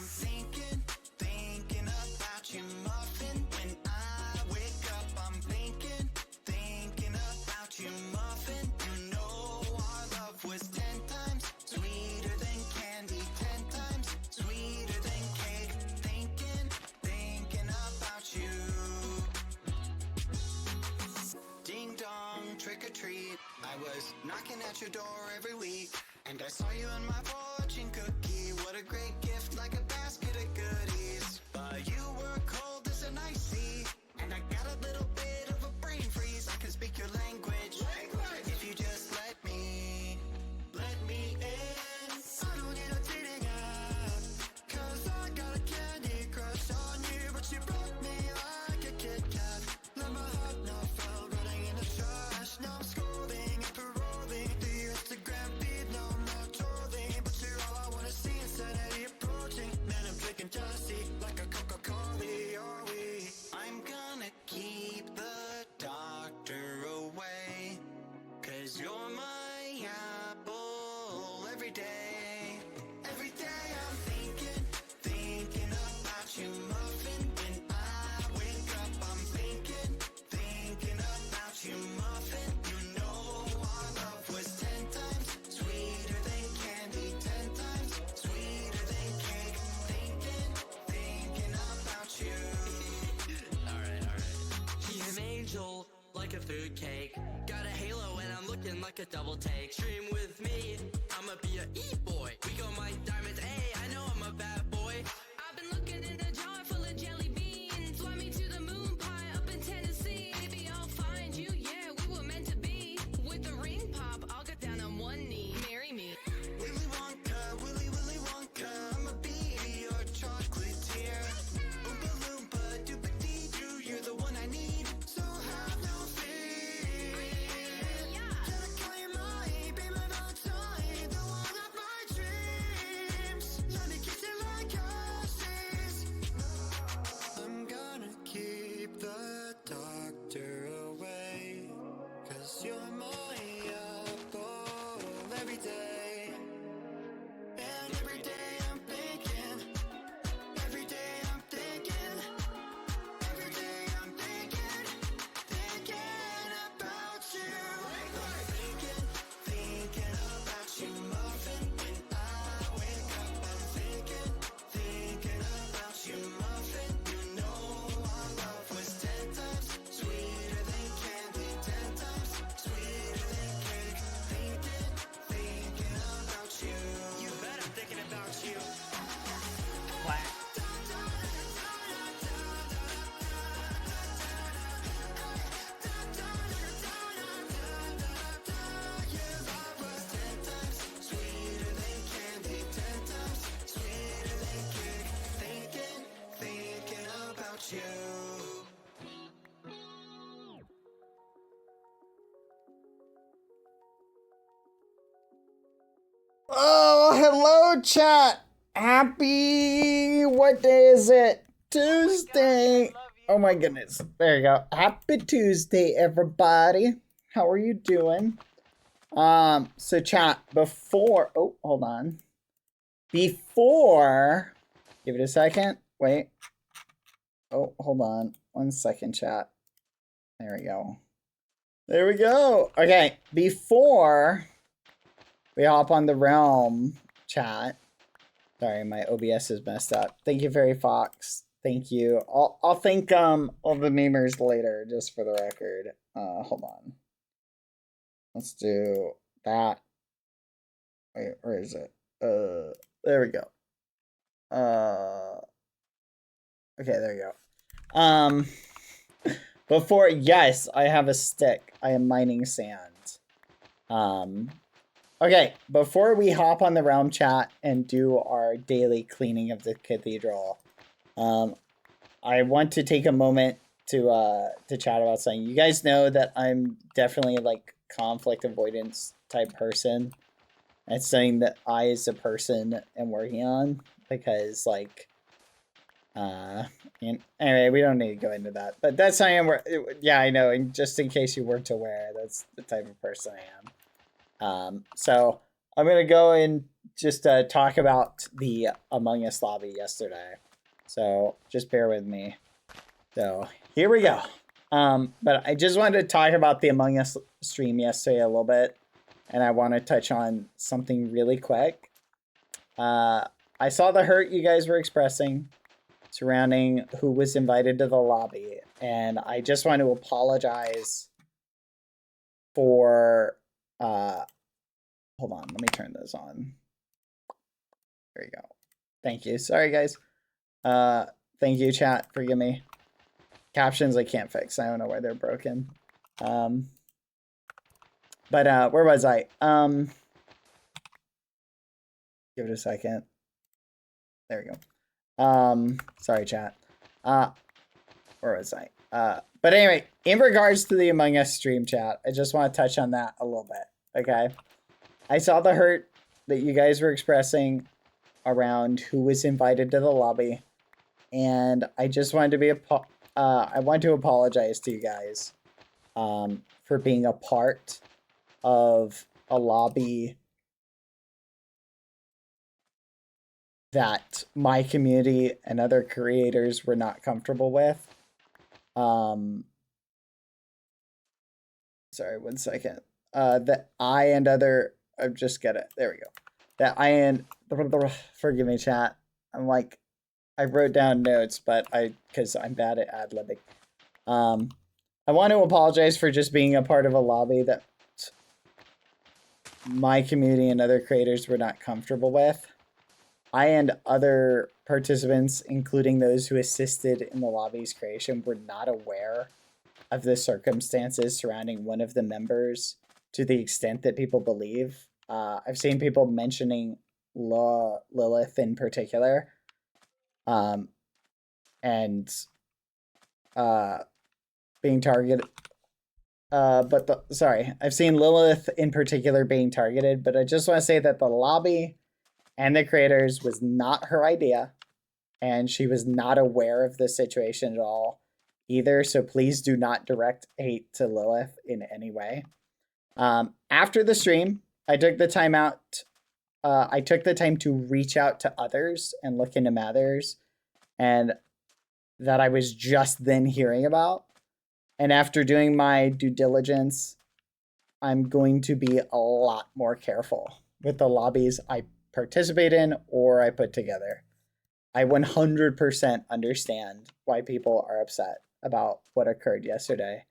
thinking about you, muffin. When I wake up, I'm thinking about you, muffin. You know our love was 10 times sweeter than candy, 10 times sweeter than cake. Thinking about you. Ding dong, trick or treat. I was knocking at your door every week, and I saw you in my fortune cookie. What a great gift, like a basket of goodies. But you were cold as an icy, and I got a little bit of a brain freeze. I can speak your language, if you just let me in. I don't need a dating app, 'cause I got a candy crush on you. But you broke me like a Kit Kat. Let my heart now fell running in the trash. Now I'm scrolling and paroling through your Instagram feed. No, I'm not trolling, but you're all I wanna see. Insanity approaching, man, I'm drinking Jesse like a Coca-Cola. Are we? I'm gonna keep the doctor away, 'cause you're my apple every day. Every day I'm thinking about you, muffin. When I wake up, I'm thinking about you, muffin. You know our love was 10 times sweeter than candy, 10 times sweeter than cake. Thinking about you. Alright. He's an angel, like a food cake. Got a halo and I'm looking like a double take. Stream with me, I'ma be a e-boy. We go my diamonds, hey, I know I'm a bad boy. I've been looking in a jar full of jelly beans. Fly me to the moon pie up in Tennessee. Maybe I'll find you, yeah, we were meant to be. With the ring pop, I'll get down on one knee. Marry me. Willy Wonka, Willy Wonka, I'ma be your chocolatier. Oompa Loompa, Doopa-Dee-Doo, you're the one I need, so have no fear. Gotta call you mine, be my Valentine, the one of my dreams. Let me kiss you like horses. I'm gonna keep the doctor away, 'cause you're my apple every day. And every day I'm thinking, every day I'm thinking, every day I'm thinking about you. Thinking about you, muffin. When I wake up, I'm thinking about you, muffin. You know our love was 10 times sweeter than candy, 10 times sweeter than cake. Thinking about you. You bet I'm thinking about you. Your love was 10 times sweeter than candy, 10 times sweeter than cake. Thinking about you. Oh, hello, chat. Happy, what day is it? Tuesday. Oh my goodness. There you go. Happy Tuesday, everybody. How are you doing? So chat, before, oh, hold on. Before, give it a second. Wait. Oh, hold on. 1 second, chat. There we go. There we go. Okay, before we hop on the realm chat. Sorry, my OBS is messed up. Thank you, Fairy Fox. Thank you. I'll thank all the memers later, just for the record. Hold on. Let's do that. Wait, where is it? There we go. Okay, there you go. Before, yes, I have a stick. I am mining sand. Okay, before we hop on the realm chat and do our daily cleaning of the cathedral, I want to take a moment to chat about something. You guys know that I'm definitely like conflict avoidance type person. It's something that I as a person am working on because like anyway, we don't need to go into that. But that's how I am. Yeah, I know. And just in case you weren't aware, that's the type of person I am. So I'm gonna go and just talk about the Among Us lobby yesterday. So just bear with me. So here we go. But I just wanted to talk about the Among Us stream yesterday a little bit. And I want to touch on something really quick. I saw the hurt you guys were expressing surrounding who was invited to the lobby. And I just want to apologize for... hold on, let me turn this on. There you go. Thank you. Sorry, guys. Thank you, chat. Forgive me. Captions I can't fix. I don't know why they're broken. But where was I? Give it a second. There we go. Sorry, chat. Where was I? But anyway, in regards to the Among Us stream chat, I just want to touch on that a little bit. Okay. I saw the hurt that you guys were expressing around who was invited to the lobby. And I just wanted to be I want to apologize to you guys for being a part of a lobby that my community and other creators were not comfortable with. Sorry, 1 second. That I and other, I just get it. There we go. That I and, forgive me, chat. I'm like, I wrote down notes, but because I'm bad at ad-libbing. I want to apologize for just being a part of a lobby that my community and other creators were not comfortable with. I and other participants, including those who assisted in the lobby's creation, were not aware of the circumstances surrounding one of the members to the extent that people believe. I've seen people mentioning Lilith in particular. And being targeted. Sorry, I've seen Lilith in particular being targeted, but I just want to say that the lobby and the creators was not her idea, and she was not aware of the situation at all either, so please do not direct hate to Lilith in any way. After the stream, I took the time out. I took the time to reach out to others and look into matters and that I was just then hearing about. And after doing my due diligence, I'm going to be a lot more careful with the lobbies I participate in or I put together. I 100% understand why people are upset about what occurred yesterday.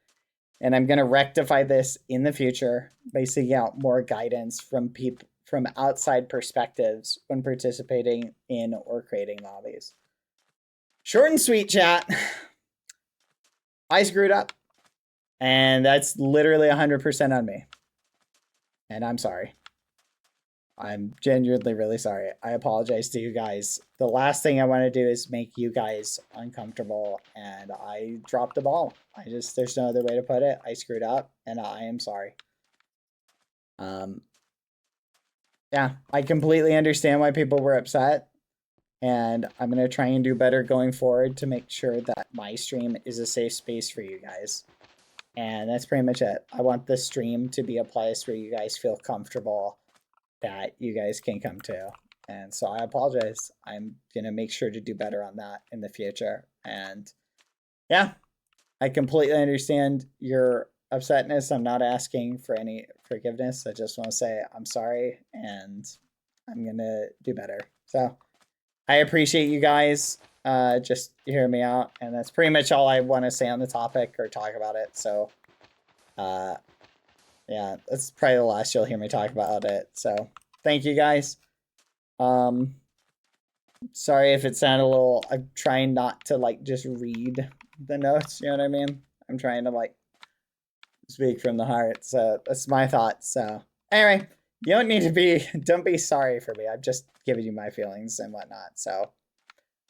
And I'm going to rectify this in the future by seeking out more guidance from people from outside perspectives when participating in or creating lobbies. Short and sweet, chat. I screwed up. And that's literally 100% on me. And I'm sorry. I'm genuinely really sorry. I apologize to you guys. The last thing I want to do is make you guys uncomfortable. And I dropped the ball. There's no other way to put it. I screwed up and I am sorry. Yeah, I completely understand why people were upset. And I'm going to try and do better going forward to make sure that my stream is a safe space for you guys. And that's pretty much it. I want the stream to be a place where you guys feel comfortable that you guys can come to. And so I apologize. I'm going to make sure to do better on that in the future. And yeah, I completely understand your upsetness. I'm not asking for any forgiveness. I just want to say I'm sorry and I'm going to do better. So I appreciate you guys just hearing me out. And that's pretty much all I want to say on the topic or talk about it. So yeah, that's probably the last you'll hear me talk about it. So thank you guys. Sorry if it sounded a little, I'm trying not to like just read the notes, you know what I mean? I'm trying to like speak from the heart. So that's my thoughts. So anyway, you don't need to be, don't be sorry for me. I've just given you my feelings and whatnot. So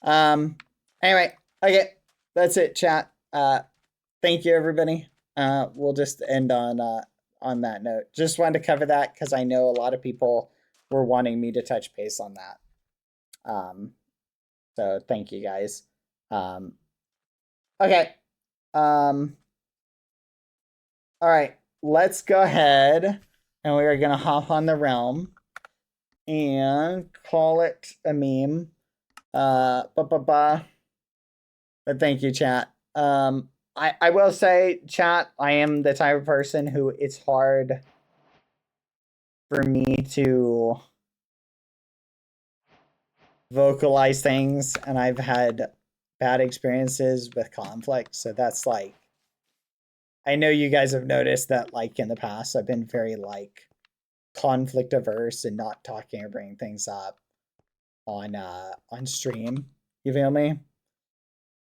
anyway, okay, that's it, chat. Thank you, everybody. We'll just end on that note. Just wanted to cover that because I know a lot of people were wanting me to touch base on that. So thank you guys. Okay. All right, let's go ahead and we are going to hop on the realm and call it a meme. But thank you, chat. I will say, chat, I am the type of person who it's hard for me to vocalize things, and I've had bad experiences with conflict, so that's like, I know you guys have noticed that, like, in the past, I've been very, like, conflict averse and not talking or bringing things up on stream. You feel me?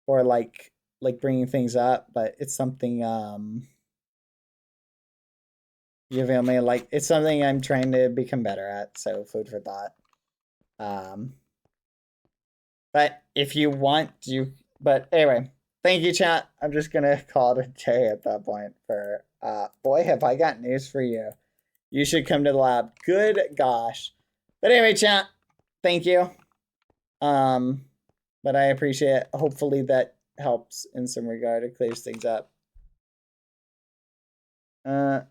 Or like bringing things up, but it's something you feel me? Like, it's something I'm trying to become better at, so food for thought. But if you want, but anyway, thank you, chat. I'm just gonna call it a day at that point for boy, have I got news for you. You should come to the lab. Good gosh. But anyway, chat, thank you. But I appreciate it. Hopefully that helps in some regard. It clears things up. Yeah,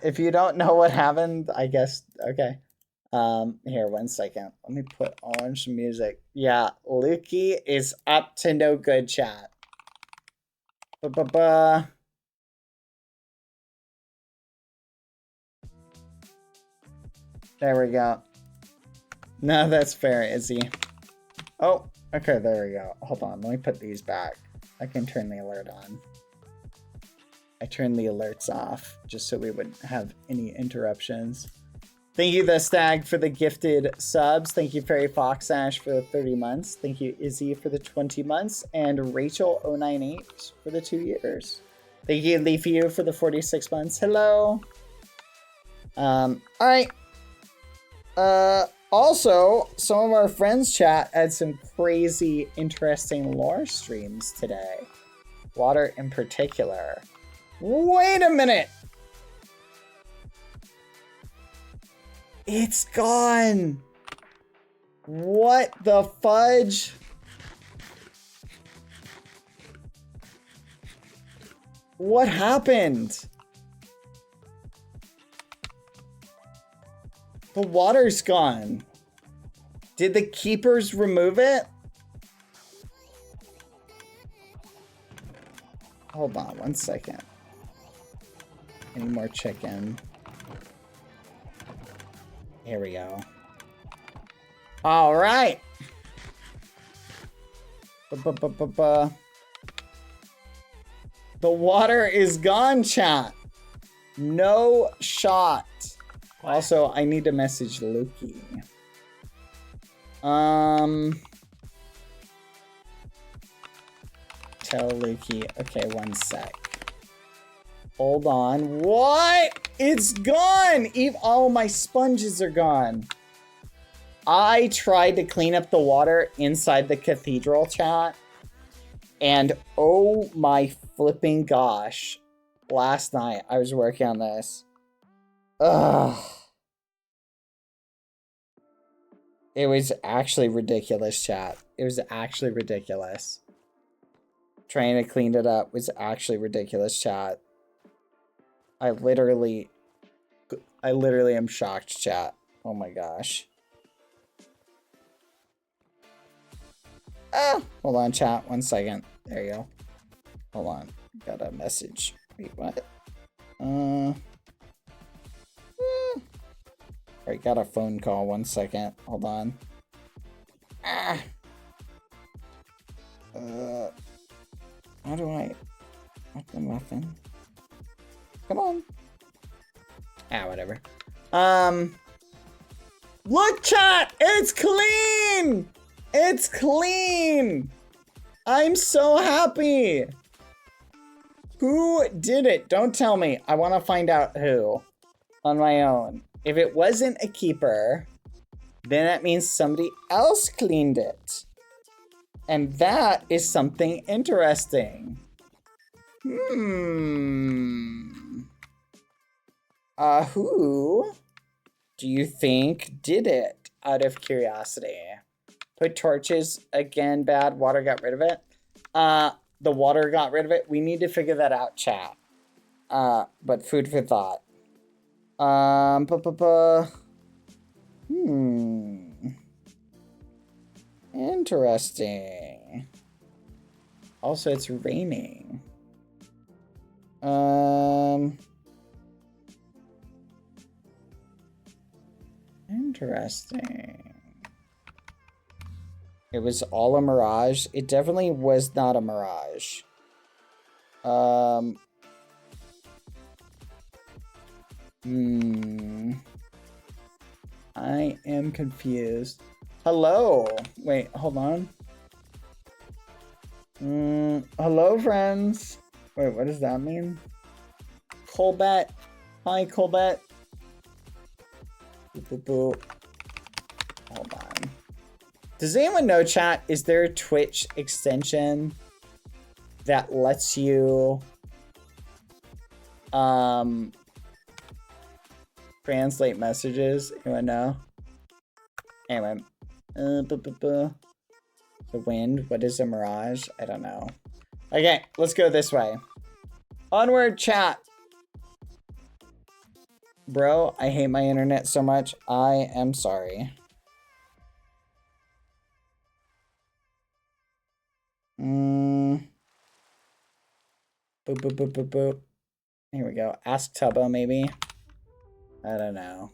if you don't know what happened, I guess, okay. Here, 1 second. Let me put on some music. Yeah, Lukey is up to no good, chat. There we go. No, that's fair, Izzy. Oh, okay, there we go. Hold on, let me put these back. I can turn the alert on. I turned the alerts off just so we wouldn't have any interruptions. Thank you, The Stag, for the gifted subs. Thank you, Fairy Fox Ash, for the 30 months. Thank you, Izzy, for the 20 months. And Rachel098 for the 2 years. Thank you, Leafy, for the 46 months. Hello. All right. Also, some of our friends chat had some crazy, interesting lore streams today. Water in particular. Wait a minute. It's gone. What the fudge? What happened? The water's gone. Did the keepers remove it? Hold on 1 second. Any more chicken? Here we go. All right. The water is gone, chat. No shot. Also, I need to message Lukey. Tell Lukey. Okay, 1 sec. Hold on. What? It's gone! All my sponges are gone. I tried to clean up the water inside the cathedral, chat. And oh my flipping gosh. Last night, I was working on this. Ugh. It was actually ridiculous, chat. It was actually ridiculous. Trying to clean it up was actually ridiculous, chat. I literally am shocked, chat. Oh my gosh. Ah, hold on, chat. 1 second. There you go. Hold on. Got a message. Wait, what? Alright, got a phone call. 1 second. Hold on. Ah. How do I... What the muffin? Come on. Ah, whatever. Look, chat! It's clean! It's clean! I'm so happy! Who did it? Don't tell me. I want to find out who. On my own. If it wasn't a keeper, then that means somebody else cleaned it. And that is something interesting. Who do you think did it, out of curiosity? Put torches again, bad. Water got rid of it. The water got rid of it. We need to figure that out, chat. But food for thought. Interesting. Also, it's raining. Interesting. It was all a mirage. It definitely was not a mirage. I am confused. Hello. Wait, hold on. Hello, friends. Wait, what does that mean? Colbert. Hi, Colbert. Boop, boop, boop. Hold on. Does anyone know, chat, is there a Twitch extension that lets you translate messages? Anyone know? Anyway. The wind. What is a mirage? I don't know. Okay, let's go this way. Onward, chat. Bro, I hate my internet so much. I am sorry. Boop, boop, boop, boop, boop. Here we go. Ask Tubbo, maybe. I don't know.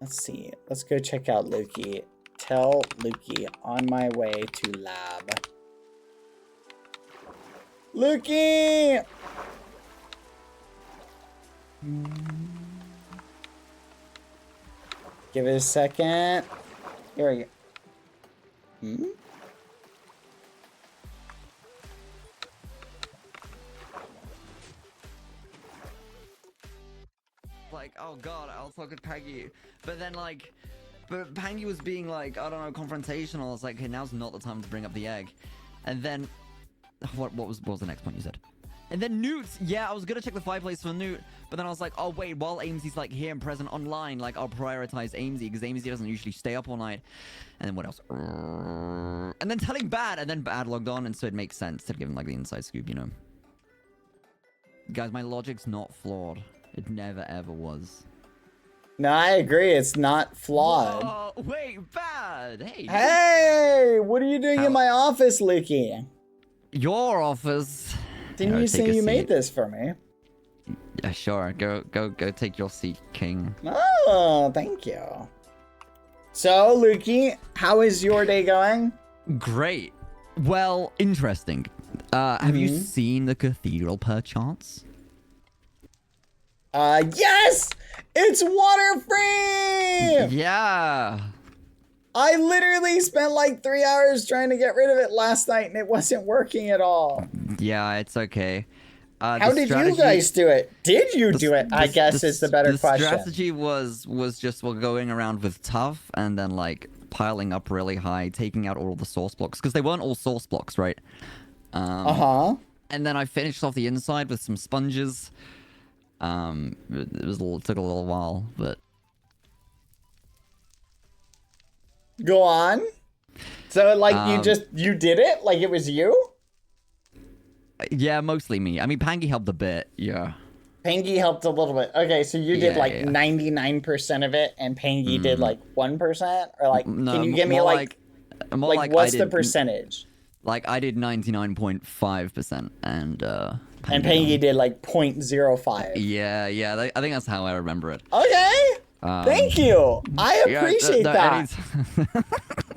Let's see. Let's go check out Lukey. Tell Lukey on my way to lab. Lukey! Give it a second. Here we go. Like, oh god, I'll talk with Peggy. But then but Pangy was being like, I don't know, confrontational. I was like, okay, now's not the time to bring up the egg. And then, what was the next point you said? And then Newt, yeah, I was gonna check the fireplace for Newt, but then I was like, oh wait, while Amesy's like here and present online, like I'll prioritize Amesy, because Amesy doesn't usually stay up all night. And then what else? And then telling Bad, and then Bad logged on, and so it makes sense to give him like the inside scoop, you know. Guys, my logic's not flawed. It never ever was. No, I agree. It's not flawed. Oh, wait, Bad. Hey. Hey, what are you doing in my office, Lukey? Your office. Didn't you say you made this for me? Yeah, sure. Go take your seat, King. Oh, thank you. So, Lukey, how is your day going? Great. Well, interesting. Have you seen the Cathedral, perchance? Yes! It's water-free! Yeah. I literally spent like 3 hours trying to get rid of it last night, and it wasn't working at all. Yeah, it's okay. How did you guys do it? Did you do it? I guess is the better question. The strategy was just going around with tough and then like piling up really high, taking out all the source blocks, because they weren't all source blocks, right? And then I finished off the inside with some sponges. It took a little while, but go on. So like you did it? Like it was you? Yeah, mostly me. I mean, Pangy helped a bit. Yeah. Pangy helped a little bit. Okay, so you did 99% of it, and Pangy did like 1%, or like no, can you give me like what's the percentage? Like I did 99.5%, and Pangy did like 0.05. Yeah. I think that's how I remember it. Okay. Thank you. I appreciate that.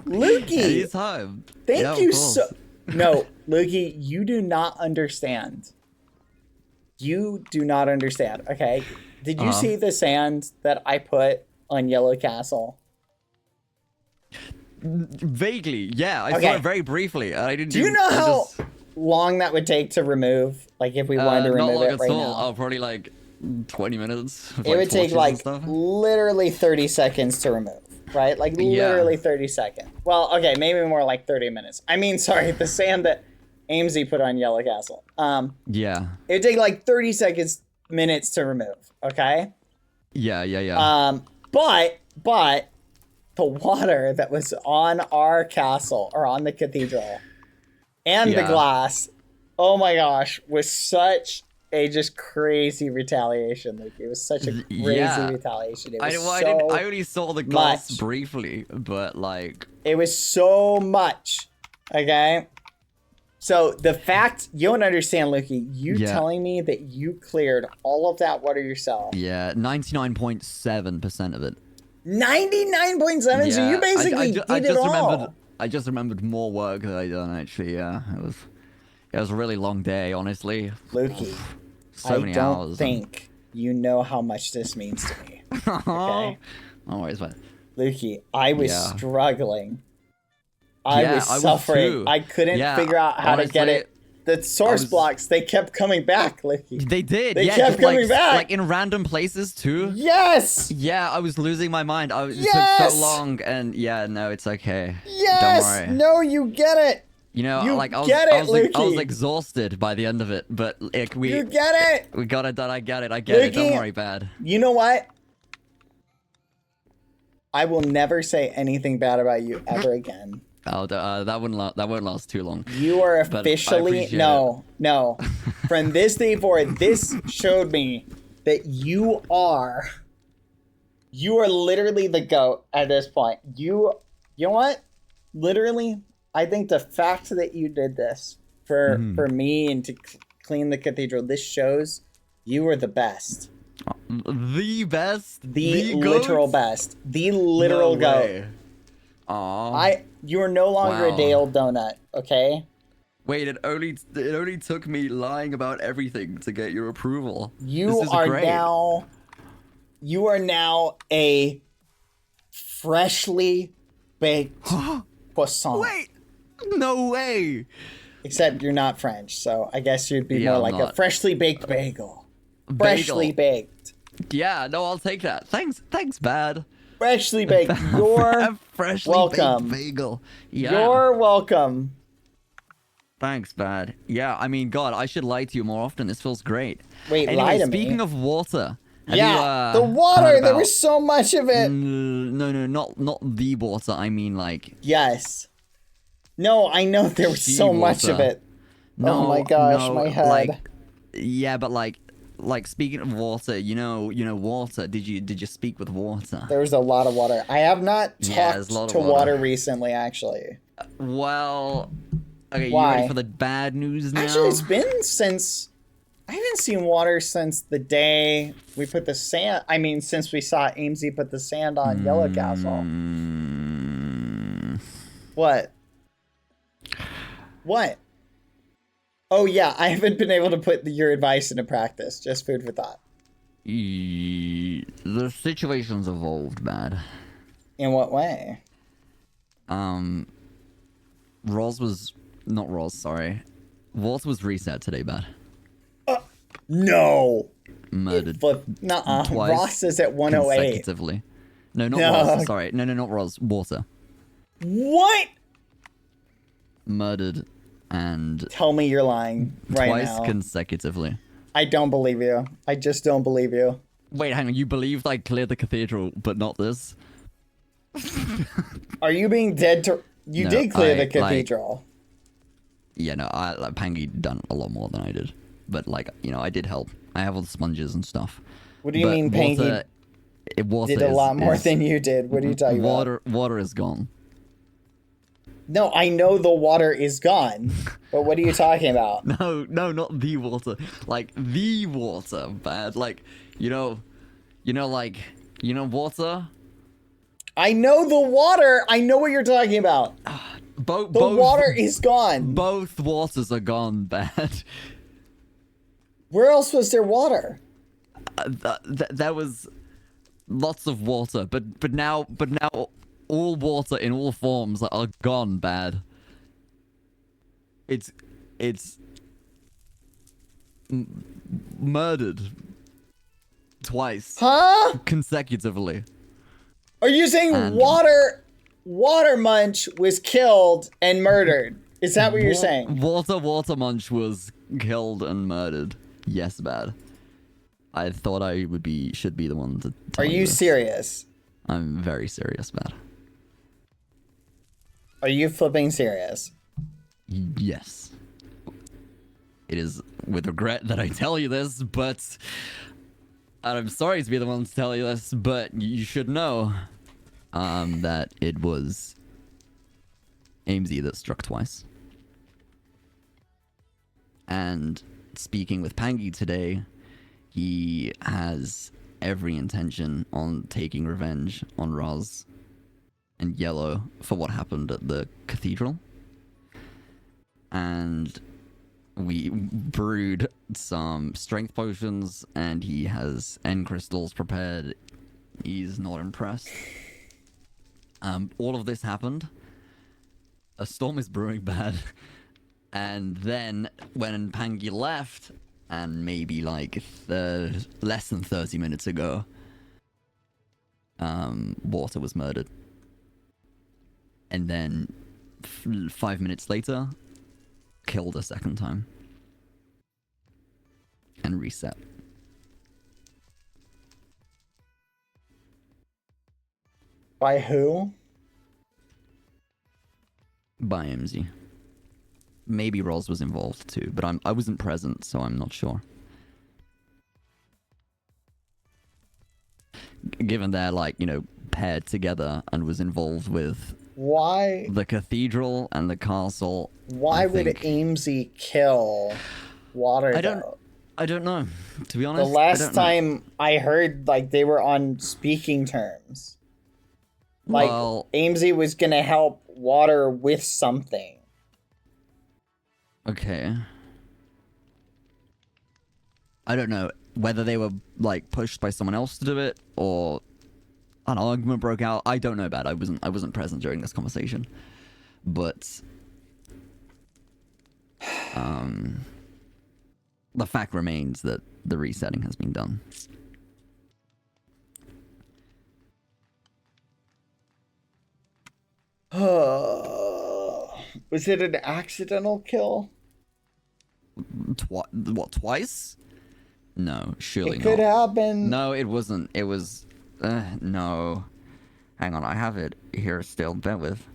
Lukey. Anytime. Thank you so. No, Lukey, you do not understand. You do not understand. Okay. Did you see the sand that I put on Yellow Castle? Vaguely, yeah. I saw it very briefly. I didn't. Do you know how long that would take to remove? Like if we wanted to remove it right now? Oh, probably like 20 minutes. It would take like literally 30 seconds to remove, right? Like literally 30 seconds. Well, okay, maybe more like 30 minutes. I mean, sorry, the sand that Amesy put on Yellow Castle. Yeah. It would take like 30 minutes to remove, okay? Yeah. But the water that was on our castle, or on the cathedral, and the glass, oh my gosh, was such a just crazy retaliation. Like it was such a crazy Yeah. retaliation. It was I only saw the glass briefly, but like it was so much. Okay. So the fact you don't understand, Lukey, you telling me that you cleared all of that water yourself. Yeah, 99.7% of it. 99.7. So you basically did it all. I just remembered more work that I done actually. Yeah, it was a really long day, honestly. Lukey, so many don't hours. think you know how much this means to me. Okay. No worries, man. Lukey, I was struggling. I was suffering. I couldn't figure out how to get it. The source blocks, they kept coming back, Lukey. They did. They kept coming back. Like in random places too. Yes. Yeah, I was losing my mind. It took so long, and no, it's okay. Yes. Don't worry. No, you get it. You know, you like I was exhausted by the end of it, but like you get it. We got it done. I get it. Lukey, don't worry, Bad. You know what? I will never say anything bad about you ever again. Oh, that won't last too long. You are officially no. From this day forward, this showed me that you are literally the GOAT at this point. You know what? Literally, I think the fact that you did this for me and to clean the cathedral, this shows you were the best. The best? The literal best. The literal GOAT. Aww. You are no longer a day-old donut, okay? Wait, it only took me lying about everything to get your approval. You are now a freshly baked croissant. Wait, no way. Except you're not French, so I guess you'd be more like a freshly baked bagel. Freshly baked. Yeah, no, I'll take that. Thanks, Bad. Freshly baked. You're welcome. Baked bagel. Yeah. You're welcome. Thanks, Bad. Yeah, I mean, God, I should lie to you more often. This feels great. Wait, anyway, lie to me? Speaking of water. The water. There was so much of it. No, not the water. I mean, like. Yes. No, I know there was so much of it. No, oh my gosh, my head. Like, yeah, but like speaking of water, you know water. Did you speak with water? There was a lot of water. I have not talked to water recently, actually. Well, okay, Why? you ready for the bad news now? Actually, it's been since I haven't seen water since the day we put the sand. I mean, since we saw Amesy put the sand on Yellow Castle. What? What? Oh yeah, I haven't been able to put your advice into practice. Just food for thought. The situation's evolved, Bad. In what way? Water was reset today, Bad. No. Murdered. Nuh-uh. Twice Ross is at 108. Consecutively. No, not Ross. Sorry. No, not Ross. Water. What? Murdered and tell me you're lying right now. Twice consecutively. I don't believe you. I just don't believe you. Wait, hang on. You believed I cleared the cathedral, but not this? Are you being dead to... You did clear the cathedral. Yeah, no, Pangy done a lot more than I did. But, like, you know, I did help. I have all the sponges and stuff. What do you mean Pangy did a lot more than you did? What are you talking about? Water is gone. No, I know the water is gone. But what are you talking about? No, not the water. Like, the water, Bad. Like, water? I know the water. I know what you're talking about. The water is gone. Both waters are gone, Bad. Where else was there water? There was lots of water, but now all water in all forms are gone, Bad. It's murdered twice. Huh? Consecutively. Are you saying Water Munch was killed and murdered? Is that what you're saying? Water Munch was killed and murdered. Yes, Bad. I thought I should be the one to tell you. Are you serious? I'm very serious, Bad. Are you flipping serious? Yes. It is with regret that I tell you this, but and I'm sorry to be the one to tell you this, but you should know that it was Amesy that struck twice. And speaking with Pangy today, he has every intention on taking revenge on Roz and Yellow for what happened at the Cathedral. And we brewed some strength potions, and he has end crystals prepared. He's not impressed. All of this happened. A storm is brewing bad. And then when Pangy left, and maybe like less than 30 minutes ago, Water was murdered. And then 5 minutes later, killed a second time. And reset. By who? By MZ. Maybe Roz was involved too, but I wasn't present, so I'm not sure. Given they're like, you know, paired together and was involved with Why? the Cathedral and the castle. Why would Amesy kill Water? I don't know. To be honest, the last time I heard, like, they were on speaking terms. Like, well, Amesy was gonna help Water with something. Okay. I don't know whether they were like pushed by someone else to do it or an argument broke out. I don't know about it. I wasn't present during this conversation. But the fact remains that the resetting has been done. Was it an accidental kill? What, twice? No, surely It could happen. No, it wasn't. It was... no. Hang on, I have it here still. Bear with.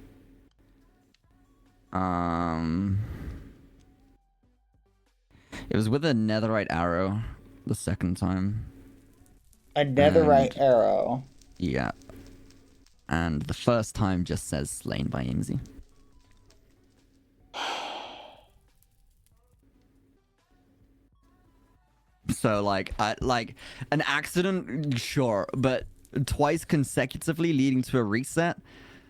It was with a netherite arrow the second time. A netherite arrow. Yeah. And the first time just says slain by Imsy. So, like an accident, sure, but twice consecutively leading to a reset.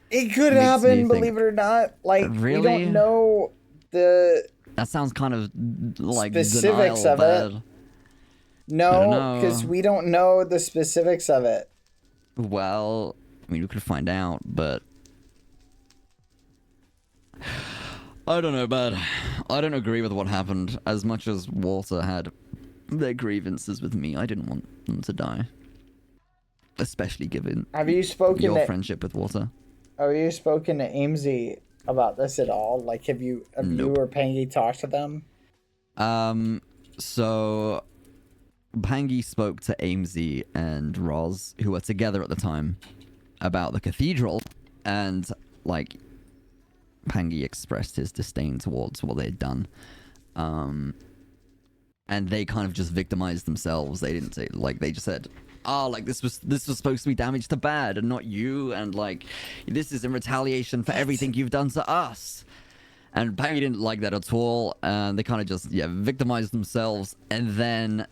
It could happen, believe it or not. Like, really? We don't know the... That sounds kind of like specifics of it. No, because we don't know the specifics of it. Well, I mean, we could find out, but... I don't know, bud. I don't agree with what happened. As much as Walter had their grievances with me, I didn't want them to die. Especially given have you spoken your friendship with Walter. Have you spoken to Amesy about this at all? Like, have you or Pangy talked to them? So Pangy spoke to Amesy and Roz, who were together at the time, about the cathedral, and like Pangy expressed his disdain towards what they'd done. And they kind of just victimized themselves. They didn't say, like, they just said, oh, like, this was supposed to be damage to Bad and not you, and like, this is in retaliation for everything you've done to us. And Pangy didn't like that at all, and they kind of just, victimized themselves. And then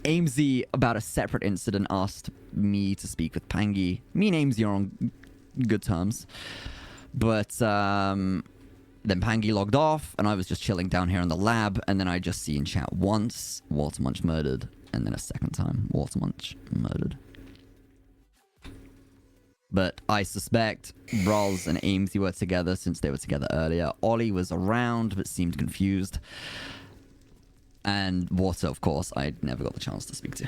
Amesy, about a separate incident, asked me to speak with Pangy. Me and Amesy are on good terms. But, then Pangy logged off, and I was just chilling down here in the lab, and then I just see in chat once, Walter Munch murdered, and then a second time, Walter Munch murdered. But I suspect Roz and Amesy were together since they were together earlier. Ollie was around, but seemed confused. And Water, of course, I never got the chance to speak to.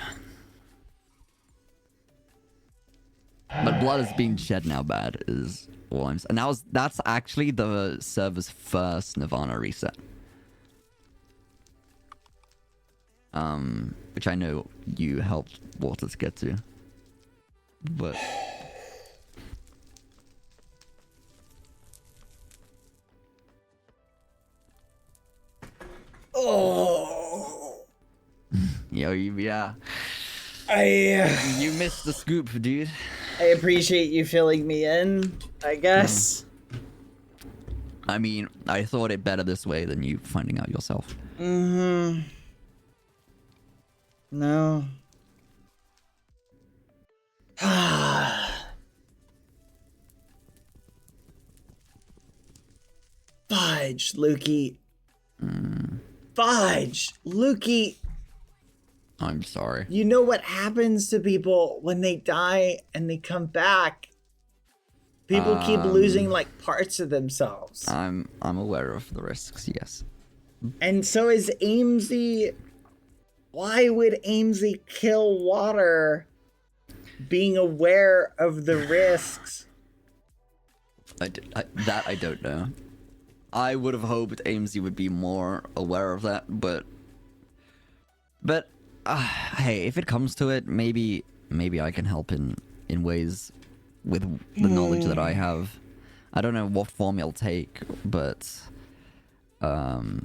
But blood has been shed now, Bad, is all I'm saying. And that's actually the server's first Nirvana reset. Which I know you helped Water to get to. But... Oh... Yo, yeah. You missed the scoop, dude. I appreciate you filling me in, I guess. I mean, I thought it better this way than you finding out yourself. No. Fudge, Lukey. Fudge, Lukey. I'm sorry. You know what happens to people when they die and they come back? People keep losing like parts of themselves. I'm aware of the risks, yes. And so is Amesy. Why would Amesy kill Water being aware of the risks? That I don't know. I would have hoped Amesy would be more aware of that, but hey, if it comes to it, maybe I can help in ways with the knowledge that I have. I don't know what form it'll take, but I'll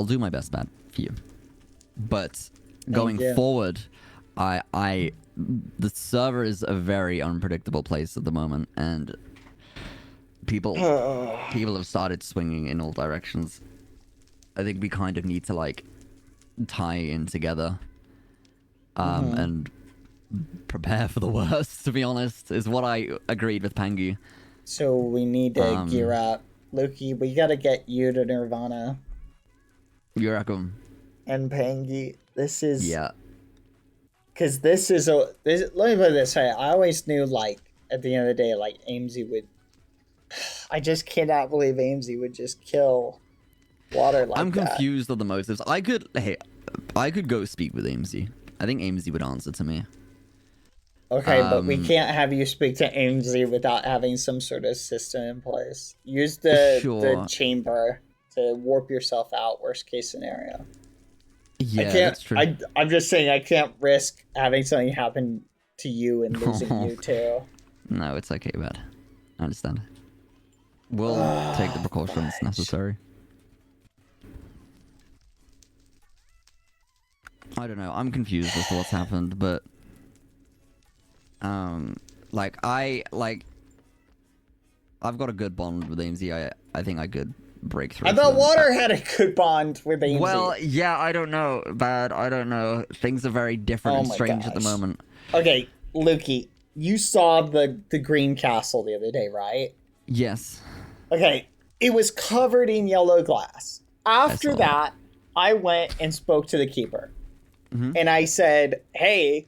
do my best, Matt, for you. But going forward, the server is a very unpredictable place at the moment, and people have started swinging in all directions. I think we kind of need to like tie in together and prepare for the worst, to be honest, is what I agreed with Pangu. So we need to gear up. Loki, we gotta get you to Nirvana. You reckon? And Pangy, this is... Yeah. Because this is a... let me put it this way. I always knew, like, at the end of the day, like, Amesy would... I just cannot believe Amesy would just kill Water like that. I'm confused on the motives. I could go speak with Amesy. I think Amesy would answer to me. Okay, but we can't have you speak to Amesy without having some sort of system in place. Use the chamber to warp yourself out, worst case scenario. Yeah, that's true. I'm just saying I can't risk having something happen to you and losing you too. No, it's okay, bud. I understand. We'll take the precautions necessary. I don't know. I'm confused as to what's happened, but I've got a good bond with Amesy. I think I could break through. I thought Water had a good bond with Amesy. Well, yeah, I don't know, Bad. I don't know. Things are very different and strange at the moment. Okay, Lukey, you saw the green castle the other day, right? Yes. Okay, it was covered in yellow glass. After that, I went and spoke to the keeper. And I said, hey,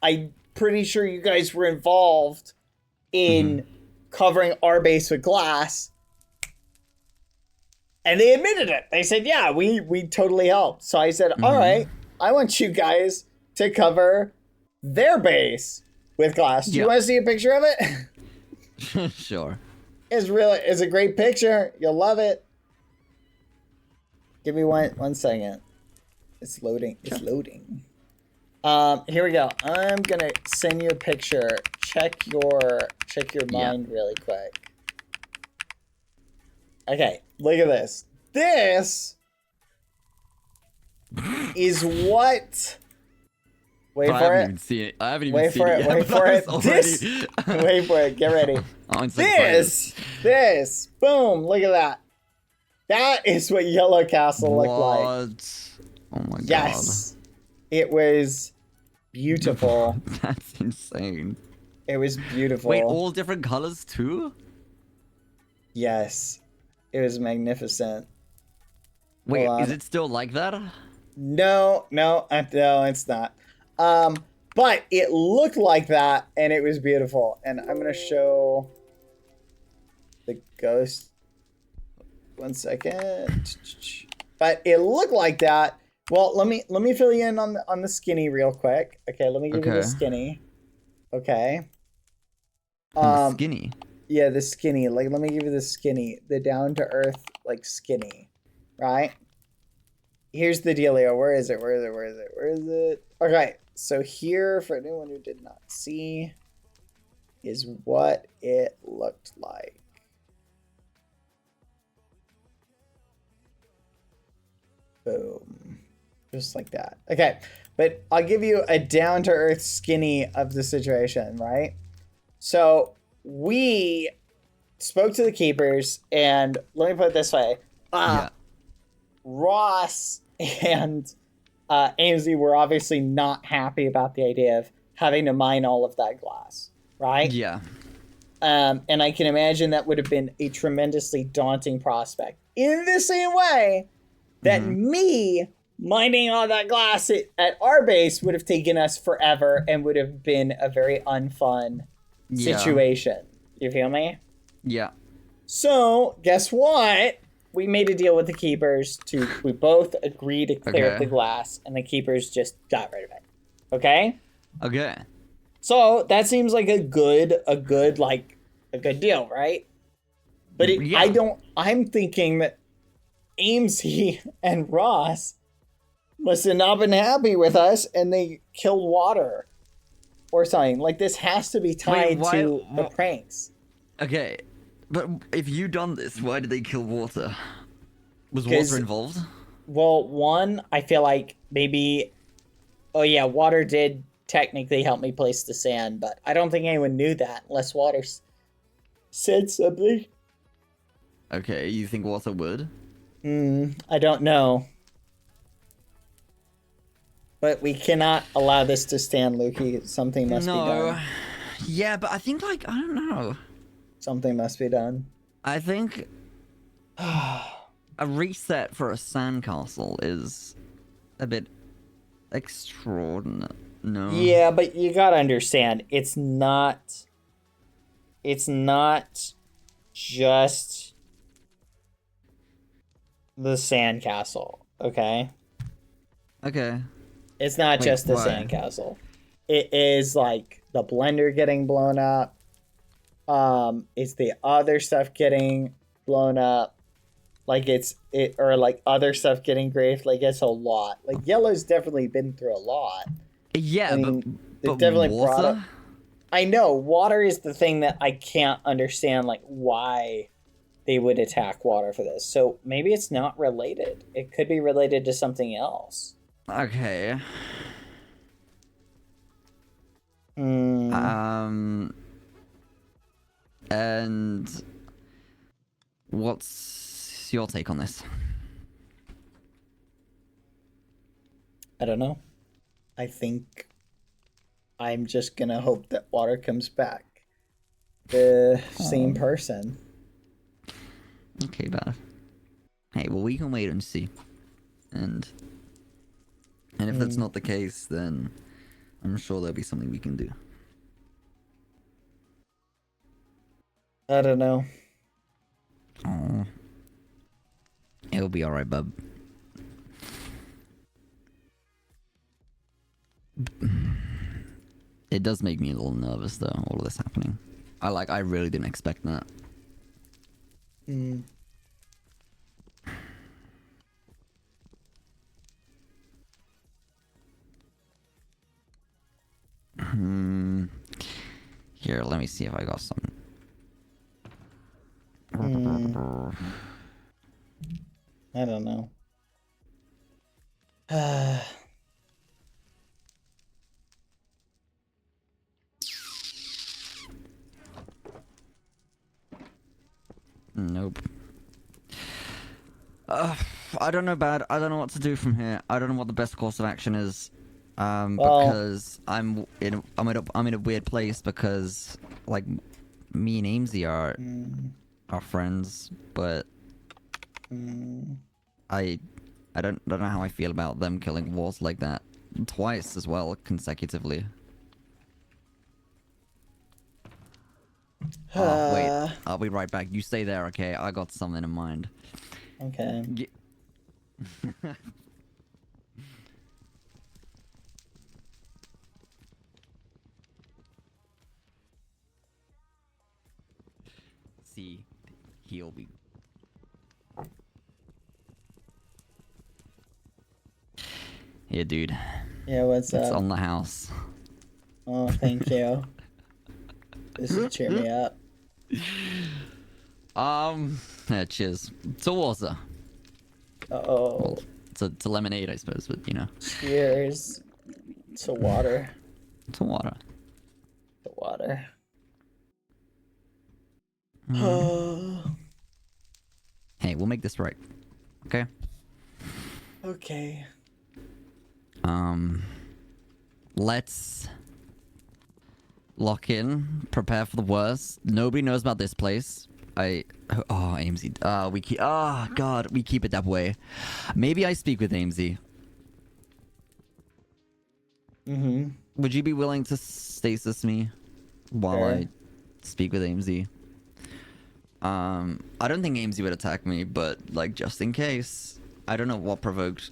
I'm pretty sure you guys were involved in covering our base with glass. And they admitted it. They said, yeah, we totally helped. So I said, all right, I want you guys to cover their base with glass. Do you want to see a picture of it? Sure. It's a great picture. You'll love it. Give me one second. It's loading. It's loading. Here we go. I'm gonna send you a picture. Check your mind really quick. Okay, look at this. This is what. Wait for it. I haven't even seen it. I haven't even seen it yet. Wait for it. This. Wait for it. Get ready. This. Boom. Look at that. That is what Yellow Castle looked like. Oh my god. Yes. It was beautiful. That's insane. It was beautiful. Wait, all different colors too? Yes. It was magnificent. Wait, is it still like that? No, it's not. But it looked like that, and it was beautiful. And I'm gonna show the ghost. 1 second. But it looked like that. Well, let me fill you in on the skinny real quick. Okay, let me give you the skinny. Okay. The skinny. Yeah, the skinny. Like, let me give you the skinny. The down to earth, like, skinny. Right? Here's the dealio. Where is it? Okay, so here, for anyone who did not see, is what it looked like. Boom. Just like that. Okay. But I'll give you a down-to-earth skinny of the situation, right? So we spoke to the keepers, and let me put it this way. Yeah. Ross and AMZ were obviously not happy about the idea of having to mine all of that glass, right? Yeah. And I can imagine that would have been a tremendously daunting prospect. In the same way that me mining all that glass at our base would have taken us forever and would have been a very unfun situation. You feel me? Yeah. So, guess what? We made a deal with the keepers we both agreed to clear up the glass, and the keepers just got rid of it. Okay? Okay. So that seems like a good deal, right? But I'm thinking that Amesy and Ross must have not been happy with us, and they killed Water or something. Like, this has to be tied to the pranks. Okay, but if you done this, why did they kill Water? Was Water involved? Well, one, I feel like maybe... Oh yeah, Water did technically help me place the sand, but I don't think anyone knew that unless Water said something. Okay, you think Water would? I don't know. But we cannot allow this to stand, Lukey. Something must be done. Yeah, but I think, like, I don't know. Something must be done. I think a reset for a sandcastle is a bit extraordinary. No. Yeah, but you gotta understand, it's not just the sandcastle, okay? Okay. It's not just the sandcastle. It is like the blender getting blown up. It's the other stuff getting blown up. Like or like other stuff getting grazed. Like it's a lot. Like Yellow's definitely been through a lot. Yeah, I mean, but definitely Water? brought up. I know Water is the thing that I can't understand. Like why they would attack Water for this. So maybe it's not related. It could be related to something else. Okay. Hmm. And what's your take on this? I don't know. I think I'm just gonna hope that Water comes back. The same person. Okay, bad. Hey, well, we can wait and see. And if that's not the case, then I'm sure there'll be something we can do. I don't know. Oh, it'll be alright, bub. It does make me a little nervous, though, all of this happening. I really didn't expect that. Here, let me see if I got some. I don't know. Nope. I don't know, Bad. I don't know what to do from here. I don't know what the best course of action is. Because I'm in a weird place because like me and Amesy are friends, but I don't know how I feel about them killing Wars like that twice as well consecutively. Oh, wait, I'll be right back. You stay there, okay? I got something in mind. Okay. See, he'll be. Yeah, dude. Yeah, what's up? It's on the house. Oh, thank you. This will cheer me up. Yeah, cheers. To Water. Uh-oh. Well, to lemonade, I suppose, but you know. Cheers to water. To water. To water. Hey, we'll make this right. Okay? Okay. Let's lock in, prepare for the worst. Nobody knows about this place. AMZ. We keep it that way. Maybe I speak with AMZ. Mm-hmm. Would you be willing to stasis me while Sure. I speak with AMZ? I don't think AMZ would attack me, but like just in case. I don't know what provoked.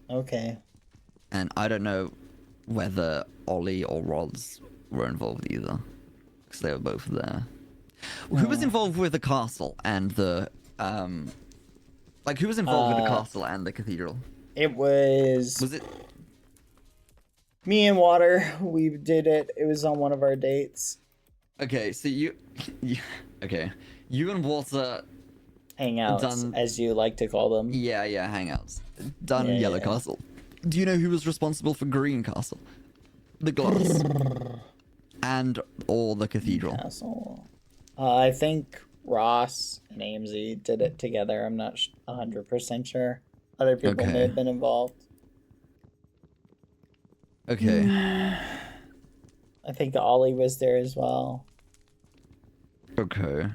Okay. And I don't know whether Ollie or Rods were involved either. Because they were both there. Who was involved with the castle and the like who was involved with the castle and the cathedral? It was Was it me and Water. We did it. It was on one of our dates. okay, so you okay. You and Walter Hangouts, Done. as you like to call them. yeah, hangouts. Done Yeah, Yellow yeah. Castle. Do you know who was responsible for Green Castle? The glass. And or the cathedral. Castle. I think Ross and AMZ did it together. I'm not 100% sure. Other people may Okay. have been involved. Okay. I think Ollie was there as well. Okay.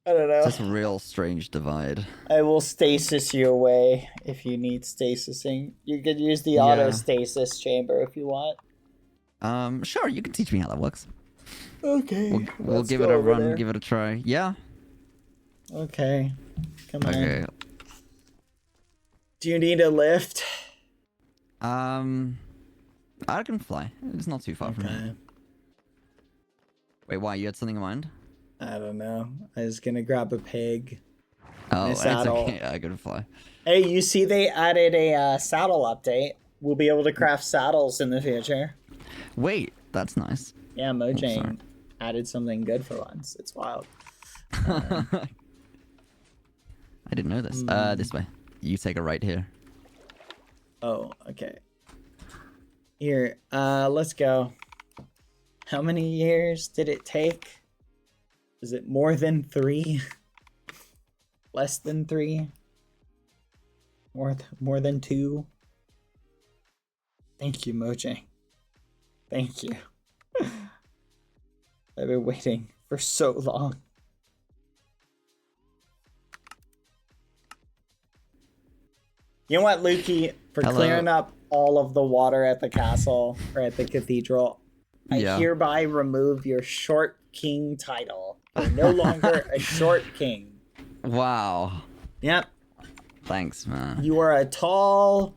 I don't know. That's a real strange divide. I will stasis you away if you need stasising. You could use the Yeah. auto stasis chamber if you want. Sure, you can teach me how that works. Okay. We'll let's give go it a over run, there. give it a try. Yeah. Okay. Come on. Okay. Do you need a lift? I can fly. It's not too far from here. Wait, why? You had something in mind? I don't know. I was gonna grab a pig. Oh, My it's saddle. okay. I can fly. Hey, you see they added a saddle update. We'll be able to craft saddles in the future. Wait, that's nice. Yeah, sorry. Mojang added something good for once. It's wild. I didn't know this. This way. You take a right here. Oh, okay. Here, let's go. How many years did it take? Is it more than 3? Less than 3? More than 2? Thank you, Mojang. Thank you. I've been waiting for so long. You know what, Lukey? For Hello. clearing up all of the water at the castle or at the cathedral, I Yeah. hereby remove your short king title. You're no longer a short king. Wow. Yep. Thanks, man. You are a tall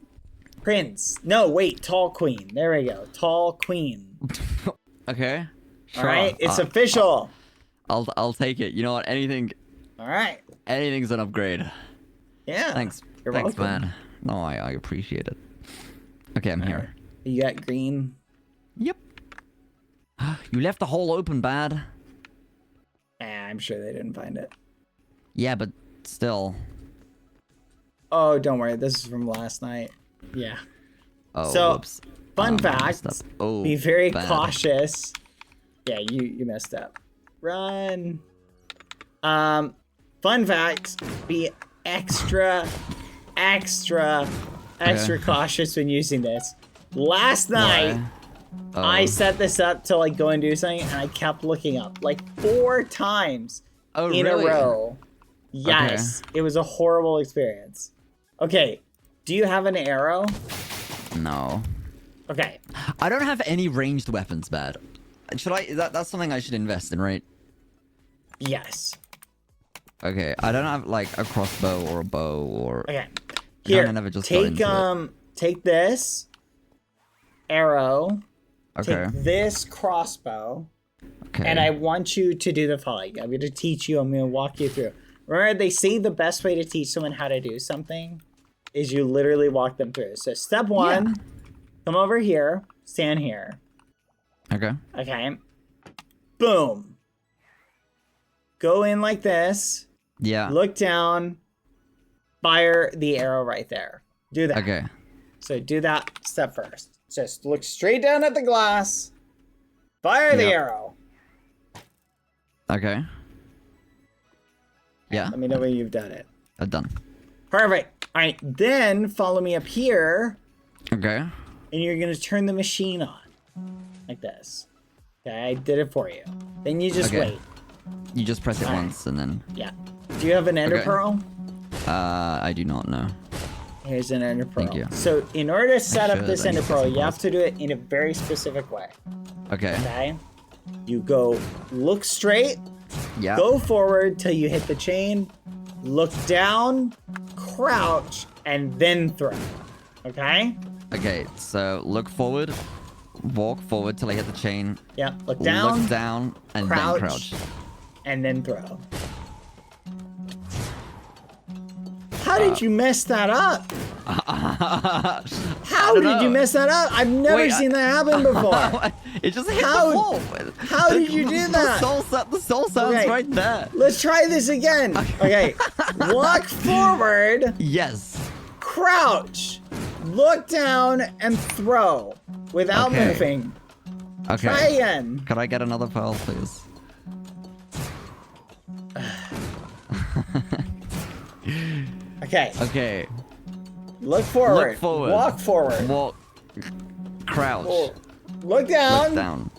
prince. No, wait, tall queen. There we go. Tall queen. Okay. Sure. All right, it's official. I'll take it. You know what? Anything's an upgrade. Yeah. Thanks. You're Thanks, welcome. man. No, I appreciate it. Okay, I'm here. You got green. Yep. You left the hole open, bad. I'm sure they didn't find it. Yeah, but still. Oh, don't worry. This is from last night. Yeah. Oh, So, whoops. Fun I fact, messed up. Oh, be very bad. cautious. Yeah, you messed up. Run. Fun fact, be extra cautious when using this. Last night, Why? I set this up to like go and do something, and I kept looking up like 4 times Oh, in really? a row. Yes, it was a horrible experience. Okay, do you have an arrow? No. Okay, I don't have any ranged weapons, bad. Should I? That's something I should invest in, right? yes. Okay, I don't have like a crossbow or a bow or. Okay, I here, never just got take into take this arrow, Okay. take this crossbow, Okay. and I want you to do the following. I'm going to teach you. I'm going to walk you through. Remember, they say the best way to teach someone how to do something is you literally walk them through. So step 1, come over here, stand here. Okay. Okay. Boom. go in like this. Yeah. Look down. Fire the arrow right there. Do that. Okay. So do that step first. Just look straight down at the glass. Fire the arrow. Okay. Yeah. Let me know when you've done it. I'm done. Perfect. All right. Then follow me up here. Okay. And you're going to turn the machine on. Like this. Okay. I did it for you. Then you just wait. You just press it All right. once and then... Yeah. Do you have an ender Okay. pearl? I do not know. Here's an ender pearl. Thank you. So in order to set up should. this I ender need to get pearl, some you have pearls. to do it in a very specific way. Okay. Okay? You go look straight, Yeah. go forward till you hit the chain, look down, crouch, and then throw. Okay? Okay, so look forward, walk forward till I hit the chain. Yeah, look down, Look down, and crouch, then crouch. and then throw. How did you mess that up? How did you mess that up? I've never seen that happen before. It just hit How- the wall. how did you do that? The soul sounds Okay. right there. Let's try this again. Okay, walk forward, Yes. crouch, look down, and throw without Okay. moving. Okay. Try again. Could I get another pearl, please? Okay, Okay. look forward. Look forward. Walk forward. Walk. Crouch. Look down, Look down.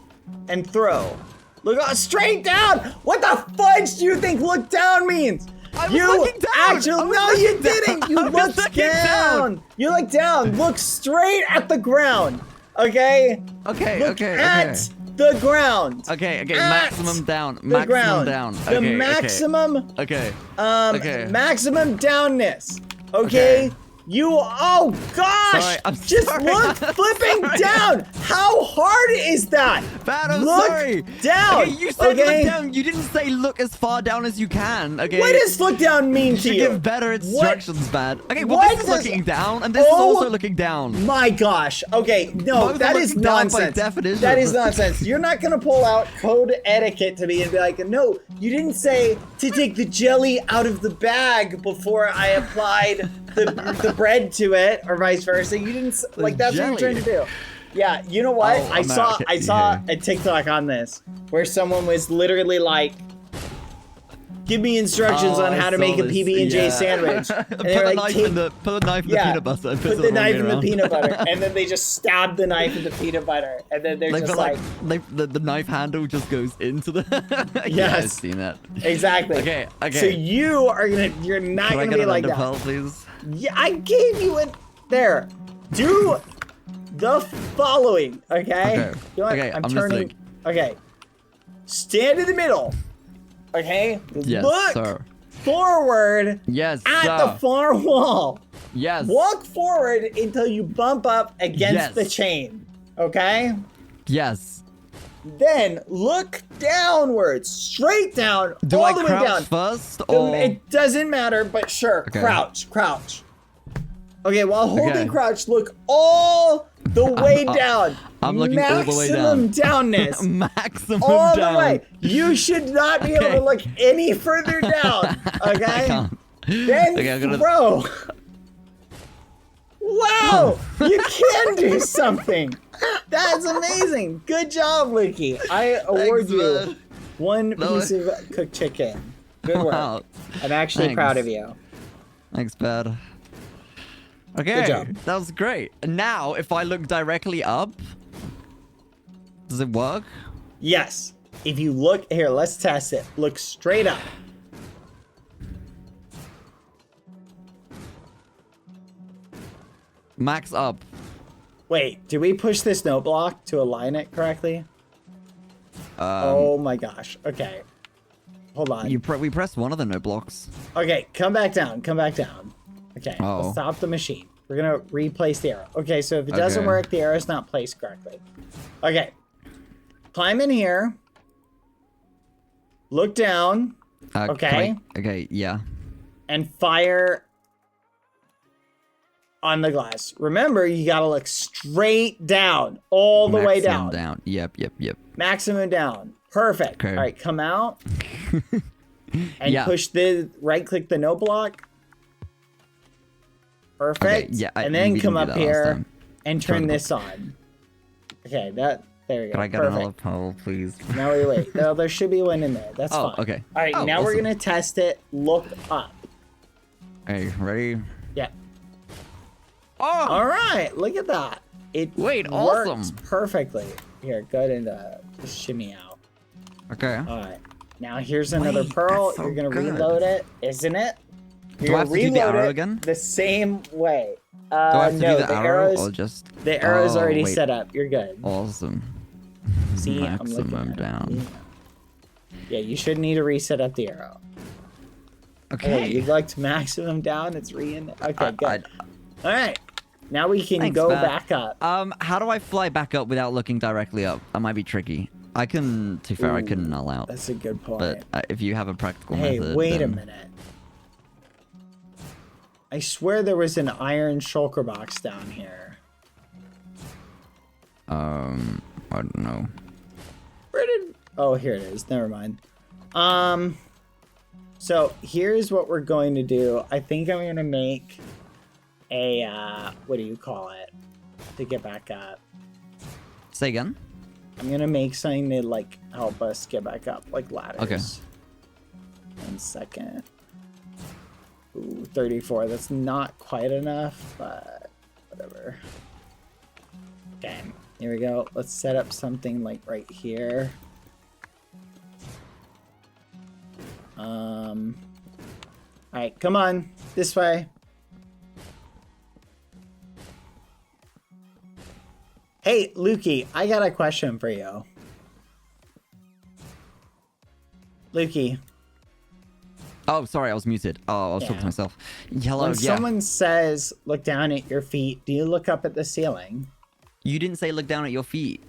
and throw. Look straight down. What the fudge do you think look down means? I was You looking down. actually I was no, looking you down. didn't. You I was looked looking down. down. You look down. Look straight at the ground. Okay. Okay, Look okay, at okay. the ground. Okay, okay, At maximum down. The Maximum ground. down. The Okay, maximum. Okay. Okay. Maximum downness. Okay. Okay. Oh gosh! Sorry, I'm Just sorry. look flipping Sorry. down. How hard is that? Bad, I'm look sorry. down. Okay, you said okay? look down. You didn't say look as far down as you can. Okay. What does look down mean You to should you? give better instructions, Bad. Okay, well What this is does- looking down, and this is Oh also looking down. My gosh. Okay, no, Both that are is looking down by nonsense. definition. That is nonsense. You're not gonna pull out code etiquette to me and be like, no, you didn't say to take the jelly out of the bag before I applied the bread to it, or vice versa. You didn't like that's what you're trying to do. Yeah, you know what? Oh, I saw yeah. a TikTok on this where someone was literally like, give me instructions on I how to saw make a this, PB&J yeah. sandwich. And Put they're the like, knife "Take- in the peanut butter. And put the knife in the peanut butter, and then they just stab the knife in the peanut butter, and then they're just like, the knife handle just goes into the. Yeah, Yes. I've seen that. exactly. Okay, okay. So you're not Can I gonna get be an like ender that. pearl, please? Yeah, I gave you it. There. Do the following. Okay. Okay. You know what? Okay, I'm I'm turning. listening. Okay. Stand in the middle. Okay. Yes, Look sir. forward Yes, at sir. the far wall. Yes. Walk forward until you bump up against Yes. the chain. Okay? Yes. Then look downwards, straight down, Do all I the way crouch down. first or? It doesn't matter, but sure, Okay. crouch. Okay, while holding Okay. crouch, look all the way down. I'm looking all the way Maximum downness. Maximum all down. the way. You should not be able Okay. to look any further down. Okay? I can't. Then Okay, I'm gonna- throw. Wow! You can do something. That's amazing. Good job, Licky. I award Thanks, you man. one No, piece of cooked chicken. Good work. Wow. I'm actually Thanks. proud of you. Thanks, Bad. Okay, job. that was great. And now, if I look directly up, does it work? Yes. If you look here, let's test it. Look straight up. Max up. Wait, did we push this note block to align it correctly? Oh my gosh. Okay. Hold on. We pressed one of the note blocks. Okay, come back down. Come back down. Okay, Oh. let's stop the machine. We're gonna replace the arrow. Okay, so if it doesn't Okay. work, the arrow's not placed correctly. Okay. Climb in here. Look down Can Okay. okay, yeah. and fire on the glass. Remember, you gotta look straight down, all the way Maximum down. Yep. Maximum down. Perfect. Okay. All right, come out. and push the right-click the no block. Perfect. Okay, yeah, and then we come didn't do up that last here time. and turn this on. Okay, there we go. Can I get another pole, please? No, wait. No, there should be one in there. That's fine. Okay. All right, now awesome. we're gonna test it. Look up. Hey, ready? Yeah. Oh! All right, look at that. It Wait, works awesome. perfectly. Here, go ahead and just shimmy out. Okay. All right. Now here's another pearl. that's so You're gonna good. reload it, isn't it? You're Do I have to do the arrow it again? the same way. Do I have to no, do the arrow arrows, or just... the arrow's already wait. set up. You're good. Awesome. See, I'm Maximum looking at down. Yeah, you should need to reset up the arrow. Okay. You looked maximum down. It's in. Okay, good. All right. Now we can Thanks, go Bad. back up. How do I fly back up without looking directly up? That might be tricky. I can, to be fair, I can null out. That's a good point. But if you have a practical Hey, method, wait a then- minute. I swear there was an iron shulker box down here. I don't know. Where did... Oh, here it is. Never mind. So here's what we're going to do. I think I'm going to make a, what do you call it? To get back up. Say again? I'm going to make something to, like, help us get back up, like ladders. Okay. 1 second. Ooh, 34. That's not quite enough, but whatever. Okay, here we go. Let's set up something like right here. Alright, come on. This way. Hey, Lukey, I got a question for you. Lukey. Oh, sorry, I was muted. Oh, I was talking to myself. Hello, When someone says, look down at your feet, do you look up at the ceiling? You didn't say look down at your feet.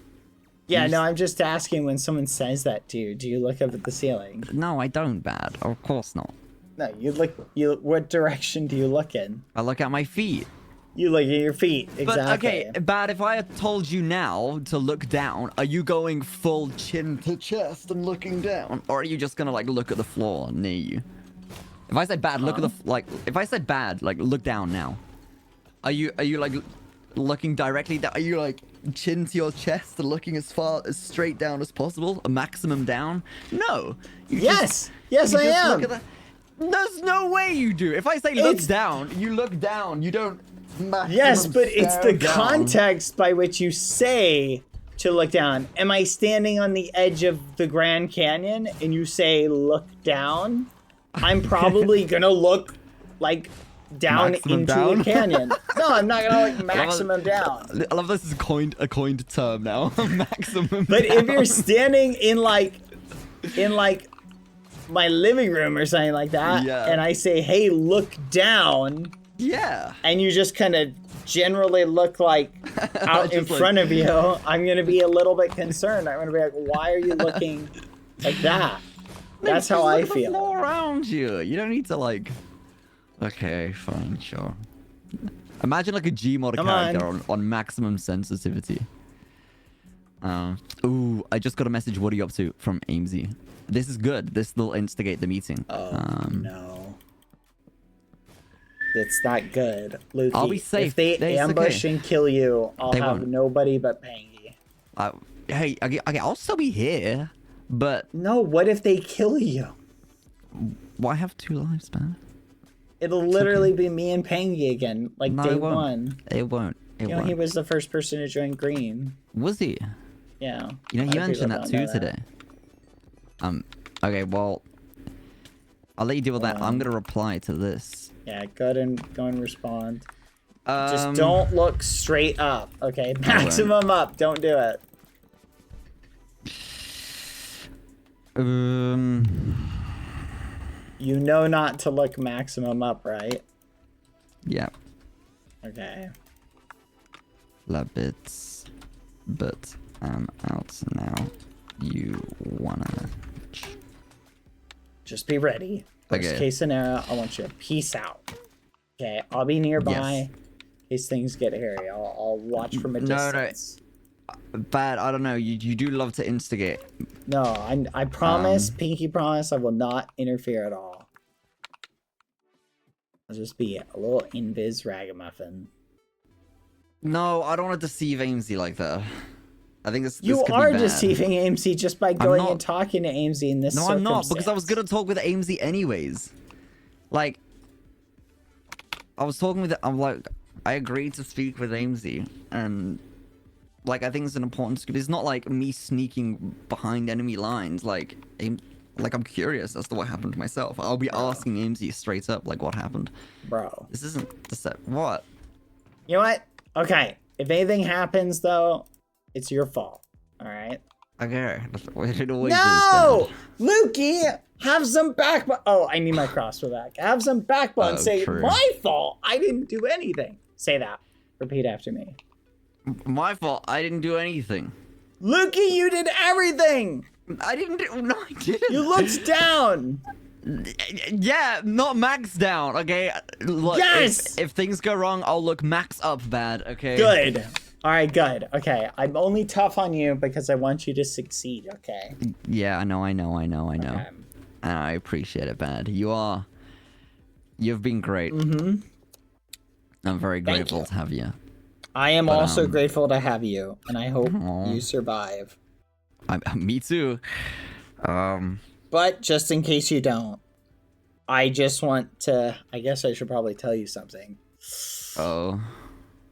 Yeah, You no, I'm just asking when someone says that to you, do you look up at the ceiling? No, I don't, Bad. Of course not. No, what direction do you look in? I look at my feet. You look at your feet, exactly. But, okay, Bad, if I had told you now to look down, are you going full chin to chest and looking down? Or are you just gonna, like, look at the floor near you? If I said Bad, look at the, if I said Bad, like, look down now. Are you, like, looking directly down? Are you, like, chin to your chest and looking as far, as straight down as possible? A maximum down? No. Yes! Yes, I am! Look at There's no way you do. If I say look down, you look down. You don't... Yes, but it's the down. context by which you say to look down. Am I standing on the edge of the Grand Canyon and you say look down? I'm probably gonna look like down Maximum into down? the canyon. No, I'm not gonna look maximum down. I love this is a coined term now. Maximum But down. if you're standing in like my living room or something like that, Yeah. and I say, hey, look down, Yeah. and you just kind of generally look like out in Just front of you, I'm going to be a little bit concerned. I'm going to be like, why are you looking like that? That's how I Look at the feel. floor around you. You don't need to like... Okay, fine, sure. Imagine like a Gmod Come character on maximum sensitivity. Ooh, I just got a message. What are you up to? From Amesy. This is good. This will instigate the meeting. Oh, no. It's not good. Lukey, I'll be safe. if they It's ambush okay. and kill you, I'll They have won't. nobody but Pangy. Hey, okay, I'll still be here, but No, what if they kill you? why have 2 lives, man? It'll literally be me and Pangy again, like No, day it won't. one. It won't. It You know, won't. he was the first person to join Green. Was he? Yeah. You know, A he lot of people mentioned that don't too know today. Okay, well, I'll let you deal with that. I'm gonna reply to this. Yeah, go and respond. Just Um, don't look straight up, okay? Maximum up. Don't do it. You know not to look maximum up, right? Yeah, Okay. love bits, but I'm out now. You wanna? Just be ready. Worst Okay. case scenario, I want you to peace out. Okay, I'll be nearby Yes. in case things get hairy. I'll watch from a No, no. distance. Bad, I don't know. You do love to instigate. No, I promise, pinky promise, I will not interfere at all. I'll just be a little invis ragamuffin. No, I don't want to deceive Amesy like that. I think this You could are be bad. deceiving Amesy just by going not. and talking to Amesy in this No, I'm not, because I was circumstance. gonna talk with Amesy anyways. Like, I was talking with. I'm like, I agreed to speak with Amesy, and like, I think it's an important. It's not like me sneaking behind enemy lines. Like, I'm curious as to what happened to myself. I'll be asking Amesy straight up, like, what happened. Bro. This isn't the set. What? You know what? Okay. If anything happens, though, it's your fault. All right? Okay. It always No! is, Lukey, have some backbone. Oh, I need my crossbow back. Have some backbone. Oh, Say, true. my fault. I didn't do anything. Say that. Repeat after me. My fault. I didn't do anything. Lukey, you did everything. I didn't do. No, I didn't. You looked down. Yeah, not max down, okay? Look, Yes! if things go wrong, I'll look max up bad, okay? Good. All right, good. Okay, I'm only tough on you because I want you to succeed, okay? Yeah, I know. Okay. And I appreciate it, bad. You've been great. Mm-hmm. I'm very Thank grateful you. to have you. I am But, also grateful to have you, and I hope Aw. you survive. Me too. But just in case you don't, I just want to... I guess I should probably tell you something. Oh.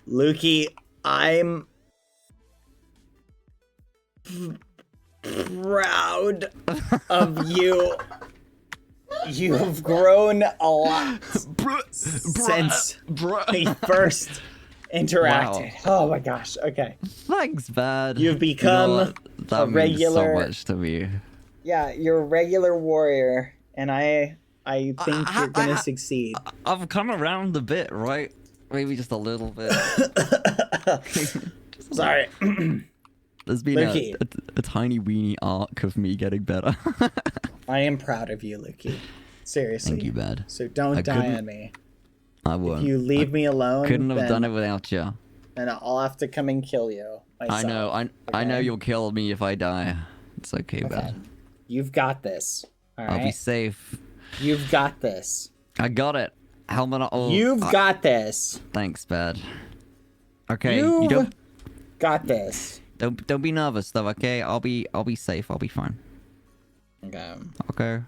Lukey, I'm... proud of you. You have grown a lot since we first interacted. Oh my gosh, okay. Thanks, bad. You've become what? That a means regular... so much to me. Yeah, you're a regular warrior, and I think you're gonna succeed. I've come around a bit, right? Maybe just a little bit. Sorry. There's been Lukey. a tiny weeny arc of me getting better. I am proud of you, Lukey. Seriously. Thank you, bad. So don't I die couldn't- on me. I won't. If you leave me alone, Couldn't have then, done it without you. then I'll have to come and kill you myself. I know. I know okay? you'll kill me if I die. It's okay, Okay. bad. You've got this. All I'll be right. safe. You've got this. I got it. Helmet. Oh, You've got this. Thanks, bad. Okay, You've you don't got this. don't be nervous though. Okay, I'll be safe. I'll be fine. Okay. Okay.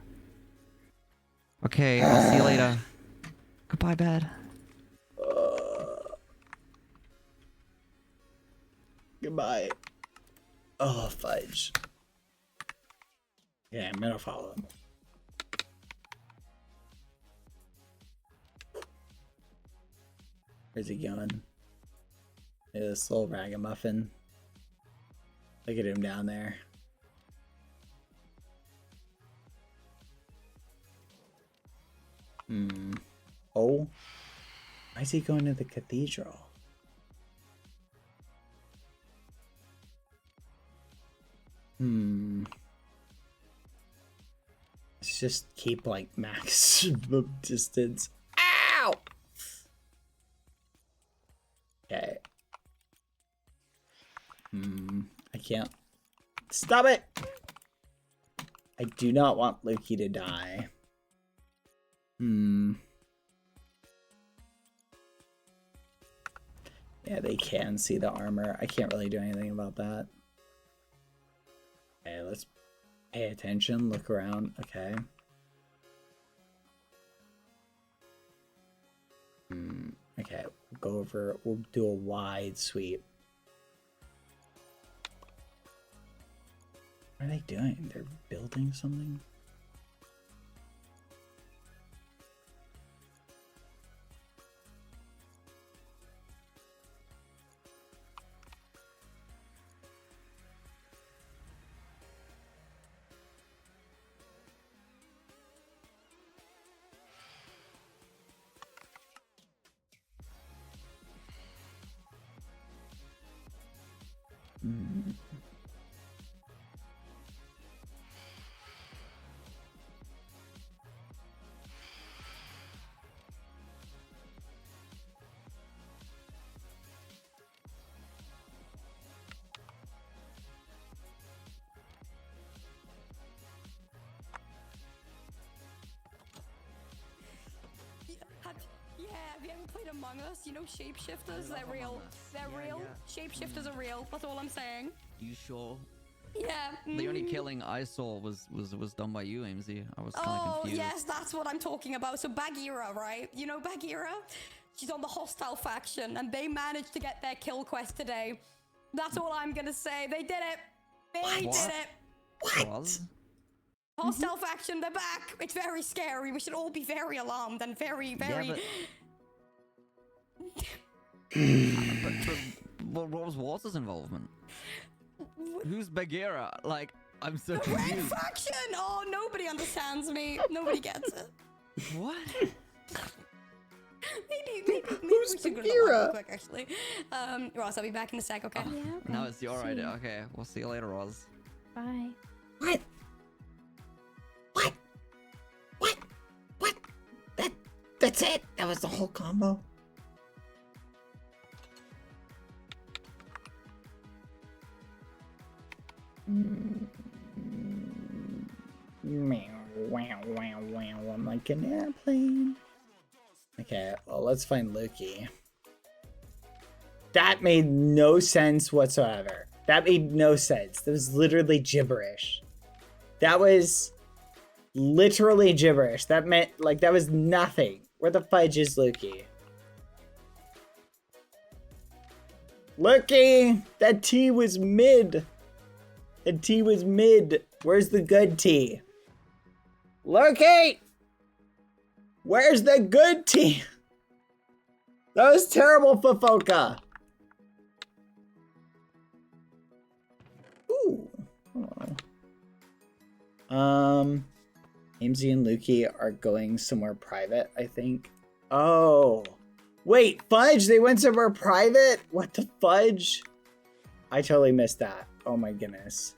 Okay, I'll see you later. Goodbye, bad. Goodbye. Oh, fudge. Yeah, I'm gonna follow him. Where's he going? This little ragamuffin. Look at him down there. Oh. Why is he going to the cathedral? Let's just keep like max distance. Ow! Okay. I can't. Stop it! I do not want Lukey to die. Yeah, they can see the armor. I can't really do anything about that. Okay, let's pay attention, look around. Okay. Okay, we'll go over, we'll do a wide sweep. What are they doing? They're building something? Yeah, have you ever played Among Us? You know shapeshifters? I They're love real. Among Us. They're Yeah, real. yeah. Shapeshifters are real. That's all I'm saying. You sure? Yeah. The only mhm. killing I saw was done by you, Amesy. I was kind of Oh, confused. yes, that's what I'm talking about. So Bagheera, right? You know Bagheera? She's on the hostile faction, and they managed to get their kill quest today. That's all I'm gonna say. They did it. They What? did it. What? Hostile faction, they're back. It's very scary. We should all be very alarmed and very, very... But what was Walter's involvement? Who's Bagheera? Like, I'm so Red confused. faction! Oh, nobody understands me. Nobody gets it. What? Maybe we should go to the lab real quick, actually. Ross, I'll be back in a sec, okay? Yeah. Okay. Now it's your See idea. you. Okay, we'll see you later, Roz. Bye. What? What? What? What? That's it? That was the whole combo? Meow, wow, wow, wow, I'm like an airplane. Okay, well, let's find Loki. That made no sense whatsoever. That made no sense. That was literally gibberish. That was literally gibberish. That meant, like, that was nothing. Where the fudge is Loki? Loki! That tea was mid. The tea was mid. Where's the good tea? Loki! Where's the good tea? That was terrible, Fofoka. Ooh. Oh. Amesy and Lukey are going somewhere private, I think. Oh. Wait, fudge? They went somewhere private? What the fudge? I totally missed that. Oh my goodness.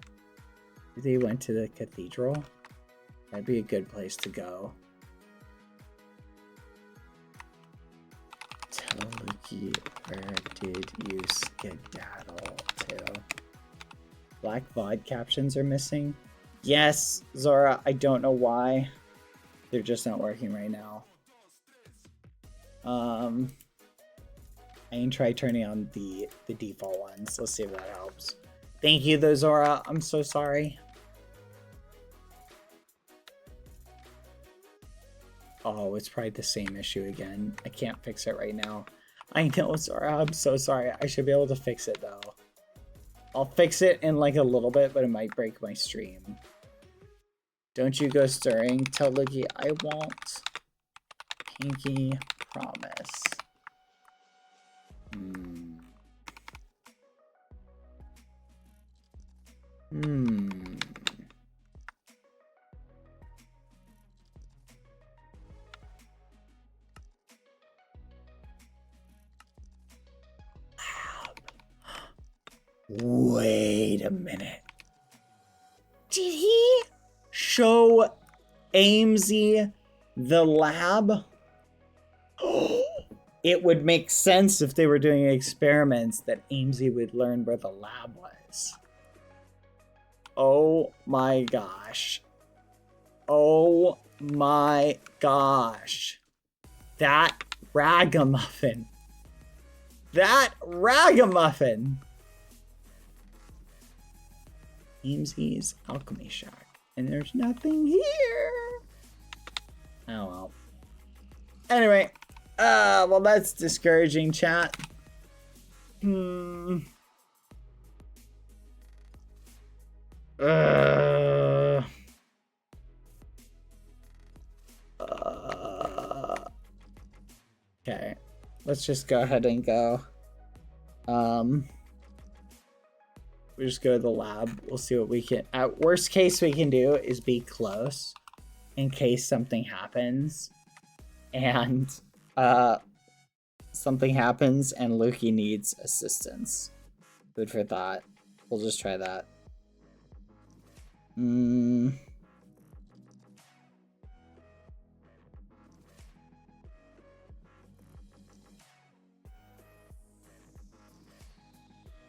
They went to the cathedral? That'd be a good place to go. Tell Lukey, where did you skedaddle to? Black VOD captions are missing? Yes, Zora, I don't know why. They're just not working right now. I can try turning on the default ones. Let's see if that helps. Thank you though, Zora. I'm so sorry. Oh, it's probably the same issue again. I can't fix it right now. I know, Zora. I'm so sorry. I should be able to fix it though. I'll fix it in like a little bit, but it might break my stream. Don't you go stirring. Tell Liggy I won't. Pinky promise. Wait a minute. Did he show Amesy the lab? It would make sense if they were doing experiments that Amesy would learn where the lab was. Oh my gosh. Oh my gosh. That ragamuffin. That ragamuffin. Amesy's Alchemy Shack. And there's nothing here. Oh well. Anyway. Well that's discouraging, chat. Okay. Let's just go ahead and go. We just go to the lab. We'll see what we can. At worst case we can do is be close in case something happens. And something happens and Loki needs assistance. Good for thought. We'll just try that.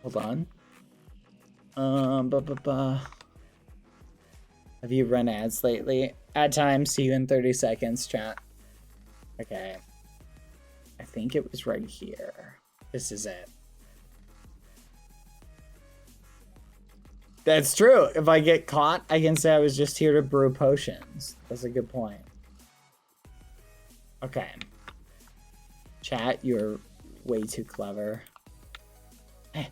Hold on. Have you run ads lately? Ad time, see you in 30 seconds, chat. Okay. I think it was right here. This is it. That's true. If I get caught, I can say I was just here to brew potions. That's a good point. Okay. Chat, you're way too clever. Eh.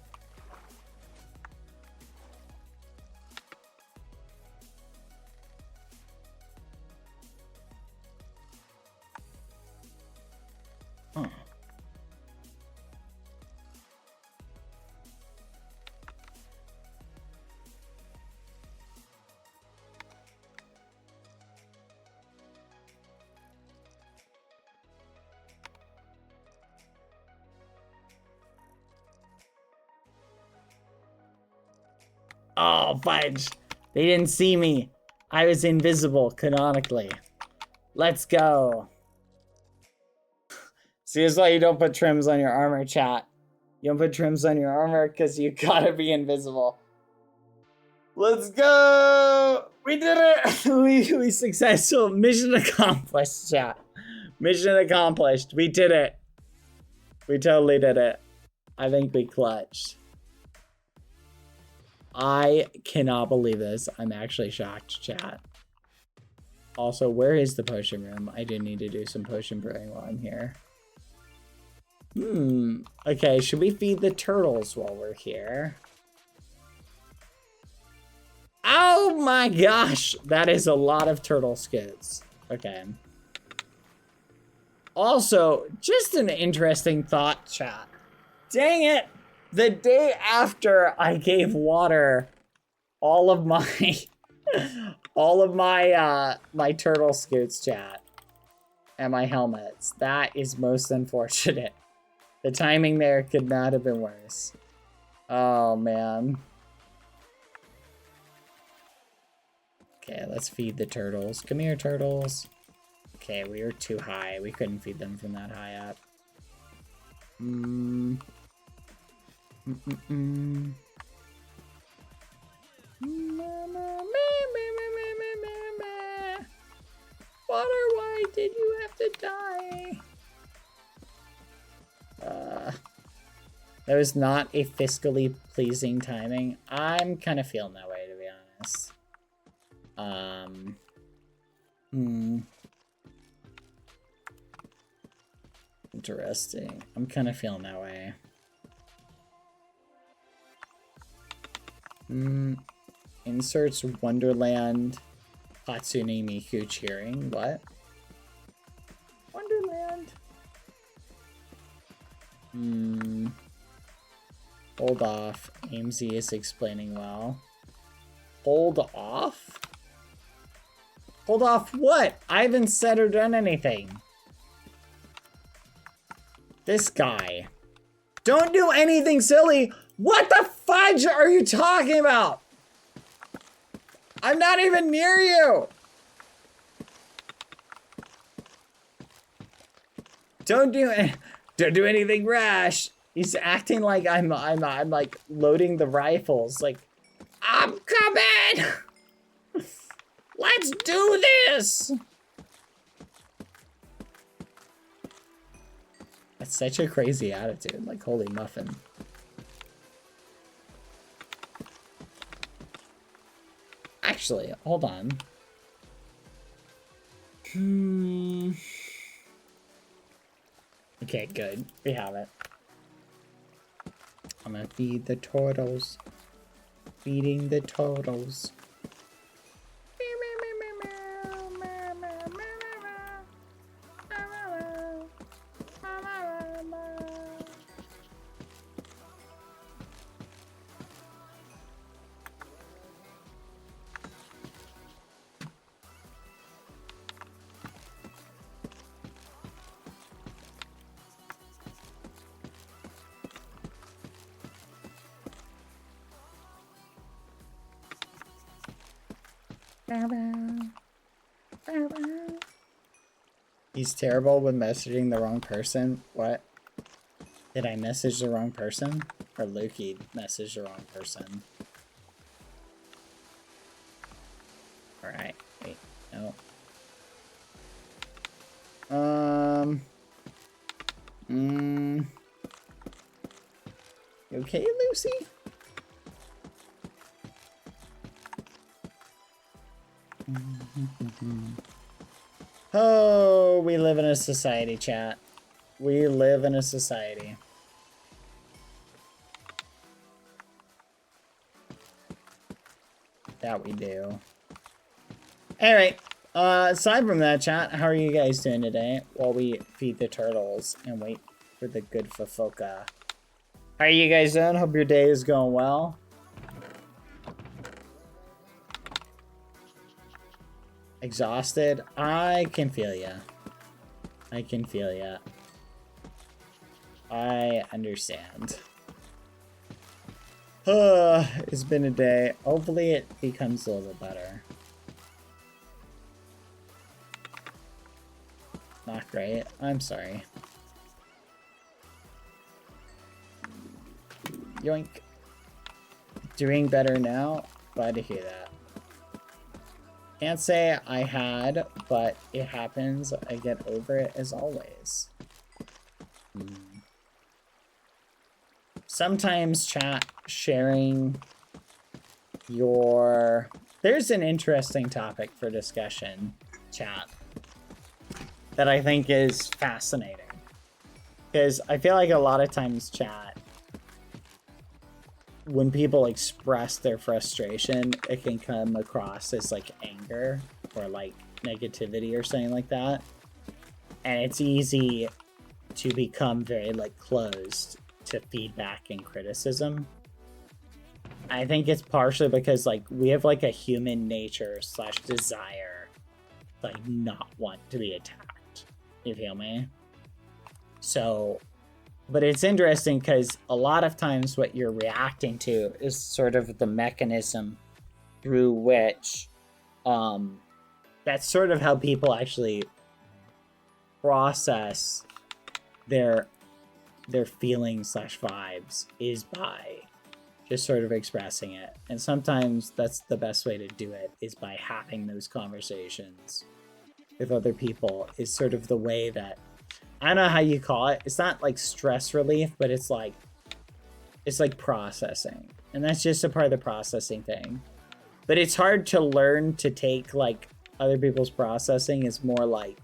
Huh. Oh, fudge. They didn't see me. I was invisible, canonically. Let's go. See, it's why you don't put trims on your armor, chat. You don't put trims on your armor because you gotta be invisible. Let's go! We did it! we successful. Mission accomplished, chat. Mission accomplished. We did it. We totally did it. I think we clutched. I cannot believe this. I'm actually shocked, chat. Also, where is the potion room? I do need to do some potion brewing while I'm here. Okay, should we feed the turtles while we're here? Oh my gosh! That is a lot of turtle skids. Okay. Also, just an interesting thought, chat. Dang it! The day after I gave water all of my my turtle scoots, chat, and my helmets. That is most unfortunate. The timing there could not have been worse. Oh man. Okay, let's feed the turtles. Come here, turtles. Okay, we were too high. We couldn't feed them from that high up. Water, why did you have to die? That was not a fiscally pleasing timing. I'm kind of feeling that way, to be honest. Interesting. I'm kind of feeling that way. Inserts Wonderland Hatsune Miku cheering. What? Wonderland. Hold off. AMZ is explaining well. Hold off? Hold off what? I haven't said or done anything. This guy. Don't do anything silly. What the fudge are you talking about? I'm not even near you. Don't do anything rash. He's acting like I'm like loading the rifles. Like, I'm coming. Let's do this. That's such a crazy attitude. Like, holy muffin. Actually, hold on. Okay, good. We have it. I'm gonna feed the turtles. Feeding the turtles. He's terrible with messaging the wrong person. What? Did I message the wrong person? Or Lukey messaged the wrong person? Alright, wait, no. You okay, Lucy? Oh, we live in a society, chat. We live in a society. That we do. Alright. Aside from that, chat, how are you guys doing today while we feed the turtles and wait for the good Fafoka? How are you guys doing? Hope your day is going well. Exhausted? I can feel ya. I can feel ya. I understand. It's been a day. Hopefully it becomes a little better. Not great. I'm sorry. Yoink. Doing better now. Glad to hear that. Can't say I had, but it happens. I get over it as always. Sometimes chat sharing your... There's an interesting topic for discussion, chat, that I think is fascinating. Because I feel like a lot of times, chat, when people express their frustration, it can come across as like anger or like negativity or something like that. And it's easy to become very like closed to feedback and criticism. I think it's partially because like we have like a human nature / desire to like not want to be attacked. You feel me? So, but it's interesting because a lot of times what you're reacting to is sort of the mechanism through which that's sort of how people actually process their feelings / vibes is by just sort of expressing it. And sometimes that's the best way to do it, is by having those conversations with other people, is sort of the way that, I don't know how you call it. It's not like stress relief, but it's like processing. And that's just a part of the processing thing. But it's hard to learn to take like other people's processing is more like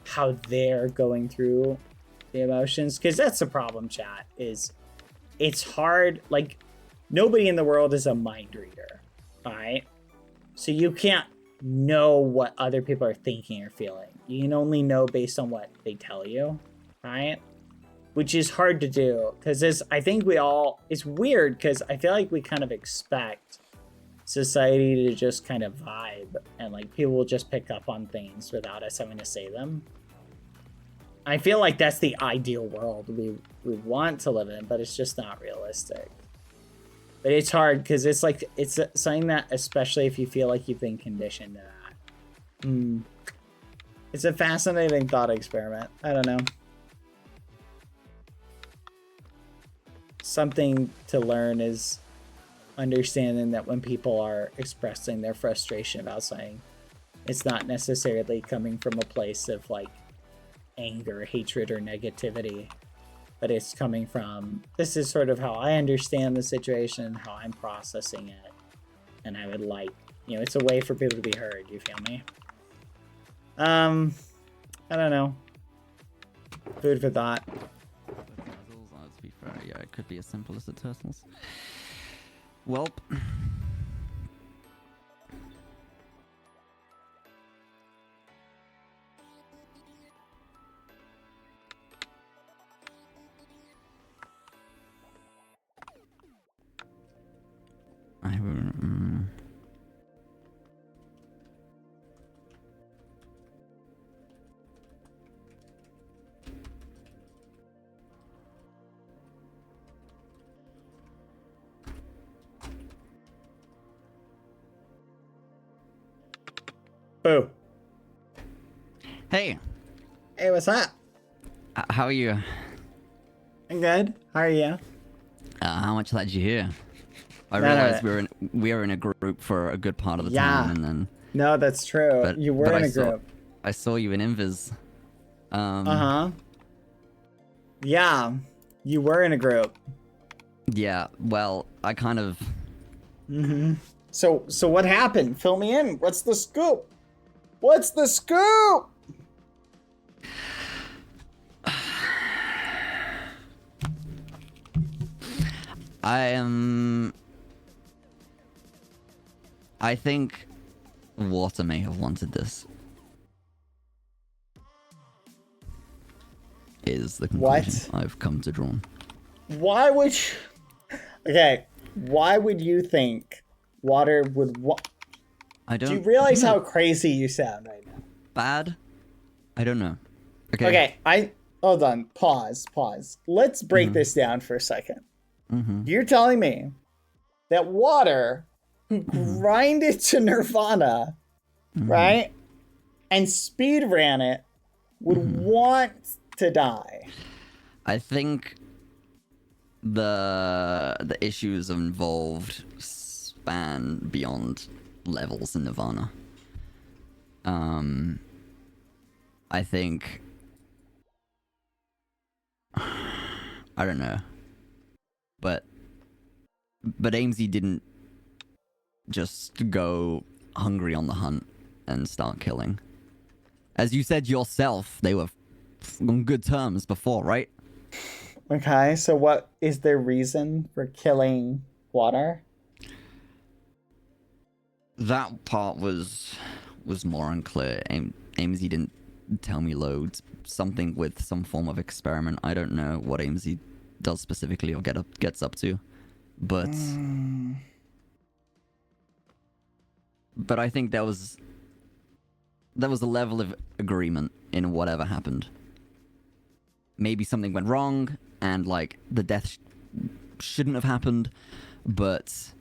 how they're going through the emotions. Because that's the problem, chat, is it's hard. Like nobody in the world is a mind reader, all right? So you can't know what other people are thinking or feeling. You can only know based on what they tell you, right? Which is hard to do because I think it's weird because I feel like we kind of expect society to just kind of vibe and like people will just pick up on things without us having to say them. I feel like that's the ideal world we want to live in, but it's just not realistic. But it's hard because it's like, it's something that, especially if you feel like you've been conditioned to that. It's a fascinating thought experiment. I don't know. Something to learn is understanding that when people are expressing their frustration about something, it's not necessarily coming from a place of like anger, hatred, or negativity. But it's coming from, this is sort of how I understand the situation, how I'm processing it. And I would like, it's a way for people to be heard, you feel me? I don't know. Food for thought. To be fair, yeah, it could be as simple as the turtles. Welp. Boo. Hey. Hey, what's up? How are you? I'm good. How are you? How much of that did you hear? I None of realized we were in a group for a good part of the time, and then. No, that's true. You were in a group. I saw you in Invis. Yeah, you were in a group. Yeah, well, I kind of... So what happened? Fill me in. What's the scoop? What's the scoop? I think Water may have wanted this. Is the conclusion I've come to draw. Why would you... Okay, why would you think Water would I don't... Do you realize how crazy you sound right now? Bad? I don't know. Okay. Okay, hold on. Pause. Let's break this down for a second. You're telling me that Water, who grinded to Nirvana, right, and speed ran it, would want to die. I think the issues involved span beyond levels in Nirvana. I think... I don't know. But AIMSy didn't just go hungry on the hunt and start killing. As you said yourself, they were on good terms before, right? Okay, so what is their reason for killing Water? That part was more unclear. AIMSy didn't tell me loads. Something with some form of experiment. I don't know what AIMSy does specifically or gets up to. But I think there was a level of agreement in whatever happened. Maybe something went wrong and like the death shouldn't have happened, but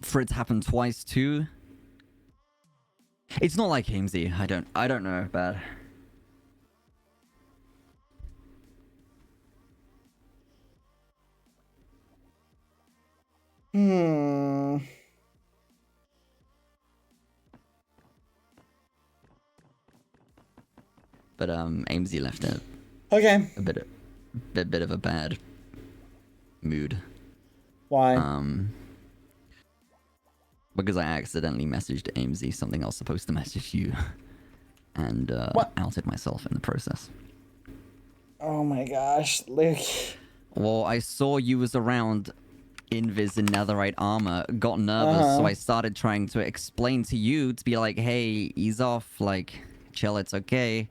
for it to happen twice too, it's not like AIMSy. I don't know, bad. But AIMSy left a bit of a bad mood. Why? Because I accidentally messaged AIMSy something I was supposed to message you, and outed myself in the process. Oh my gosh, Luke. Well, I saw you was around Invis in netherite armor, got nervous, so I started trying to explain to you to be like, hey, ease off, like, chill, it's okay.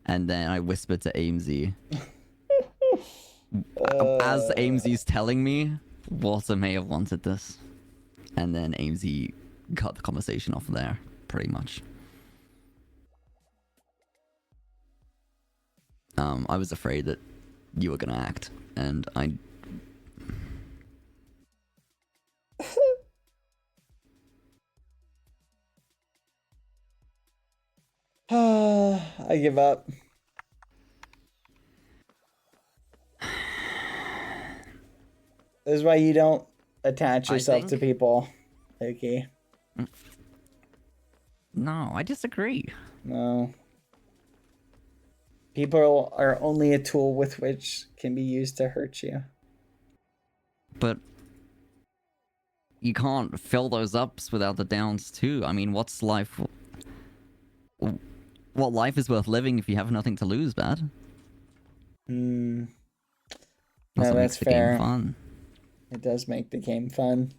And then I whispered to AIMSy. As AIMSy's telling me, Water may have wanted this. And then AIMSy cut the conversation off there, pretty much. I was afraid that you were gonna act, and I... I give up. This is why you don't attach yourself to people, Loki. No, I disagree. No. People are only a tool with which can be used to hurt you. But you can't fill those ups without the downs too. I mean, what's life? What life is worth living if you have nothing to lose, bad? No, That's that's fair. Game fun. It does make the game fun.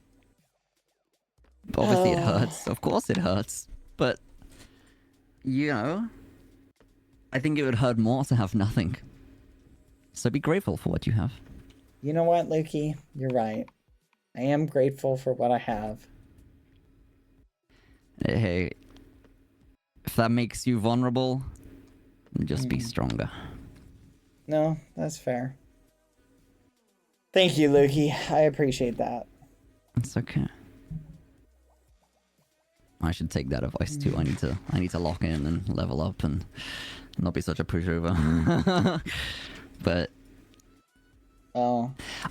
Obviously, it hurts. Of course, it hurts. But you know, I think it would hurt more to have nothing. So be grateful for what you have. You know what, Lukey? You're right. I am grateful for what I have. Hey, if that makes you vulnerable, then just be stronger. No, that's fair. Thank you, Lukey. I appreciate that. It's okay. I should take that advice too. I need to lock in and level up and not be such a pushover. But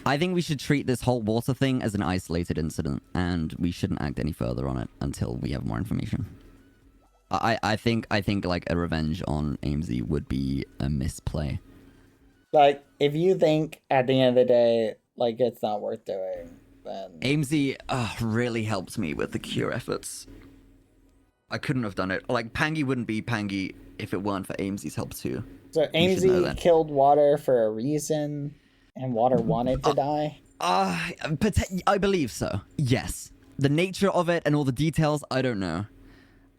I think we should treat this whole water thing as an isolated incident, and we shouldn't act any further on it until we have more information. I think like a revenge on AIMSy would be a misplay. Like, if you think at the end of the day, like, it's not worth doing, then... Amesy really helped me with the cure efforts. I couldn't have done it. Like, Pangy wouldn't be Pangy if it weren't for Amesy's help too. So Amesy killed Water for a reason, and Water wanted to die? I believe so. Yes. The nature of it and all the details, I don't know.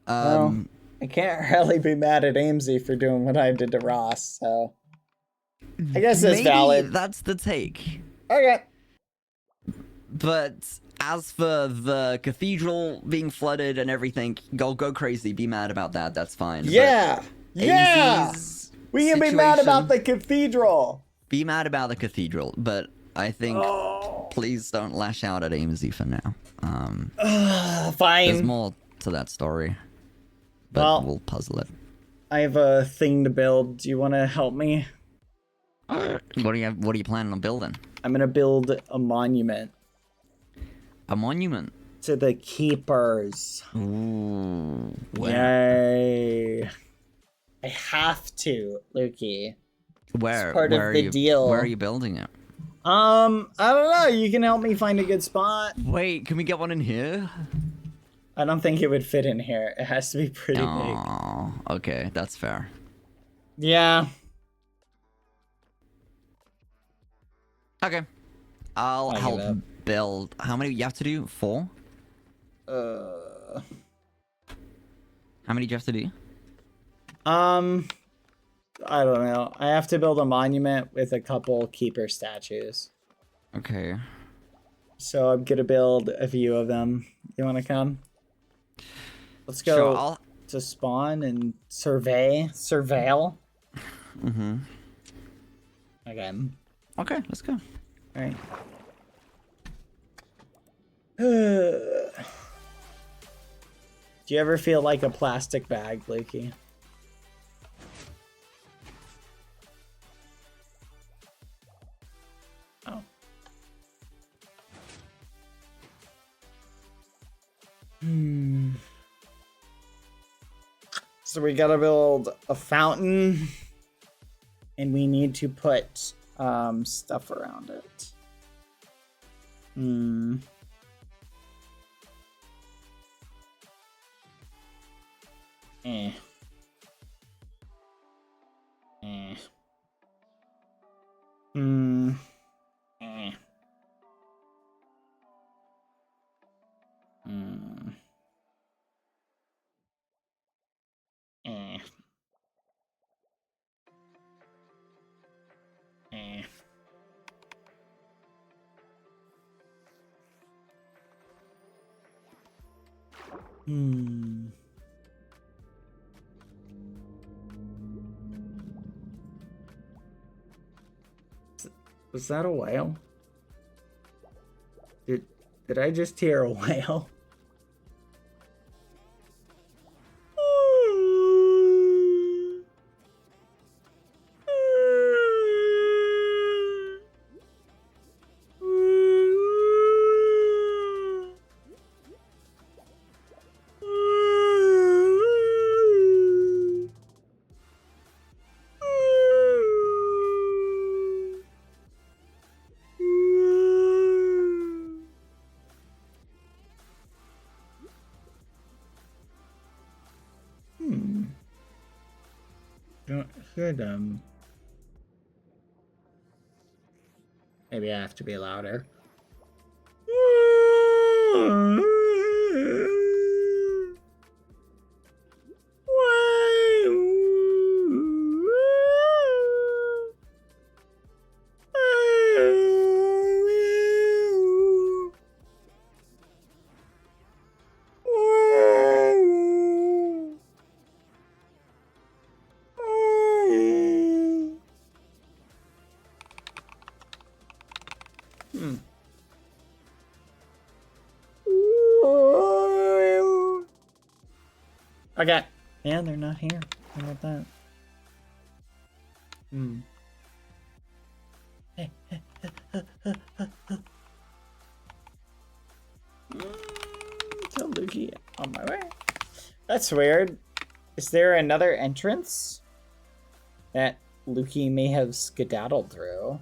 Well, I can't really be mad at Amesy for doing what I did to Ross, so... I guess that's valid. That's the take. Okay. But as for the cathedral being flooded and everything, go crazy. Be mad about that. That's fine. Yeah. Yeah. We can be mad about the cathedral. Be mad about the cathedral, but I think please don't lash out at Amesy for now. Fine. There's more to that story, but we'll puzzle it. I have a thing to build. Do you want to help me? What are you planning on building? I'm gonna build a monument. A monument? To the keepers. Ooh. Yay. I have to, Lukey. Where? It's part of the deal. Where are you building it? I don't know. You can help me find a good spot. Wait, can we get one in here? I don't think it would fit in here. It has to be pretty big. Okay, that's fair. Yeah. Okay. I'll help build. How many you have to do? 4? How many do you have to do? I don't know. I have to build a monument with a couple keeper statues. Okay. So I'm gonna build a few of them. You wanna come? Let's go to spawn and surveil. Mm-hmm. Again. Okay, let's go. Alright. Do you ever feel like a plastic bag, Lukey? Oh. So we gotta build a fountain, and we need to put stuff around it. Was that a whale? Did I just hear a whale? Don't hear them. Maybe I have to be louder. Okay. Yeah, they're not here. How about that? Tell Lukey on my way. That's weird. Is there another entrance that Lukey may have skedaddled through.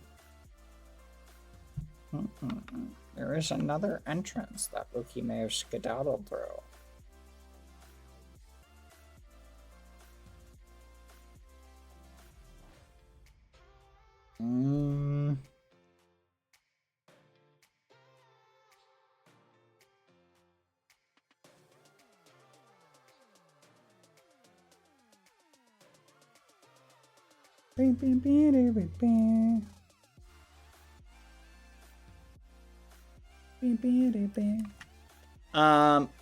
There is another entrance that Lukey may have skedaddled through.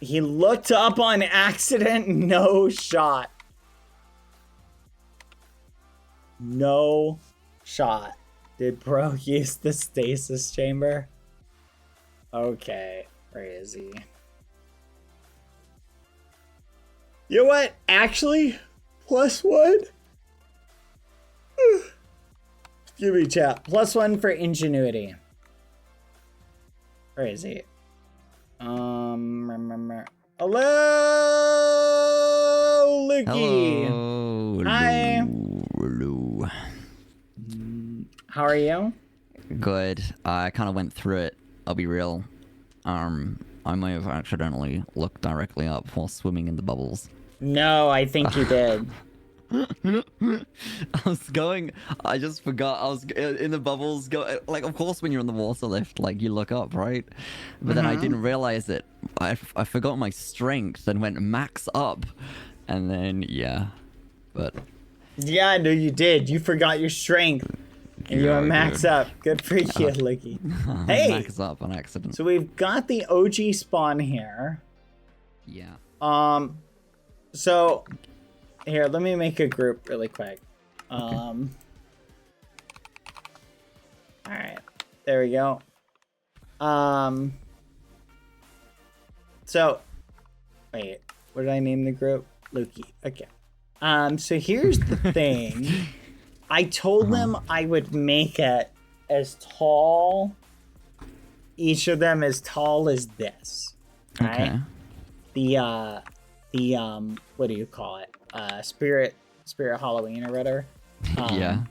He looked up on accident. No shot. No shot. Did bro use the stasis chamber? Okay, where is he? You know what? Actually, +1. Give me chat. +1 for ingenuity. Where is he? Hello, Lucky. Hello. Hi. Hello. How are you? Good. I kind of went through it. I'll be real. I may have accidentally looked directly up while swimming in the bubbles. No, I think you did. I just forgot I was in the bubbles, like, of course when you're on the water lift, like, you look up, right? But then I didn't realize it. I forgot my strength and went max up, and then, yeah, but... Yeah, no, you did. You forgot your strength, and you went max up. Good for you, Licky. Hey! Max up on accident. So we've got the OG spawn here. Yeah. So... Here, let me make a group really quick. Alright. There we go. So... Wait. What did I name the group? Lukey. Okay. So here's the thing. I told them I would make it as tall... Each of them as tall as this. Right? Okay. The what do you call it? Spirit Halloween or whatever. Yeah.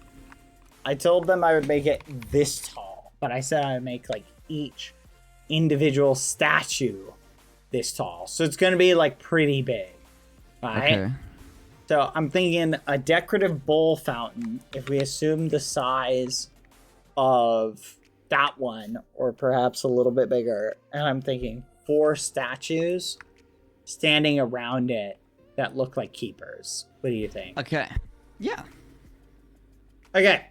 I told them I would make it this tall, but I said I would make like each individual statue this tall. So it's gonna be like pretty big. Right? Okay. So I'm thinking a decorative bowl fountain, if we assume the size of that one, or perhaps a little bit bigger, and I'm thinking 4 statues standing around it that look like keepers. What do you think? Okay. Yeah. Okay.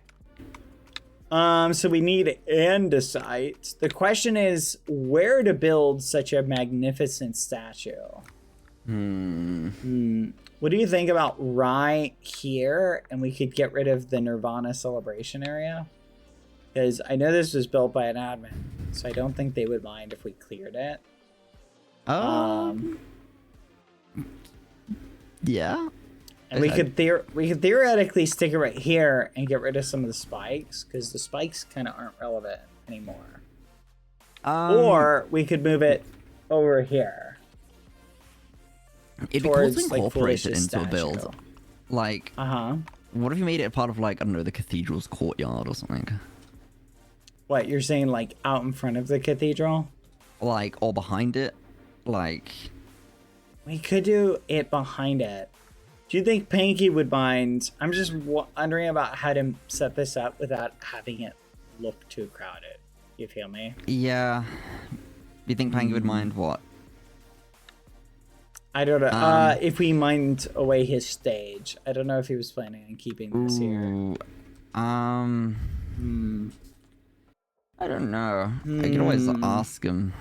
So we need andesite. The question is where to build such a magnificent statue. What do you think about right here? And we could get rid of the Nirvana celebration area. Because I know this was built by an admin, so I don't think they would mind if we cleared it. Yeah. And we could theoretically stick it right here and get rid of some of the spikes, because the spikes kind of aren't relevant anymore. Or we could move it over here. It'd be cool to towards, like, incorporate it Felicia's into a build. statue. Like, what if you made it part of, like, I don't know, the cathedral's courtyard or something? What, you're saying like out in front of the cathedral? Like, or behind it? Like... We could do it behind it. Do you think Panky would mind? I'm just wondering about how to set this up without having it look too crowded. You feel me? Yeah. You think Panky would mind what? I don't know. If we mined away his stage. I don't know if he was planning on keeping this here. I don't know. I can always ask him.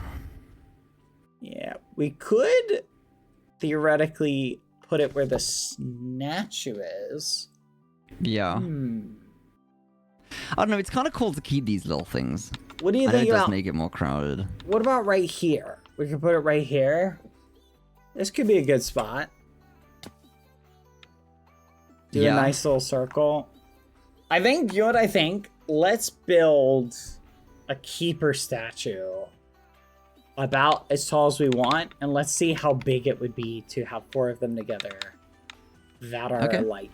Yeah, we could theoretically put it where the statue is. Yeah. I don't know, it's kind of cool to keep these little things. What do you I know think it does about... make it more crowded. What about right here? We could put it right here. This could be a good spot. Do a nice little circle. I think, you know what I think? Let's build a keeper statue about as tall as we want, and let's see how big it would be to have 4 of them together that are like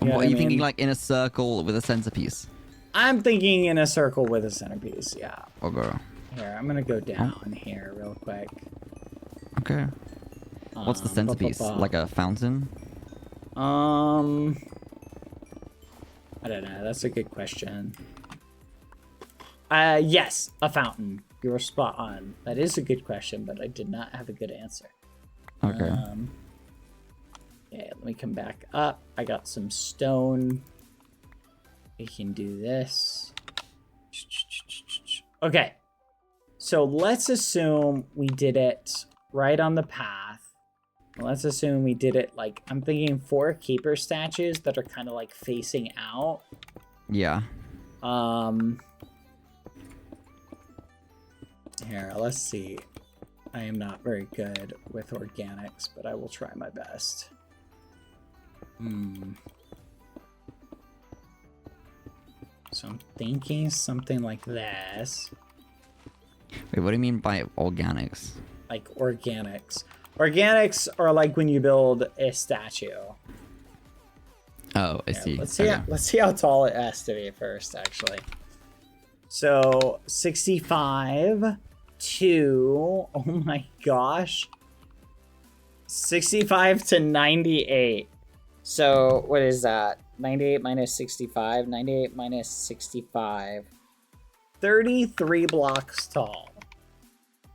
You know What are you thinking, mean? like in a circle with a centerpiece? I'm thinking in a circle with a centerpiece, yeah. Okay. Here, I'm gonna go down here real quick. Okay. What's the centerpiece? Like a fountain? I don't know. That's a good question. Yes, a fountain. You were spot on. That is a good question, but I did not have a good answer. Okay. Okay, let me come back up. I got some stone. We can do this. Okay. So let's assume we did it right on the path. Let's assume we did it like, I'm thinking 4 keeper statues that are kind of like facing out. Yeah. Here, let's see. I am not very good with organics, but I will try my best. So I'm thinking something like this. Wait, what do you mean by organics? Like organics. Organics are like when you build a statue. Oh, I Yeah, see. let's see how tall it has to be first, actually. So 65 to, oh my gosh, 65 to 98. So what is that? 98 minus 65. 98 minus 65. 33 blocks tall.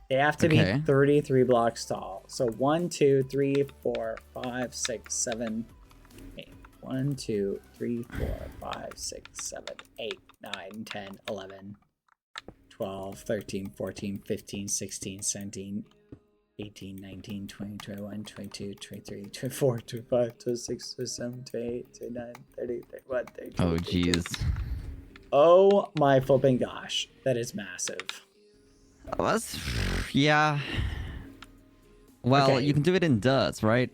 They have to be 33 blocks tall. So 1, 2, 3, 4, 5, 6, 7, 8. 1, 2, 3, 4, 5, 6, 7, 8, 9, 10, 11, 12, 13, 14, 15, 16, 17, 18, 19, 20, 21, 22, 23, 24, 25, 26, 27, 28, 29, 30, 31, 32. Oh, jeez. Oh my flipping gosh. That is massive. Oh, that's... Yeah. Well, Okay. you can do it in dirt, right?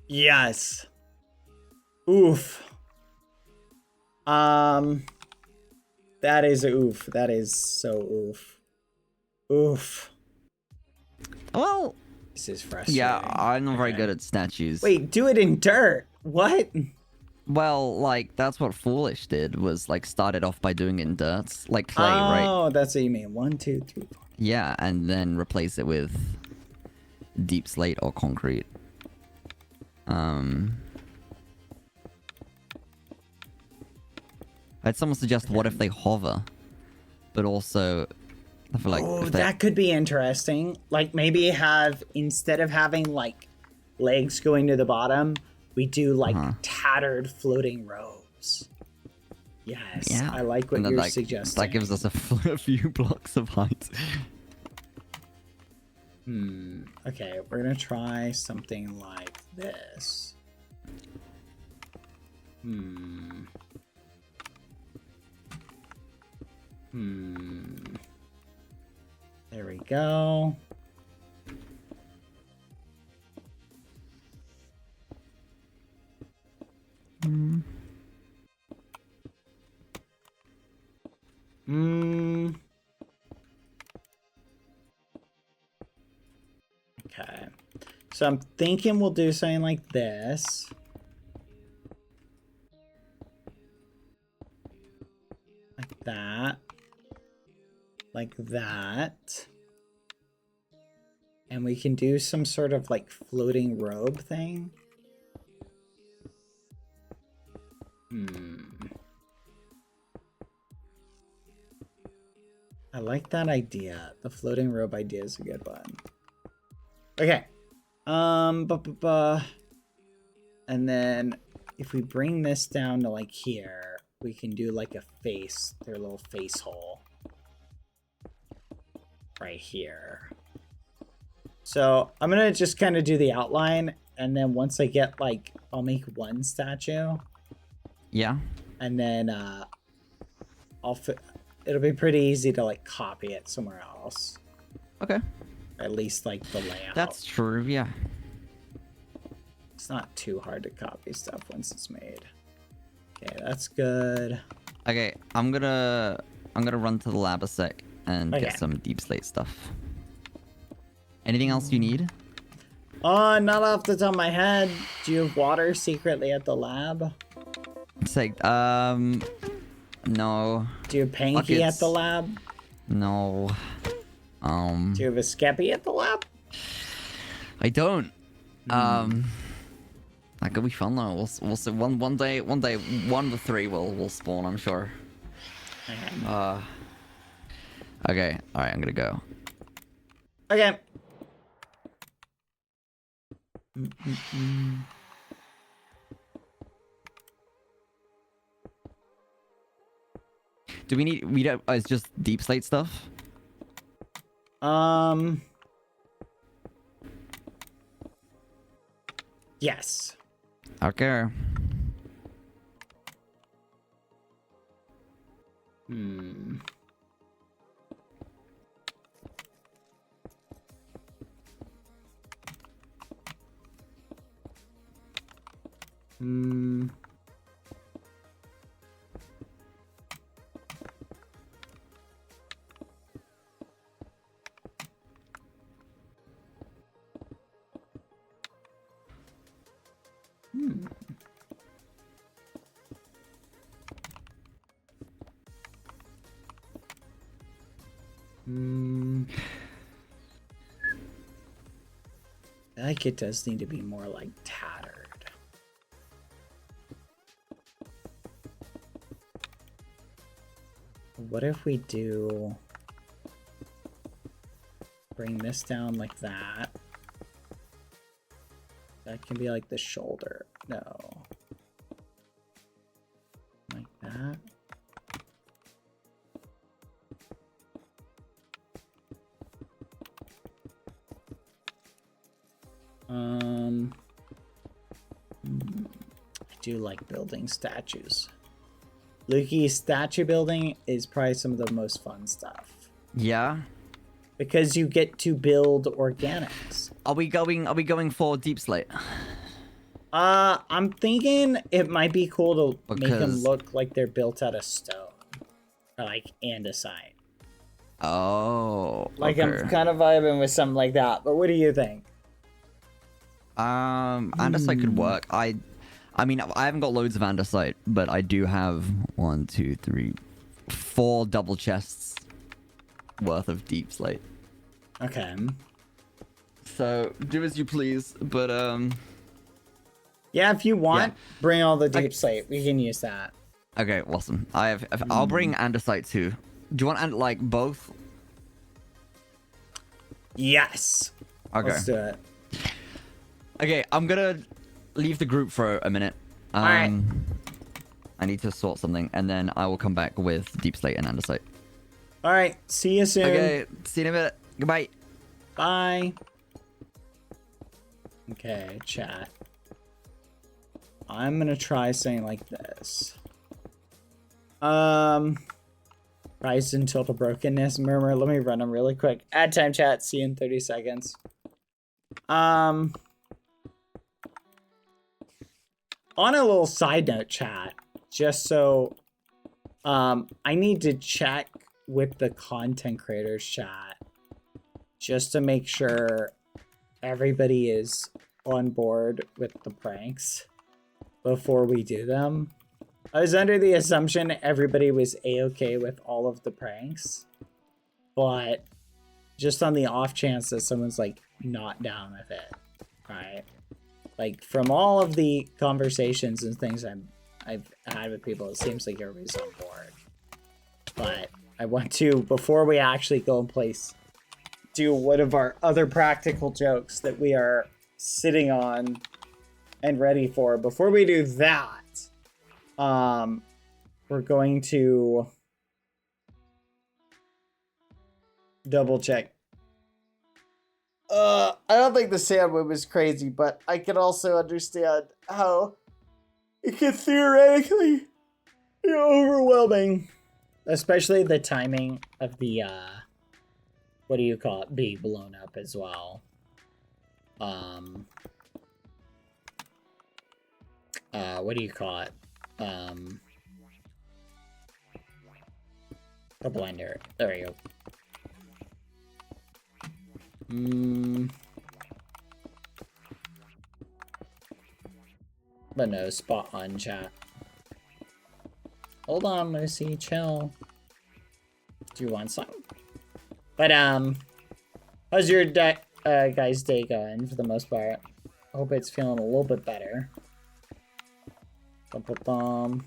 Yes. Oof. That is oof. That is so oof. Oof. Well, This is frustrating. yeah, I'm not very good at statues. Wait, do it in dirt. What? Well, like, that's what Foolish did, was, like, started off by doing it in dirt. Like clay, right? Oh, that's what you mean. 1, 2, 3, 4. Yeah, and then replace it with deep slate or concrete. I had someone suggest what if they hover, but also I feel like if they... that could be interesting. Like maybe have, instead of having like legs going to the bottom, we do like tattered floating robes. Yes, Yeah, I like what and then, you're like, suggesting. that gives us a few blocks of height. Okay, we're gonna try something like this. There we go. Okay. So I'm thinking we'll do something like this. Like that. Like that. And we can do some sort of like floating robe thing. I like that idea. The floating robe idea is a good one. Okay. And then if we bring this down to like here, we can do like a face, their little face hole. Right here. So I'm gonna just kind of do the outline, and then once I get like, I'll make one statue. Yeah. And then it'll be pretty easy to like copy it somewhere else. Okay. At least like the layout. That's true, yeah. It's not too hard to copy stuff once it's made. Okay, that's good. Okay, I'm gonna run to the lab a sec and Okay. get some deep slate stuff. Anything else you need? Not off the top of my head. Do you have water secretly at the lab? It's like, no. Do you have Panky at the lab? No. Do you have a Skeppy at the lab? I don't. That could be fun though. We'll see. One day, one of the three will spawn, I'm sure. Okay. All right, I'm gonna go. Okay. Do we don't, it's just deep slate stuff? Yes. Okay. I like it does need to be more like tattered. What if we do bring this down like that? That can be like the shoulder. No. Like that. I do like building statues. Lukey's statue building is probably some of the most fun stuff. Yeah. Because you get to build organics. Are we going for deep slate? I'm thinking it might be cool to make them Because- look like they're built out of stone. Or like andesite. Oh. Like okay. I'm kind of vibing with something like that. But what do you think? Andesite could work. I mean, I haven't got loads of andesite, but I do have 1, 2, 3, 4 double chests worth of deep slate. Okay. So do as you please, but Yeah, if you want, Yeah. bring all the deep slate. We can use that. okay, awesome. I'll bring andesite too. Do you want like both? Yes. Okay. Let's do it. Okay, I'm gonna leave the group for a minute. Alright. I need to sort something, and then I will come back with deep slate and andesite. All right. See you soon. Okay, see you in a minute. Goodbye. Bye. Okay, chat. I'm gonna try saying like this. Rise until the brokenness murmur. Let me run them really quick. Add time chat. See you in 30 seconds. On a little side note, chat, just so I need to check with the content creators chat just to make sure everybody is on board with the pranks before we do them. I was under the assumption everybody was a-okay with all of the pranks, but just on the off chance that someone's like not down with it, right? Like from all of the conversations and things I've had with people, it seems like everybody's on board. But I want to, before we actually go in place, do one of our other practical jokes that we are sitting on and ready for. Before we do that, we're going to double check. I don't think the sand one was crazy, but I can also understand how it could theoretically be overwhelming. Especially the timing of the, what do you call it, being blown up as well. What do you call it? The blender. There we go. But no, spot on, chat. Hold on, Lucy, chill. Do you want some? But, how's your guys' day going for the most part? I hope it's feeling a little bit better. Bum.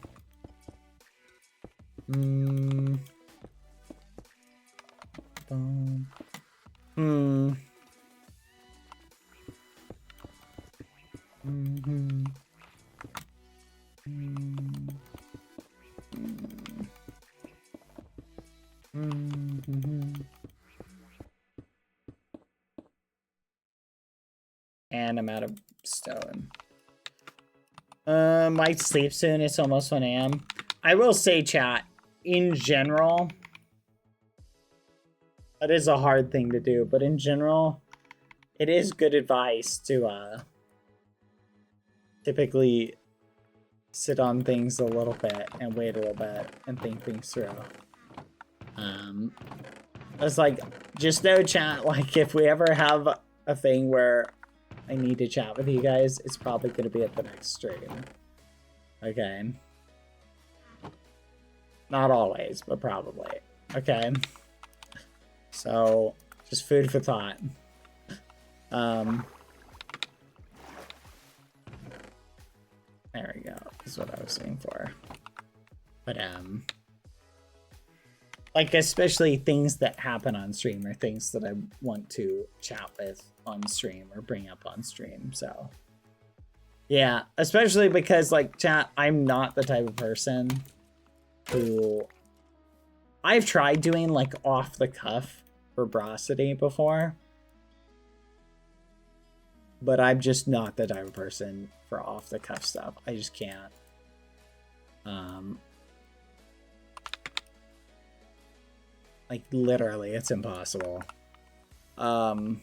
And I'm out of stone. Might sleep soon. It's almost 1 a.m. I will say, chat, in general, that is a hard thing to do, but in general, it is good advice to typically sit on things a little bit and wait a little bit and think things through. It's like, just know, chat, like, if we ever have a thing where I need to chat with you guys, it's probably going to be at the next stream. Okay. Not always, but probably. Okay. So, just food for thought. There we go. This is what I was looking for. But, like, especially things that happen on stream or things that I want to chat with on stream or bring up on stream, so. Yeah, especially because, like, chat, I'm not the type of person who... I've tried doing, like, off-the-cuff veracity before. But I'm just not the type of person for off-the-cuff stuff. I just can't. Like, literally, it's impossible. So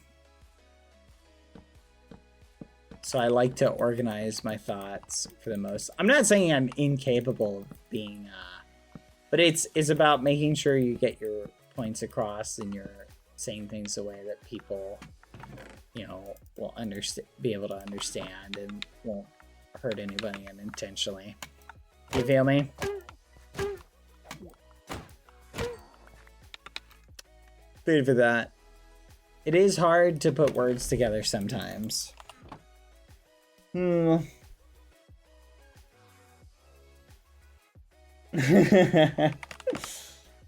I like to organize my thoughts for the most. I'm not saying I'm incapable of being, but it's about making sure you get your points across and you're saying things the way that people, you know, will be able to understand and won't hurt anybody unintentionally. You feel me? Food for that. It is hard to put words together sometimes. And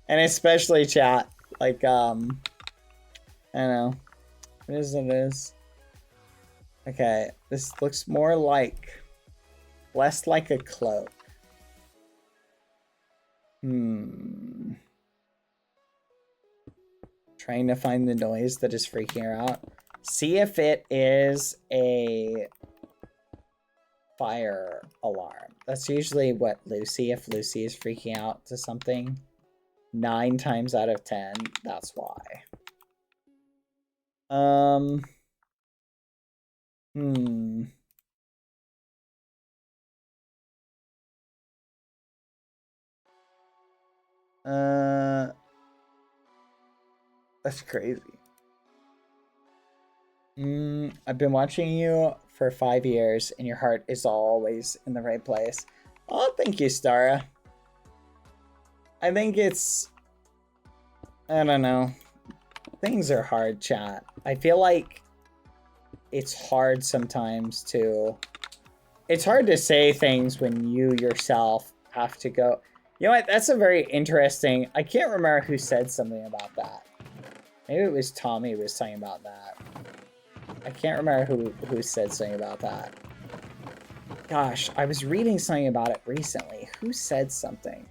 especially chat, like, I don't know. It is what it is. Okay, this looks more like, less like a cloak. Trying to find the noise that is freaking her out. See if it is a fire alarm. That's usually what Lucy, if Lucy is freaking out to something, 9 times out of 10, that's why. That's crazy. I've been watching you for 5 years, and your heart is always in the right place. Oh, thank you, Stara. I think it's... I don't know. Things are hard, chat. I feel like it's hard sometimes to... It's hard to say things when you yourself have to go... You know what? That's a very interesting... I can't remember who said something about that. Maybe it was Tommy who was talking about that. I can't remember who said something about that. Gosh, I was reading something about it recently. Who said something?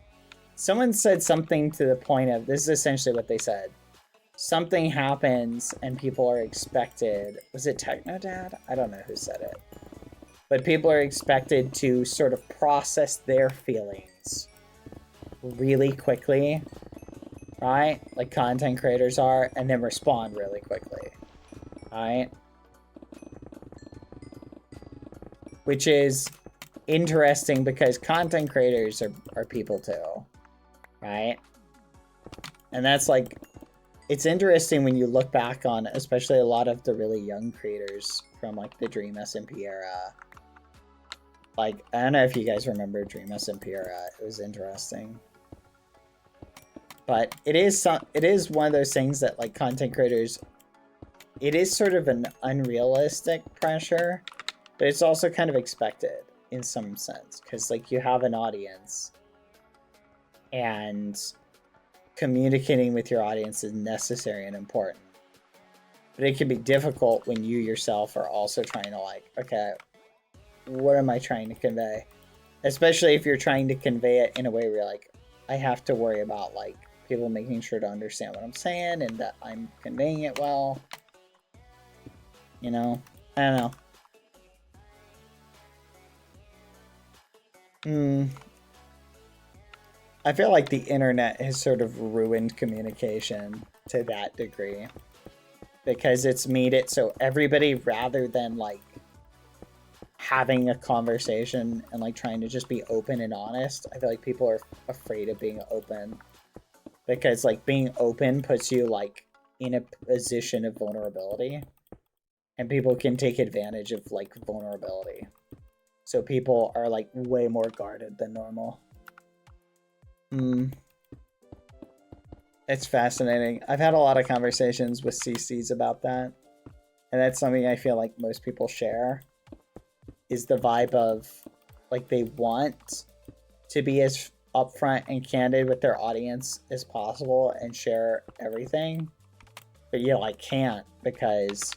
Someone said something to the point of, this is essentially what they said. Something happens and people are expected, was it Technodad? I don't know who said it. But people are expected to sort of process their feelings really quickly, right? Like content creators are, and then respond really quickly, right? Which is interesting because content creators are people too, right? And that's like, it's interesting when you look back on, especially a lot of the really young creators from like the Dream SMP era, Like, I don't know if you guys remember Dream SMP era. It was interesting. But it is one of those things that, like, content creators, it is sort of an unrealistic pressure, but it's also kind of expected in some sense, because, like, you have an audience, and communicating with your audience is necessary and important. But it can be difficult when you yourself are also trying to, like, okay, what am I trying to convey? Especially if you're trying to convey it in a way where you're like, I have to worry about, like, people making sure to understand what I'm saying and that I'm conveying it well. You know? I don't know. I feel like the internet has sort of ruined communication to that degree. Because it's made it so everybody, rather than, like, having a conversation and, like, trying to just be open and honest, I feel like people are afraid of being open. Because, like, being open puts you, like, in a position of vulnerability. And people can take advantage of, like, vulnerability. So people are, like, way more guarded than normal. It's fascinating. I've had a lot of conversations with CCs about that. And that's something I feel like most people share. Is the vibe of, like, they want to be as upfront and candid with their audience as possible and share everything. But you, like, can't, because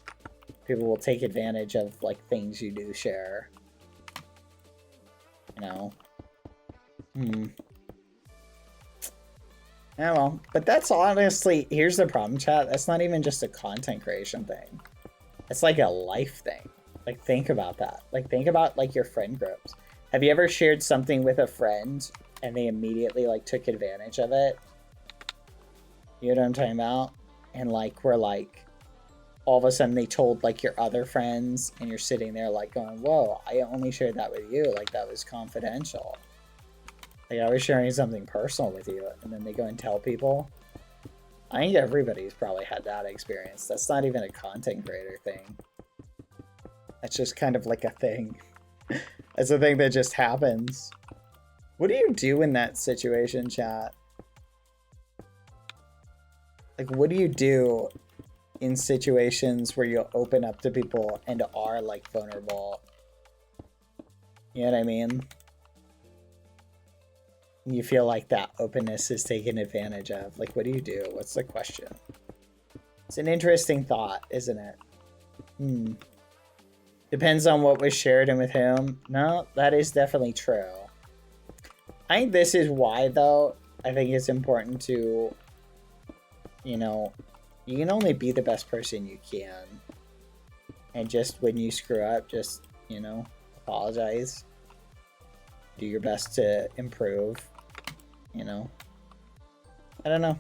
people will take advantage of, like, things you do share. You know? Yeah, well, but that's honestly, here's the problem, chat. That's not even just a content creation thing. It's like a life thing. Like, think about that. Like, think about, like, your friend groups. Have you ever shared something with a friend and they immediately, like, took advantage of it? You know what I'm talking about? And, like, we're like, all of a sudden they told, like, your other friends, and you're sitting there, like, going, whoa, I only shared that with you. Like, that was confidential. Like, I was sharing something personal with you, and then they go and tell people. I think everybody's probably had that experience. That's not even a content creator thing. That's just kind of like a thing. It's a thing that just happens. What do you do in that situation, chat? Like, what do you do in situations where you open up to people and are, like, vulnerable? You know what I mean? You feel like that openness is taken advantage of. Like, what do you do? What's the question? It's an interesting thought, isn't it? Depends on what was shared and with whom. No, that is definitely true. I think this is why, though, I think it's important to, you know, you can only be the best person you can. And just when you screw up, just, you know, apologize. Do your best to improve, you know. I don't know.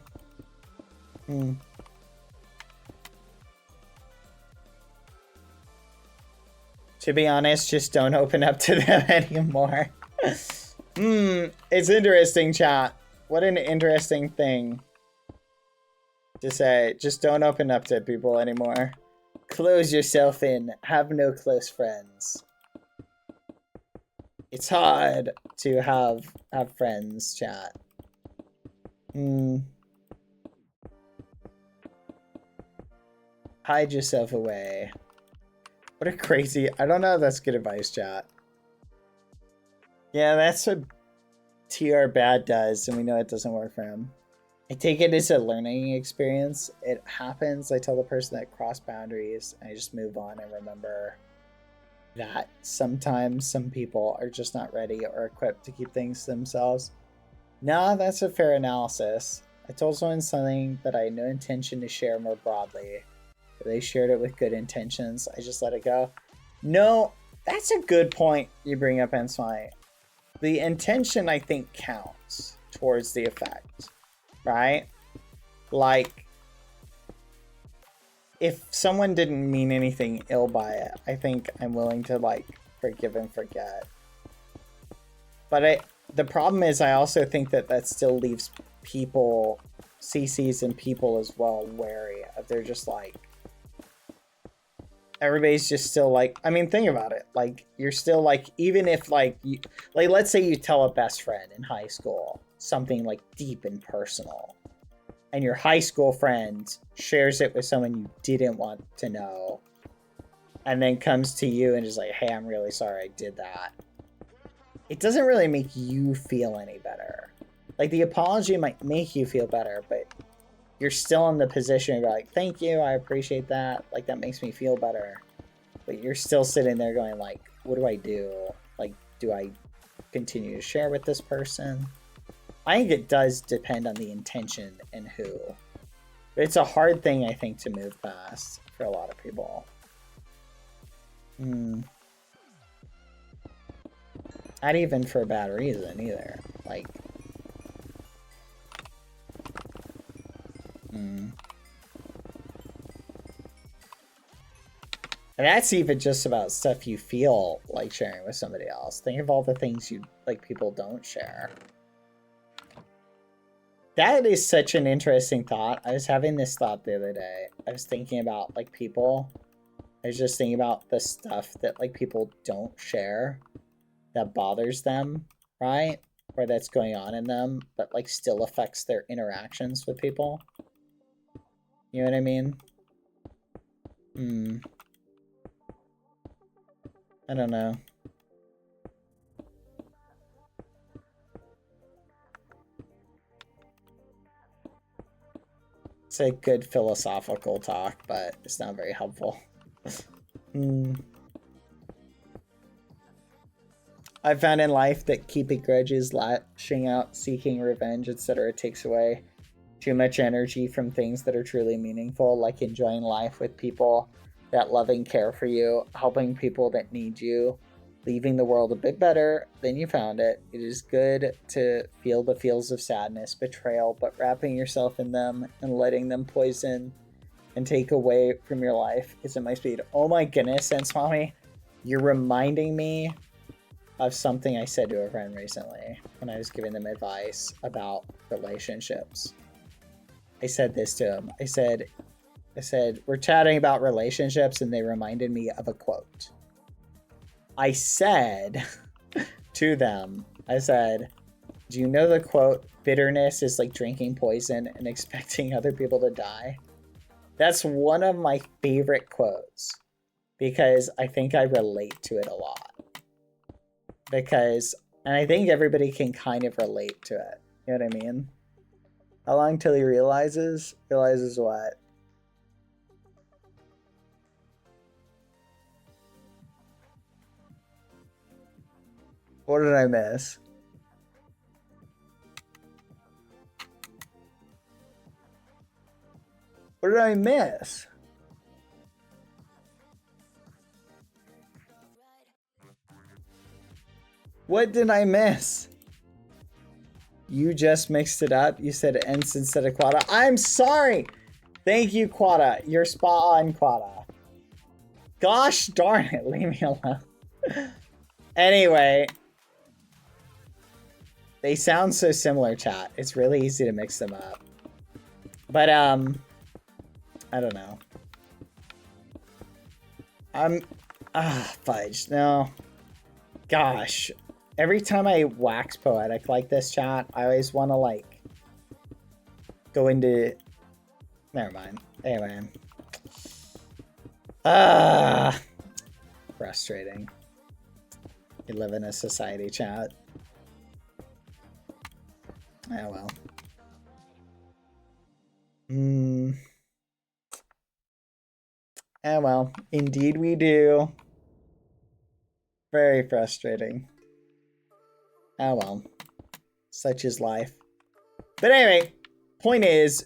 To be honest, just don't open up to them anymore. It's interesting, chat. What an interesting thing to say. Just don't open up to people anymore. Close yourself in. Have no close friends. It's hard to have friends, chat. Hide yourself away. What a crazy... I don't know if that's good advice, chat. Yeah, that's what TR Bad does, and we know it doesn't work for him. I take it as a learning experience. It happens. I tell the person that crossed boundaries, and I just move on and remember that sometimes some people are just not ready or equipped to keep things to themselves. No, that's a fair analysis. I told someone something that I had no intention to share more broadly. If they shared it with good intentions, I just let it go. No, that's a good point you bring up, Ensmite. The intention, I think, counts towards the effect, right? Like, if someone didn't mean anything ill by it, I think I'm willing to, like, forgive and forget. But the problem is, I also think that still leaves people, CCs and people as well, wary of. They're just like, everybody's just still like, I mean, think about it. Like, you're still like, even if like, you, like, let's say you tell a best friend in high school something like deep and personal, and your high school friend shares it with someone you didn't want to know, and then comes to you and is like, hey, I'm really sorry I did that. It doesn't really make you feel any better. Like, the apology might make you feel better, but you're still in the position of like, thank you, I appreciate that. Like, that makes me feel better. But you're still sitting there going like, what do I do? Like, do I continue to share with this person? I think it does depend on the intention and who. But it's a hard thing, I think, to move past for a lot of people. Not even for a bad reason either. Like, and that's even just about stuff you feel like sharing with somebody else. Think of all the things you like people don't share. That is such an interesting thought. I was having this thought the other day. I was thinking about like people. I was just thinking about the stuff that like people don't share that bothers them, right? Or that's going on in them, but like still affects their interactions with people. You know what I mean? I don't know. It's a good philosophical talk, but it's not very helpful. I found in life that keeping grudges, lashing out, seeking revenge, etc. takes away too much energy from things that are truly meaningful, like enjoying life with people that love and care for you, helping people that need you, leaving the world a bit better than you found it. It is good to feel the feels of sadness, betrayal, but wrapping yourself in them and letting them poison and take away from your life isn't my speed. Oh my goodness, Sense Mommy, you're reminding me of something I said to a friend recently when I was giving them advice about relationships. I said this to him. I said, we're chatting about relationships, and they reminded me of a quote. I said to them, I said, do you know the quote, bitterness is like drinking poison and expecting other people to die? That's one of my favorite quotes because I think I relate to it a lot. And I think everybody can kind of relate to it. You know what I mean? How long till he realizes? Realizes what? What did I miss? What did I miss? What did I miss? You just mixed it up. You said Ents instead of Quada. I'm sorry. Thank you, Quada. You're spot on, Quada. Gosh darn it. Leave me alone. Anyway. They sound so similar, chat. It's really easy to mix them up. But, I don't know. Fudge. No. Gosh. Every time I wax poetic like this, chat, I always want to, like, go into... Never mind. Anyway. Frustrating. You live in a society, chat. Oh, well. Oh, well. Indeed we do. Very frustrating. Oh well, such is life. But anyway, point is,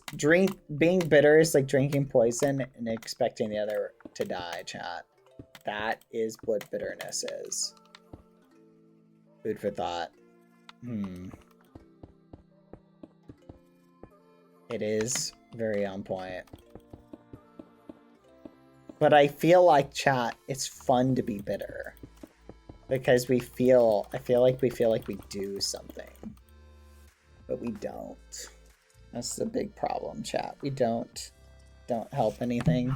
being bitter is like drinking poison and expecting the other to die, chat. That is what bitterness is. Food for thought. It is very on point. But I feel like, chat, it's fun to be bitter. Because I feel like we do something. But we don't. That's the big problem, chat. We don't help anything.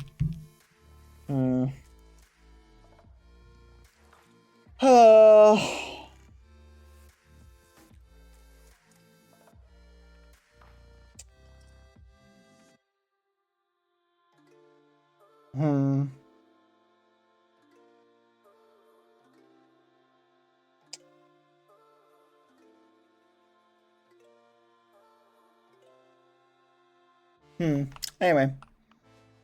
Hmm. Anyway.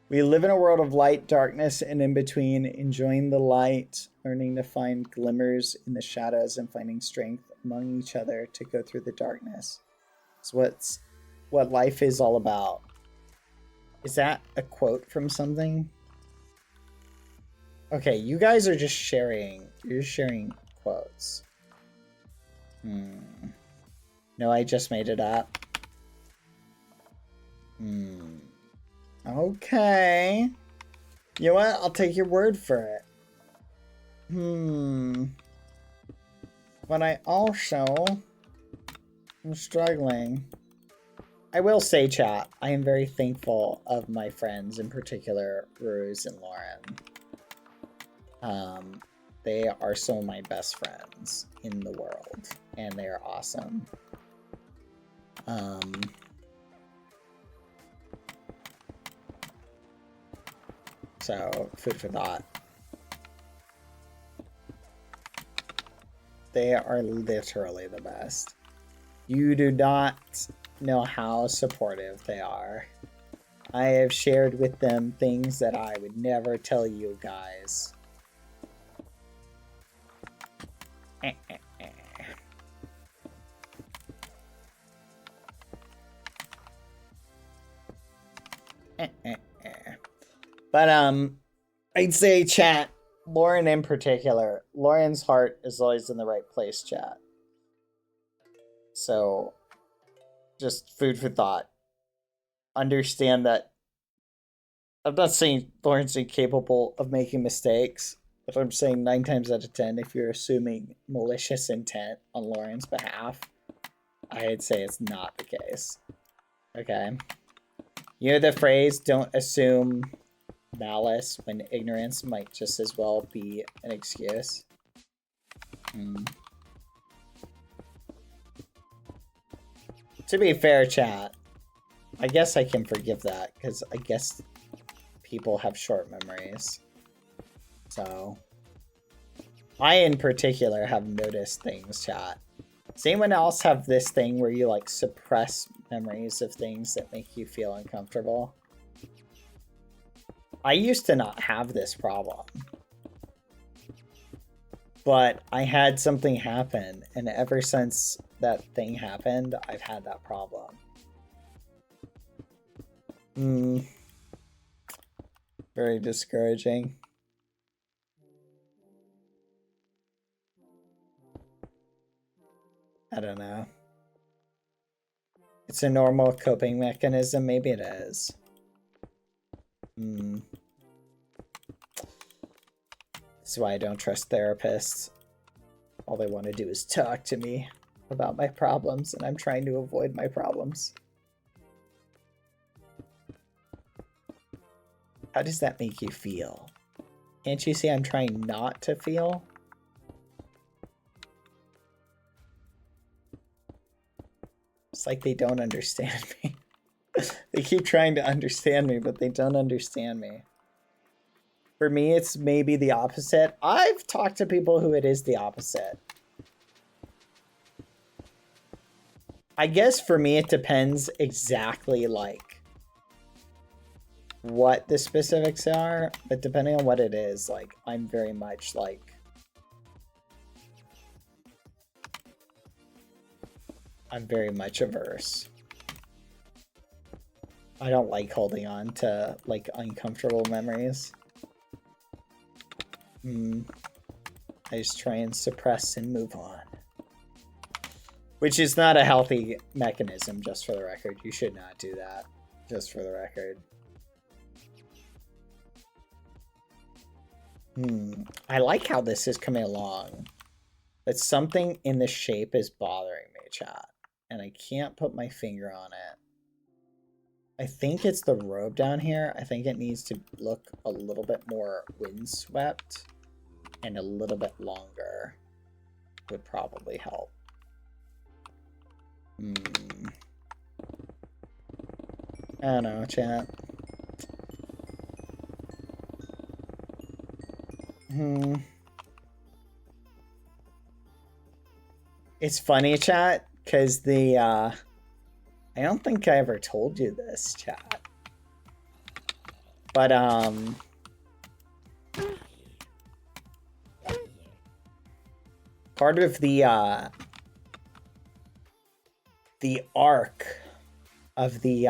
We live in a world of light, darkness, and in between, enjoying the light, learning to find glimmers in the shadows, and finding strength among each other to go through the darkness. It's what life is all about. Is that a quote from something? Okay, you guys are just sharing. You're just sharing quotes. No, I just made it up. Okay. You know what? I'll take your word for it. But I also am struggling. I will say, chat, I am very thankful of my friends, in particular, Rose and Lauren. They are some of my best friends in the world, and they are awesome. So, food for thought. They are literally the best. You do not know how supportive they are. I have shared with them things that I would never tell you guys. But I'd say, chat, Lauren in particular, Lauren's heart is always in the right place, chat. So just food for thought. Understand that I'm not saying Lauren's incapable of making mistakes, but I'm saying 9 times out of 10, if you're assuming malicious intent on Lauren's behalf, I'd say it's not the case. Okay? You know the phrase, don't assume malice when ignorance might just as well be an excuse? To be fair, chat, I guess I can forgive that, because I guess people have short memories. So, I in particular have noticed things, chat. Does anyone else have this thing where you like suppress memories of things that make you feel uncomfortable? I used to not have this problem. But I had something happen, and ever since that thing happened, I've had that problem. Very discouraging. I don't know. It's a normal coping mechanism. Maybe it is. That's why I don't trust therapists. All they want to do is talk to me about my problems, and I'm trying to avoid my problems. How does that make you feel? Can't you see I'm trying not to feel? It's like they don't understand me. They keep trying to understand me, but they don't understand me. For me, it's maybe the opposite. I've talked to people who it is the opposite. I guess for me, it depends exactly like what the specifics are, but depending on what it is, like I'm very much like I'm very much averse. I don't like holding on to like uncomfortable memories. I just try and suppress and move on. Which is not a healthy mechanism, just for the record. You should not do that, just for the record. I like how this is coming along. But something in the shape is bothering me, chat. And I can't put my finger on it. I think it's the robe down here. I think it needs to look a little bit more windswept. and a little bit longer would probably help. I don't know, chat. It's funny, chat, because the, I don't think I ever told you this, chat. But, part of the arc of the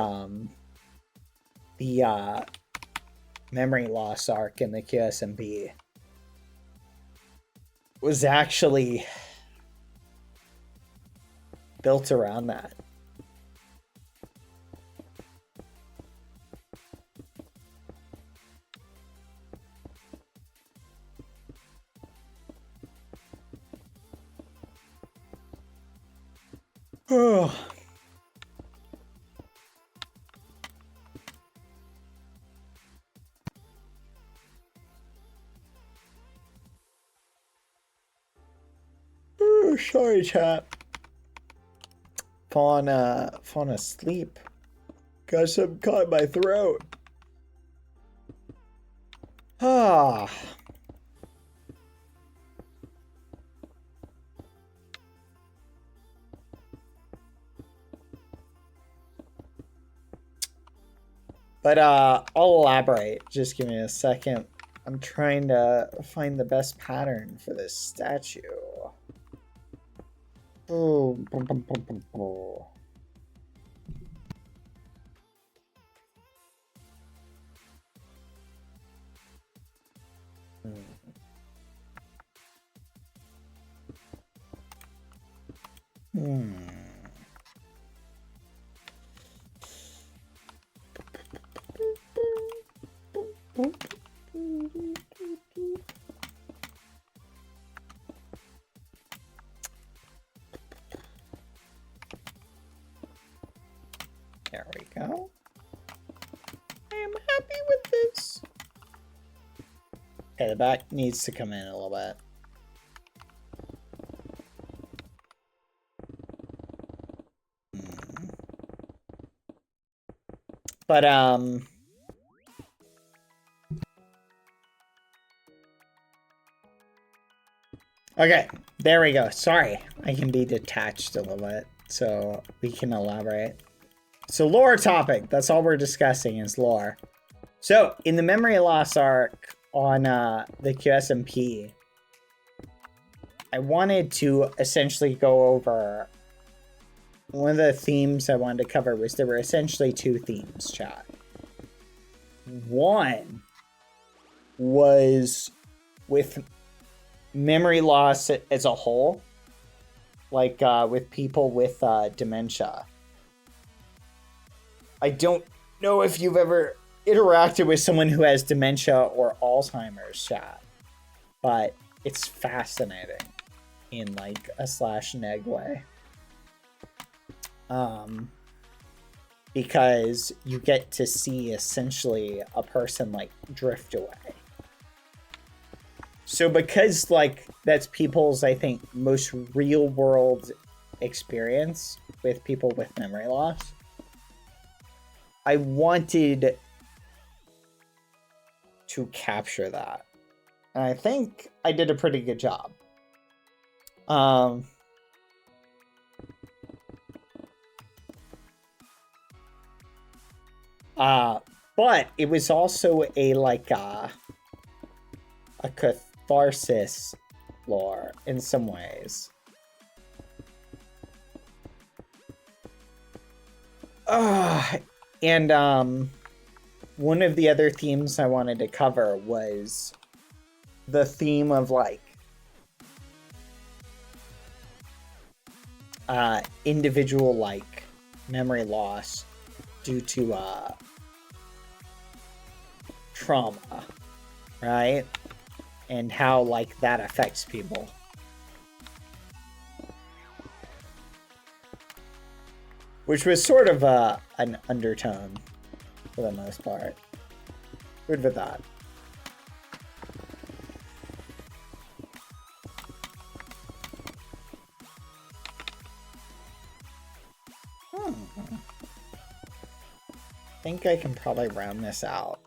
memory loss arc in the QSMB was actually built around that. Oh. Oh, sorry, chat. Falling asleep. Got some caught in my throat. Ah. But I'll elaborate. Just give me a second. I'm trying to find the best pattern for this statue. Oh, boom, boom, boom, boom, boom. There we go. I am happy with this. Okay, the back needs to come in a little bit. But, okay, there we go. Sorry, I can be detached a little bit, so we can elaborate. So lore topic, that's all we're discussing is lore. So, in the memory loss arc on the QSMP, I wanted to essentially go over... One of the themes I wanted to cover was there were essentially two themes, chat. One was with memory loss as a whole, like with people with dementia. I don't know if you've ever interacted with someone who has dementia or Alzheimer's, chat, but it's fascinating in like a /neg way. Because you get to see essentially a person like drift away. So because like that's people's, I think, most real world experience with people with memory loss, I wanted to capture that. And I think I did a pretty good job. But it was also a like a catharsis lore in some ways. And one of the other themes I wanted to cover was the theme of like individual like memory loss due to trauma, right? And how like that affects people. Which was sort of an undertone for the most part. Good with that. think I can probably round this out.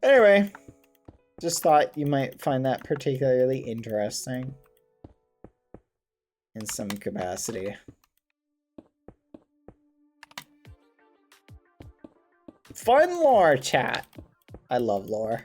Anyway, just thought you might find that particularly interesting in some capacity. Fun lore, chat. I love lore.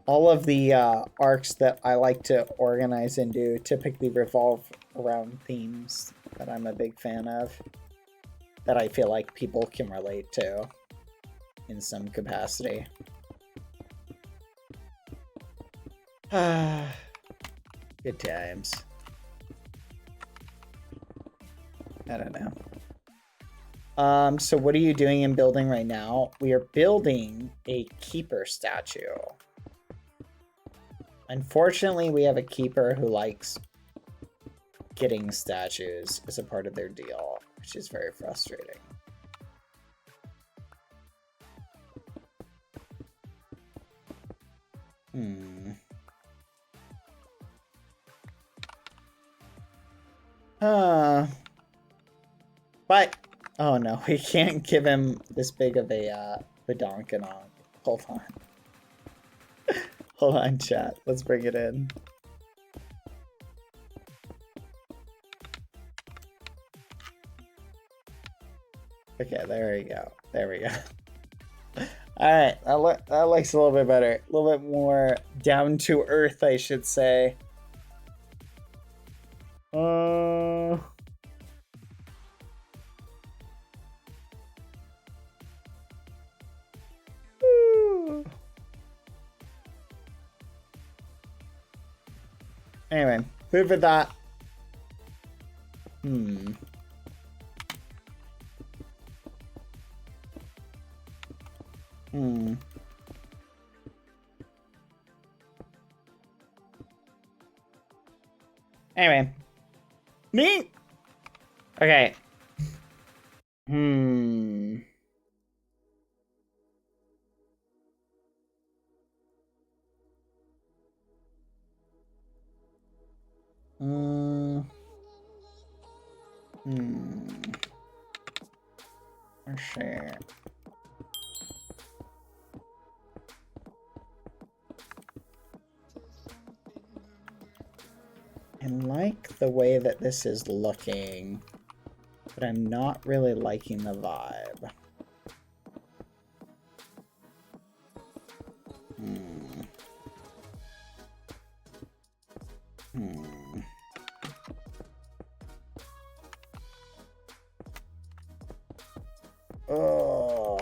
All of the arcs that I like to organize and do typically revolve around themes that I'm a big fan of, that I feel like people can relate to in some capacity. Good times. I don't know. So what are you doing in building right now? We are building a keeper statue. Unfortunately, we have a keeper who likes getting statues as a part of their deal, which is very frustrating. But, oh no, we can't give him this big of a badonkanon. Hold on. Hold on, chat. Let's bring it in. Okay, there we go. There we go. Alright, that looks a little bit better. A little bit more down to earth, I should say. Anyway, food for thought. Anyway. Neat! Okay. Sure. I like the way that this is looking, but I'm not really liking the vibe. Oh.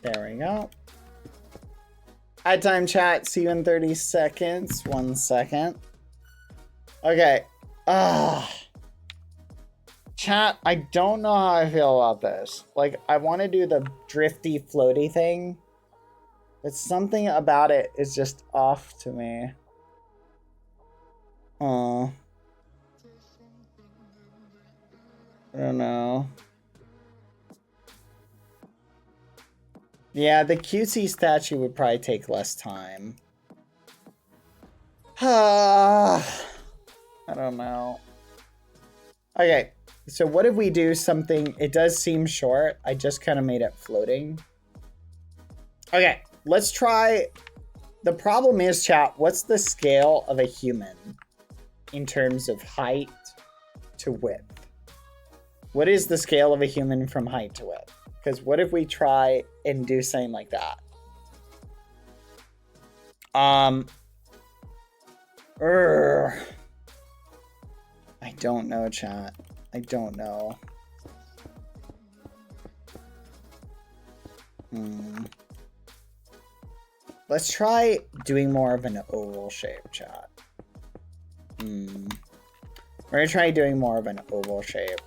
There we go. Ad time chat. See you in 30 seconds. 1 second. Okay. Chat, I don't know how I feel about this. Like, I want to do the drifty, floaty thing, but something about it is just off to me. I don't know. Yeah, the cutesy statue would probably take less time. I don't know. Okay, so what if we do something? It does seem short. I just kind of made it floating. Okay, let's try. The problem is, chat, what's the scale of a human in terms of height to width? What is the scale of a human from height to width? Because what if we try and do something like that? I don't know, chat. I don't know. Let's try doing more of an oval shape, chat. We're gonna try doing more of an oval shape.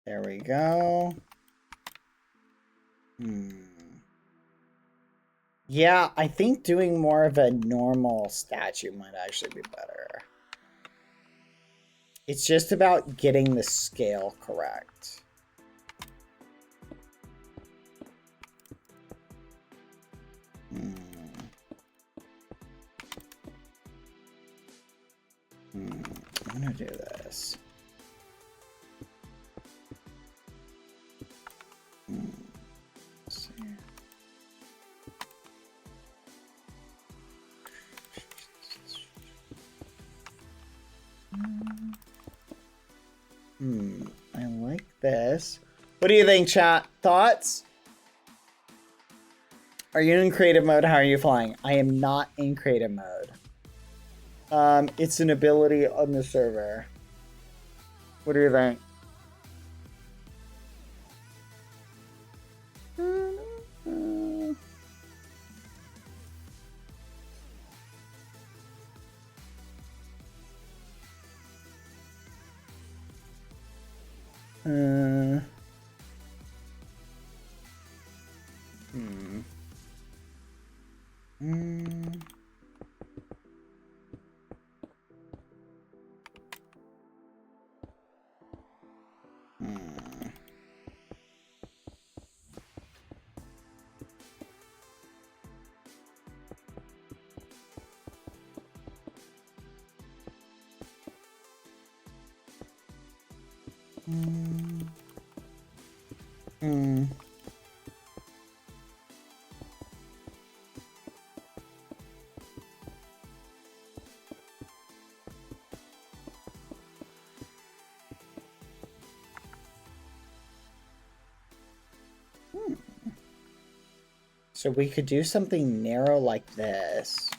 There we go. Yeah, I think doing more of a normal statue might actually be better. It's just about getting the scale correct. I'm gonna do this. Let's see. I like this. What do you think, chat? Thoughts? Are you in creative mode? How are you flying? I am not in creative mode. It's an ability on the server. What do you think? So we could do something narrow like this.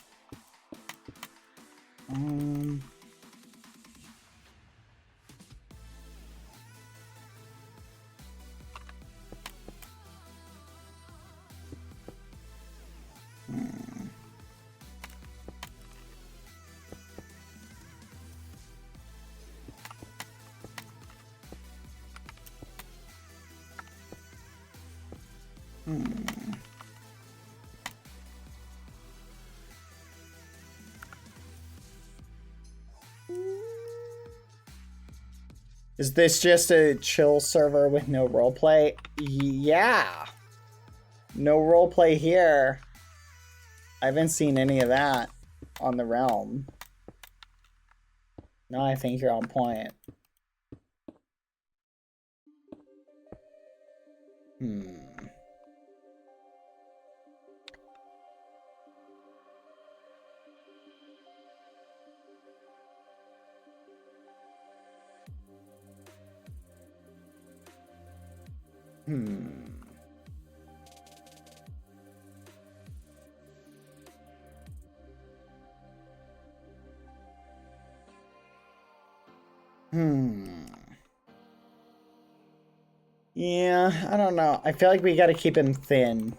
Is this just a chill server with no roleplay? Yeah. No roleplay here. I haven't seen any of that on the realm. No, I think you're on point. Yeah, I don't know. I feel like we gotta keep him thin.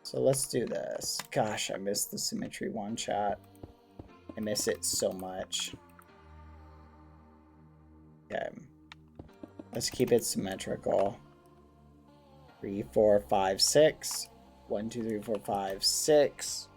So let's do this. Gosh, I miss the symmetry one, chat. I miss it so much. Okay. Let's keep it symmetrical. 3, 4, 5, 6. 1, 2, 3, 4, 5, 6.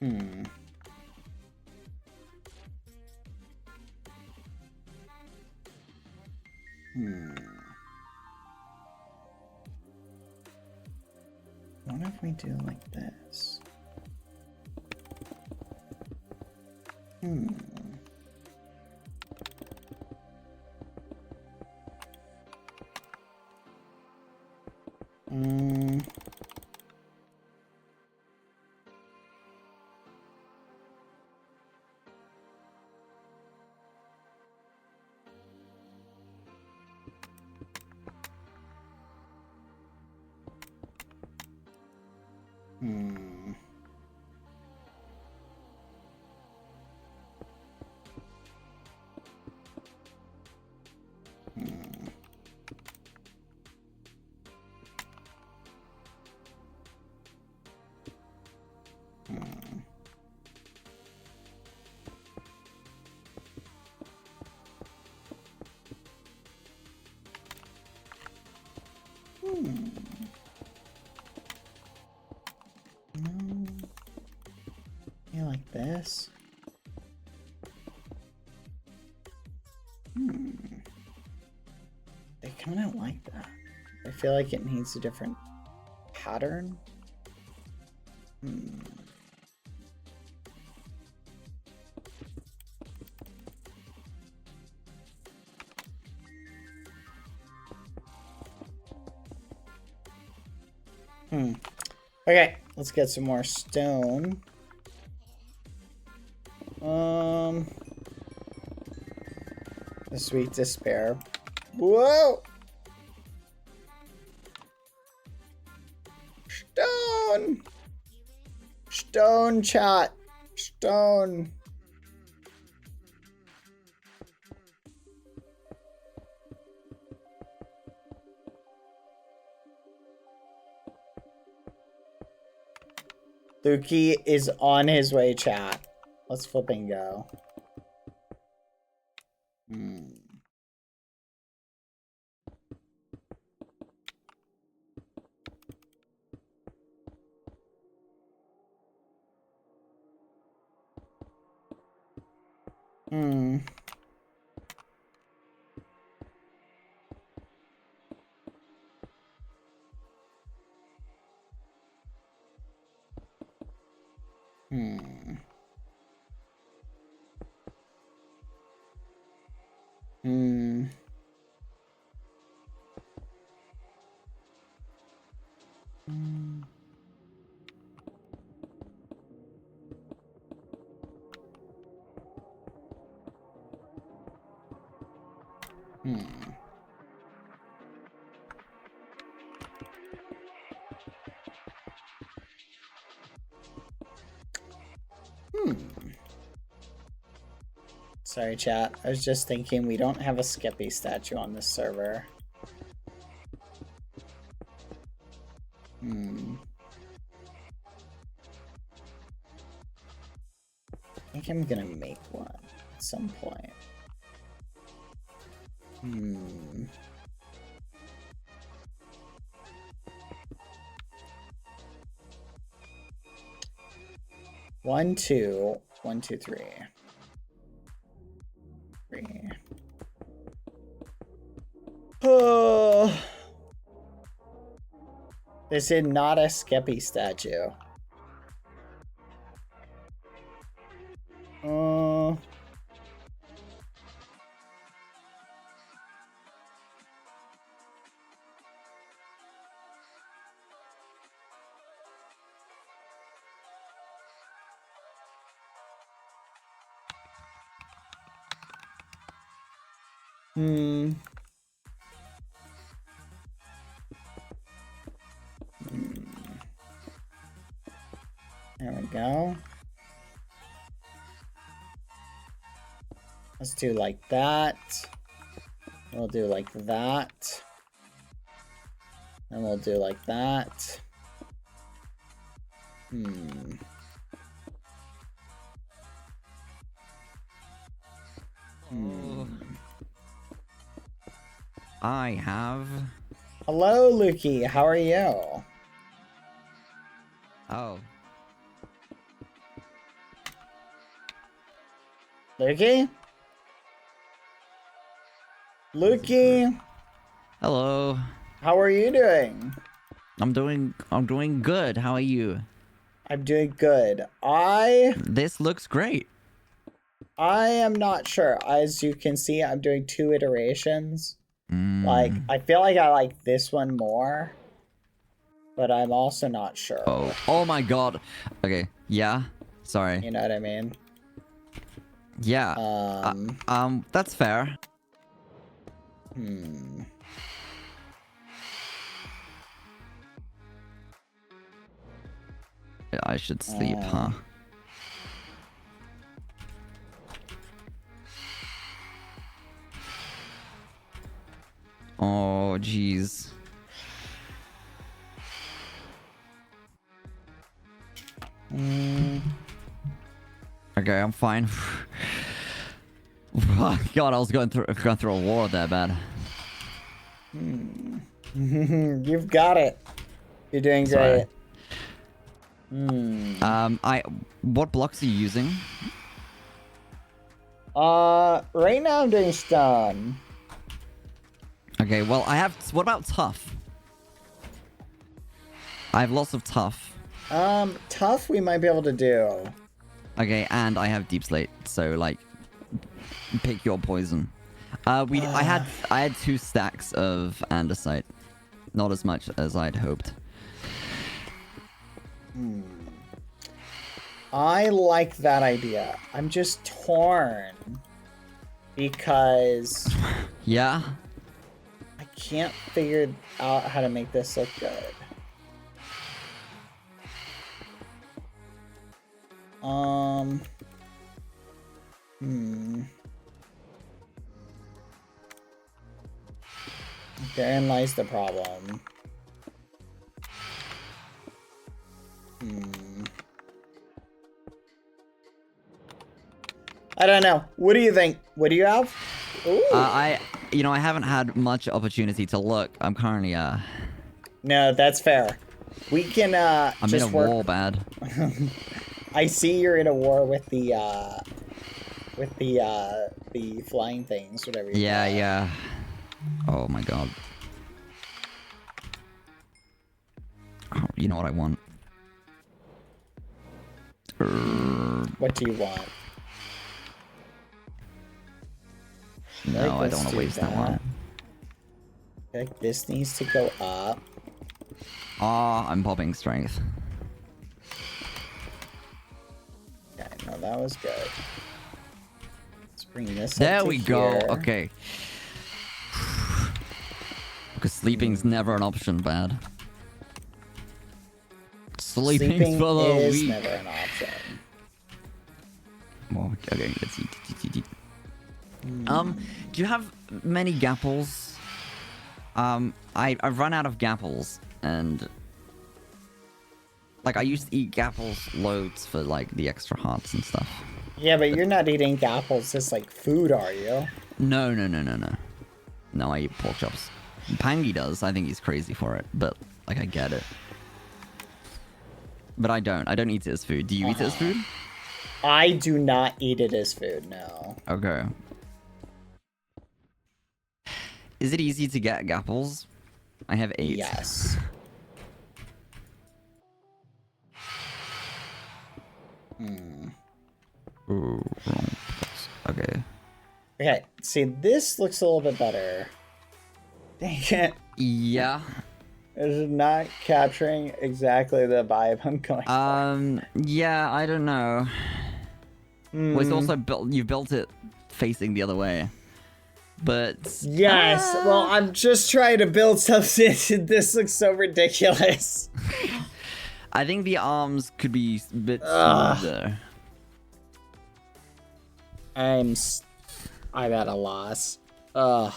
Hmm. What if we do like this? Hmm. No. Yeah, like this. They kind of like that. I feel like it needs a different pattern. Okay, let's get some more stone. The Sweet Despair. Whoa! Stone! Stone, chat. Stone. Lukey is on his way, chat. Let's flip and go. Sorry, chat. I was just thinking we don't have a Skeppy statue on this server. I think I'm gonna make one at some point. One, two, 1, 2, 3. 3. Oh, this is not a Skeppy statue. There we go. Let's do like that. We'll do like that. And we'll do like that. I have... Hello, Lukey. How are you? Oh. Lukey? Lukey, Hello. how are you doing? I'm doing good. How are you? I'm doing good. This looks great. I am not sure. As you can see, I'm doing 2 iterations. Like, I feel like I like this one more, but I'm also not sure. Oh my god. Okay. Yeah. Sorry. You know what I mean? Yeah. That's fair. I should sleep, huh? Oh, jeez. Okay, I'm fine. God, I was going through a war there, bad. You've got it. You're doing Sorry. great. What blocks are you using? Right now I'm doing stone. Okay, well, what about tough? I have lots of tough. Tough we might be able to do. Okay, and I have deep slate, so like, pick your poison. I had 2 stacks of andesite, not as much as I'd hoped. I like that idea. I'm just torn because Yeah. I can't figure out how to make this look good. Therein lies the problem. I don't know. What do you think? What do you have? Ooh. I haven't had much opportunity to look. I'm currently No, that's fair. We can I'm just in a work. war, bad. I see you're in a war with the flying things, whatever. Yeah, yeah. Oh my god. Oh, you know what I want? What do you want? No, I don't want to waste that one. Like this needs to go up. Ah, I'm popping strength. Okay, no, that was good. Let's bring this up There to we go. here. Okay. Because sleeping's never an option, bad. Sleeping's Sleeping for the is weak. never an option. Well, okay, let's see. Do you have many gapples? I've run out of gapples, and like I used to eat gapples loads for like the extra hearts and stuff. Yeah, but you're not eating apples as like food, are you? No. No, I eat pork chops. Pangy does. I think he's crazy for it, but like I get it. But I don't. I don't eat it as food. Do you eat it as food? I do not eat it as food, no. Okay. Is it easy to get gapples? I have 8. Yes. Ooh, wrong. Okay. Okay, see, this looks a little bit better. Dang it. Yeah. This is not capturing exactly the vibe I'm going for. Yeah, I don't know. Well, it's also you built it facing the other way. But Yes, well, I'm just trying to build something. This looks so ridiculous. I think the arms could be a bit smoother. I'm at a loss. Ugh.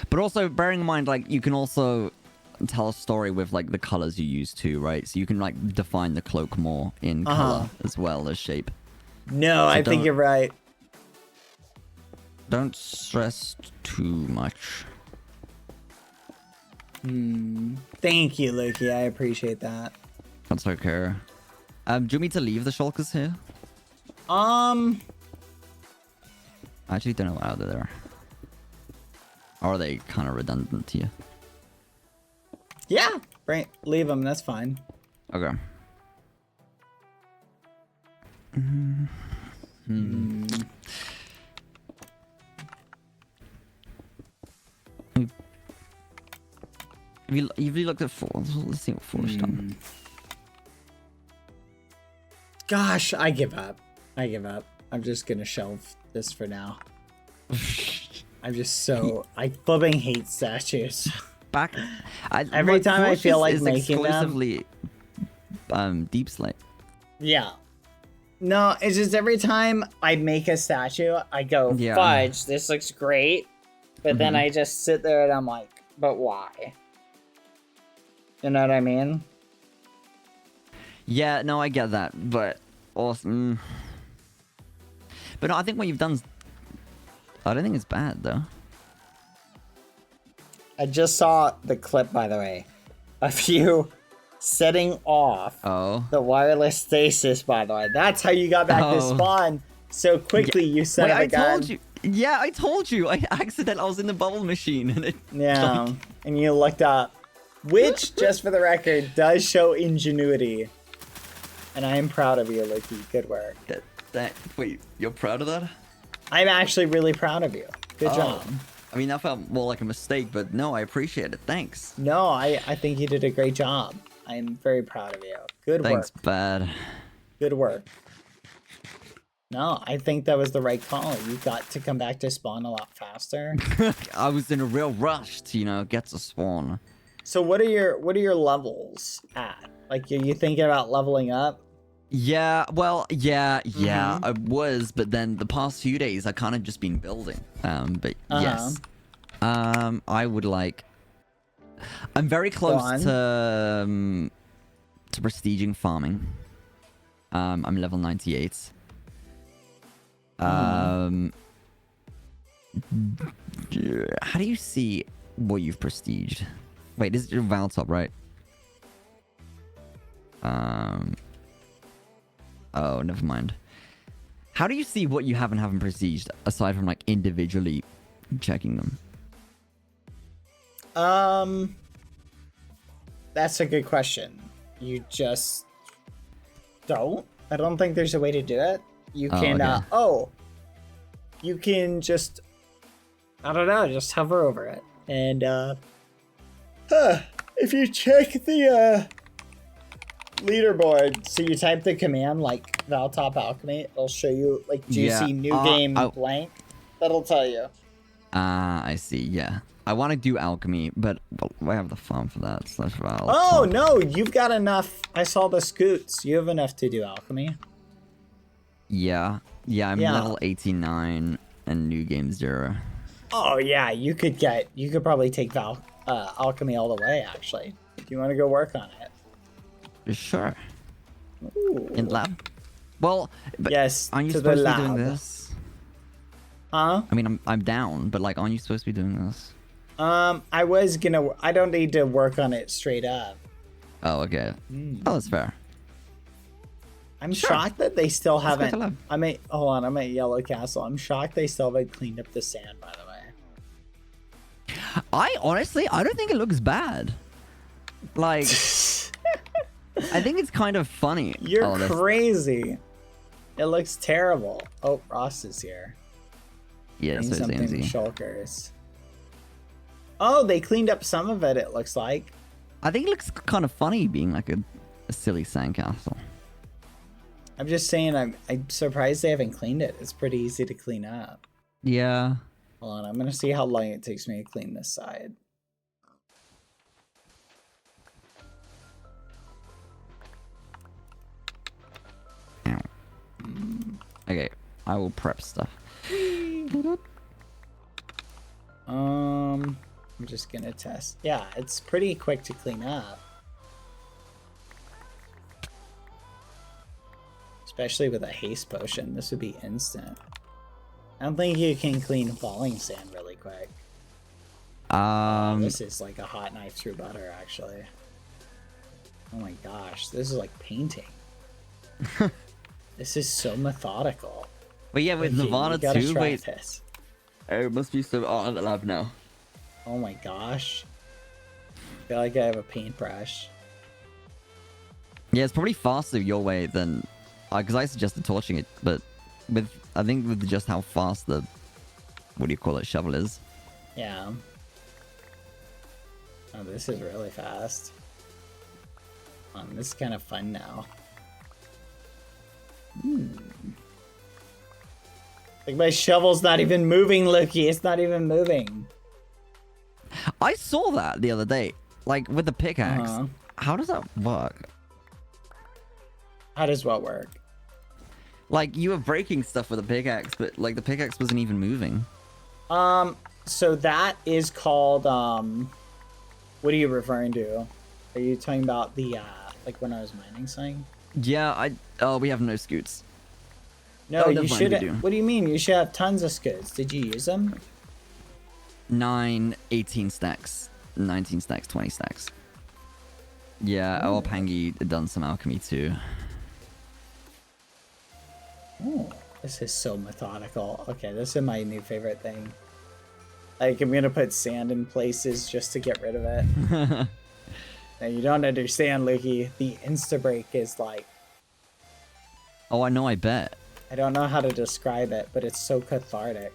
But also, bearing in mind, like, you can also tell a story with, like, the colors you use too, right? So you can, like, define the cloak more in color as well as shape. No, I think you're right. Don't stress too much. Thank you, Loki. I appreciate that. That's okay. Do you want me to leave the shulkers here? Um, I actually don't know what other there. Or are they kind of redundant to you? yeah, right. Leave them. That's fine. Okay. Have you looked at 4? Let's see what 4's done. Gosh, I give up. I give up. I'm just gonna shelve this for now. I'm just so I flipping hate statues. Back. Every time I feel like making them. Exclusively deep slate. Yeah. No, it's just every time I make a statue, I go, Yeah. fudge, this looks great. But then I just sit there and I'm like, but why? You know what I mean? Yeah, no, I get that, but awesome. But no, I think what you've done, I don't think it's bad though. I just saw the clip, by the way, of you setting off the wireless stasis, by the way. That's how you got back to spawn so quickly, you set up a gun. I told you. Yeah, I told you. I was in the bubble machine. And it, yeah, and you looked up. Which, just for the record, does show ingenuity. And I am proud of you, Loki. Good work. Wait, you're proud of that? I'm actually really proud of you. Good job. I mean, that felt more like a mistake, but no, I appreciate it. Thanks. No, I think you did a great job. I'm very proud of you. Good work. Thanks, Bad. Good work. No, I think that was the right call. You got to come back to spawn a lot faster. I was in a real rush to, get to spawn. So what are your levels at? Like, are you thinking about leveling up? Yeah, well, yeah, I was, but then the past few days I kind of just been building. But yes, I would like. I'm very close to prestiging farming. I'm level 98. How do you see what you've prestiged? Wait, this is your Val top, right? Oh, never mind. How do you see what you haven't prestiged aside from like individually checking them? That's a good question. You just don't? I don't think there's a way to do it. You can you can just, I don't know, just hover over it. And if you check the leaderboard, so you type the command like Valtop Alchemy, it'll show you like juicy new game blank. That'll tell you. I see, yeah. I want to do alchemy, but I have the farm for that. So that's Val. Oh no, you've got enough. I saw the scoots. You have enough to do alchemy. Yeah, I'm level 89 and new game 0. Oh yeah, you could probably take alchemy all the way. Actually, if you want to go work on it. Sure. Ooh. In lab? Well, but yes, aren't you to supposed the to be lab. doing this? Huh? I mean, I'm down, but like, aren't you supposed to be doing this? I don't need to work on it straight up. Oh, okay. Oh, that's fair. I'm shocked that they still haven't. Hold on, I'm at Yellow Castle. I'm shocked they still haven't cleaned up the sand, by the way. I don't think it looks bad. Like, I think it's kind of funny. You're crazy. It looks terrible. Oh, Ross is here. Yeah, so something AMZ. shulkers. Oh, they cleaned up some of it, it looks like. I think it looks kind of funny being like a silly sandcastle. I'm just saying, I'm surprised they haven't cleaned it. It's pretty easy to clean up. Yeah. Hold on, I'm gonna see how long it takes me to clean this side. Okay, I will prep stuff. I'm just gonna test. Yeah, it's pretty quick to clean up. Especially with a haste potion, this would be instant. I don't think you can clean falling sand really quick. This is like a hot knife through butter, actually. Oh my gosh, this is like painting. This is so methodical. But yeah, with Loki, Nirvana you gotta too. try Wait, this. oh, it must be so. Oh, I'm at the lab now. Oh my gosh. I feel like I have a paintbrush. Yeah, it's probably faster your way than, because I suggested torching it, but I think with just how fast the, what do you call it, shovel is. Yeah. Oh, this is really fast. This is kind of fun now. Like my shovel's not even moving, Loki. It's not even moving. I saw that the other day, like with the pickaxe. How does that work? How does what work? Like you were breaking stuff with a pickaxe, but like the pickaxe wasn't even moving. So that is called, what are you referring to? Are you talking about the, like when I was mining something? Yeah, oh, we have no scoots. No, Oh, you never mind, should. we do. What do you mean? You should have tons of scoots. Did you use them? 9, 18 stacks, 19 stacks, 20 stacks. Yeah, our Pangy done some alchemy too. Oh, this is so methodical. Okay, this is my new favorite thing. Like, I'm gonna put sand in places just to get rid of it. Now, you don't understand, Luki. The insta-break is like... Oh, I know, I bet. I don't know how to describe it, but it's so cathartic.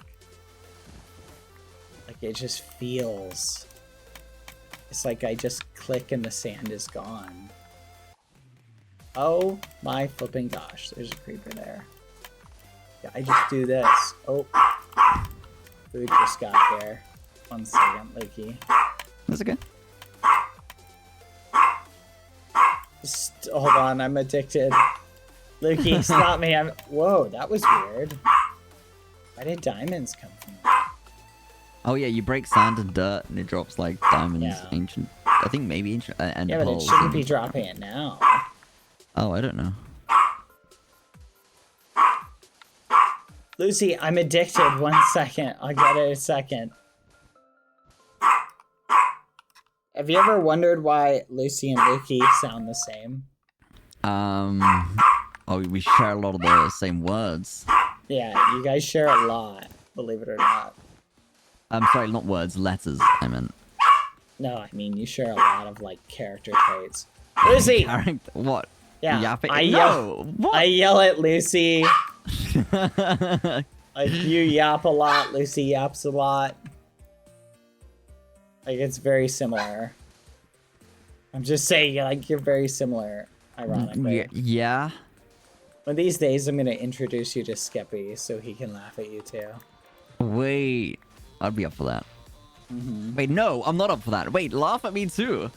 Like, it just feels... It's like I just click and the sand is gone. Oh my flipping gosh, there's a creeper there. Yeah, I just do this. Oh. Food just got there. 1 second, Loki. That's okay. Just, hold on, I'm addicted. Loki, stop me. Whoa, that was weird. Why did diamonds come from that? Oh yeah, you break sand and dirt and it drops like diamonds, Yeah. ancient. I think maybe ancient and Yeah, but it pearls. shouldn't be dropping it now. Oh, I don't know. Lucy, I'm addicted. 1 second. I'll get it in a second. Have you ever wondered why Lucy and Luki sound the same? Oh, we share a lot of the same words. Yeah, you guys share a lot, believe it or not. I'm sorry, not words, letters, I meant. No, I mean, you share a lot of, like, character traits. Lucy! Character, what? Yeah, Yapping? I No, yell. what? I yell at Lucy. Like, you yap a lot, Lucy yaps a lot. Like, it's very similar. I'm just saying, like, you're very similar, ironically. Yeah. One of these days, I'm gonna introduce you to Skippy so he can laugh at you, too. Wait, I'd be up for that. Wait, no, I'm not up for that. Wait, laugh at me too.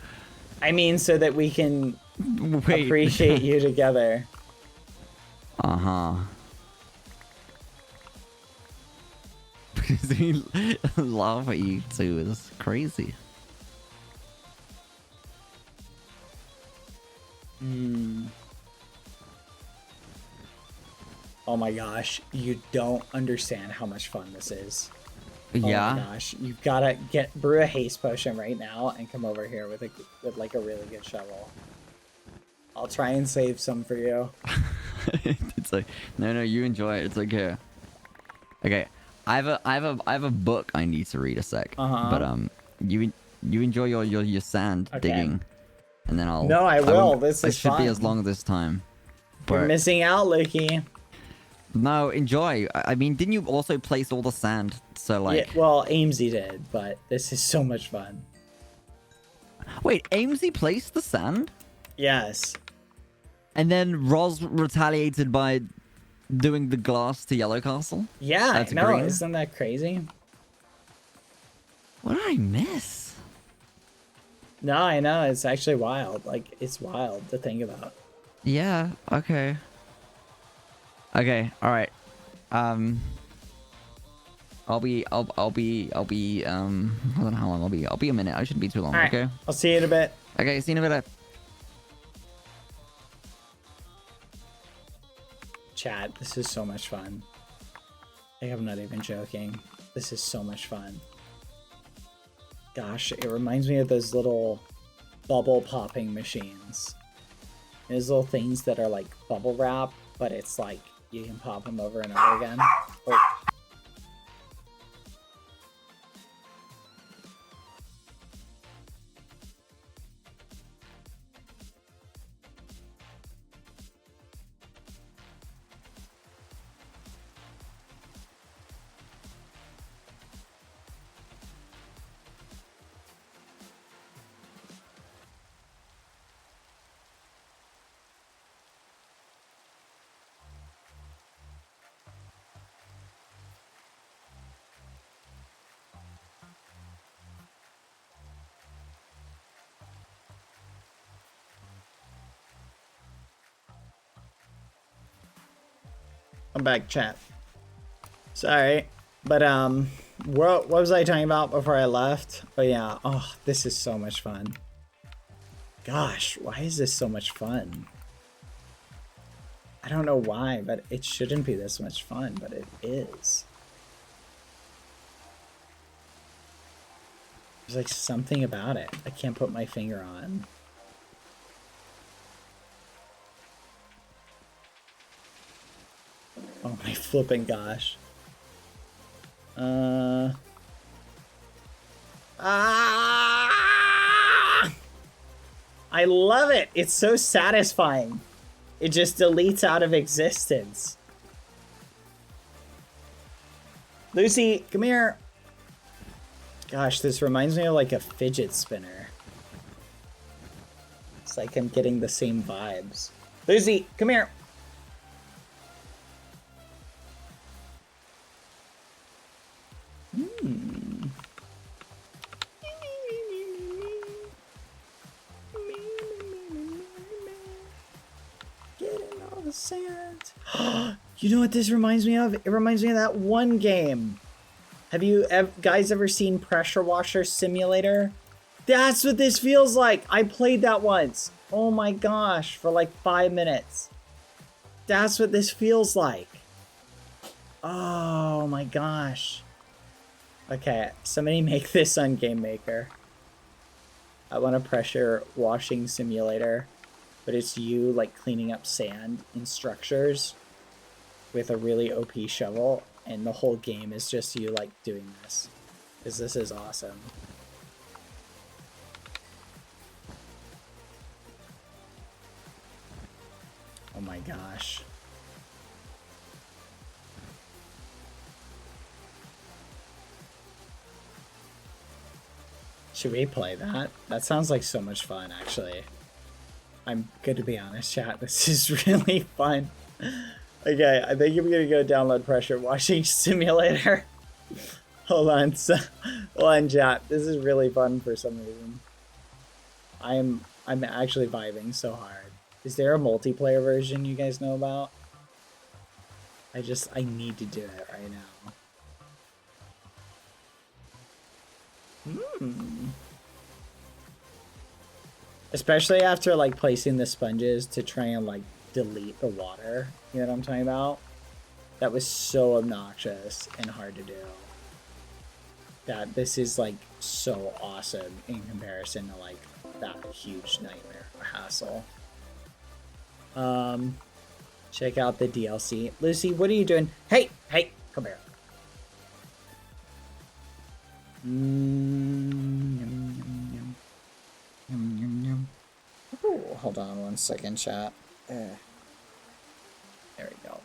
I mean, so that we can Wait. appreciate you together. Uh-huh. Laugh at you too is crazy. Oh my gosh, you don't understand how much fun this is. Yeah. Oh my gosh, you've gotta brew a haste potion right now and come over here with like a really good shovel. I'll try and save some for you. It's like no, you enjoy it. It's okay. Okay, I have a book I need to read a sec. But you enjoy your sand digging, and then I'll. No, I will. This it is should be fun. as long this time. You're But missing out, Luki. no, enjoy. I mean, didn't you also place all the sand? So like, Yeah, well, Amesy did, but this is so much fun. wait, Amesy placed the sand, Yes. and then Roz retaliated by doing the glass to Yellow Castle. Yeah, That's no, green. isn't that crazy? What did I miss? No, I know, it's actually wild. Like, it's wild to think about. Yeah. Okay. Okay. All right. I'll be. I don't know how long I'll be. I'll be a minute. I shouldn't be too long. All right, Okay. I'll see you in a bit. Okay. See you in a bit. Chat, this is so much fun. Like, I'm not even joking. This is so much fun. Gosh, it reminds me of those little bubble popping machines There's little things that are like bubble wrap, but it's like you can pop them over and over again. Oh. I'm back, chat. Sorry, but what was I talking about before I left? Oh yeah, oh, this is so much fun. Gosh, why is this so much fun? I don't know why, but it shouldn't be this much fun, but it is. There's like something about it I can't put my finger on. Oh my flipping gosh. I love it. It's so satisfying. It just deletes out of existence. Lucy, come here. Gosh, this reminds me of like a fidget spinner. It's like I'm getting the same vibes. Lucy, come here. Getting all the sand. You know what this reminds me of? It reminds me of that one game. Have you guys ever seen Pressure Washer Simulator? That's what this feels like. I played that once. Oh my gosh, for like 5 minutes. That's what this feels like. Oh my gosh. Okay, somebody make this on Game Maker. I want a pressure washing simulator, but it's you like cleaning up sand in structures with a really OP shovel, and the whole game is just you like doing this, because this is awesome. Oh my gosh. Should we play that? That sounds like so much fun, actually. I'm good to be honest, chat. This is really fun. Okay, I think I'm gonna go download Pressure Washing Simulator. Hold on, hold on, chat. This is really fun for some reason. I'm actually vibing so hard. Is there a multiplayer version you guys know about? I need to do it right now. Especially after like placing the sponges to try and like delete the water. You know what I'm talking about? That was so obnoxious and hard to do. That this is like so awesome in comparison to like that huge nightmare or hassle. Check out the DLC. Lucy, what are you doing? Hey, come here. Ooh, hold on 1 second, chat. There we go.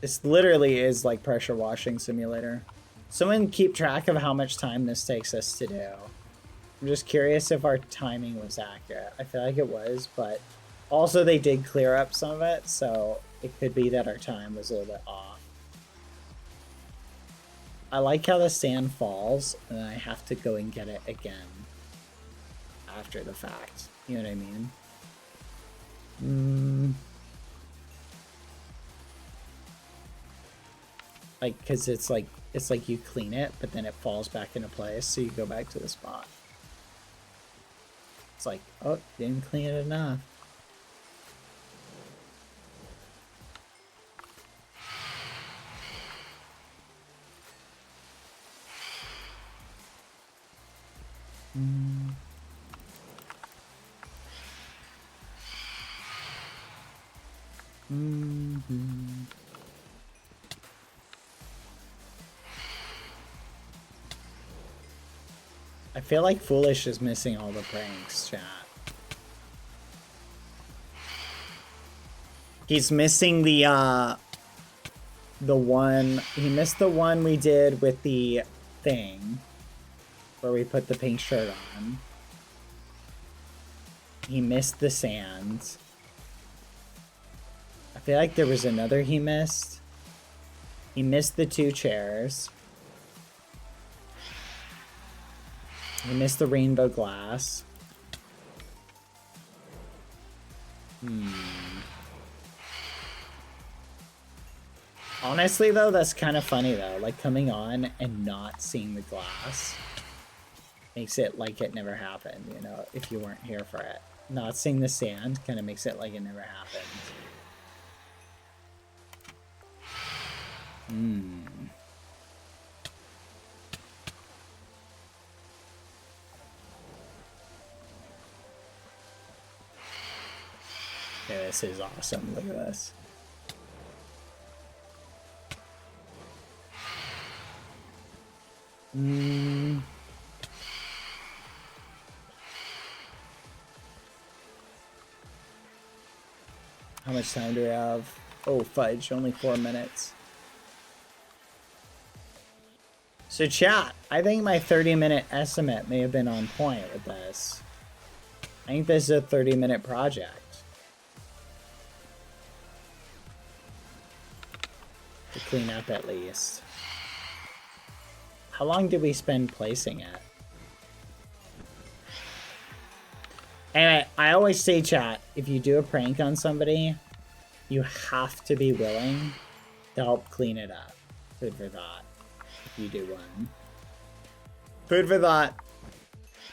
This literally is like Pressure Washing Simulator. Someone keep track of how much time this takes us to do. I'm just curious if our timing was accurate. I feel like it was, but also they did clear up some of it, so it could be that our time was a little bit off. I like how the sand falls, and I have to go and get it again after the fact. You know what I mean? Like, because it's like you clean it, but then it falls back into place, so you go back to the spot. It's like, oh, didn't clean it enough. I feel like Foolish is missing all the pranks, chat. He's missing the one, he missed the one we did with the thing, where we put the pink shirt on. He missed the sand. I feel like there was another he missed. He missed the 2 chairs. He missed the rainbow glass. Honestly, though, that's kind of funny, though. Like, coming on and not seeing the glass makes it like it never happened, you know, if you weren't here for it. Not seeing the sand kind of makes it like it never happened. Yeah, this is awesome. Look at this. How much time do we have? Oh, fudge, only 4 minutes. So chat, I think my 30-minute estimate may have been on point with this. I think this is a 30-minute project. To clean up at least. How long did we spend placing it? Anyway, I always say, chat, if you do a prank on somebody, you have to be willing to help clean it up. Food for thought. If you do one. Food for thought.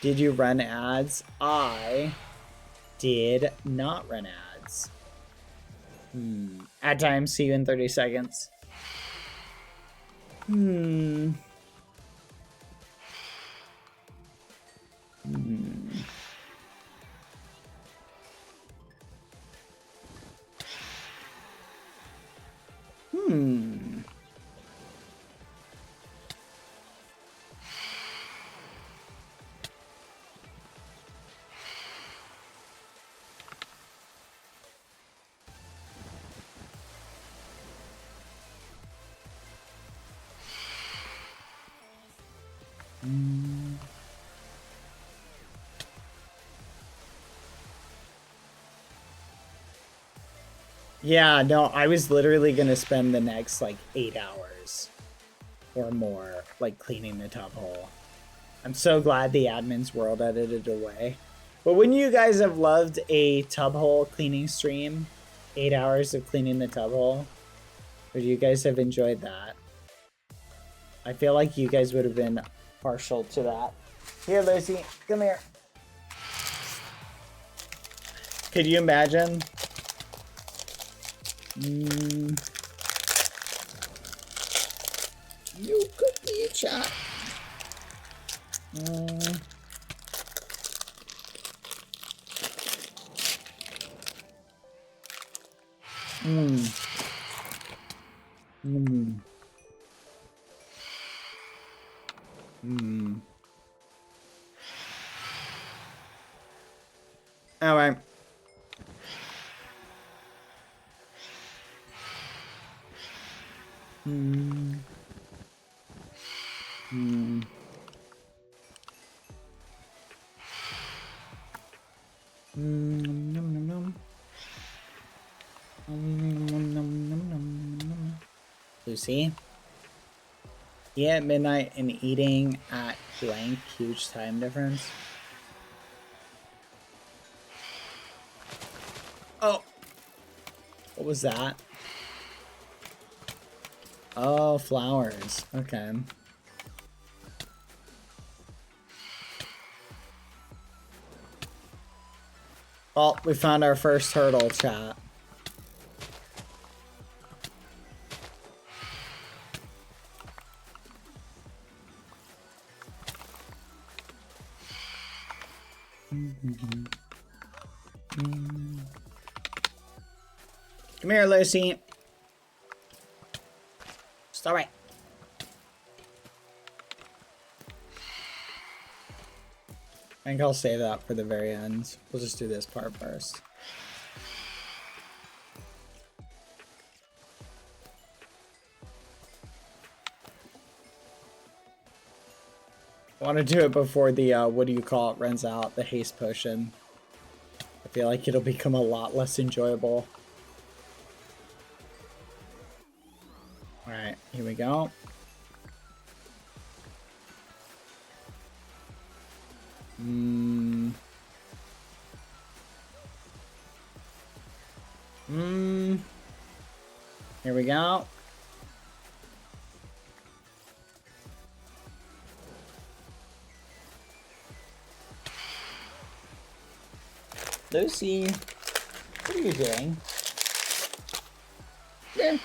Did you run ads? I did not run ads. At times, see you in 30 seconds. Yeah, no, I was literally gonna spend the next like 8 hours or more like cleaning the tub hole. I'm so glad the admins world edited away. But wouldn't you guys have loved a tub hole cleaning stream? 8 hours of cleaning the tub hole? Would you guys have enjoyed that? I feel like you guys would have been partial to that. Here, Lucy, come here. Could you imagine? You could be a chat. All right. Lucy? Yeah, at midnight and eating at blank, huge time difference. Oh! What was that? Oh, flowers. Okay. Oh, we found our first turtle, chat. Come here, Lucy. Stop it. I think I'll save that for the very end. We'll just do this part first. I want to do it before the, what do you call it, runs out, the haste potion. I feel like it'll become a lot less enjoyable. Alright, here we go. Here we go. Lucy, what are you doing? There.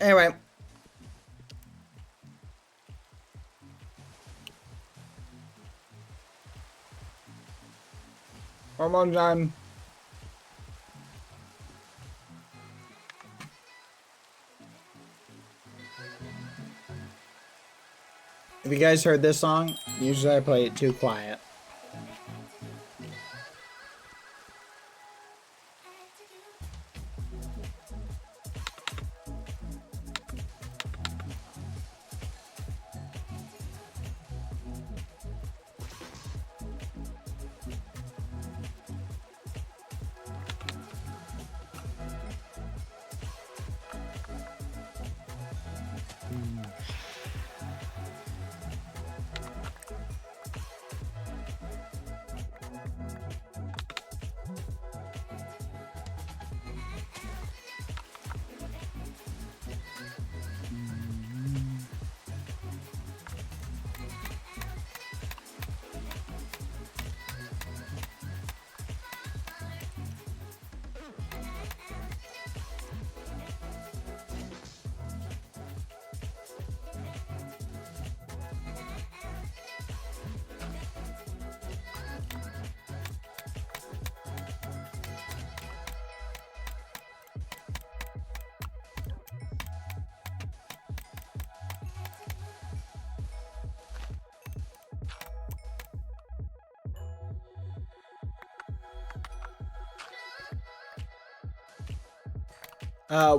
Anyway. Hormone time. Have you guys heard this song? Usually I play it too quiet.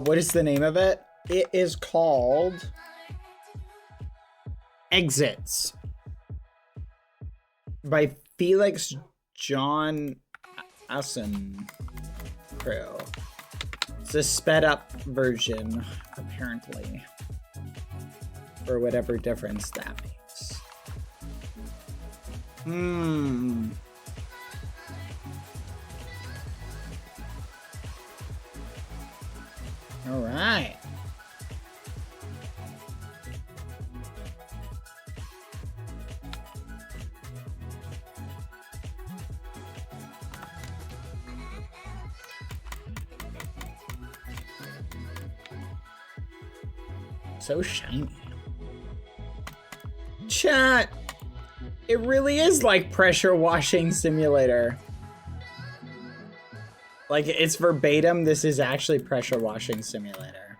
What is the name of it? It is called Exits by Felix John Assen Crew. It's a sped up version, apparently, for whatever difference that makes. All right. So shiny. Chat. It really is like pressure washing simulator. Like, it's verbatim, this is actually pressure washing simulator.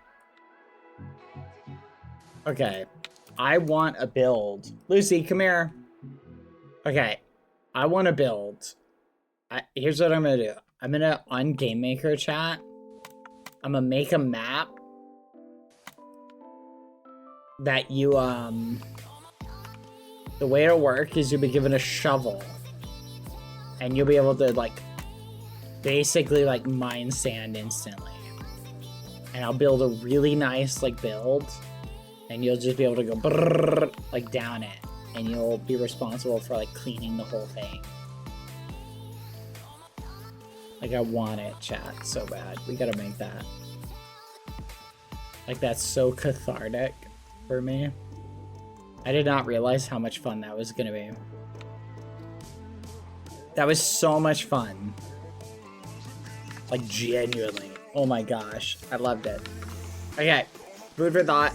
Okay, I want a build. Lucy, come here. Okay, I want to build. Here's what I'm gonna do. I'm gonna, on Game Maker chat, I'm gonna make a map that you, the way it'll work is you'll be given a shovel. and you'll be able to like basically like mine sand instantly. And I'll build a really nice like build, and you'll just be able to go brrr, like down it, and you'll be responsible for like cleaning the whole thing. Like I want it, chat, so bad. We gotta make that. Like that's so cathartic for me. I did not realize how much fun that was gonna be. That was so much fun. Like genuinely. Oh my gosh. I loved it. Okay. Food for thought.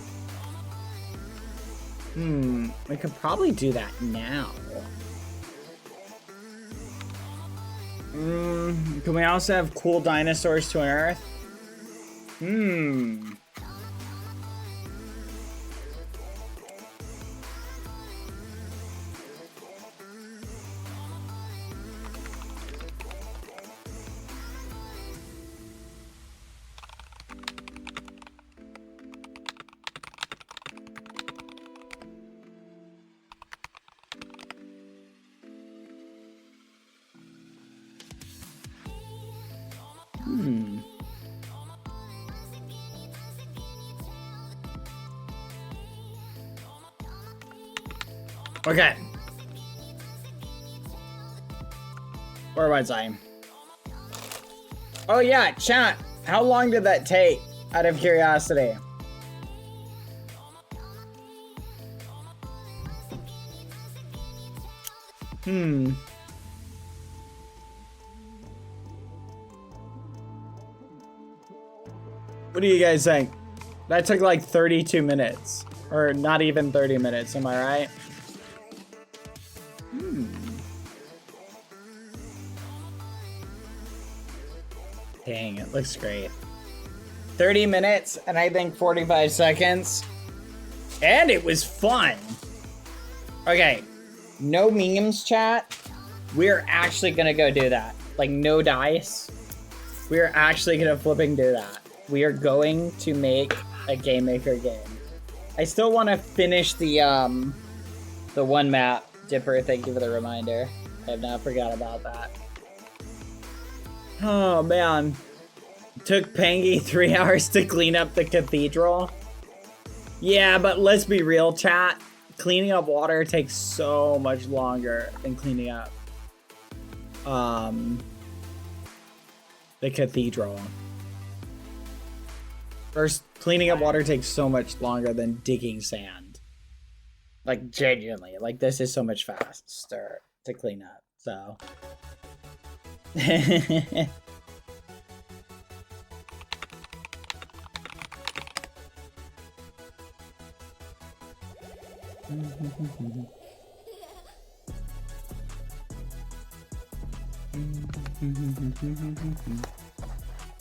We could probably do that now. Can we also have cool dinosaurs to unearth? Okay. Where was I? Oh yeah, chat. How long did that take? Out of curiosity. What do you guys think? That took like 32 minutes. Or not even 30 minutes, am I right? Dang, it looks great. 30 minutes and I think 45 seconds. And it was fun. Okay, no memes, chat. We're actually gonna go do that. Like no dice. We're actually gonna flipping do that. We are going to make a Game Maker game. I still want to finish the one map. Dipper, thank you for the reminder. I have not forgot about that. Oh man. Took Pangy 3 hours to clean up the cathedral. Yeah, but let's be real, chat. Cleaning up water takes so much longer than cleaning up the cathedral. First, cleaning up water takes so much longer than digging sand. Like, genuinely. Like, this is so much faster to clean up, so.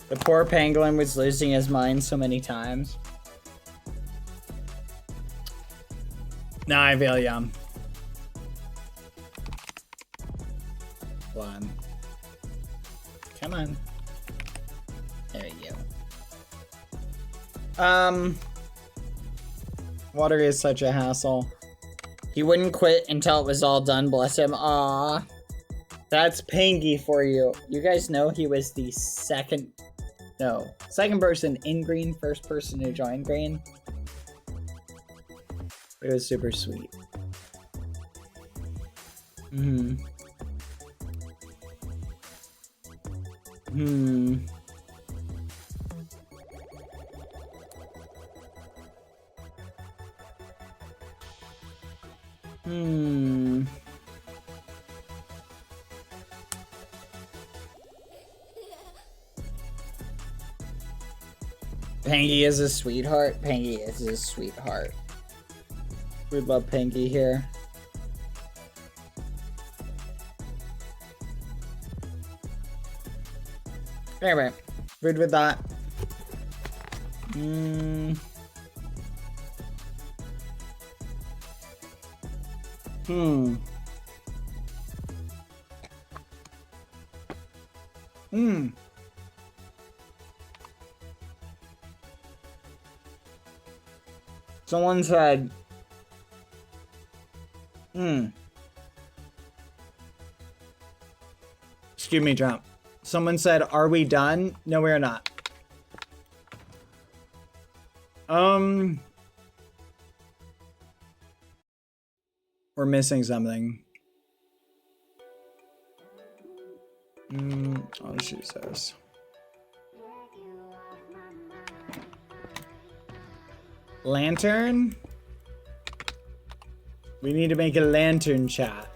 The poor pangolin was losing his mind so many times. Nah, I feel yum. One. Come on. There you go. Water is such a hassle. He wouldn't quit until it was all done, bless him. Aww. That's Pangy for you. You guys know he was the second person in green, first person to join green. It was super sweet. Pangy is a sweetheart. Pangy is a sweetheart. We love Pangy here. Anyway, good with that. Someone said, Excuse me, Trump. Someone said, are we done? No, we are not. We're missing something. I'll just use this. Lantern? We need to make a lantern chat.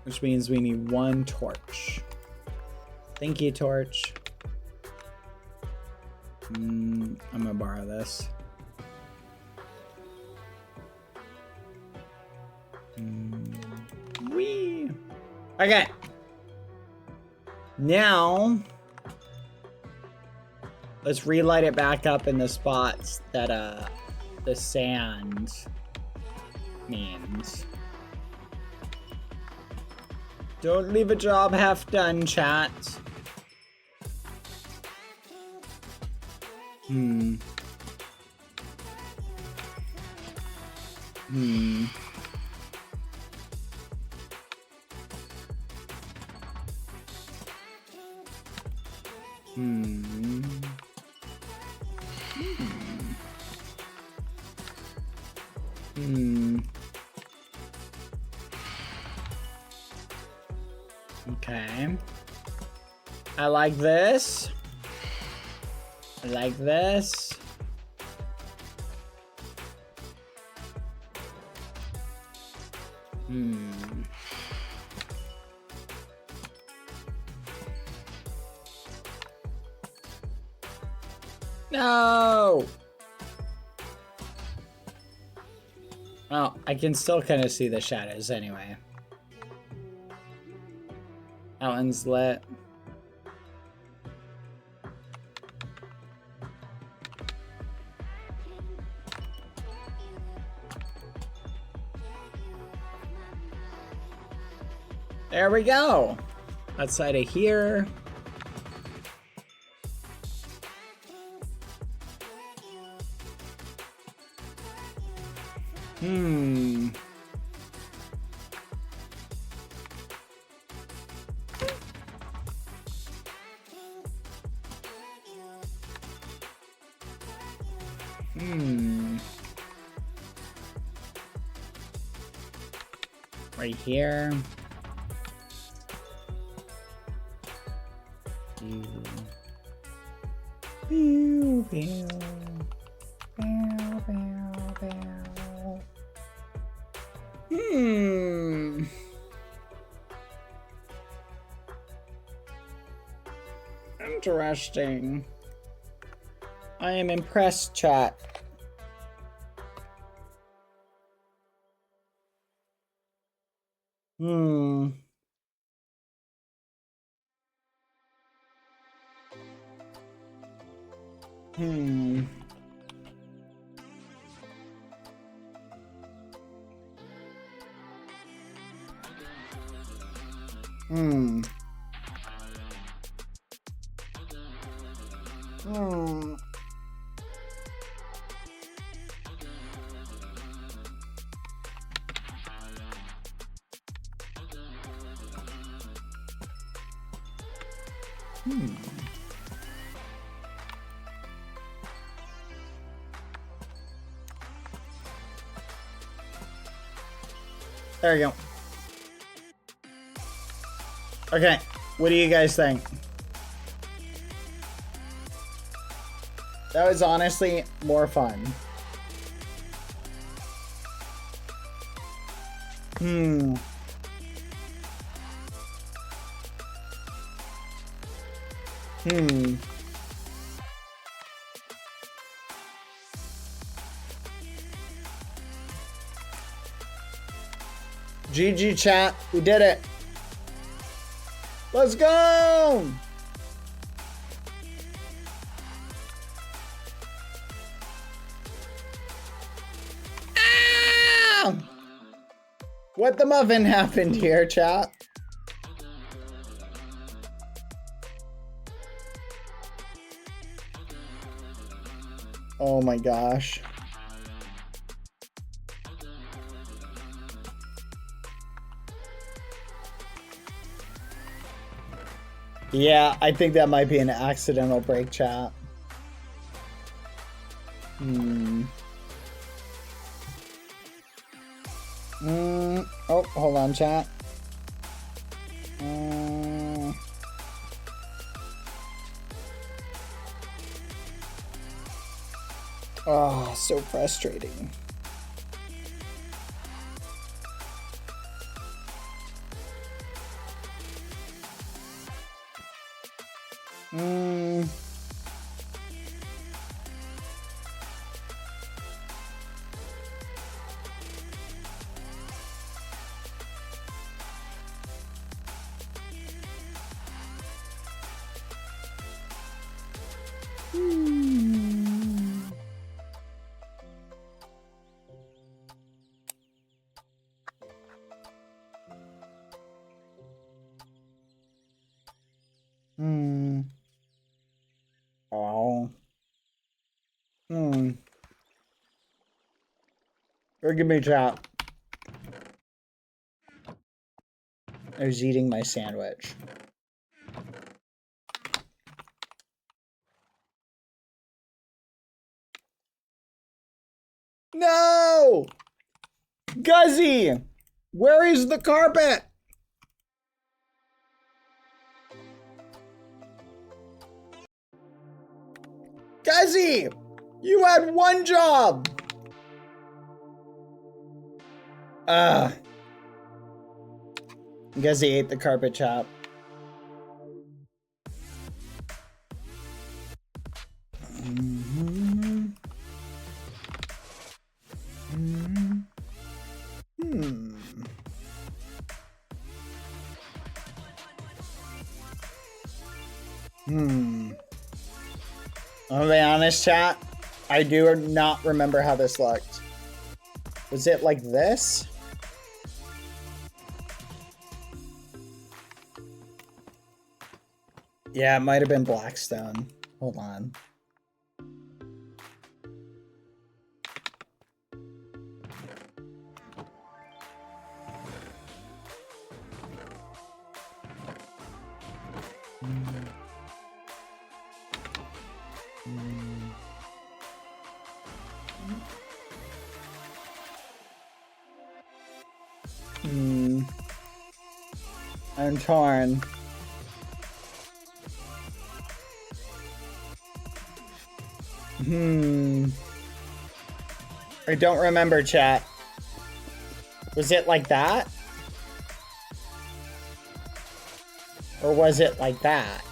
Which means we need one torch. Thank you, torch. I'm gonna borrow this. Whee! Okay. Now, let's relight it back up in the spots that the sand means. Don't leave a job half done, chat. Hmm. Okay. I like this. I like this. No! Well, I can still kind of see the shadows anyway. That one's lit. There we go. Outside of here. Right here. Pew, pew. Pew, pew, pew. Interesting. I am impressed, chat. There you go. Okay, what do you guys think? That was honestly more fun. GG chat, we did it. Let's go! Ah! What the muffin happened here, chat? Oh my gosh. Yeah, I think that might be an accidental break, chat. Oh, hold on, chat. Oh, so frustrating. Oh. Forgive me, chat. I was eating my sandwich. No! Guzzy! Where is the carpet? Guzzy! You had one job! Guzzy ate the carpet chop. I'll be honest, chat. I do not remember how this looked. Was it like this? Yeah, it might have been Blackstone. Hold on. I'm torn. I don't remember, chat. Was it like that? Or was it like that?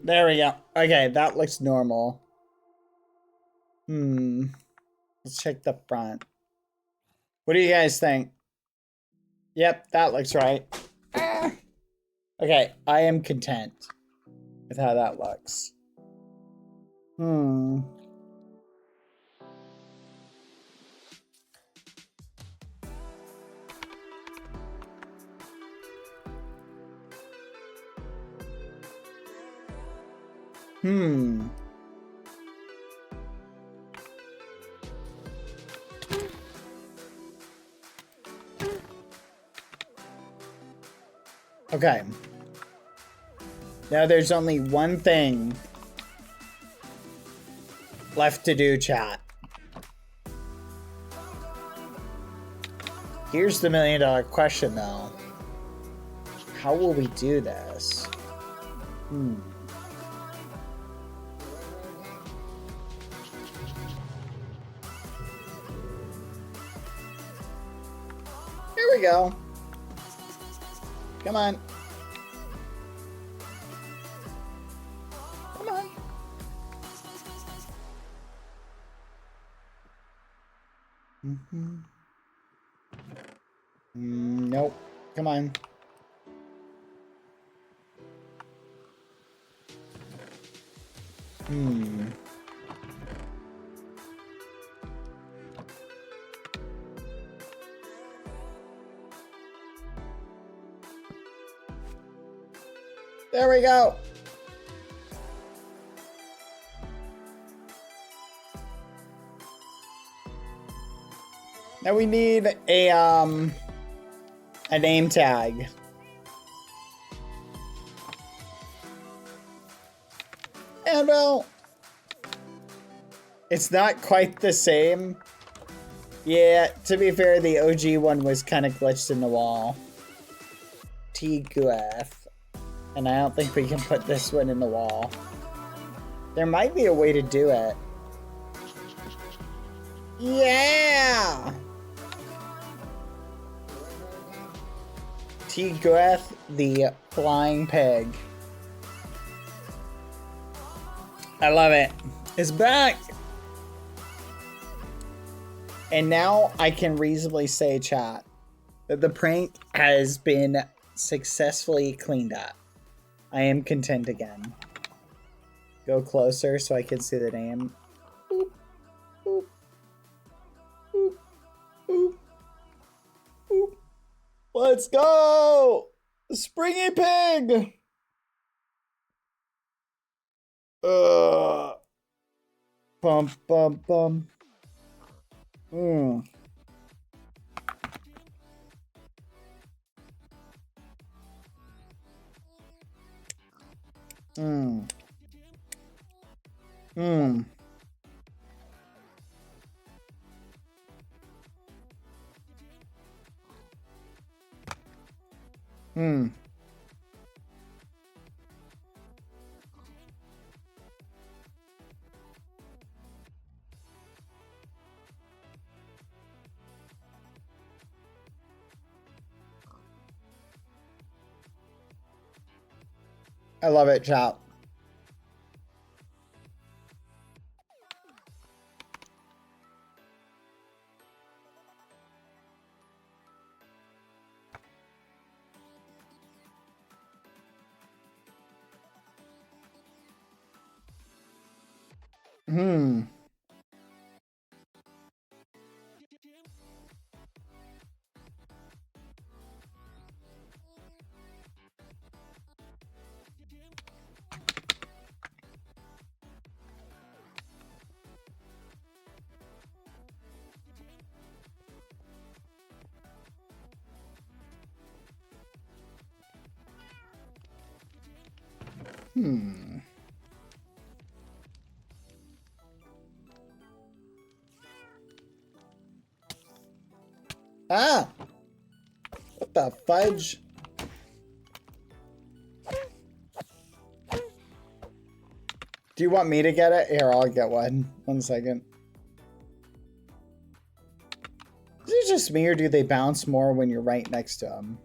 There we go. Okay, that looks normal. Let's check the front. What do you guys think? Yep, that looks right. Okay, I am content with how that looks. Okay. Now there's only one thing left to do, chat. Here's the million-dollar question, though. How will we do this? Here we go. Come on. Come on. Nope. Come on. There we go. Now we need a name tag. And well, it's not quite the same. Yeah, to be fair, the OG one was kind of glitched in the wall. T-Gueth. And I don't think we can put this one in the wall. There might be a way to do it. Yeah! T-Gueth, the flying pig. I love it. It's back! And now I can reasonably say, chat, that the prank has been successfully cleaned up. I am content again. Go closer so I can see the name. Boop, boop, boop, boop, boop. Let's go! Springy pig! Bum, bum, bum. Mm. Mm. Mm. Mm. I love it, chat. Hmm. Hmm. Ah! What the fudge? Do you want me to get it? Here, I'll get one. 1 second. Is it just me, or do they bounce more when you're right next to them?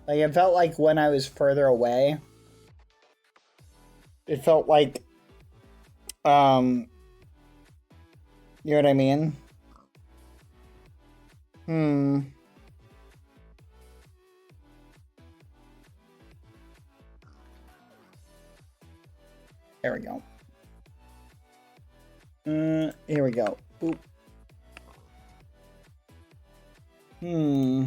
Like, it felt like when I was further away, it felt like, you know what I mean? Hmm. There we go. Here we go. Boop. Hmm.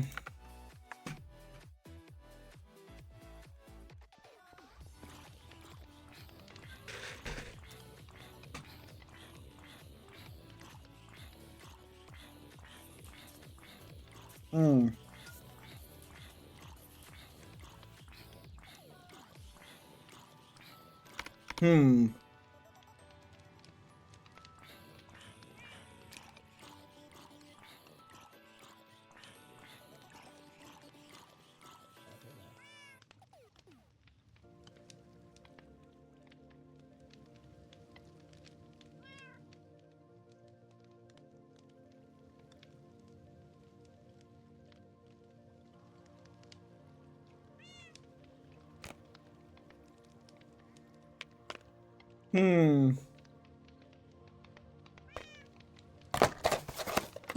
Hmm. Hmm.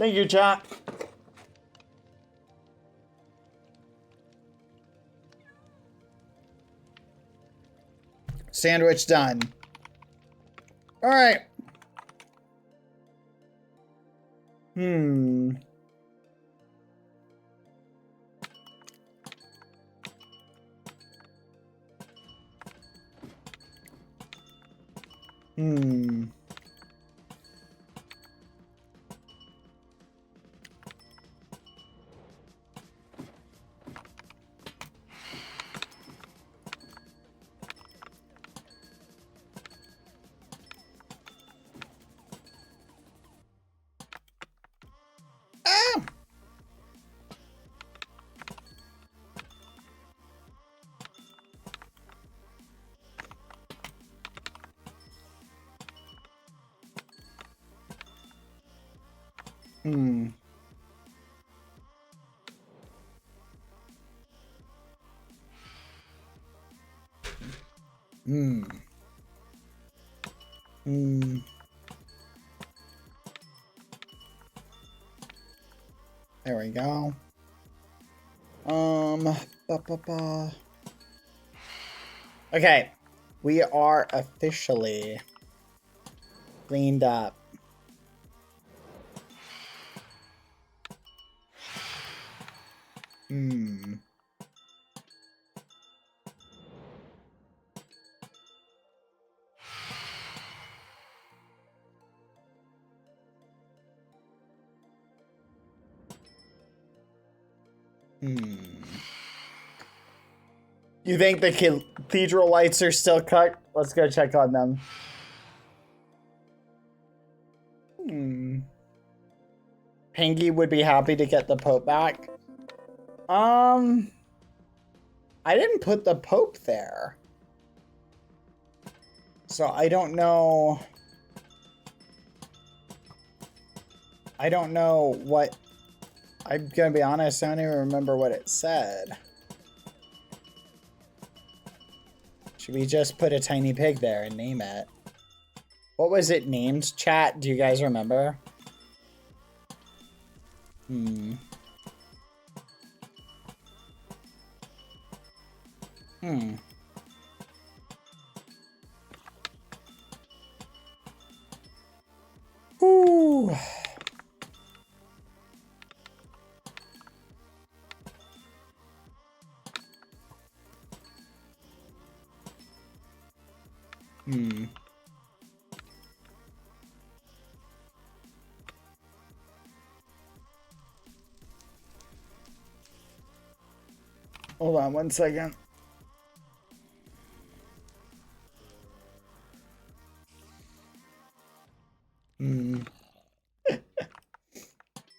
Thank you, chat. Sandwich done. All right. Hmm. Ah! Hmm. Hmm. Hmm. There we go. Okay. We are officially cleaned up. Hmm. You think the cathedral lights are still cut? Let's go check on them. Pangy would be happy to get the Pope back. I didn't put the Pope there. So I don't know. I don't know what. I'm gonna be honest, I don't even remember what it said. Should we just put a tiny pig there and name it? What was it named? Chat, do you guys remember? Ooh. Hold on one second.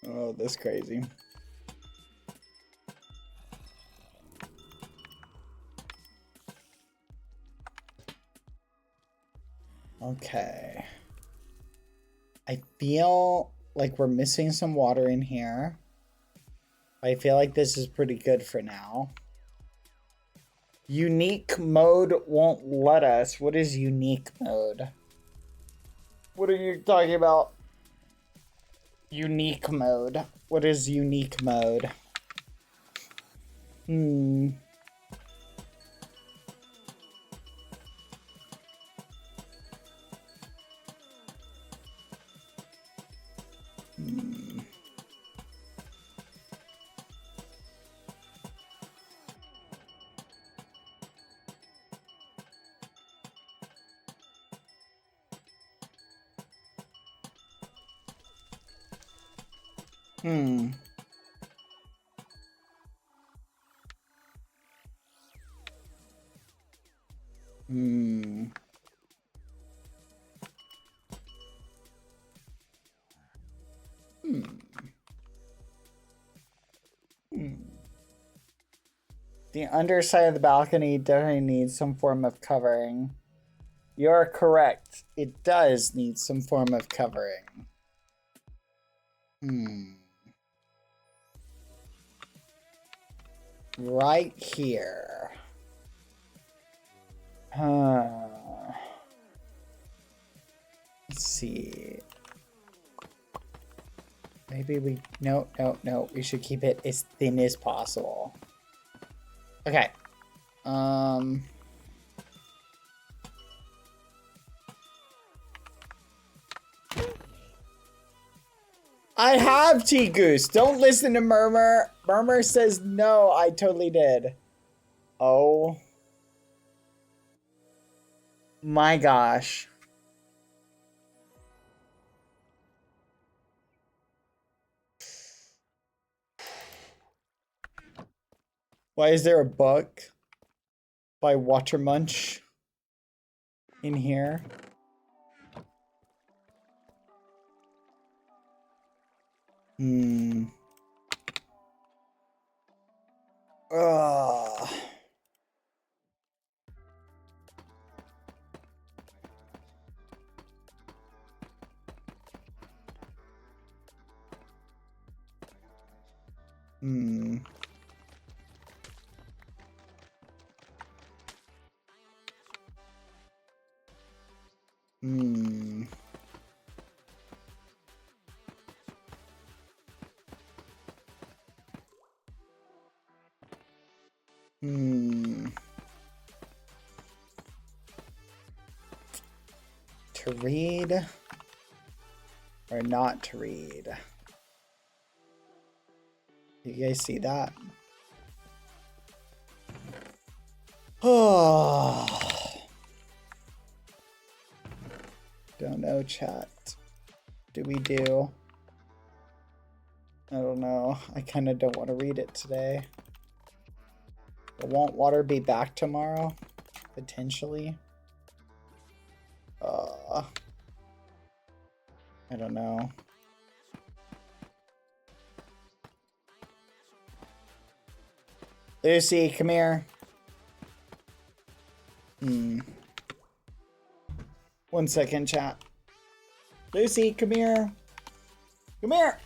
Oh, that's crazy. Okay. I feel like we're missing some water in here. I feel like this is pretty good for now. Unique mode won't let us. What is unique mode? What are you talking about? Unique mode. What is unique mode? The underside of the balcony definitely needs some form of covering. You're correct. It does need some form of covering. Right here. see. Maybe we... No. We should keep it as thin as possible. Okay. I have T-Goose. Don't listen to Murmur. Murmur says no. I totally did. Oh. My gosh. Why is there a book by Munch in here? Ugh. To read or not to read? You guys see that? Oh. Don't know, chat. Do we do? I don't know. I kind of don't want to read it today. But won't water be back tomorrow? Potentially. I don't know. Lucy, come here. 1 second, chat. Lucy, come here. Come here.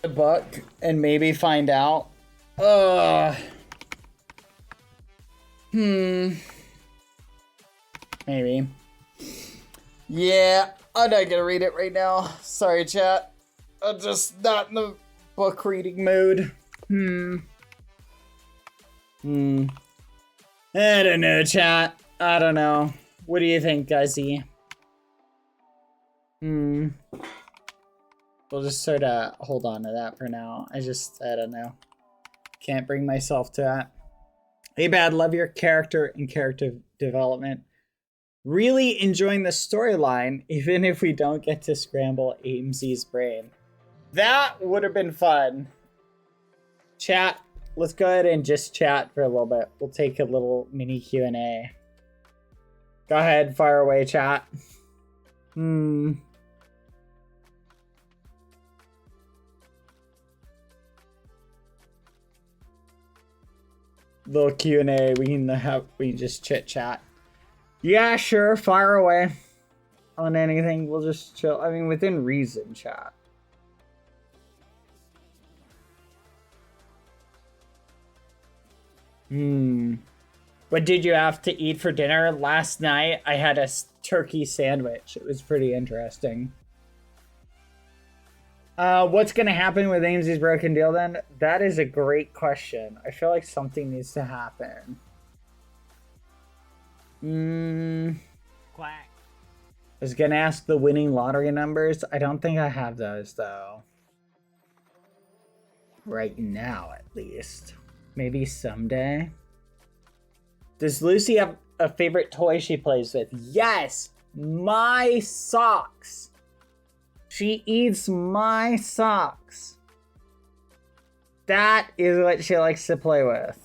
The book and maybe find out. Maybe. Yeah, I'm not gonna read it right now. Sorry, chat. I'm just not in the book reading mood. I don't know, chat. I don't know. What do you think, Guzzy? We'll just sort of hold on to that for now. I don't know. Can't bring myself to that. Hey, Bad, love your character and character development. Really enjoying the storyline, even if we don't get to scramble AMZ's brain. That would have been fun. Chat, let's go ahead and just chat for a little bit. We'll take a little mini Q&A. Go ahead, fire away, chat. Little Q&A, we can just chit chat. Yeah, sure, fire away on anything. We'll just chill. I mean, within reason, chat. What did you have to eat for dinner? Last night, I had a turkey sandwich. It was pretty interesting. What's gonna happen with AMZ's broken deal then? That is a great question. I feel like something needs to happen. Quack. I was gonna ask the winning lottery numbers. I don't think I have those though. Right now, at least. Maybe someday. Does Lucy have a favorite toy she plays with? Yes! My socks! She eats my socks. That is what she likes to play with.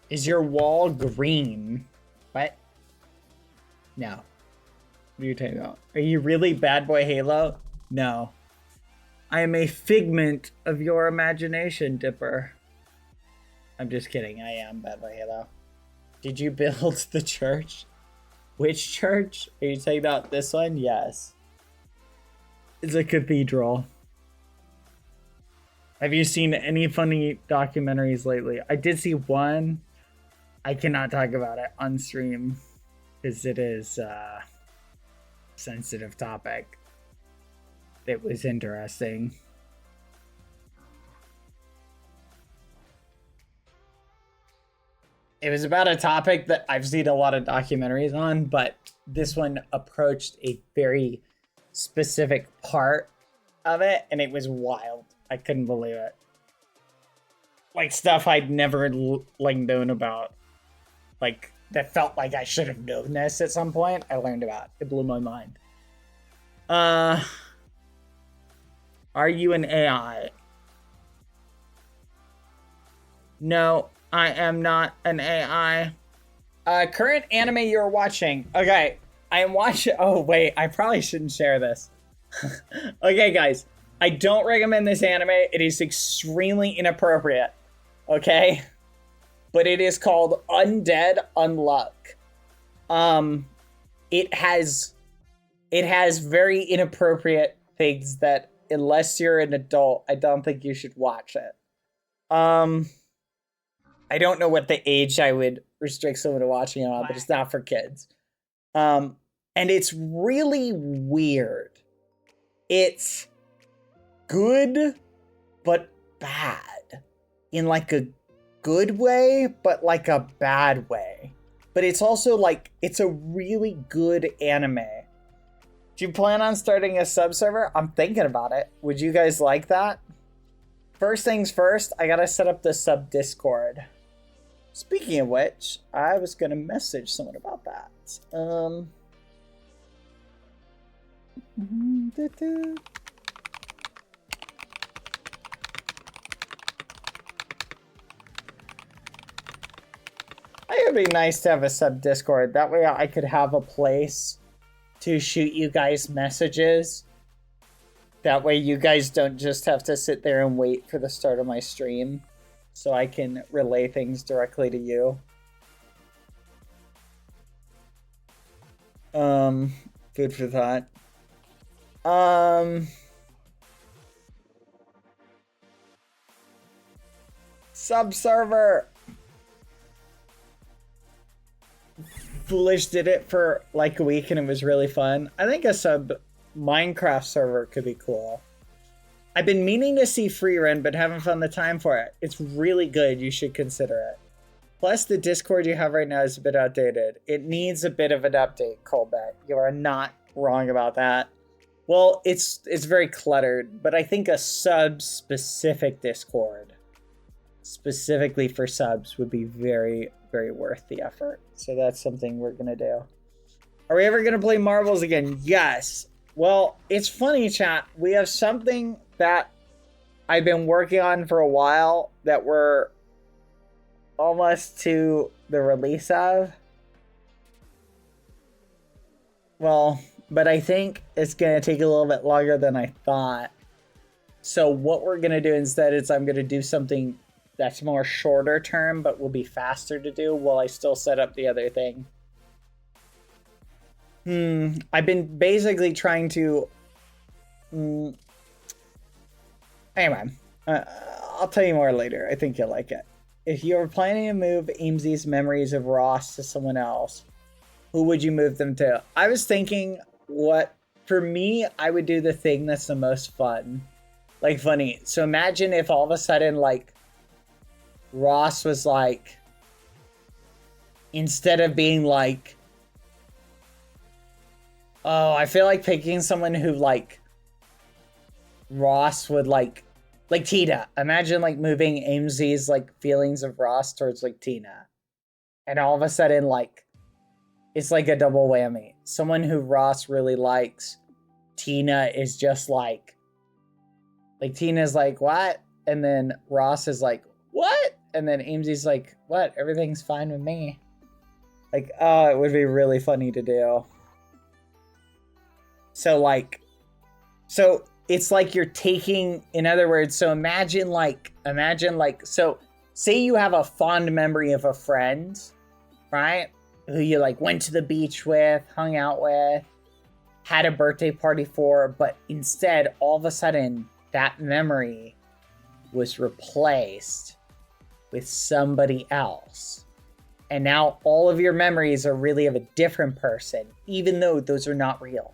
Is your wall green? What? No. What are you talking about? Are you really Bad Boy Halo? No. I am a figment of your imagination, Dipper. I'm just kidding. I am BadBoyHalo. Did you build the church? Which church? Are you talking about this one? Yes. It's a cathedral. Have you seen any funny documentaries lately? I did see one. I cannot talk about it on stream because it is a sensitive topic. It was interesting. It was about a topic that I've seen a lot of documentaries on, but this one approached a very specific part of it, and it was wild. I couldn't believe it. Like stuff I'd never known about. Like that felt like I should have known this at some point. I learned about it. It blew my mind. Are you an AI? No, I am not an AI. Current anime you're watching. Okay, I am watching. Oh wait, I probably shouldn't share this. Okay, guys. I don't recommend this anime. It is extremely inappropriate. Okay? But it is called Undead Unluck. It has very inappropriate things that, unless you're an adult, I don't think you should watch it. I don't know what the age I would restrict someone to watching it on, but it's not for kids. And it's really weird. It's good, but bad. In like a good way, but like a bad way. But it's also like, it's a really good anime. Do you plan on starting a sub server? I'm thinking about it. Would you guys like that? First things first, I gotta set up the sub Discord. Speaking of which, I was gonna message someone about that. I think it'd be nice to have a sub Discord. That way I could have a place to shoot you guys messages. That way you guys don't just have to sit there and wait for the start of my stream. So I can relay things directly to you. Food for thought. Sub server. Foolish did it for like a week and it was really fun. I think a sub Minecraft server could be cool. I've been meaning to see Free Run, but haven't found the time for it. It's really good. You should consider it. Plus, the Discord you have right now is a bit outdated. It needs a bit of an update, Colbert. You are not wrong about that. Well, it's very cluttered, but I think a sub-specific Discord, specifically for subs, would be very, very worth the effort. So that's something we're going to do. Are we ever going to play Marbles again? Yes. Well, it's funny, chat. We have something that I've been working on for a while that we're almost to the release of. Well, but I think it's going to take a little bit longer than I thought. So what we're going to do instead is I'm going to do something that's more shorter term, but will be faster to do while I still set up the other thing. I've been basically trying to... Anyway, I'll tell you more later. I think you'll like it. If you were planning to move Amesy's memories of Ross to someone else, who would you move them to? I was thinking for me, I would do the thing that's the most fun. Like, funny. So imagine if all of a sudden, like, Ross was like, instead of being like, oh, I feel like picking someone who, like, Ross would, like Tina. Imagine, like, moving Amesy's, like, feelings of Ross towards, like, Tina. And all of a sudden, like, it's like a double whammy. Someone who Ross really likes, Tina is just like Tina's like, what? And then Ross is like, what? And then Amesy's like, what? Everything's fine with me. Like, oh, it would be really funny to do. So, like, So it's like you're taking, in other words, so imagine like, so say you have a fond memory of a friend, right? Who you like went to the beach with, hung out with, had a birthday party for, but instead all of a sudden that memory was replaced with somebody else. And now all of your memories are really of a different person, even though those are not real.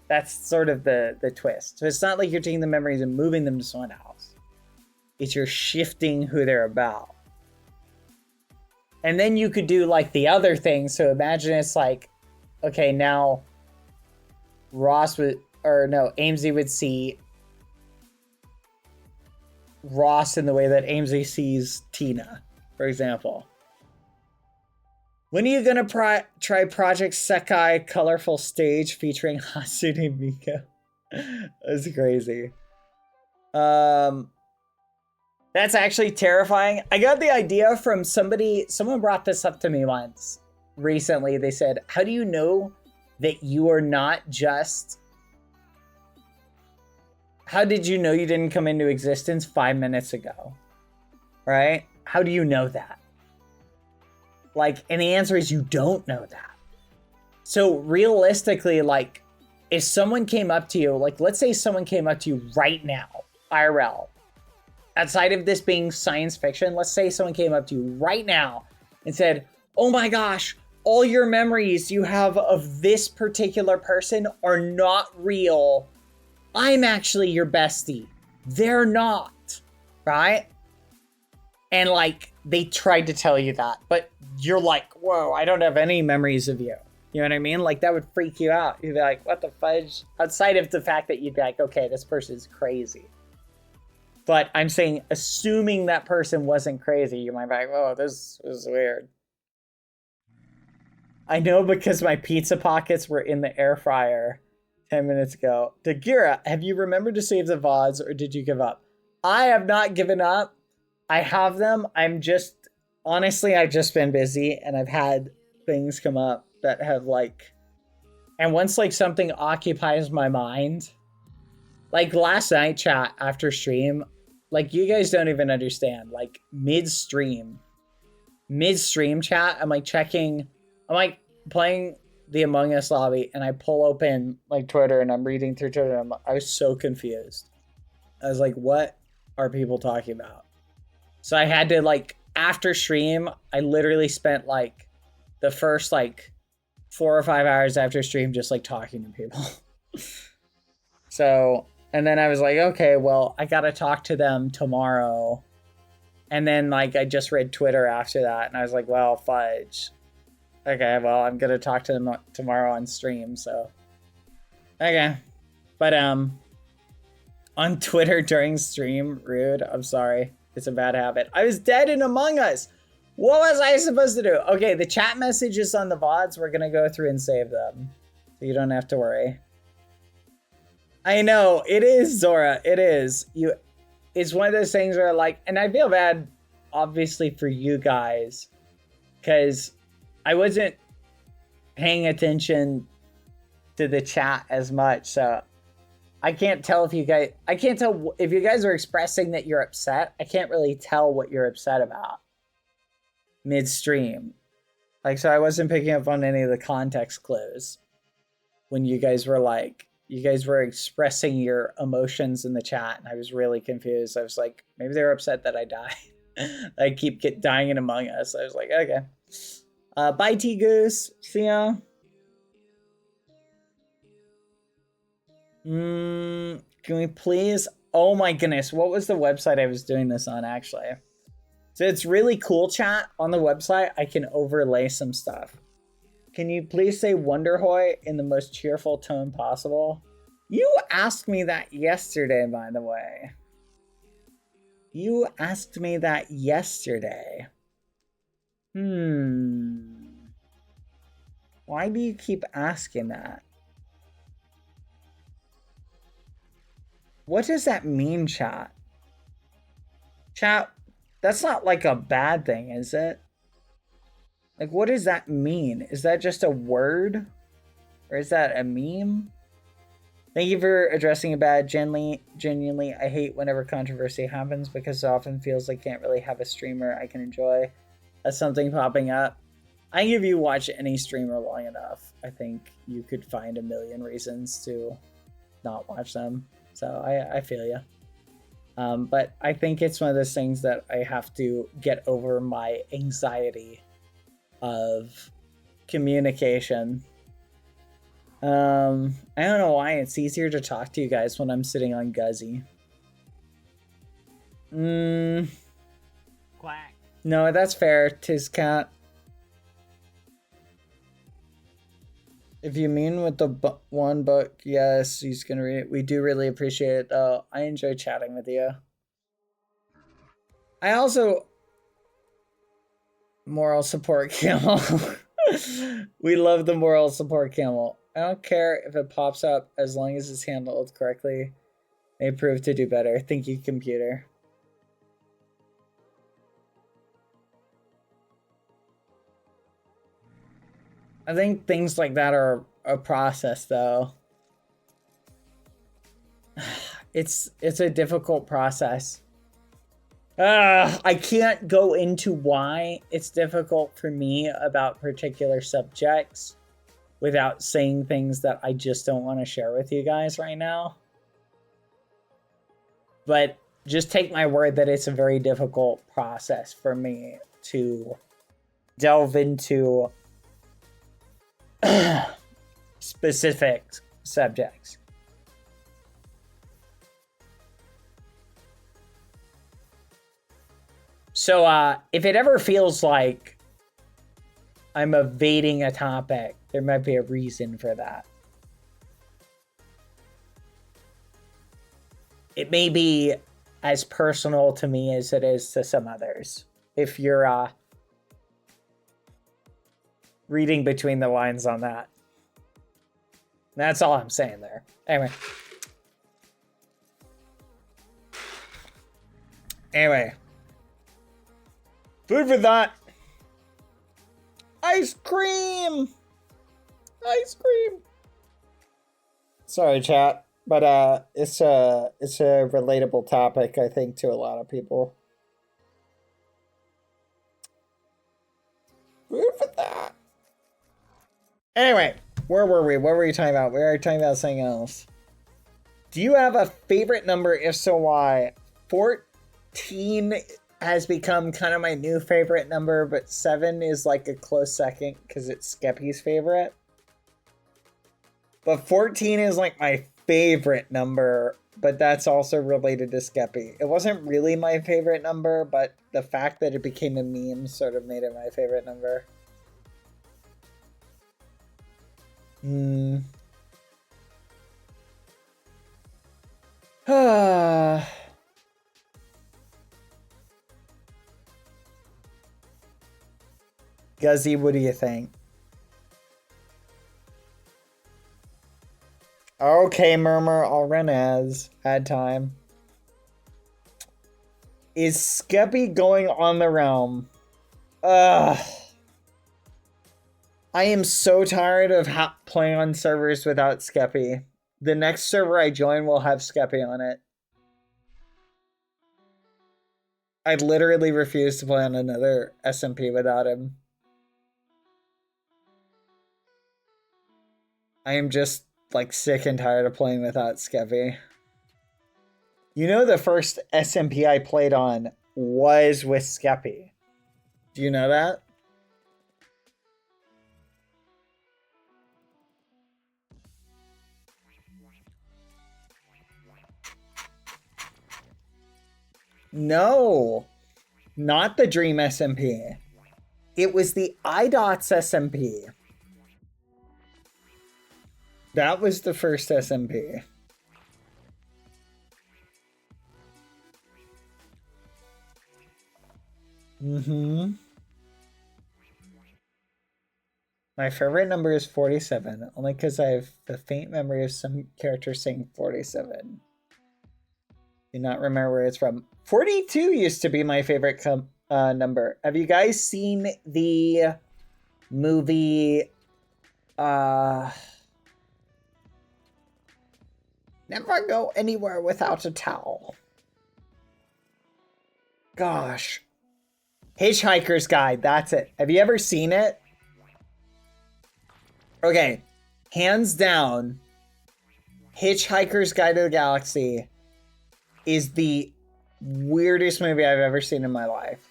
That's sort of the twist. So it's not like you're taking the memories and moving them to someone else. It's you're shifting who they're about. And then you could do like the other thing. So imagine it's like, okay, now Amesy would see Ross in the way that Amesy sees Tina, for example. When are you gonna try Project Sekai Colorful Stage featuring Hatsune Miku? That's crazy. That's actually terrifying. I got the idea from someone brought this up to me once recently. They said, how do you know that you are not just... How did you know you didn't come into existence 5 minutes ago? Right? How do you know that? Like, and the answer is you don't know that. So realistically, like, if someone came up to you, like, let's say someone came up to you right now, IRL, outside of this being science fiction, let's say someone came up to you right now and said, oh my gosh, all your memories you have of this particular person are not real. I'm actually your bestie. They're not, right? And like, they tried to tell you that, but you're like, whoa, I don't have any memories of you. You know what I mean? Like, that would freak you out. You'd be like, what the fudge? Outside of the fact that you'd be like, okay, this person's crazy. But I'm saying, assuming that person wasn't crazy, you might be like, whoa, this is weird. I know because my pizza pockets were in the air fryer 10 minutes ago. Dagira, have you remembered to save the VODs or did you give up? I have not given up. I have them. I've just been busy and I've had things come up that have like, and once like something occupies my mind, like last night chat after stream, like you guys don't even understand, like midstream chat, I'm like playing the Among Us lobby and I pull open like Twitter and I'm reading through Twitter and I was so confused. I was like, what are people talking about? So I had to like, after stream, I literally spent like the first like 4 or 5 hours after stream just like talking to people. So, and then I was like, okay, well, I gotta talk to them tomorrow. And then like, I just read Twitter after that and I was like, well, fudge. Okay, well, I'm gonna talk to them tomorrow on stream, so. Okay. But, on Twitter during stream, rude, I'm sorry. It's a bad habit. I was dead in Among Us. What was I supposed to do? Okay, the chat messages on the VODs, we're gonna go through and save them. So you don't have to worry. I know, it is, Zora, it is. It's one of those things where like, and I feel bad, obviously, for you guys, because I wasn't paying attention to the chat as much, so I can't tell if you guys are expressing that you're upset. I can't really tell what you're upset about midstream. Like, so I wasn't picking up on any of the context clues when you guys were expressing your emotions in the chat and I was really confused. I was like, maybe they were upset that I died. I keep dying in Among Us. I was like, okay. Bye, T-Goose. See ya. Can we please? Oh my goodness. What was the website I was doing this on, actually? So it's really cool, chat. On the website, I can overlay some stuff. Can you please say Wonderhoy in the most cheerful tone possible? You asked me that yesterday, by the way. You asked me that yesterday. Why do you keep asking that? What does that mean, chat? Chat, that's not like a bad thing, is it? Like, what does that mean? Is that just a word? Or is that a meme? Thank you for addressing a bad. Genuinely, I hate whenever controversy happens because it often feels like I can't really have a streamer I can enjoy. As something popping up. I think if you watch any streamer long enough, I think you could find a million reasons to not watch them. So I feel you. But I think it's one of those things that I have to get over my anxiety of communication. I don't know why it's easier to talk to you guys when I'm sitting on Guzzy. Quack. No, that's fair, Tizcat. If you mean with the one book, yes, he's gonna read it. We do really appreciate it, though. I enjoy chatting with you. I also... Moral support camel. We love the moral support camel. I don't care if it pops up as long as it's handled correctly. They prove to do better. Thank you, computer. I think things like that are a process, though. It's a difficult process. I can't go into why it's difficult for me about particular subjects without saying things that I just don't want to share with you guys right now. But just take my word that it's a very difficult process for me to delve into specific subjects. So if it ever feels like I'm evading a topic, there might be a reason for that. It may be as personal to me as it is to some others. If you're reading between the lines on that. That's all I'm saying there. Anyway. Food for thought. Ice cream! Ice cream! Sorry, chat. But it's a relatable topic, I think, to a lot of people. Food for thought. Anyway, where were we? What were you talking about? We were talking about something else. Do you have a favorite number? If so, why? 14 has become kind of my new favorite number, but 7 is like a close second because it's Skeppy's favorite. But 14 is like my favorite number, but that's also related to Skeppy. It wasn't really my favorite number, but the fact that it became a meme sort of made it my favorite number. Guzzy, what do you think? Okay, Murmur, I'll run as. Had time. Is Skeppy going on the realm? Ugh. I am so tired of playing on servers without Skeppy. The next server I join will have Skeppy on it. I literally refuse to play on another SMP without him. I am just, like, sick and tired of playing without Skeppy. You know the first SMP I played on was with Skeppy. Do you know that? No, not the Dream SMP. It was the iDots SMP. That was the first SMP. My favorite number is 47, only because I have the faint memory of some character saying 47. Do not remember where it's from. 42 used to be my favorite number. Have you guys seen the movie Never go anywhere without a towel. Gosh. Hitchhiker's Guide, that's it. Have you ever seen it? Okay, hands down, Hitchhiker's Guide to the Galaxy is the weirdest movie I've ever seen in my life.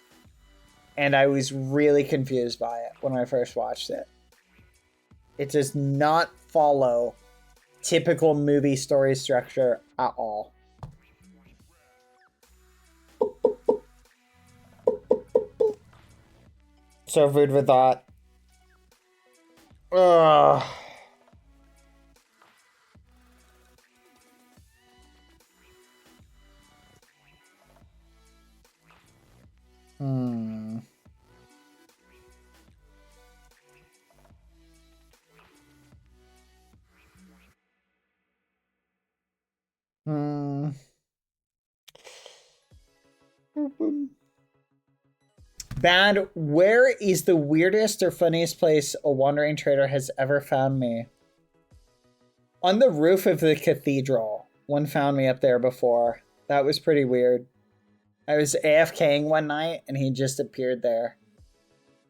And I was really confused by it when I first watched it. It does not follow typical movie story structure at all. So food for thought. Ugh. Hmm. Hmm. Bad, where is the weirdest or funniest place a wandering trader has ever found me? On the roof of the cathedral. One found me up there before. That was pretty weird. I was AFKing one night and he just appeared there.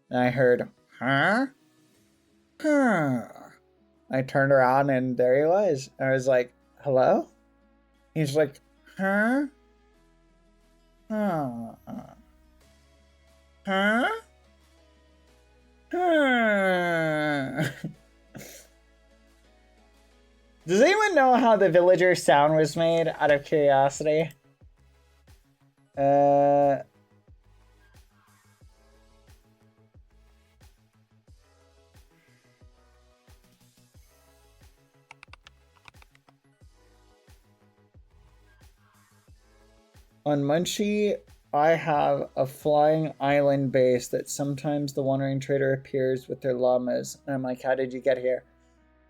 And I heard, huh? Huh. I turned around and there he was. I was like, hello? He's like, huh? Huh? Huh? Huh? Does anyone know how the villager sound was made, out of curiosity? On Munchy, I have a flying island base that sometimes the wandering trader appears with their llamas. And I'm like, how did you get here?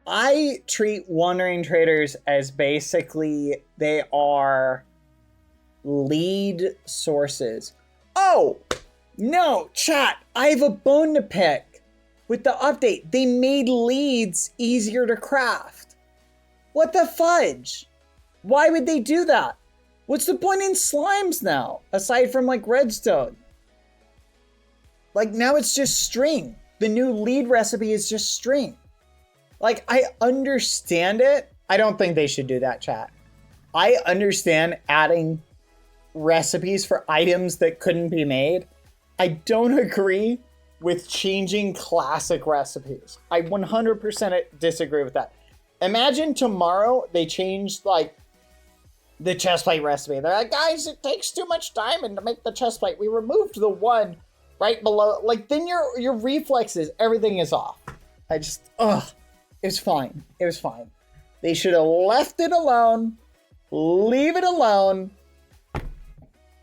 I treat wandering traders as basically they are lead sources. Oh, no, chat, I have a bone to pick. With the update, they made leads easier to craft. What the fudge? Why would they do that? What's the point in slimes now, aside from like redstone? Like now it's just string. The new lead recipe is just string. Like I understand it. I don't think they should do that, chat. I understand adding recipes for items that couldn't be made. I don't agree with changing classic recipes. I 100% disagree with that. Imagine tomorrow they changed like the chestplate recipe. They're like, guys, it takes too much diamond to make the chestplate. We removed the one right below. Like, then your reflexes, everything is off. I just, ugh. It was fine. It was fine. They should have left it alone. Leave it alone.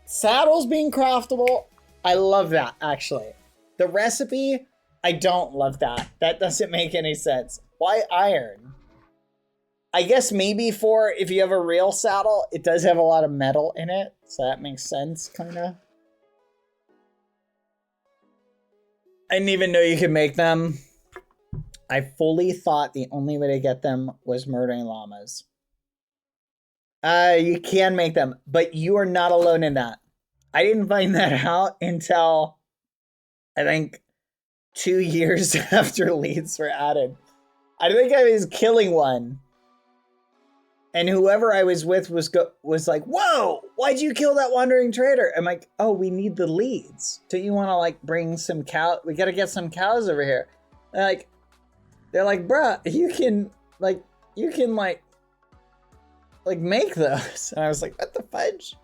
Saddles being craftable. I love that, actually. The recipe, I don't love that. That doesn't make any sense. Why iron? I guess maybe for if you have a real saddle, it does have a lot of metal in it. So that makes sense, kind of. I didn't even know you could make them. I fully thought the only way to get them was murdering llamas. You can make them, but you are not alone in that. I didn't find that out until, I think, 2 years after leads were added. I think I was killing one. And whoever I was with was like, whoa, why'd you kill that wandering trader? I'm like, oh, we need the leads. Don't you want to like bring some cow? We got to get some cows over here. They're like, bruh, you can make those. And I was like, what the fudge?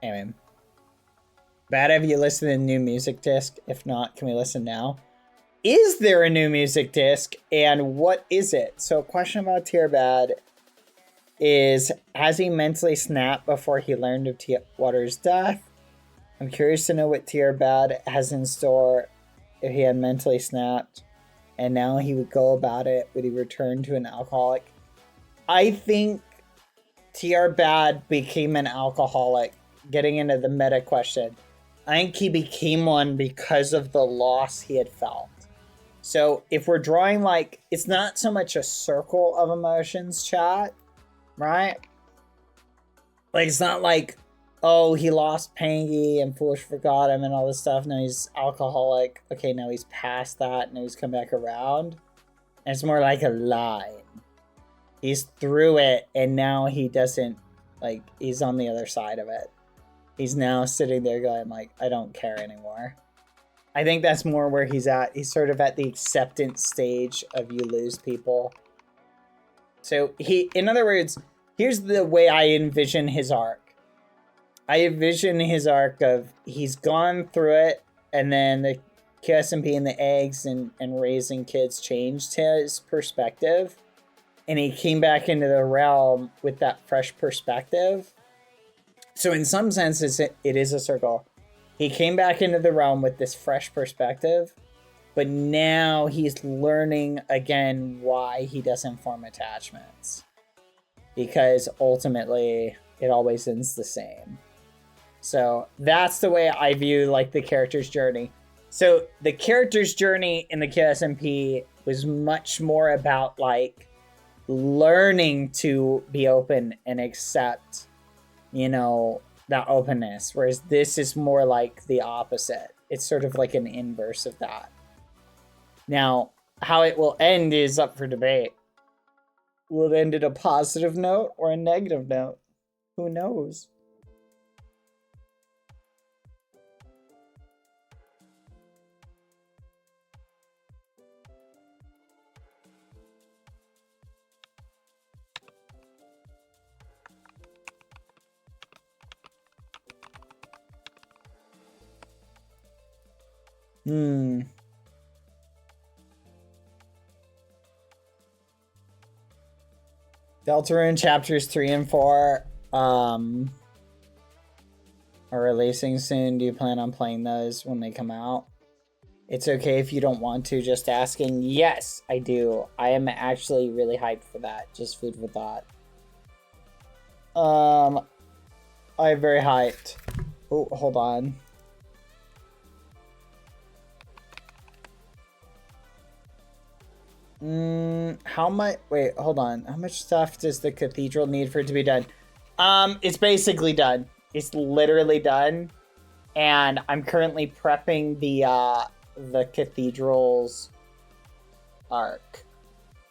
Anyway. Bad, have you listened to the new music disc? If not, can we listen now? Is there a new music disc? And what is it? So question about Tier Bad is, has he mentally snapped before he learned of Water's death? I'm curious to know what Tier Bad has in store if he had mentally snapped and now he would go about it. Would he return to an alcoholic? I think Tier Bad became an alcoholic, getting into the meta question. I think he became one because of the loss he had felt. So if we're drawing like, it's not so much a circle of emotions, chat. right? Like, it's not like, oh, he lost Pangy and Foolish forgot him and all this stuff. No, he's alcoholic. Okay, now he's past that. Now he's come back around. And it's more like a line. He's through it, and now he doesn't, like, he's on the other side of it. He's now sitting there going, like, I don't care anymore. I think that's more where he's at. He's sort of at the acceptance stage of you lose people. So in other words, here's the way I envision his arc. I envision his arc of he's gone through it, and then the QSMP and the eggs and raising kids changed his perspective. And he came back into the realm with that fresh perspective. So in some senses, it is a circle. He came back into the realm with this fresh perspective, but now he's learning again why he doesn't form attachments. Because ultimately, it always ends the same. So that's the way I view like the character's journey. So the character's journey in the KSMP was much more about like learning to be open and accept, you know, that openness. Whereas this is more like the opposite. It's sort of like an inverse of that. Now, how it will end is up for debate. Will it end at a positive note or a negative note? Who knows? Deltarune chapters 3 and 4 are releasing soon. Do you plan on playing those when they come out? It's okay if you don't want to, just asking. Yes, I do. I am actually really hyped for that. Just food for thought. I'm very hyped. Oh, hold on. How much? Wait, hold on. How much stuff does the cathedral need for it to be done? It's basically done. It's literally done, and I'm currently prepping the cathedral's arc.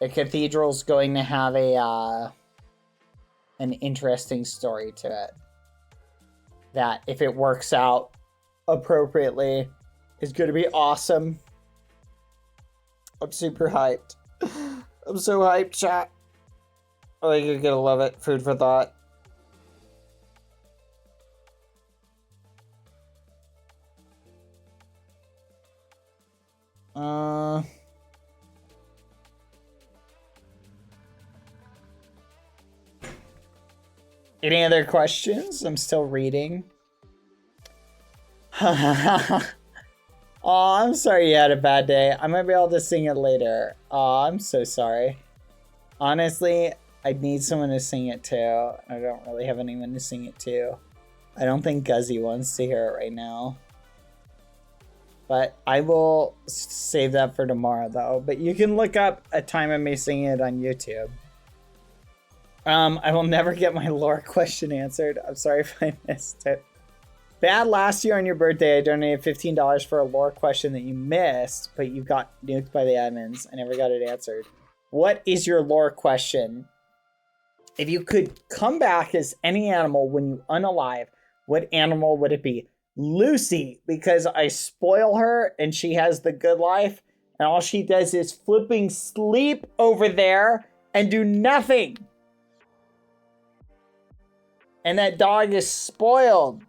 The cathedral's going to have an interesting story to it. That, if it works out appropriately, is going to be awesome. I'm super hyped. I'm so hyped, chat. I think you're gonna love it. Food for thought. Any other questions? I'm still reading. Oh, I'm sorry you had a bad day. I might be able to sing it later. Oh, I'm so sorry. Honestly, I need someone to sing it to. I don't really have anyone to sing it to. I don't think Guzzy wants to hear it right now. But I will save that for tomorrow, though. But you can look up a time of me singing it on YouTube. I will never get my lore question answered. I'm sorry if I missed it. Bad, last year on your birthday, I donated $15 for a lore question that you missed, but you got nuked by the admins. I never got it answered. What is your lore question? If you could come back as any animal when you unalive, what animal would it be? Lucy, because I spoil her and she has the good life, and all she does is flipping sleep over there and do nothing. And that dog is spoiled.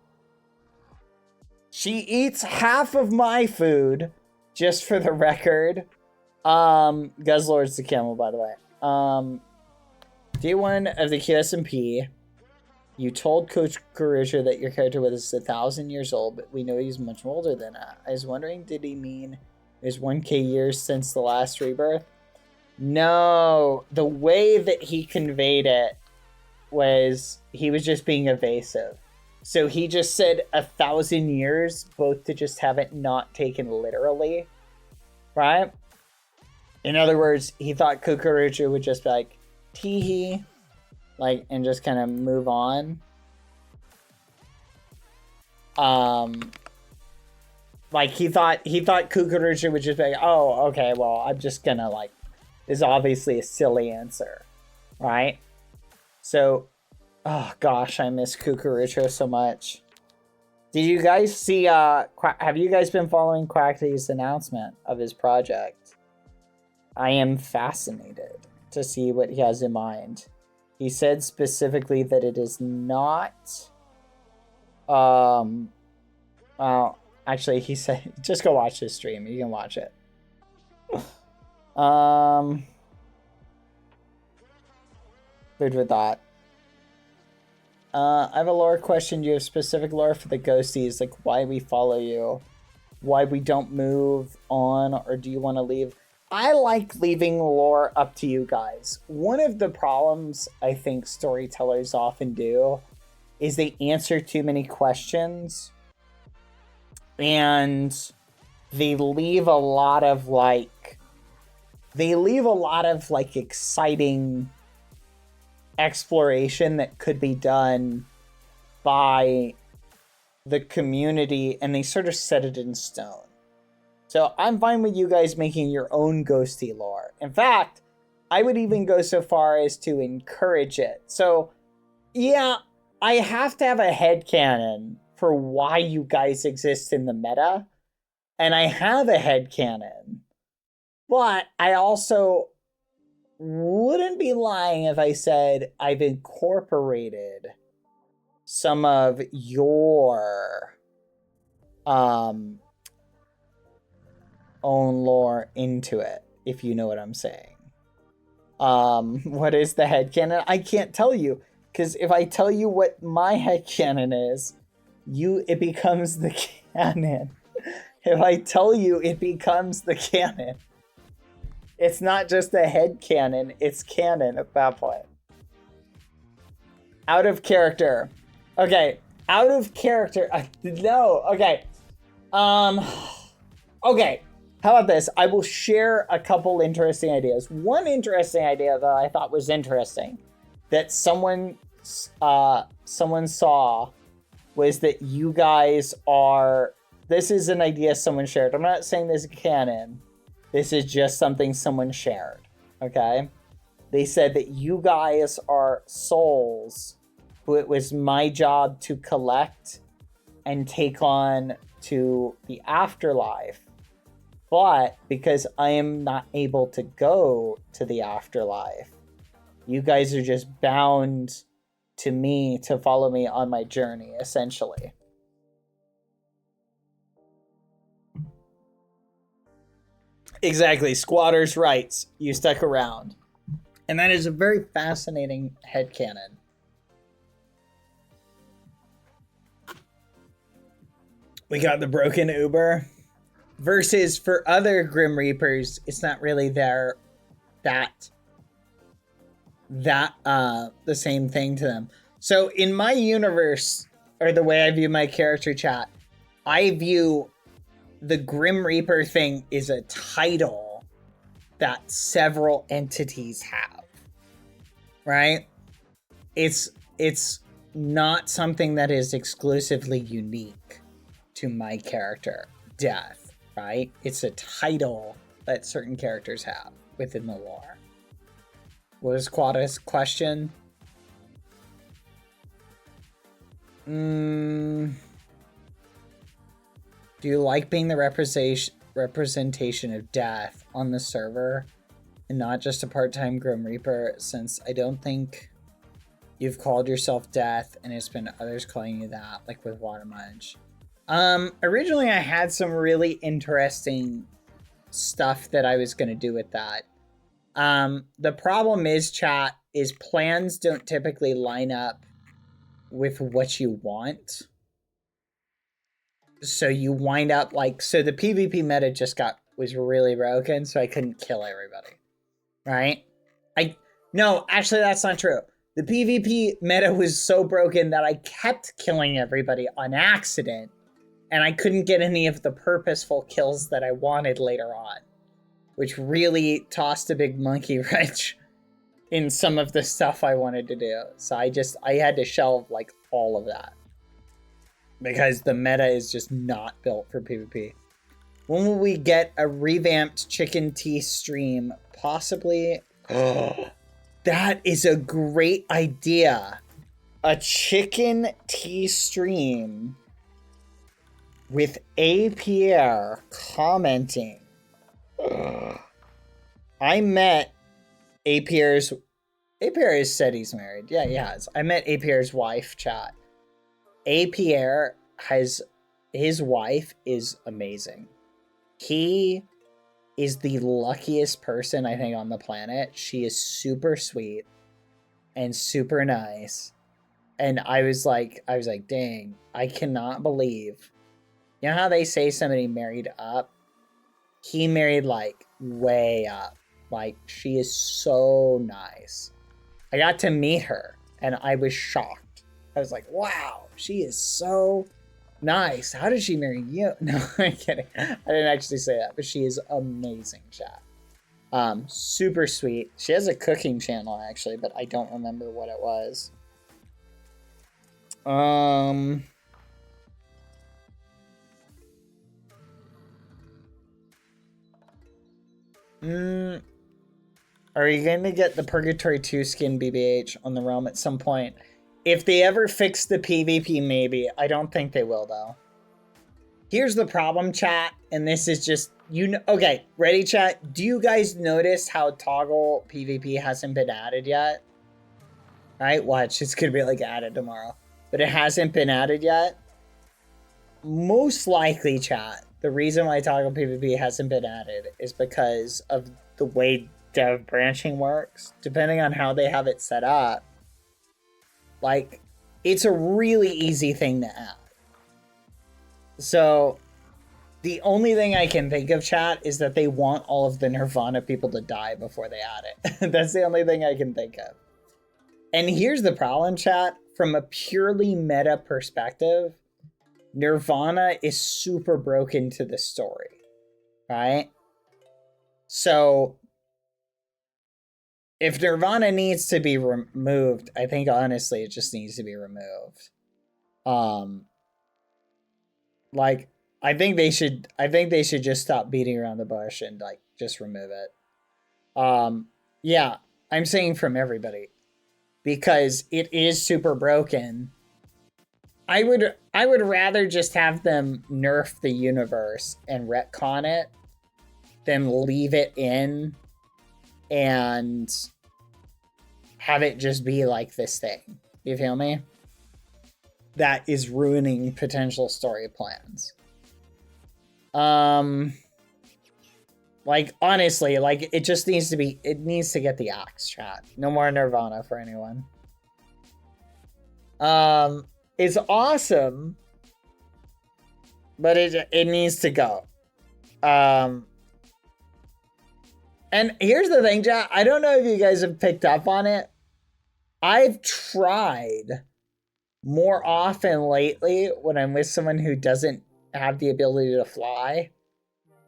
She eats half of my food, just for the record. Guzzlord's the camel, by the way. Day 1 of the QSMP, you told Coach Karuja that your character was 1,000 years old, but we know he's much older than that. I was wondering, did he mean there's 1K years since the last rebirth? No, the way that he conveyed it was he was just being evasive. So he just said 1,000 years, both to just have it not taken literally, right? In other words, he thought Kukuruchu would just be like, teehee, like, and just kind of move on. Like he thought Kukuruchi would just be like, oh, okay, well, I'm just gonna like, this is obviously a silly answer, right? So, oh gosh, I miss Kukurucho so much. Did you guys see, have you guys been following Quacky's announcement of his project? I am fascinated to see what he has in mind. He said specifically that it is not, well, actually, he said, just go watch this stream. You can watch it. Food for thought. I have a lore question. Do you have specific lore for the ghosties? Like why we follow you? Why we don't move on? Or do you want to leave? I like leaving lore up to you guys. One of the problems I think storytellers often do is they answer too many questions. And they leave a lot of like exciting exploration that could be done by the community, and they sort of set it in stone. So I'm fine with you guys making your own ghosty lore. In fact, I would even go so far as to encourage it. So yeah, I have to have a headcanon for why you guys exist in the meta, and I have a headcanon, but I also wouldn't be lying if I said I've incorporated some of your own lore into it, if you know what I'm saying. What is the headcanon? I can't tell you, because if I tell you what my headcanon is, it becomes the canon. If I tell you, it becomes the canon. It's not just a head canon, it's canon at that point. Out of character. Okay, out of character. No, okay. Okay, how about this? I will share a couple interesting ideas. One interesting idea that I thought was interesting that someone saw was that you guys are, this is an idea someone shared. I'm not saying this is canon. This is just something someone shared, okay? They said that you guys are souls who it was my job to collect and take on to the afterlife. But because I am not able to go to the afterlife, you guys are just bound to me to follow me on my journey, essentially. Exactly, squatters' rights. You stuck around. And that is a very fascinating headcanon. We got the broken Uber. Versus for other Grim Reapers, it's not really the same thing to them. So in my universe, or the way I view my character chat, I view the Grim Reaper thing is a title that several entities have, right? It's not something that is exclusively unique to my character, Death, right? It's a title that certain characters have within the lore. What is Quada's question? Do you like being the representation of Death on the server and not just a part-time Grim Reaper, since I don't think you've called yourself Death and it's been others calling you that, like with Watermunch? Originally I had some really interesting stuff that I was going to do with that. The problem is, chat, is plans don't typically line up with what you want. So you wind up like, so the PvP meta was really broken, so I couldn't kill everybody, right? No, actually that's not true. The PvP meta was so broken that I kept killing everybody on accident, and I couldn't get any of the purposeful kills that I wanted later on, which really tossed a big monkey wrench in some of the stuff I wanted to do. So I had to shelve like all of that. Because the meta is just not built for PvP. When will we get a revamped chicken tea stream? Possibly. That is a great idea. A chicken tea stream with A. Pierre commenting. I met A. Pierre's said he's married. Yeah, he has. I met A. Pierre's wife, chat. A. Pierre his wife is amazing. He is the luckiest person I think on the planet. She is super sweet and super nice. And I was like, dang, I cannot believe. You know how they say somebody married up? He married like way up. Like, she is so nice. I got to meet her and I was shocked. I was like, wow, she is so nice. How did she marry you? No, I'm kidding. I didn't actually say that, but she is amazing, chat. Super sweet. She has a cooking channel actually, but I don't remember what it was. Are you going to get the Purgatory 2 skin BBH on the realm at some point? If they ever fix the PvP, maybe. I don't think they will, though. Here's the problem, chat, and this is just, okay, ready, chat? Do you guys notice how toggle PvP hasn't been added yet? All right, watch. It's going to be, like, added tomorrow. But it hasn't been added yet. Most likely, chat, the reason why toggle PvP hasn't been added is because of the way dev branching works. Depending on how they have it set up, like, it's a really easy thing to add. So, the only thing I can think of, chat, is that they want all of the Nirvana people to die before they add it. That's the only thing I can think of. And here's the problem, chat. From a purely meta perspective, Nirvana is super broken to the story, right? So, if Nirvana needs to be removed, I think honestly it just needs to be removed. Like, I think they should just stop beating around the bush and like just remove it. Yeah, I'm saying from everybody. Because it is super broken. I would rather just have them nerf the universe and retcon it than leave it in and have it just be like this thing. You feel me? That is ruining potential story plans. Like, honestly, like, it just needs to be, it needs to get the axe, chat. No more Nirvana for anyone. It's awesome, but it needs to go. And here's the thing, chat. I don't know if you guys have picked up on it. I've tried more often lately when I'm with someone who doesn't have the ability to fly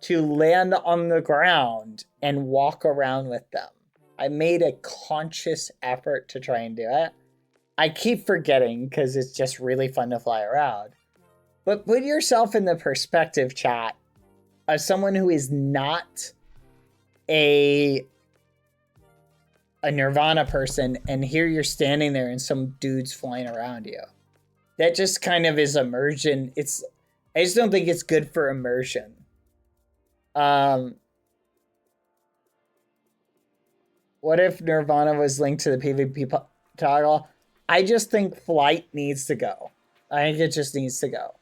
to land on the ground and walk around with them. I made a conscious effort to try and do it. I keep forgetting because it's just really fun to fly around. But put yourself in the perspective, chat, of someone who is not a Nirvana person, and here you're standing there and some dude's flying around you. That just kind of is immersion. I just don't think it's good for immersion. What if Nirvana was linked to the PvP toggle? I just think flight needs to go. I think it just needs to go.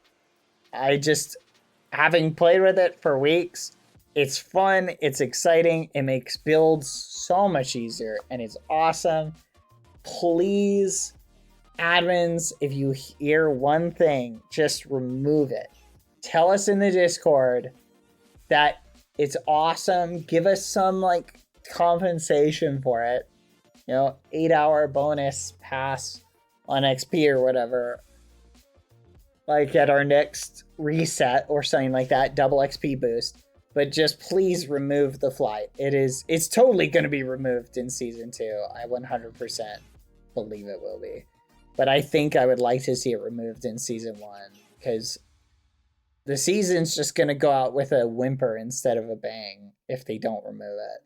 Having played with it for weeks, it's fun, it's exciting, it makes builds so much easier, and it's awesome. Please, admins, if you hear one thing, just remove it. Tell us in the Discord that it's awesome. Give us some like compensation for it. 8-hour bonus pass on XP or whatever. Like at our next reset or something like that, double XP boost. but just please remove the flight. It's totally going to be removed in season 2. I 100% believe it will be. But I think I would like to see it removed in season 1 because the season's just going to go out with a whimper instead of a bang if they don't remove it.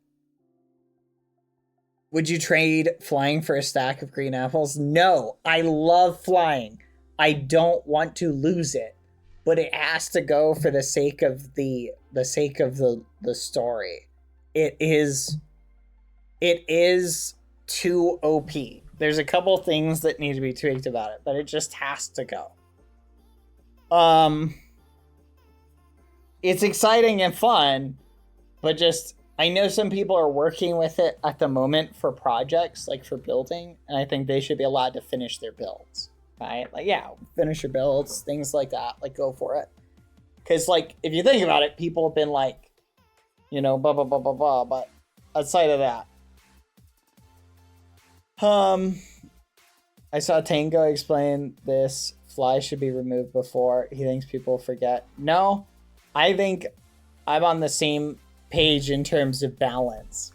Would you trade flying for a stack of green apples? No, I love flying. I don't want to lose it, but it has to go for the sake of the story. It is too OP. There's a couple things that need to be tweaked about it, but it just has to go. It's exciting and fun, but just I know some people are working with it at the moment for projects, like for building, and I think they should be allowed to finish their builds, right? Like, yeah, finish your builds, things like that, like go for it. Because, like, if you think about it, people have been like, you know, blah, blah, blah, blah, blah, but outside of that. I saw Tango explain this. Fly should be removed before. He thinks people forget. No, I think I'm on the same page in terms of balance.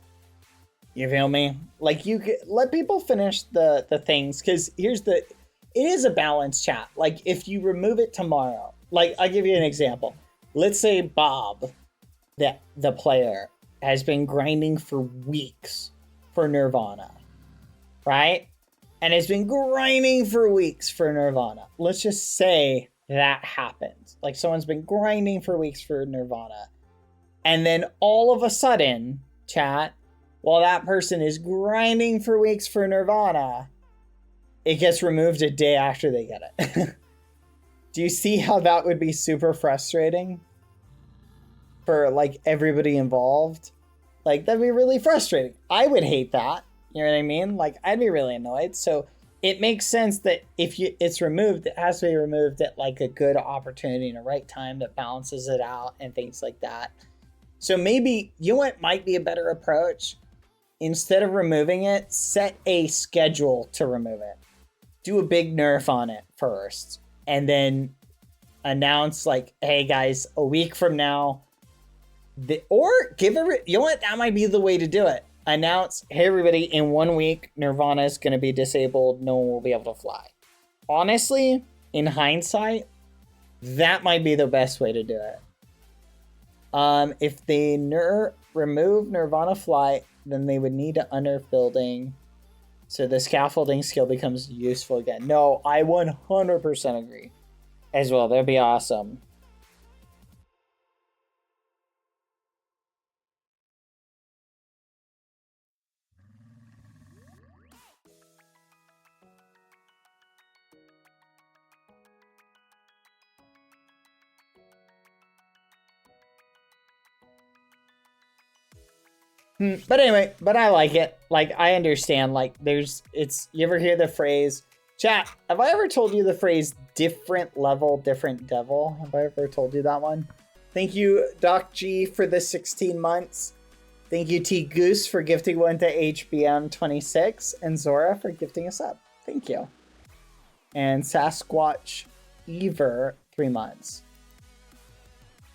You feel me? Like, you could let people finish the things, because it is a balance, chat. Like, if you remove it tomorrow, like, I'll give you an example. Let's say Bob, the player, has been grinding for weeks for Nirvana, right? And has been grinding for weeks for Nirvana. Let's just say that happens. Like, someone's been grinding for weeks for Nirvana. And then all of a sudden, chat, while that person is grinding for weeks for Nirvana, it gets removed a day after they get it. Do you see how that would be super frustrating for, like, everybody involved? Like, that'd be really frustrating. I would hate that. You know what I mean? Like, I'd be really annoyed. So it makes sense that if it's removed, it has to be removed at, like, a good opportunity and a right time that balances it out and things like that. So maybe, you know what might be a better approach? Instead of removing it, set a schedule to remove it. Do a big nerf on it first. And then announce, like, hey guys, a week from now, or give it, you know what? That might be the way to do it. Announce, hey everybody, in 1 week, Nirvana is going to be disabled. No one will be able to fly. Honestly, in hindsight, that might be the best way to do it. If they remove Nirvana flight, then they would need to unearth building, so the scaffolding skill becomes useful again. No, I 100% agree as well. That'd be awesome. But anyway, I like it. Like, I understand, like, you ever hear the phrase, chat, have I ever told you the phrase different level, different devil? Have I ever told you that one? Thank you, Doc G, for the 16 months. Thank you, T Goose, for gifting one to HBM26, and Zora for gifting us up. Thank you. And Sasquatch Ever, 3 months.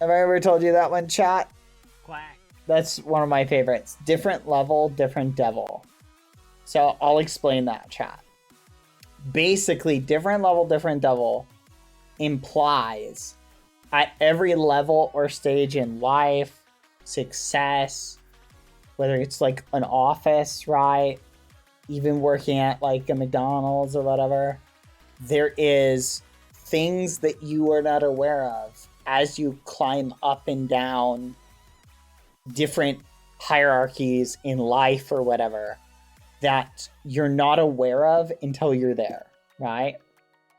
Have I ever told you that one, chat? Quack. That's one of my favorites. Different level, different devil. So I'll explain that, chat. Basically, different level, different devil implies at every level or stage in life, success, whether it's like an office, right? Even working at like a McDonald's or whatever, there is things that you are not aware of as you climb up and down different hierarchies in life or whatever that you're not aware of until you're there, right?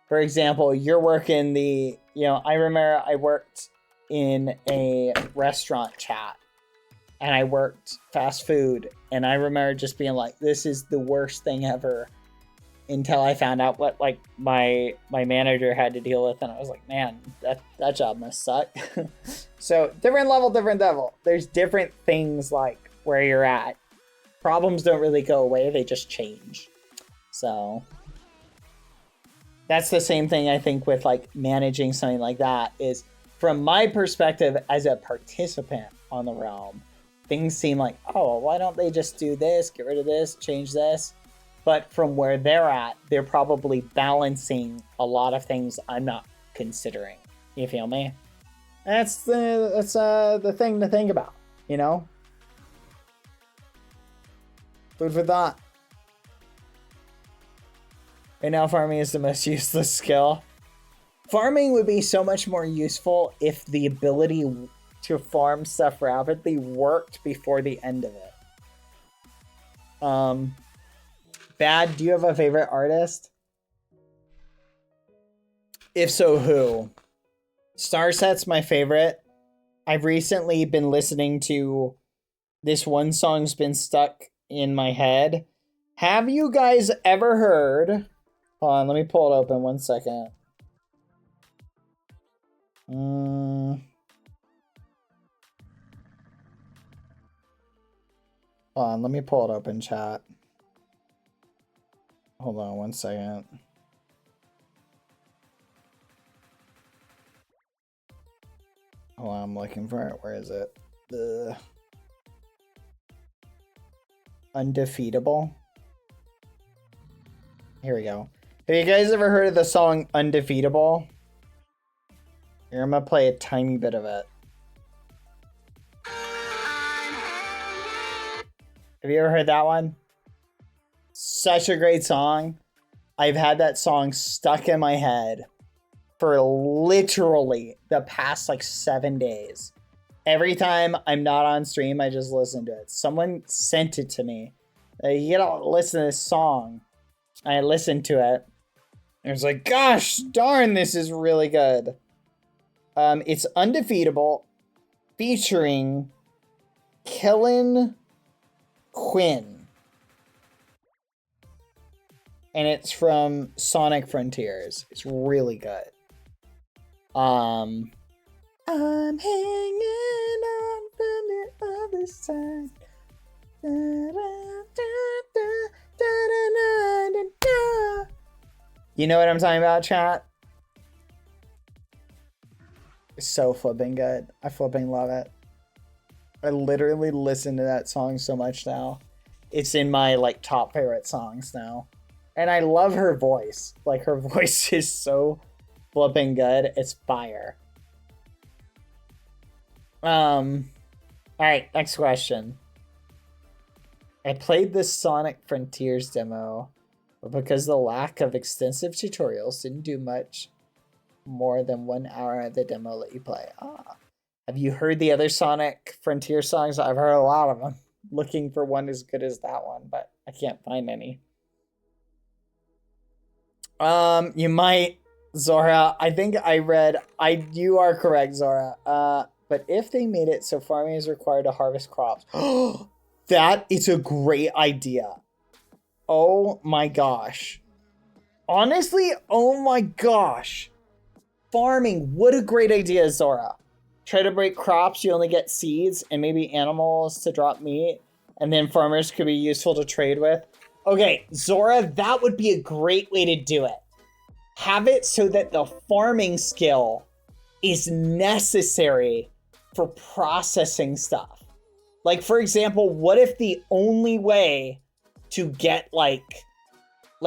For example, you're working I remember I worked in a restaurant, chat, and I worked fast food, and I remember just being like, this is the worst thing ever, until I found out what, like, my manager had to deal with, and I was like, man, that job must suck. So, different level, different devil. There's different things, like, where you're at. Problems don't really go away, they just change. So, that's the same thing, I think, with, like, managing something like that, is, from my perspective as a participant, on the realm. Things seem like, oh, why don't they just do this, get rid of this, change this? But from where they're at, they're probably balancing a lot of things I'm not considering. You feel me? That's the thing to think about, you know? Food for thought. Right now, farming is the most useless skill. Farming would be so much more useful if the ability to farm stuff rapidly worked before the end of it. Bad, do you have a favorite artist? If so, who? Starset's my favorite. I've recently been listening to this one song's been stuck in my head. Have you guys ever heard... Hold on, let me pull it open 1 second. Hold on, let me pull it open, chat. Hold on 1 second. Hold on, I'm looking for it. Where is it? Undefeatable. Here we go. Have you guys ever heard of the song Undefeatable? Here, I'm gonna play a tiny bit of it. Have you ever heard that one? Such a great song. I've had that song stuck in my head for literally the past like 7 days. Every time I'm not on stream, I just listen to it. Someone sent it to me. You gotta listen to this song. I listened to it. And I was like, gosh darn, this is really good. It's Undefeatable featuring Kellen Quinn. And it's from Sonic Frontiers. It's really good. I'm hanging on from the other side. You know what I'm talking about, chat? It's so flipping good. I flipping love it. I literally listen to that song so much now. It's in my like top favorite songs now. And I love her voice. Like her voice is so flipping good. It's fire. Alright, next question. I played this Sonic Frontiers demo, but because the lack of extensive tutorials didn't do much more than 1 hour of the demo let you play. Have you heard the other Sonic Frontier songs? I've heard a lot of them. Looking for one as good as that one, but I can't find any. You might, Zora. I think I read. You are correct, Zora. But if they made it so farming is required to harvest crops, that is a great idea. Oh my gosh. Honestly, oh my gosh. Farming, what a great idea, Zora. Try to break crops, you only get seeds and maybe animals to drop meat, and then farmers could be useful to trade with. Okay, Zora, that would be a great way to do it. Have it so that the farming skill is necessary for processing stuff. Like, for example, what if the only way to get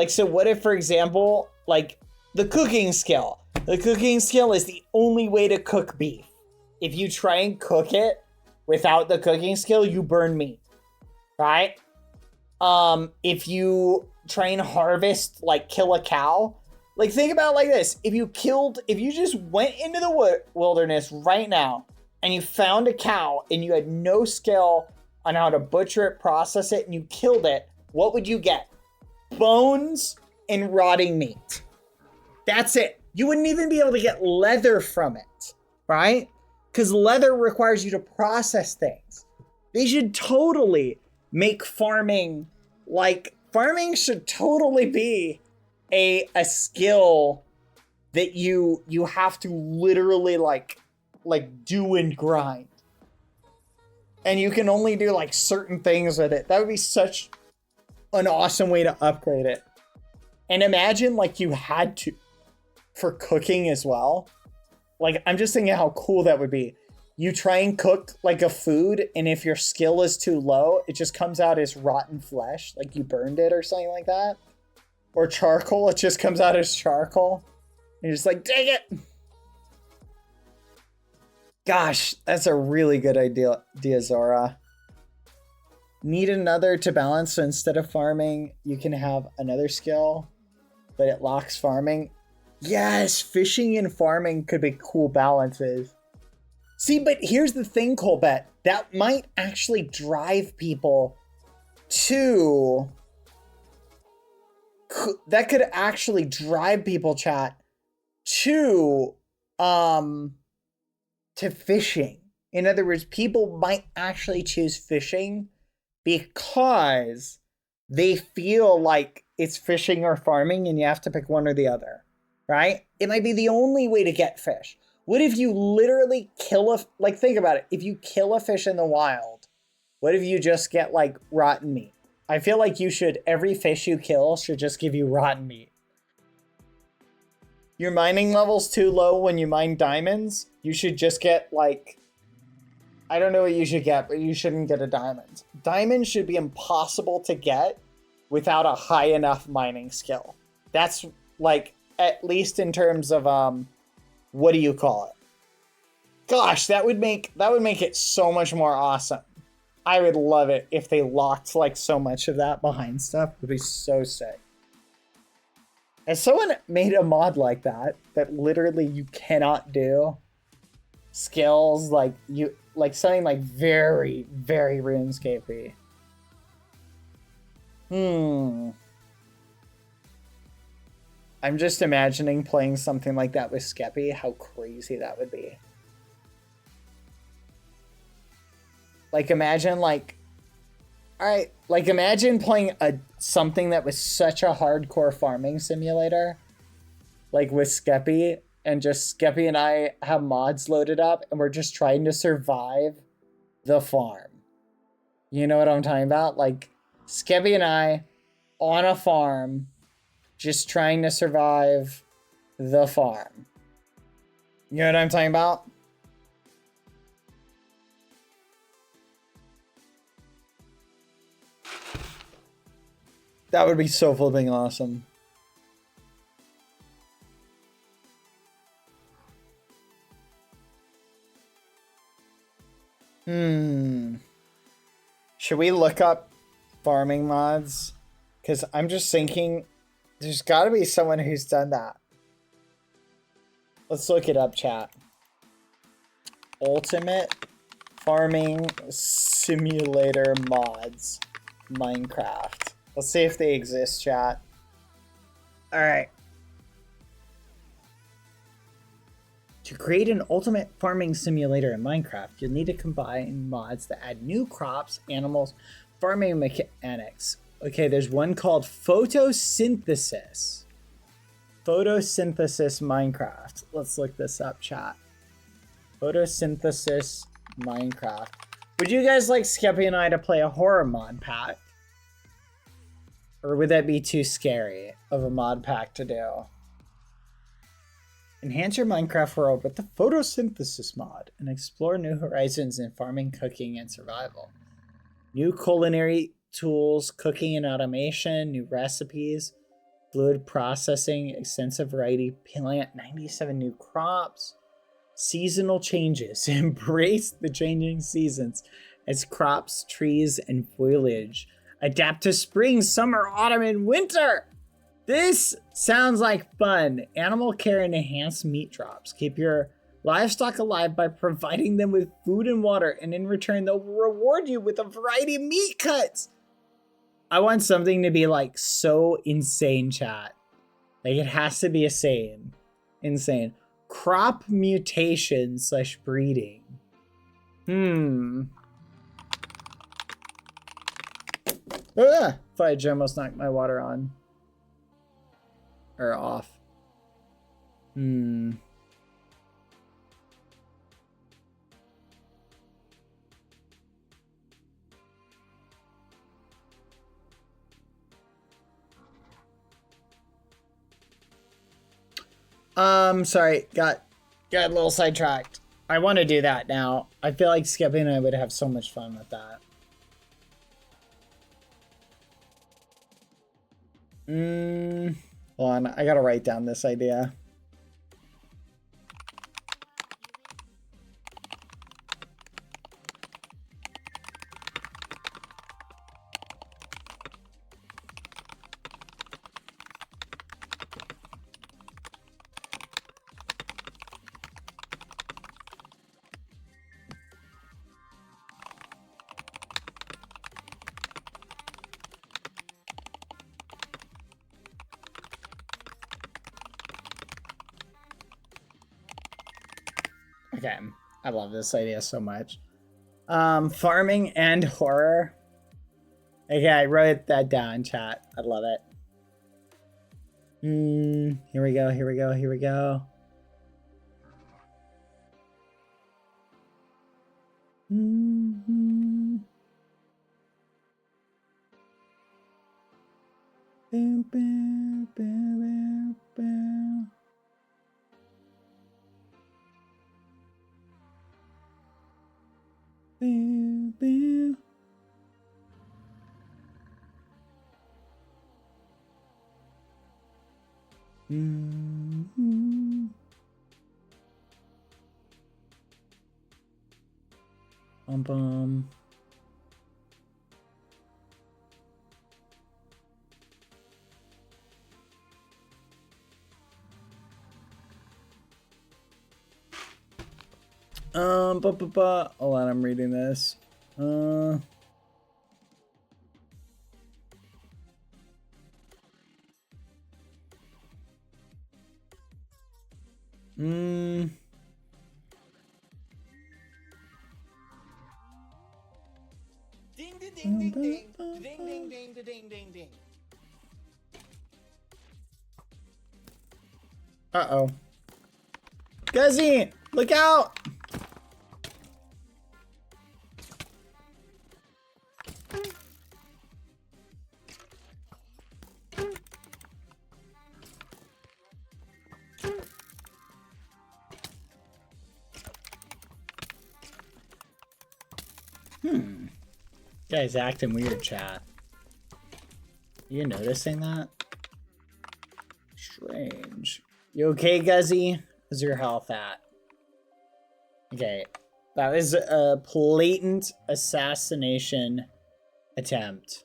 so what if, for example, like the cooking skill is the only way to cook beef. If you try and cook it without the cooking skill, you burn meat, right? If you try and harvest, like kill a cow, like think about it like this. If you just went into the wilderness right now and you found a cow and you had no skill on how to butcher it, process it, and you killed it, what would you get? Bones and rotting meat. That's it. You wouldn't even be able to get leather from it, right? Because leather requires you to process things. They should totally make farming, farming should totally be a skill that you have to literally like do and grind. And you can only do like certain things with it. That would be such an awesome way to upgrade it. And imagine like you had to for cooking as well. Like, I'm just thinking how cool that would be. you try and cook like a food, and if your skill is too low, it just comes out as rotten flesh, like you burned it or something like that. Or charcoal, it just comes out as charcoal. And you're just like, dang it! Gosh, that's a really good idea, Zora. Need another to balance, so instead of farming, you can have another skill, but it locks farming. Yes, fishing and farming could be cool balances. See, but here's the thing, Colbert. That might actually drive people to... That could actually drive people, chat, to fishing. In other words, people might actually choose fishing because they feel like it's fishing or farming and you have to pick one or the other, right? It might be the only way to get fish. What if you literally kill a, like, think about it. If you kill a fish in the wild, what if you just get like rotten meat? I feel like you should, every fish you kill should just give you rotten meat. Your mining level's too low when you mine diamonds. You should just get like, I don't know what you should get, but you shouldn't get a diamond. Diamonds should be impossible to get without a high enough mining skill. That's like, at least in terms of, what do you call it? Gosh, that would make it so much more awesome. I would love it if they locked like so much of that behind stuff. It would be so sick. If someone made a mod like that literally you cannot do skills like you, like something like very, very RuneScape-y. I'm just imagining playing something like that with Skeppy, how crazy that would be. Like imagine like, alright, like imagine playing something that was such a hardcore farming simulator, like with Skeppy, and just Skeppy and I have mods loaded up and we're just trying to survive the farm. You know what I'm talking about? Like Skeppy and I on a farm, just trying to survive the farm. You know what I'm talking about? That would be so flipping awesome. Should we look up farming mods? Because I'm just thinking there's got to be someone who's done that. Let's look it up, chat. Ultimate farming simulator mods. Minecraft. Let's see if they exist, chat. Alright. To create an ultimate farming simulator in Minecraft, you'll need to combine mods that add new crops, animals, farming mechanics. Okay, there's one called Photosynthesis. Photosynthesis Minecraft. Let's look this up, chat. Photosynthesis Minecraft. Would you guys like Skeppy and I to play a horror mod pack? Or would that be too scary of a mod pack to do? Enhance your Minecraft world with the Photosynthesis mod and explore new horizons in farming, cooking, and survival. New culinary tools, cooking and automation, new recipes, fluid processing, extensive variety, plant 97 new crops, seasonal changes. Embrace the changing seasons as crops, trees, and foliage adapt to spring, summer, autumn, and winter. This sounds like fun. Animal care and enhanced meat drops. Keep your livestock alive by providing them with food and water, and in return, they'll reward you with a variety of meat cuts. I want something to be like so insane, chat. Like it has to be insane. Crop mutation / breeding. Fudge, I almost knocked my water on. Or off. Sorry, got a little sidetracked. I want to do that now. I feel like Skippy and I would have so much fun with that. Hold on, I gotta write down this idea. Okay, I love this idea so much. Farming and horror. Okay, I wrote that down, chat. I love it. Here we go, here we go, here we go. Bum. Hold on, I'm reading this. Ding ding ding ding ding ding ding ding ding ding ding. Uh-oh. Guzzy, look out! Guy's acting weird, chat. You noticing that? Strange. You okay, Guzzy? How's your health at? Okay. That was a blatant assassination attempt.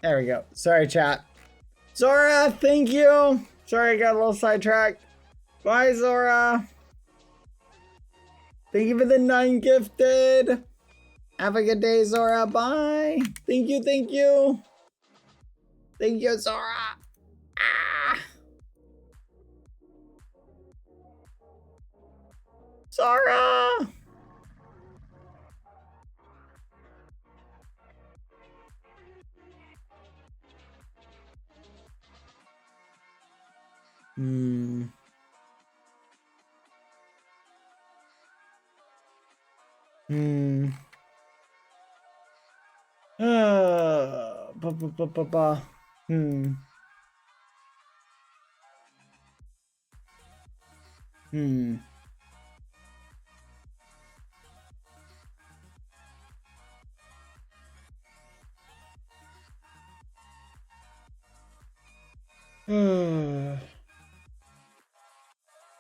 There we go. Sorry, chat. Zora, thank you. Sorry, I got a little sidetracked. Bye, Zora. Thank you for the 9 gifted. Have a good day, Zora. Bye. Thank you, thank you. Thank you, Zora. Ah. Zora. Ba, ba, ba, ba, ba. Hmm.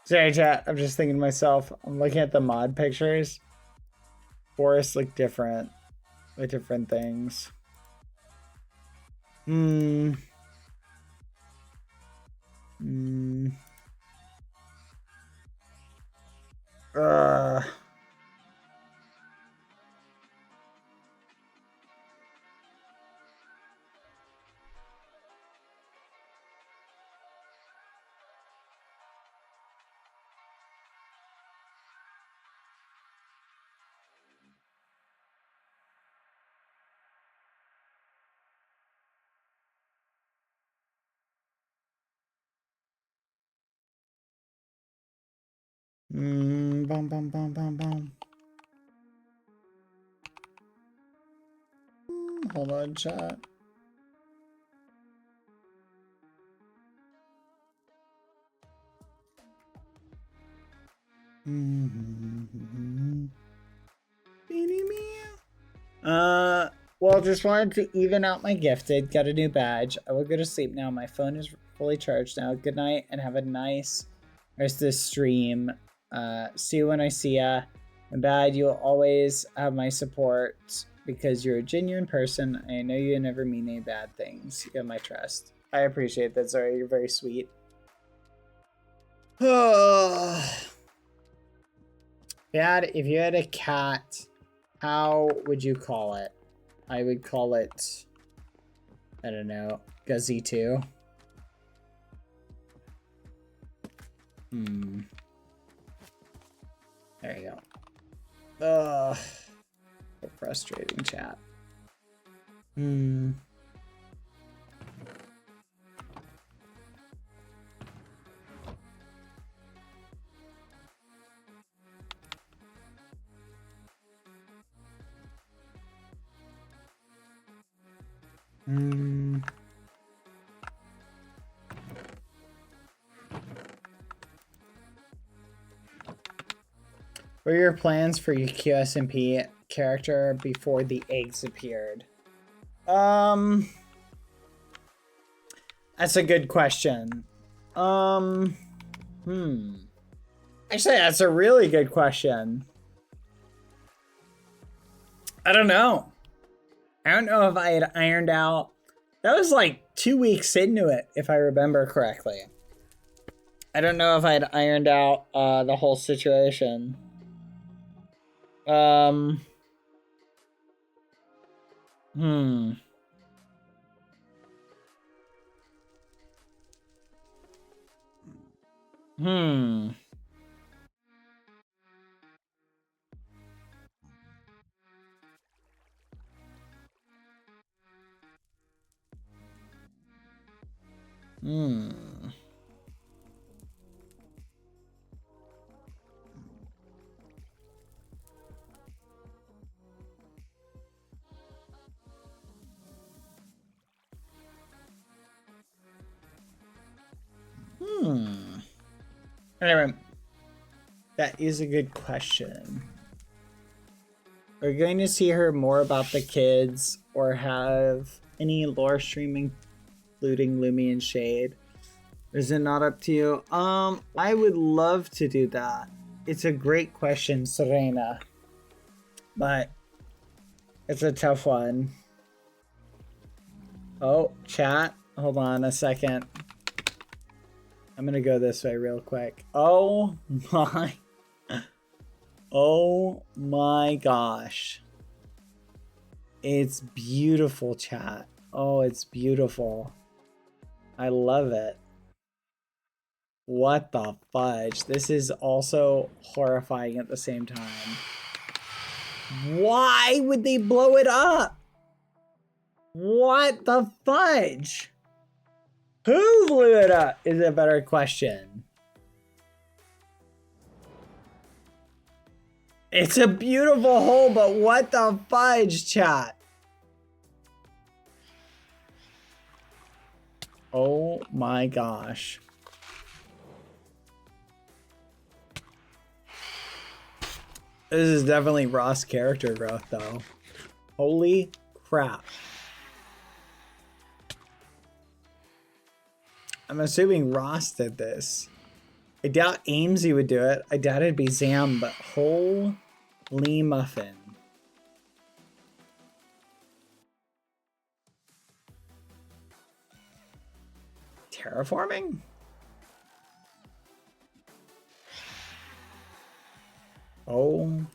Sorry, chat. I'm just thinking to myself. I'm looking at the mod pictures. Forests look different with different things. Hmm. Hmm. Uh. Bum bum bum bum bum. Hold on, chat. Well, just wanted to even out my gifted. Got a new badge. I will go to sleep now. My phone is fully charged now. Good night and have a nice rest of the stream. See you when I see ya. And Bad, you'll always have my support because you're a genuine person. I know you never mean any bad things. You have my trust. I appreciate that, Zora. You're very sweet. Bad, if you had a cat, how would you call it? I would call it, I don't know, Guzzy 2. There you go. Ugh. So frustrating, chat. What are your plans for your QSMP character before the eggs appeared? That's a good question. Actually, that's a really good question. I don't know. I don't know if I had ironed out. That was like 2 weeks into it, if I remember correctly. I don't know if I had ironed out the whole situation. Anyway, that is a good question. Are we going to see her more about the kids or have any lore streaming, including Lumi and Shade? Is it not up to you? I would love to do that. It's a great question, Serena. But it's a tough one. Oh, chat. Hold on a second. I'm gonna go this way real quick. Oh my gosh. It's beautiful, chat. Oh, it's beautiful. I love it. What the fudge? This is also horrifying at the same time. Why would they blow it up? What the fudge? Who blew it up is a better question. It's a beautiful hole, but what the fudge, chat? Oh my gosh. This is definitely Ross character growth, though. Holy crap. I'm assuming Ross did this. I doubt Amesy would do it. I doubt it'd be Zam, but holy muffin. Terraforming? Oh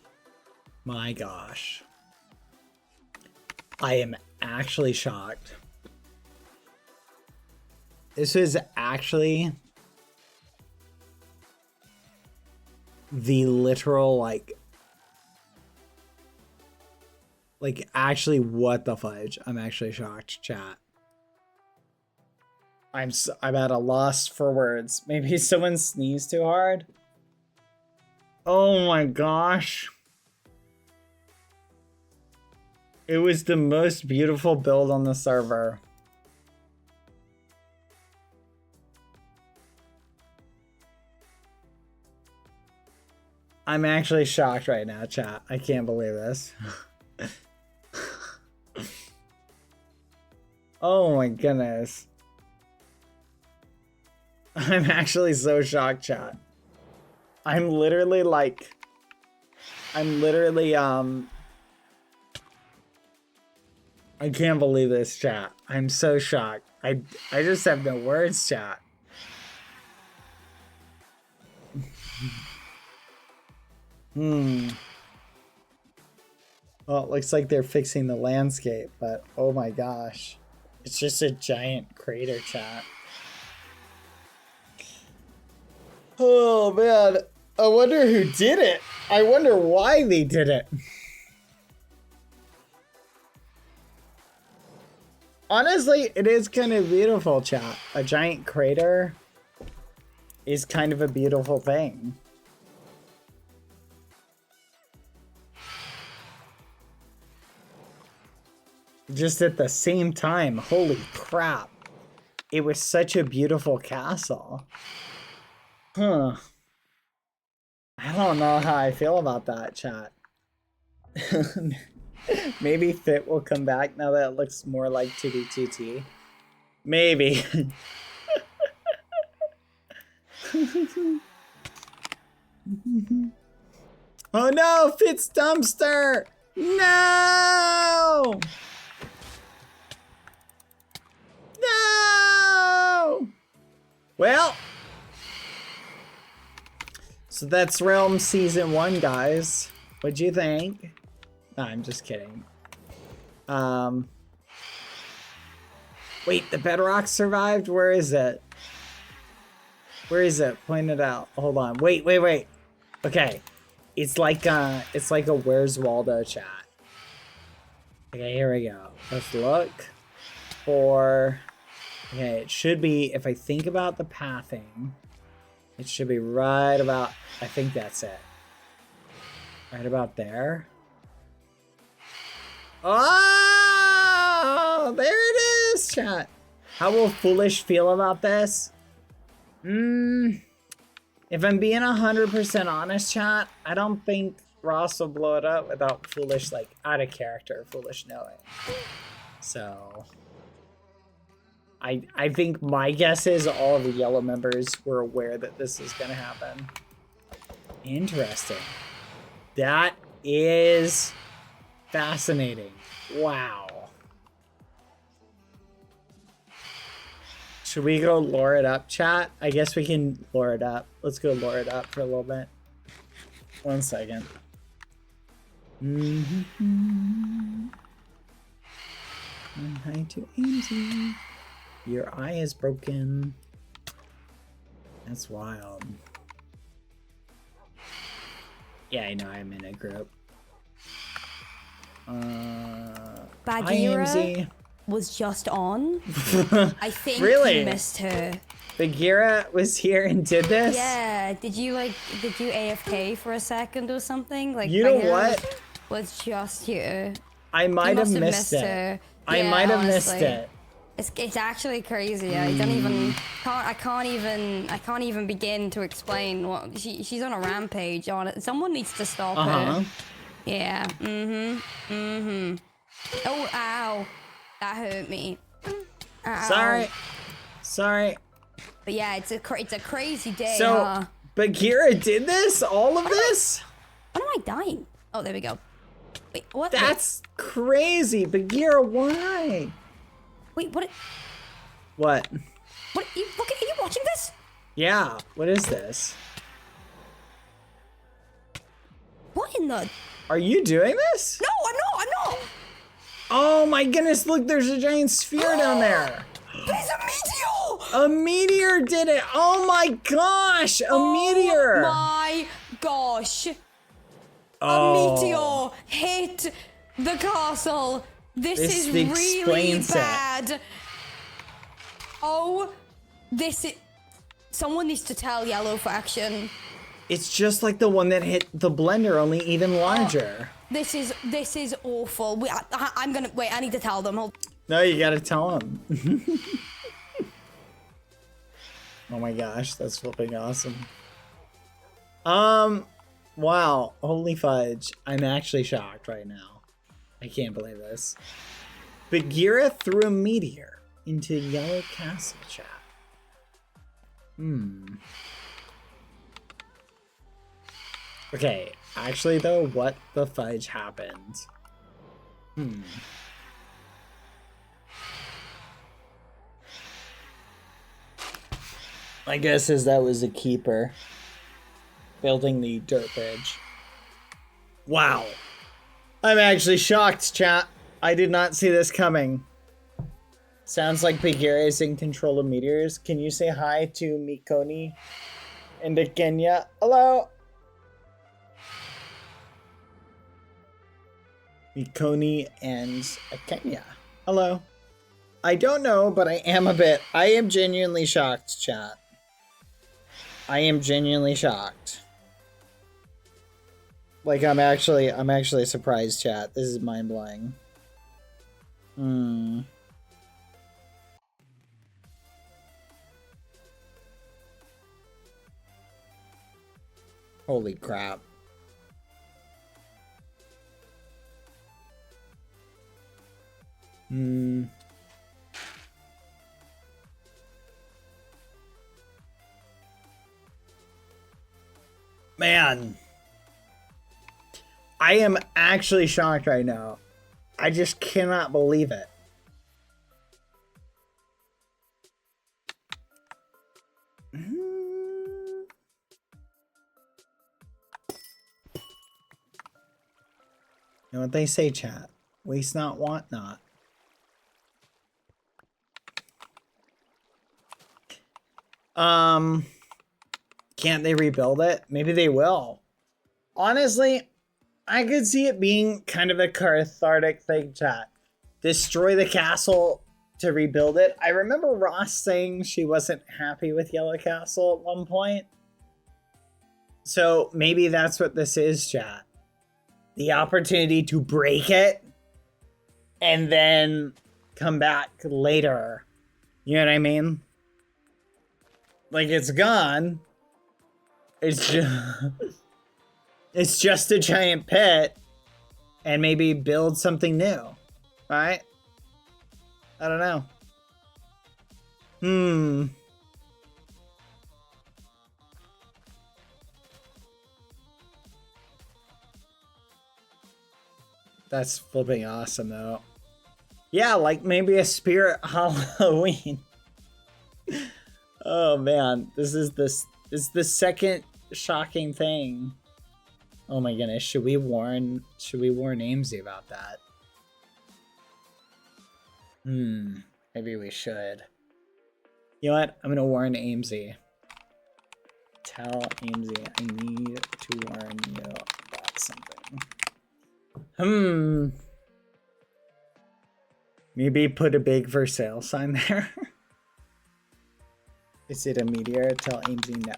my gosh. I am actually shocked. This is actually the literal, like actually, what the fudge? I'm actually shocked, chat. I'm at a loss for words. Maybe someone sneezed too hard. Oh my gosh. It was the most beautiful build on the server. I'm actually shocked right now, chat. I can't believe this. Oh my goodness. I'm actually so shocked, chat. I'm literally I can't believe this, chat. I'm so shocked. I just have no words, chat. Well, it looks like they're fixing the landscape, but oh my gosh. It's just a giant crater, chat. Oh man, I wonder who did it. I wonder why they did it. Honestly, it is kind of beautiful, chat. A giant crater is kind of a beautiful thing. Just at the same time, holy crap. It was such a beautiful castle. Huh. I don't know how I feel about that, chat. Maybe Fit will come back now that it looks more like 2D2T. Maybe. Oh no, Fit's dumpster! No! No! Well, so that's Realm Season 1, guys. What'd you think? No, I'm just kidding. Wait, the bedrock survived? Where is it? Where is it? Point it out. Hold on. Wait. Okay. It's like a Where's Waldo chat. Okay, here we go. Let's look for... Okay, it should be, if I think about the pathing, it should be right about, I think that's it. Right about there. Oh, there it is, chat. How will Foolish feel about this? If I'm being 100% honest, chat, I don't think Ross will blow it up without Foolish, like, out of character, Foolish knowing. So, I think my guess is all the yellow members were aware that this is going to happen. Interesting. That is fascinating. Wow. Should we go lore it up, chat? I guess we can lore it up. Let's go lore it up for a little bit. 1 second. Hi to Amesy. Your eye is broken. That's wild. Yeah, I know I'm in a group. Bagheera was just on. I think Really? you missed her. Bagheera was here and did this? Yeah, did you AFK for a second or something? Like, You know Bagheera what? Was just here. I might have missed it. her. I Yeah, might have missed honestly. it. It's actually crazy. I don't even I can't even begin to explain what she's on a rampage on it. Someone needs to stop her. Yeah. Oh, ow. That hurt me. Ow. Sorry. But yeah, it's a crazy day. So, Bagheera did this? All of this? When am I dying? Oh, there we go. Wait, what? That's crazy. Bagheera, why? Wait, what? What? What? Are you watching this? Yeah, what is this? What in the? Are you doing this? No, I'm not. Oh my goodness, look, there's a giant sphere down there. There's a meteor! A meteor did it. Oh my gosh, a meteor. Oh my gosh. Oh. A meteor hit the castle. This is really explains bad. it. Oh, this is... Someone needs to tell Yellow Faction. It's just like the one that hit the blender, only even larger. This is awful. Wait, I need to tell them. Hold. No, you gotta tell them. Oh my gosh, that's flipping awesome. Wow, holy fudge. I'm actually shocked right now. I can't believe this. Bagheera threw a meteor into Yellow Castle chat. Okay, actually though, what the fudge happened? My guess is that was a keeper building the dirt bridge. Wow. I'm actually shocked, chat. I did not see this coming. Sounds like Bagheera is in control of meteors. Can you say hi to Mikoni and to Kenya? Hello. Mikoni and Kenya. Hello. I don't know, but I am genuinely shocked, chat. I am genuinely shocked. Like, I'm actually surprised, chat. This is mind-blowing. Holy crap. Man. I am actually shocked right now. I just cannot believe it. You know what they say, chat? Waste not, want not. Can't they rebuild it? Maybe they will. Honestly, I could see it being kind of a cathartic thing, chat. Destroy the castle to rebuild it. I remember Ross saying she wasn't happy with Yellow Castle at one point. So maybe that's what this is, chat. The opportunity to break it and then come back later. You know what I mean? Like, it's gone. It's just a giant pit, and maybe build something new, right? I don't know. That's flipping awesome, though. Yeah, like maybe a spirit Halloween. Oh man, this is the second shocking thing. Oh my goodness, should we warn Amesy about that? Maybe we should. You know what? I'm gonna warn Amesy. Tell Amesy I need to warn you about something. Maybe put a big for sale sign there. Is it a meteor? Tell Amesy no.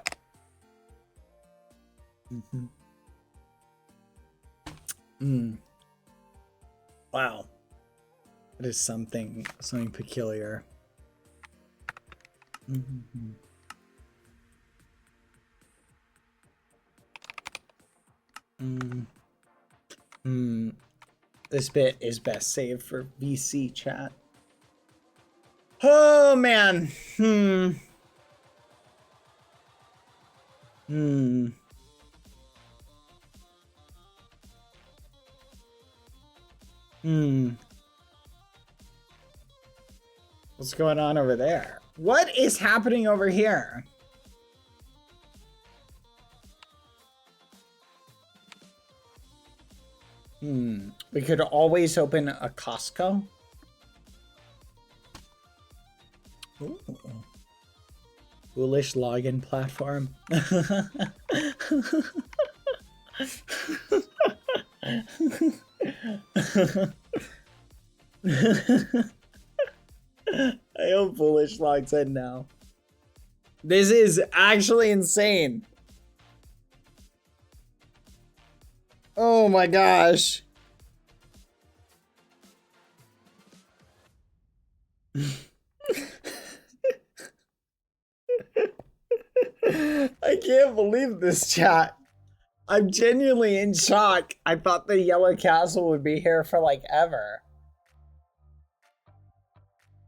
Wow. That is something peculiar. This bit is best saved for VC chat. Oh man. What's going on over there? What is happening over here? We could always open a Costco. Ooh. Foolish login platform. I hope Foolish logs in now. This is actually insane. Oh my gosh. I can't believe this, chat. I'm genuinely in shock. I thought the Yellow Castle would be here for like ever.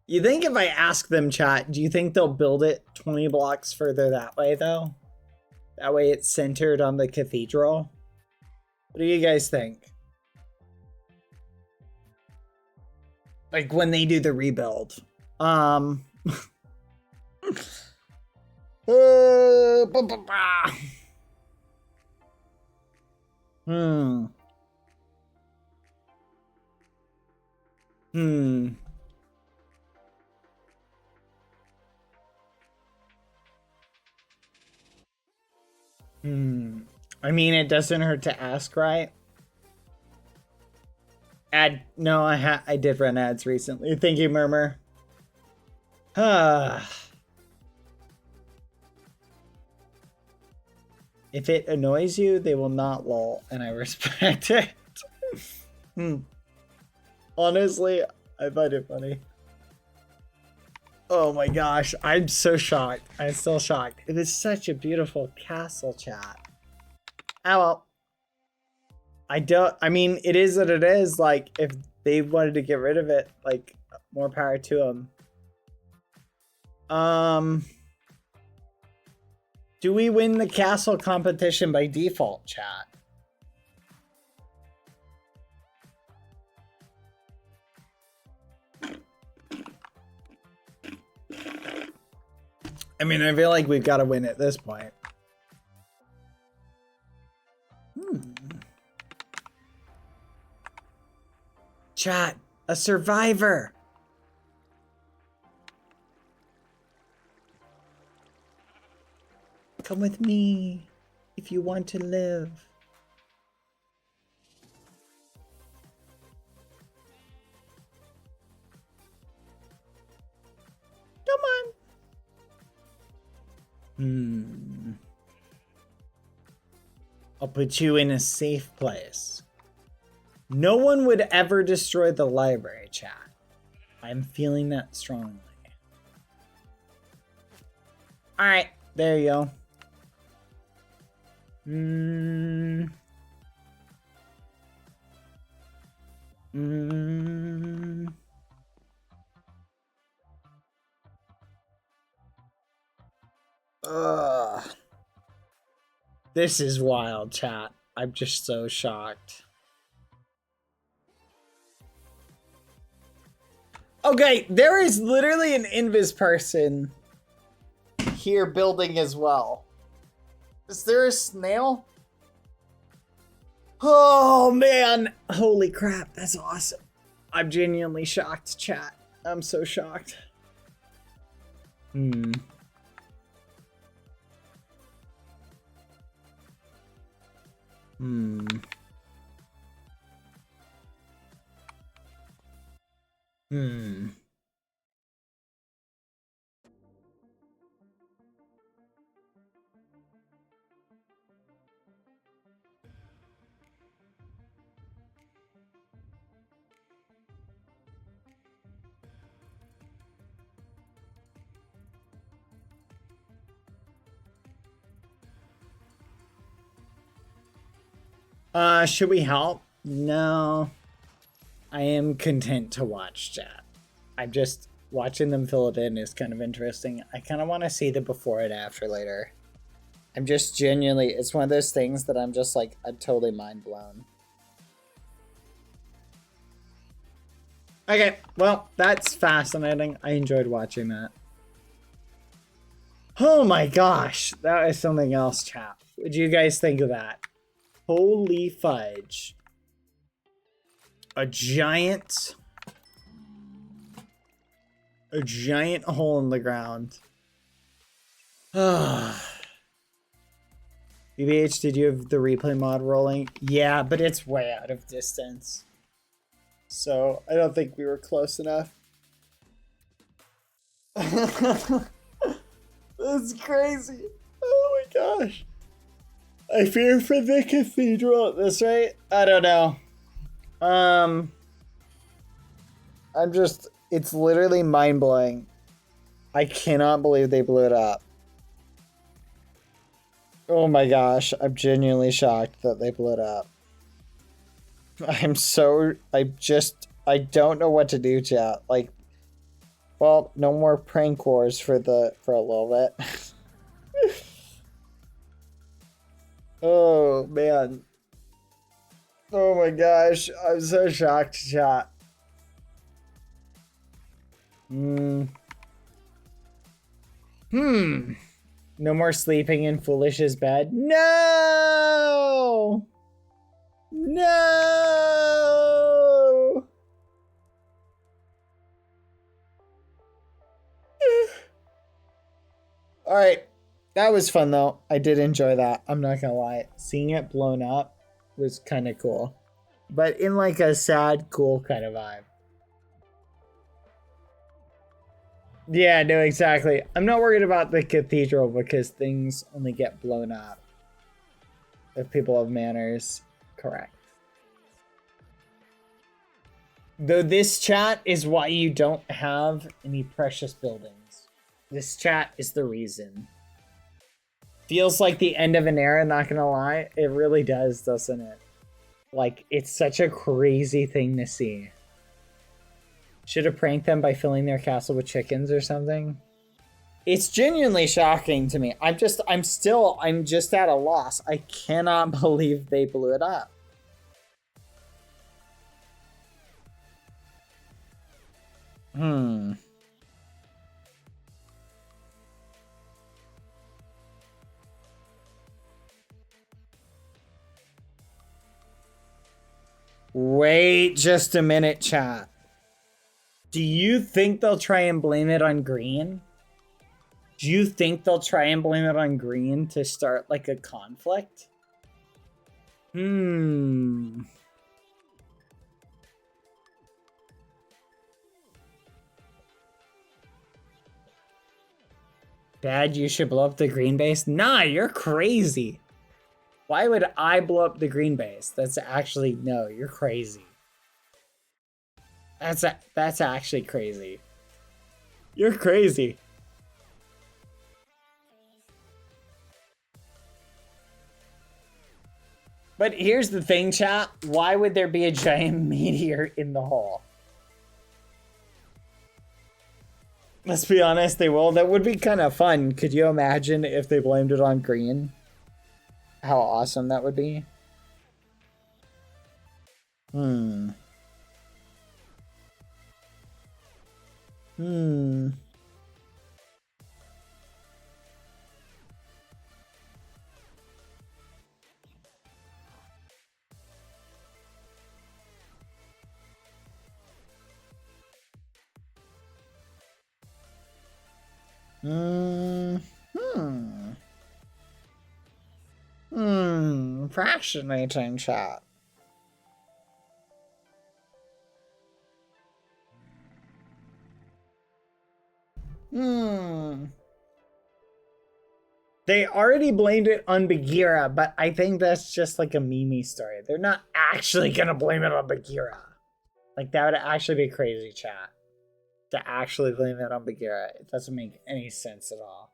You think if I ask them, chat, do you think they'll build it 20 blocks further that way though? That way it's centered on the cathedral? What do you guys think? Like when they do the rebuild. I mean, it doesn't hurt to ask, right? No, I did run ads recently. Thank you, Murmur. If it annoys you, they will not lol, and I respect it. Honestly, I find it funny. Oh my gosh, I'm so shocked. I'm still shocked. It is such a beautiful castle, chat. Oh well. I mean, it is what it is. Like, if they wanted to get rid of it, like, more power to them. Do we win the castle competition by default, chat? I mean, I feel like we've got to win at this point. Chat, a survivor. Come with me if you want to live. Come on. I'll put you in a safe place. No one would ever destroy the library, chat. I'm feeling that strongly. Alright, there you go. This is wild, chat. I'm just so shocked. Okay, there is literally an invis person here building as well. Is there a snail? Oh man, holy crap, that's awesome. I'm genuinely shocked, chat. I'm so shocked. Should we help? No. I am content to watch chat. I'm just watching them fill it in is kind of interesting. I kind of want to see the before and after later. I'm just genuinely, it's one of those things that I'm just like, I'm totally mind blown. Okay, well, that's fascinating. I enjoyed watching that. Oh my gosh, that is something else, chat. What do you guys think of that? Holy fudge. A giant hole in the ground. BBH, did you have the replay mod rolling? Yeah, but it's way out of distance. So I don't think we were close enough. That's crazy. Oh my gosh. I fear for the cathedral at this rate. I don't know. It's literally mind-blowing. I cannot believe they blew it up. Oh my gosh, I'm genuinely shocked that they blew it up. I don't know what to do, chat. Like, well, no more prank wars for a little bit. Oh man. Oh my gosh, I'm so shocked, chat. No more sleeping in Foolish's bed. No! No! Alright. That was fun though. I did enjoy that. I'm not gonna lie. Seeing it blown up was kind of cool. But in like a sad, cool kind of vibe. Yeah, no, exactly. I'm not worried about the cathedral because things only get blown up if people have manners. Correct. Though this chat is why you don't have any precious buildings. This chat is the reason. Feels like the end of an era, not gonna lie. It really does, doesn't it? Like, it's such a crazy thing to see. Should have pranked them by filling their castle with chickens or something. It's genuinely shocking to me. I'm just at a loss. I cannot believe they blew it up. Wait just a minute, chat. Do you think they'll try and blame it on green? Do you think they'll try and blame it on green to start like a conflict? Bad, you should blow up the green base? Nah, you're crazy. Why would I blow up the green base? That's actually, no, you're crazy. That's actually crazy. You're crazy. But here's the thing, chat. Why would there be a giant meteor in the hole? Let's be honest, they will. That would be kind of fun. Could you imagine if they blamed it on green? How awesome that would be. Fascinating, chat. They already blamed it on Bagheera, but I think that's just like a meme story. They're not actually gonna blame it on Bagheera. Like, that would actually be crazy, chat. To actually blame it on Bagheera. It doesn't make any sense at all.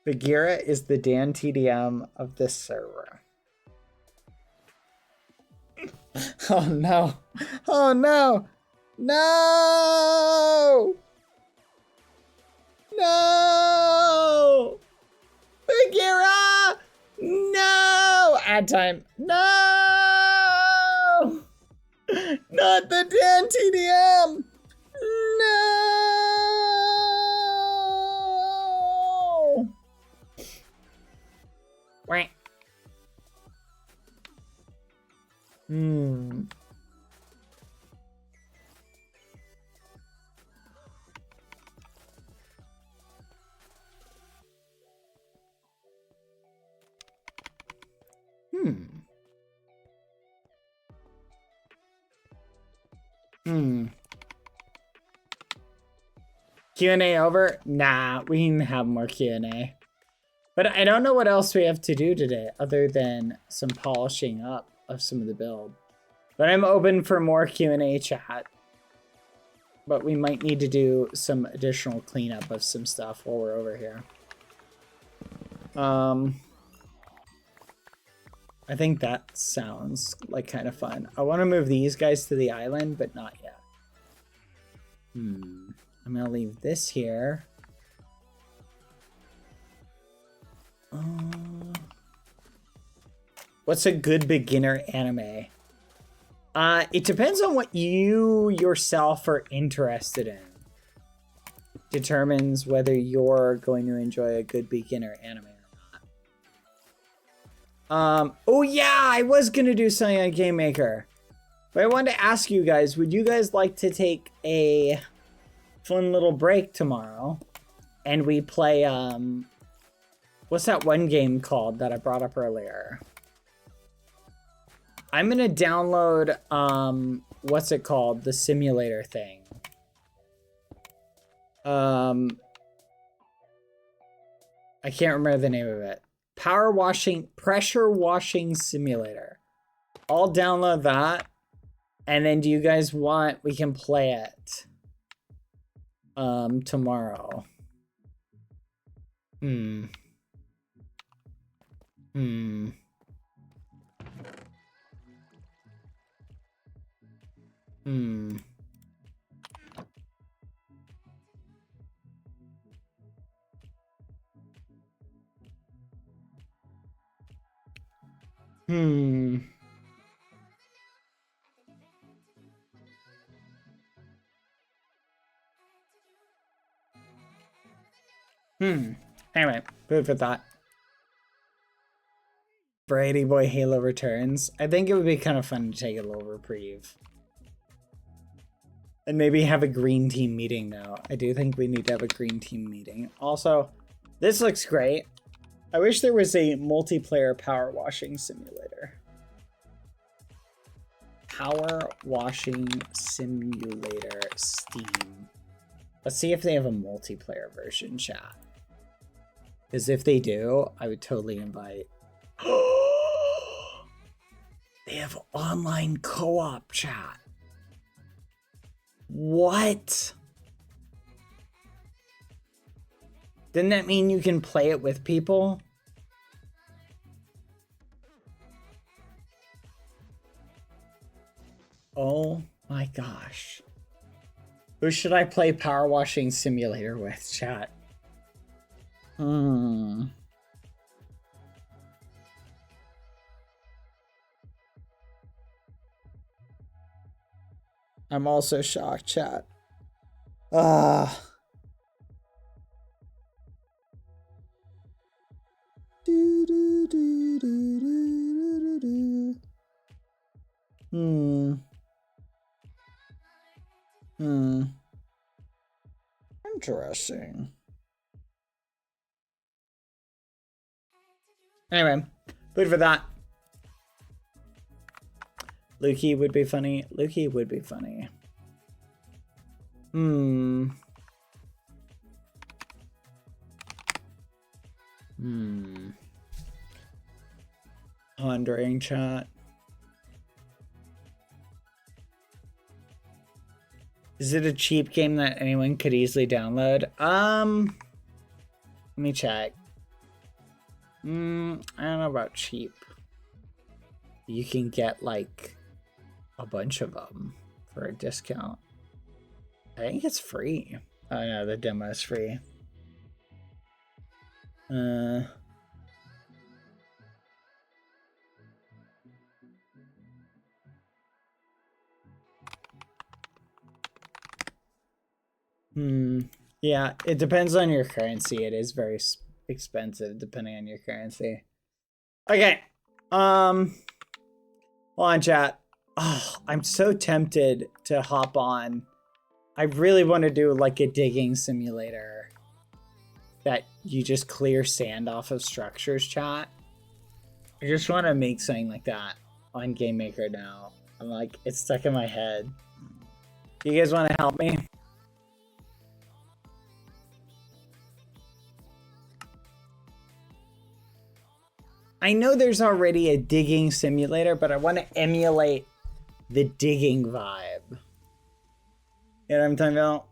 Bagheera is the Dan TDM of this server. Oh no. Oh no. No! No! Bagheera! No! Ad time. No! Not the Dan TDM! No! Wait. Hmm. Q&A over? Nah, we can have more Q&A. But I don't know what else we have to do today other than some polishing up of some of the build. But I'm open for more Q&A chat. But we might need to do some additional cleanup of some stuff while we're over here. I think that sounds like kind of fun. I want to move these guys to the island, but not yet. I'm gonna leave this here. What's a good beginner anime? It depends on what you yourself are interested in. Determines whether you're going to enjoy a good beginner anime or not. Oh yeah, I was gonna do something on Game Maker. But I wanted to ask you guys, would you guys like to take a fun little break tomorrow? And we play, what's that one game called that I brought up earlier? I'm gonna download, what's it called? The simulator thing. I can't remember the name of it. Pressure washing simulator. I'll download that. And then do you guys want, we can play it tomorrow. Hmm. Anyway, food for thought. Variety Boy Halo returns. I think it would be kind of fun to take a little reprieve. And maybe have a green team meeting now. I do think we need to have a green team meeting. Also, this looks great. I wish there was a multiplayer power washing simulator. Power washing simulator Steam. Let's see if they have a multiplayer version, chat. Because if they do, I would totally invite. They have online co-op chat. What? Didn't that mean you can play it with people? Oh my gosh. Who should I play Power Washing Simulator with, chat? I'm also shocked, chat. Interesting. Anyway, good for that. Lukey would be funny. Lukey would be funny. Pondering chat. Is it a cheap game that anyone could easily download? Let me check. I don't know about cheap. You can get like a bunch of them for a discount. I think it's free. Oh no, the demo is free. Yeah, it depends on your currency. It is very expensive depending on your currency. Okay. Hold on, chat. Oh, I'm so tempted to hop on. I really want to do like a digging simulator that you just clear sand off of structures, chat. I just want to make something like that on Game Maker now. I'm like, it's stuck in my head. You guys want to help me? I know there's already a digging simulator, but I want to emulate the digging vibe. You know what I'm talking about?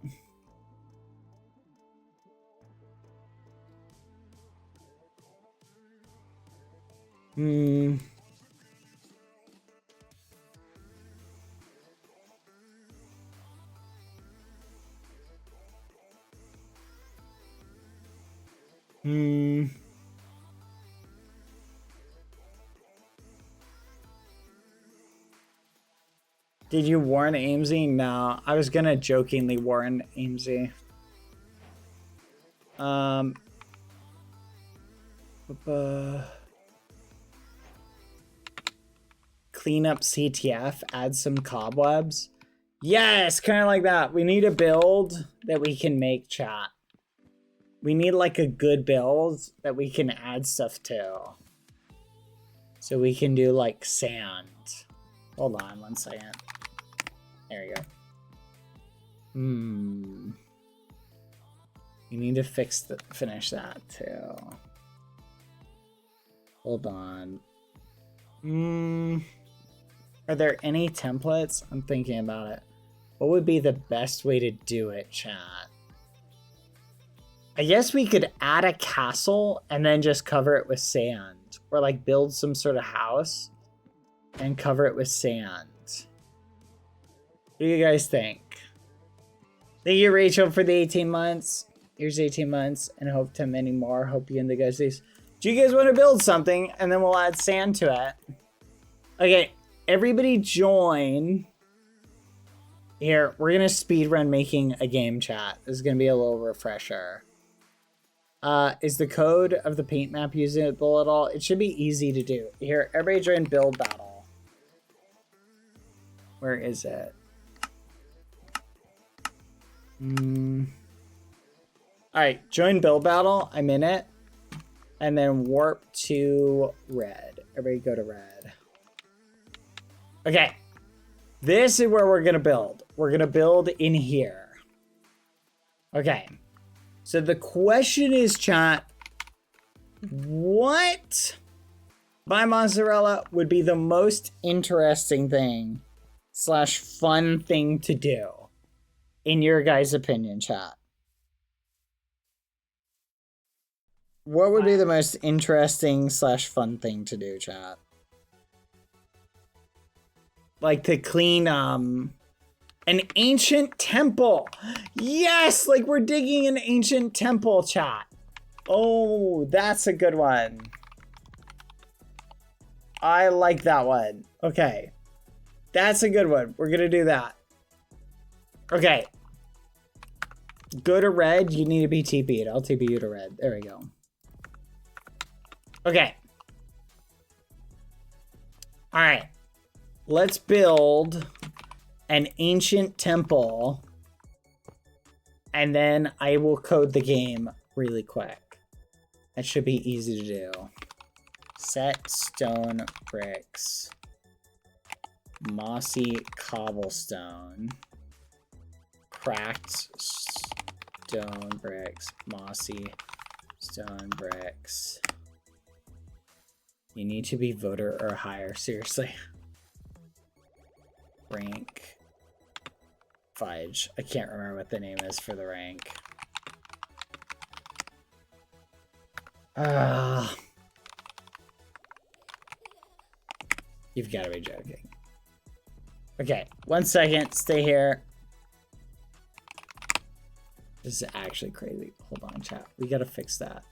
Did you warn Amesy? No, I was gonna jokingly warn Amesy. Clean up CTF, add some cobwebs. Yes, kind of like that. We need a build that we can make, chat. We need like a good build that we can add stuff to. So we can do like sand. Hold on 1 second. There you go. You need to finish that too. Hold on. Are there any templates? I'm thinking about it. What would be the best way to do it, chat? I guess we could add a castle and then just cover it with sand. Or like build some sort of house and cover it with sand. What do you guys think? Thank you, Rachel, for the 18 months. Here's 18 months and hope to many more. Hope you and the guys these. Do you guys want to build something and then we'll add sand to it? Okay, everybody join. Here, we're gonna speedrun making a game, chat. This is gonna be a little refresher. Is the code of the paint map usable at all? It should be easy to do. Here, everybody join build battle. Where is it? Alright, join build battle. I'm in it. And then warp to red. Everybody go to red. Okay. This is where we're going to build. We're going to build in here. Okay. So the question is, chat, what by mozzarella would be the most interesting thing / fun thing to do in your guys' opinion, chat? What would be the most interesting / fun thing to do, chat? Like to clean an ancient temple. Yes, like we're digging an ancient temple, chat. Oh, that's a good one. I like that one. Okay. That's a good one. We're gonna do that. Okay. Go to red. You need to be TP'd. I'll TP you to red. There we go. Okay. All right. Let's build an ancient temple. And then I will code the game really quick. That should be easy to do. Set stone bricks. Mossy cobblestone. Cracked stone bricks. Mossy stone bricks. You need to be voter or higher, seriously. Rank. Fudge. I can't remember what the name is for the rank. You've got to be joking. Okay, 1 second. Stay here. This is actually crazy. Hold on, chat. We got to fix that.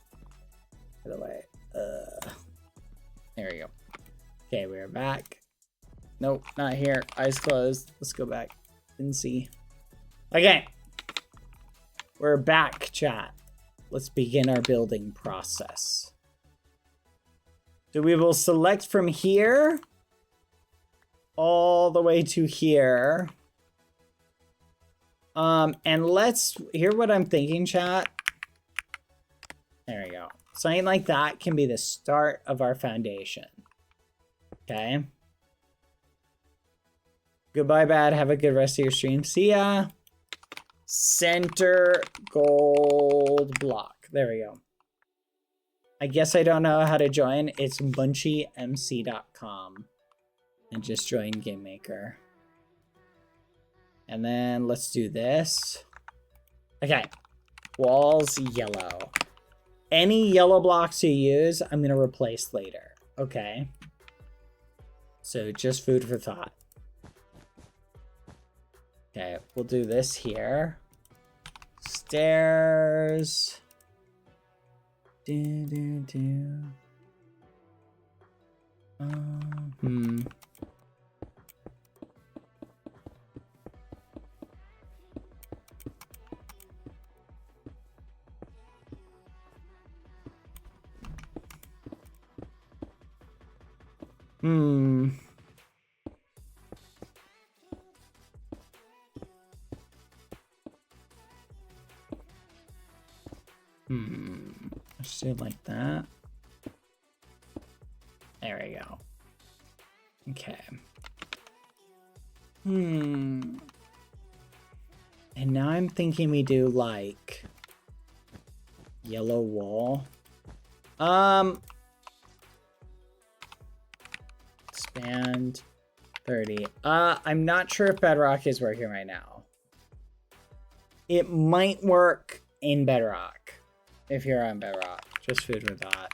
By the way. There we go. Okay, we're back. Nope, not here. Eyes closed. Let's go back and see. Okay. We're back, chat. Let's begin our building process. So we will select from here all the way to here. And let's hear what I'm thinking, chat. There we go. Something like that can be the start of our foundation. Okay. Goodbye, Bad. Have a good rest of your stream. See ya. Center gold block. There we go. I guess I don't know how to join. It's munchymc.com. And just join Game Maker. And then let's do this. Okay. Walls yellow. Any yellow blocks you use, I'm going to replace later. Okay. So just food for thought. Okay, we'll do this here. Stairs. Do. Let's do it like that. There we go. Okay. And now I'm thinking we do like yellow wall. Expand 30. I'm not sure if Bedrock is working right now. It might work in Bedrock. If you're on Bedrock, just food with that.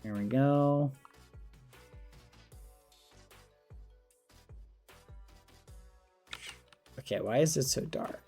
There we go. Okay, why is it so dark?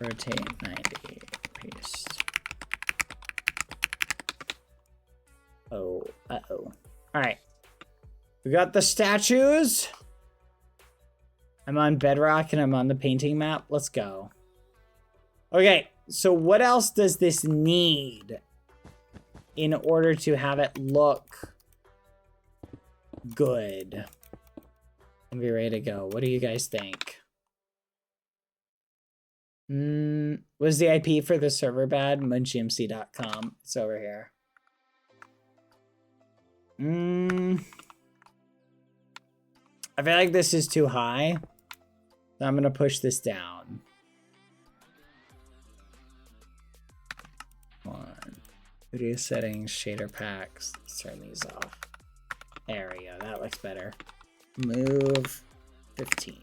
Rotate 90. Paste. Oh, uh-oh. Alright. We got the statues. I'm on Bedrock and I'm on the painting map. Let's go. Okay, so what else does this need in order to have it look good? And be ready to go. What do you guys think? Was the IP for the server bad? Munchymc.com. It's over here. I feel like this is too high. So I'm gonna push this down. Come on. Video settings, shader packs. Let's turn these off. There we go. That looks better. Move 15.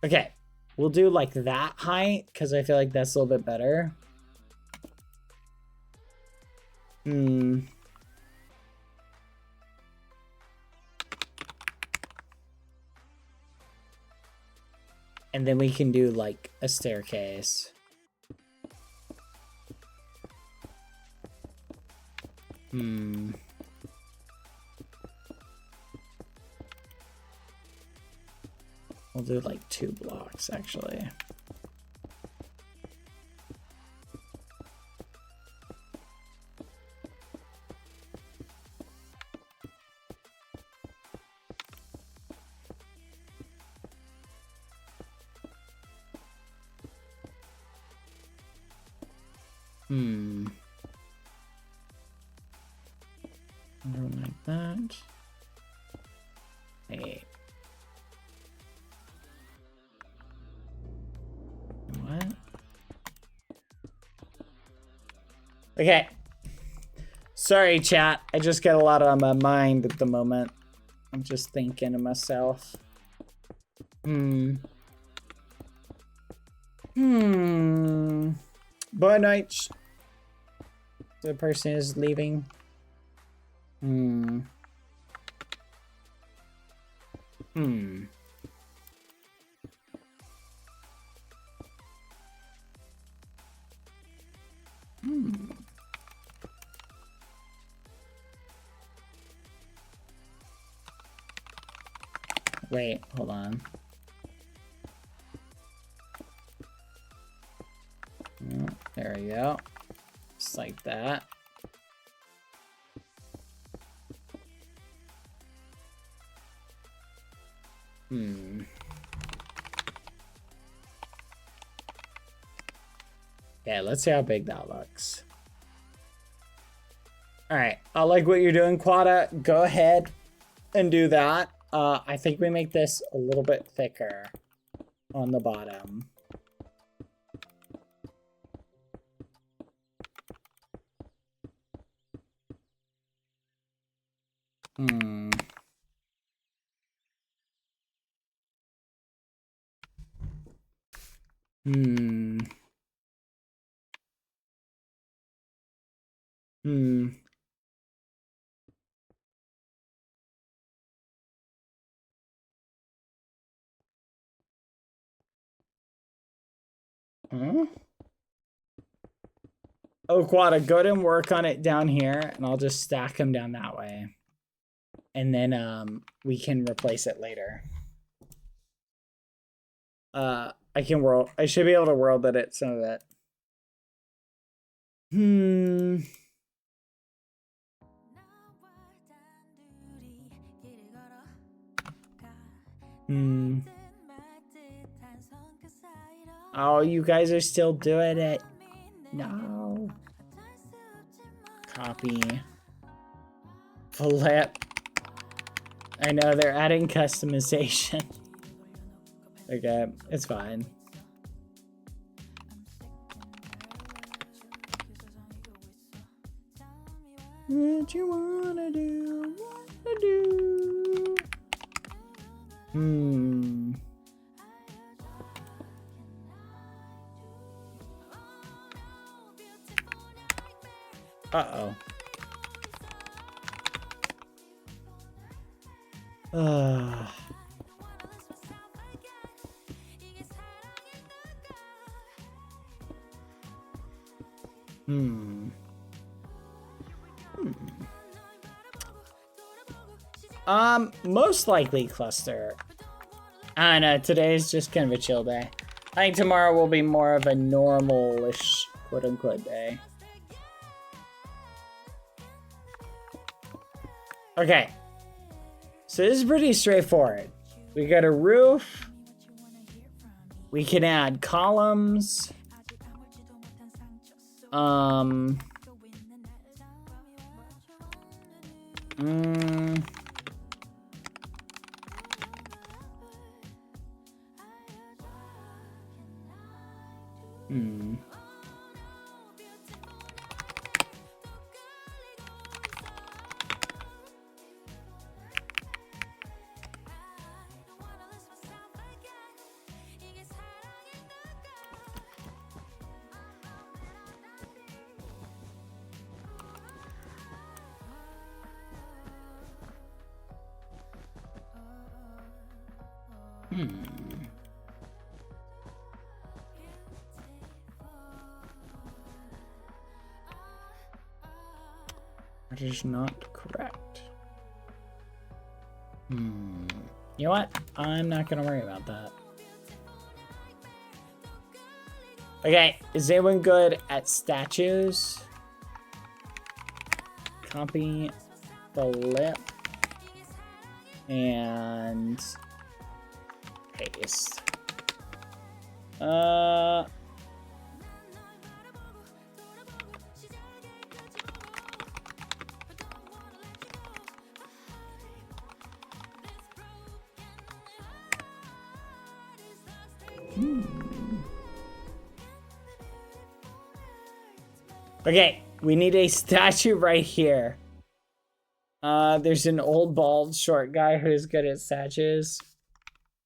Okay. We'll do like that height because I feel like that's a little bit better. And then we can do like a staircase. We'll do like 2 blocks actually. Hmm. I don't like that. Hey. What? Okay. Sorry, chat. I just got a lot on my mind at the moment. I'm just thinking to myself. Boy night. The person is leaving. Wait, hold on. There we go. Just like that. Yeah, let's see how big that looks. Alright, I like what you're doing, Quada. Go ahead and do that. I think we make this a little bit thicker on the bottom. Huh? Oh, Quada, go ahead and work on it down here, and I'll just stack them down that way. And then we can replace it later. I should be able to world edit some of it. Oh, you guys are still doing it. No. Copy. Flip. I know they're adding customization. Okay, it's fine. What you wanna do? Wanna do? Uh-oh. Most likely cluster. I don't know, today's just kind of a chill day. I think tomorrow will be more of a normal-ish, quote-unquote, day. Okay. So this is pretty straightforward. We got a roof. We can add columns. That is not correct. You know what? I'm not gonna worry about that. Okay, is anyone good at statues? Copy, flip, and paste. Okay, we need a statue right here. There's an old bald short guy who's good at statues.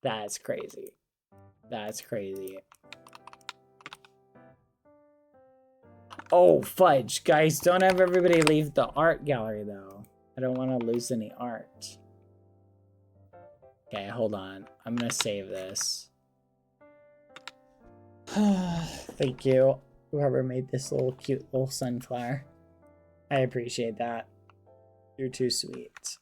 That's crazy. That's crazy. Oh, fudge. Guys, don't have everybody leave the art gallery, though. I don't want to lose any art. Okay, hold on. I'm going to save this. Thank you, whoever made this little cute little sunflower. I appreciate that. You're too sweet.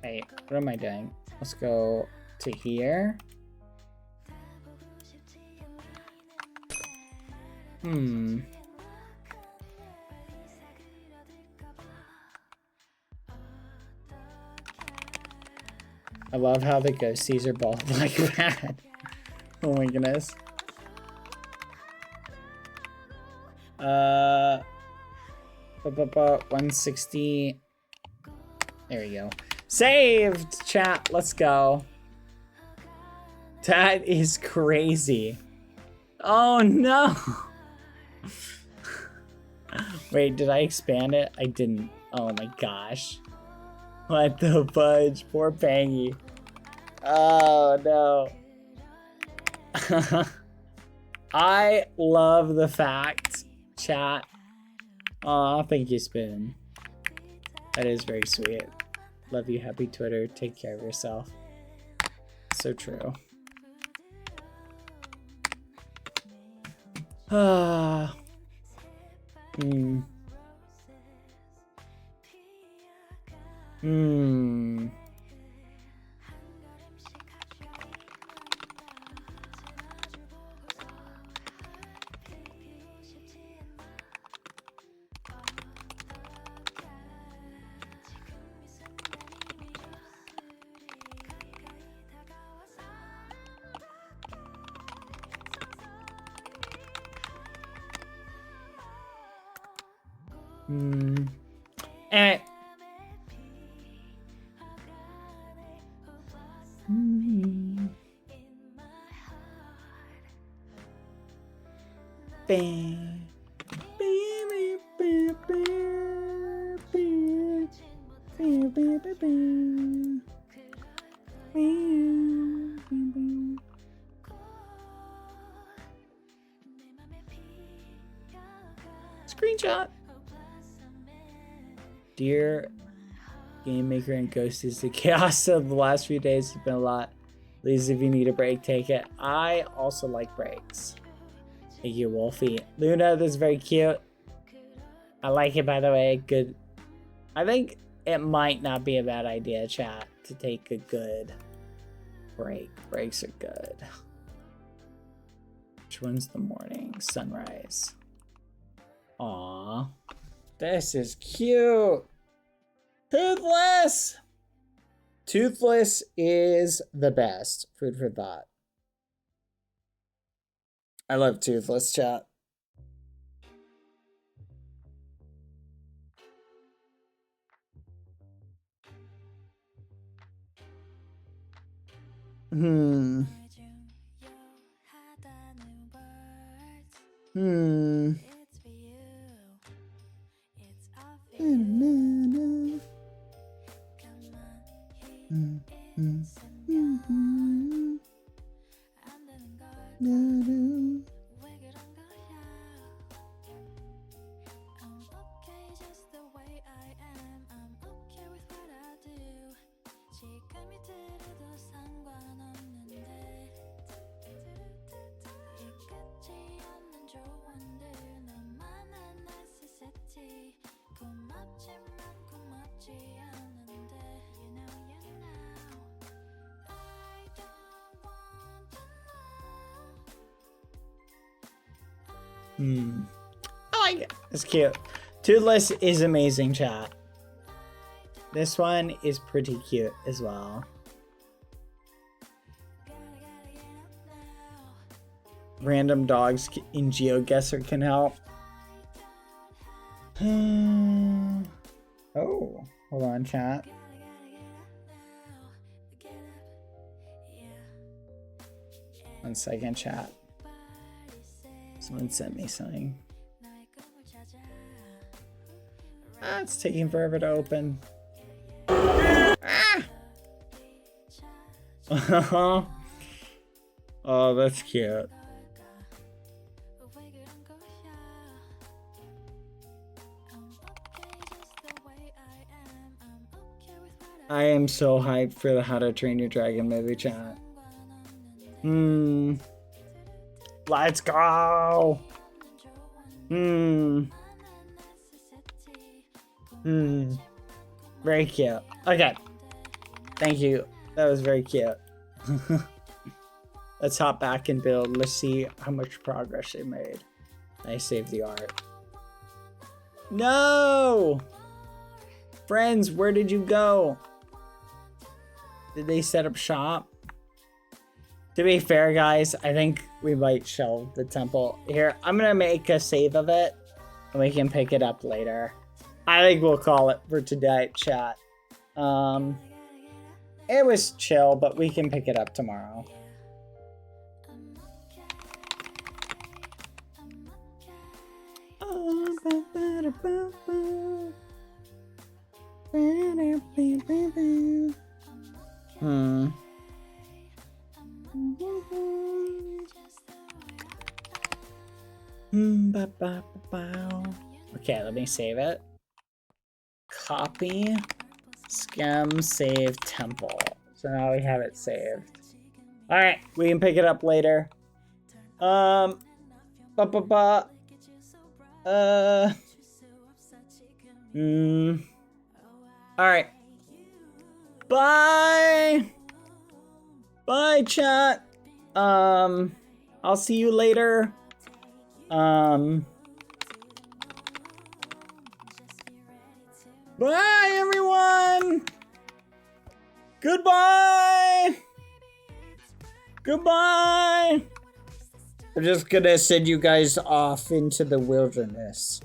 Wait, what am I doing? Let's go to here. I love how the ghosties are bald like that. Oh my goodness. 160. There we go. Saved, chat. Let's go. That is crazy. Oh no. Wait, did I expand it? I didn't. Oh my gosh. What the fudge? Poor Pangy. Oh no. I love the fact, chat. Aw, thank you, Spoon. That is very sweet. Love you, happy Twitter. Take care of yourself. So true. Ah. Eh. Screenshot. Dear Game Maker and Ghosties, the chaos of the last few days has been a lot. Please, if you need a break, take it. I also like breaks. Thank you, Wolfie. Luna, this is very cute. I like it, by the way. Good. I think it might not be a bad idea, chat, to take a good break. Breaks are good. Which one's the morning? Sunrise. Aw. This is cute. Toothless! Toothless is the best. Food for thought. I love Toothless, chat. I like it. It's cute. Toothless is amazing, chat. This one is pretty cute as well. Random dogs in GeoGuessr can help. Oh, hold on, chat. One second, chat. Someone sent me something. Ah, it's taking forever to open. Ah! Oh, that's cute. I am so hyped for the How to Train Your Dragon movie, chat. Let's go. Very cute. Okay. Thank you. That was very cute. Let's hop back and build. Let's see how much progress they made. I saved the art. No! Friends, where did you go? Did they set up shop? To be fair, guys, I think we might shelve the temple. Here, I'm gonna make a save of it, and we can pick it up later. I think we'll call it for today, chat. It was chill, but we can pick it up tomorrow. Okay, let me save it. Copy, scam, save, temple. So now we have it saved. All right, we can pick it up later. All right. Bye. Bye, chat. I'll see you later. Bye, everyone. Goodbye. Goodbye. I'm just gonna send you guys off into the wilderness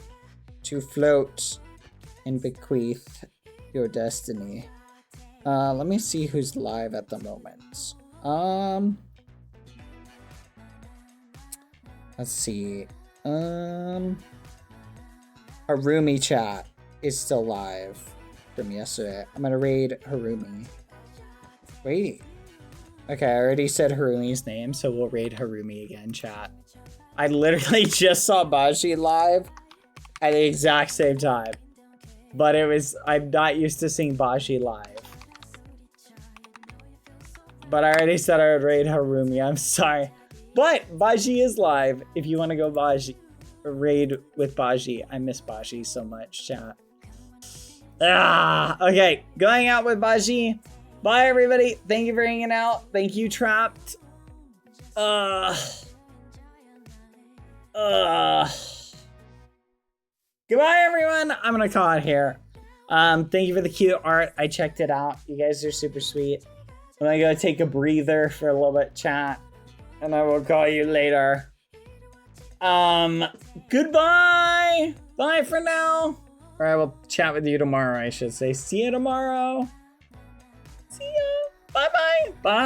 to float and bequeath your destiny. Let me see who's live at the moment. Let's see. Harumi chat is still live from yesterday. I'm gonna raid Harumi. Wait. Okay, I already said Harumi's name, so we'll raid Harumi again, chat. I literally just saw Baji live at the exact same time. But I'm not used to seeing Baji live. But I already said I would raid Harumi, I'm sorry. But Baji is live if you want to go raid with Baji. I miss Baji so much, chat. Okay, going out with Baji. Bye, everybody. Thank you for hanging out. Thank you, Trapped. Goodbye, everyone. I'm gonna call it here. Thank you for the cute art. I checked it out. You guys are super sweet. I'm gonna go take a breather for a little bit, chat. And I will call you later. Goodbye. Bye for now. Or I will chat with you tomorrow, I should say. See you tomorrow. See ya. Bye-bye. Bye.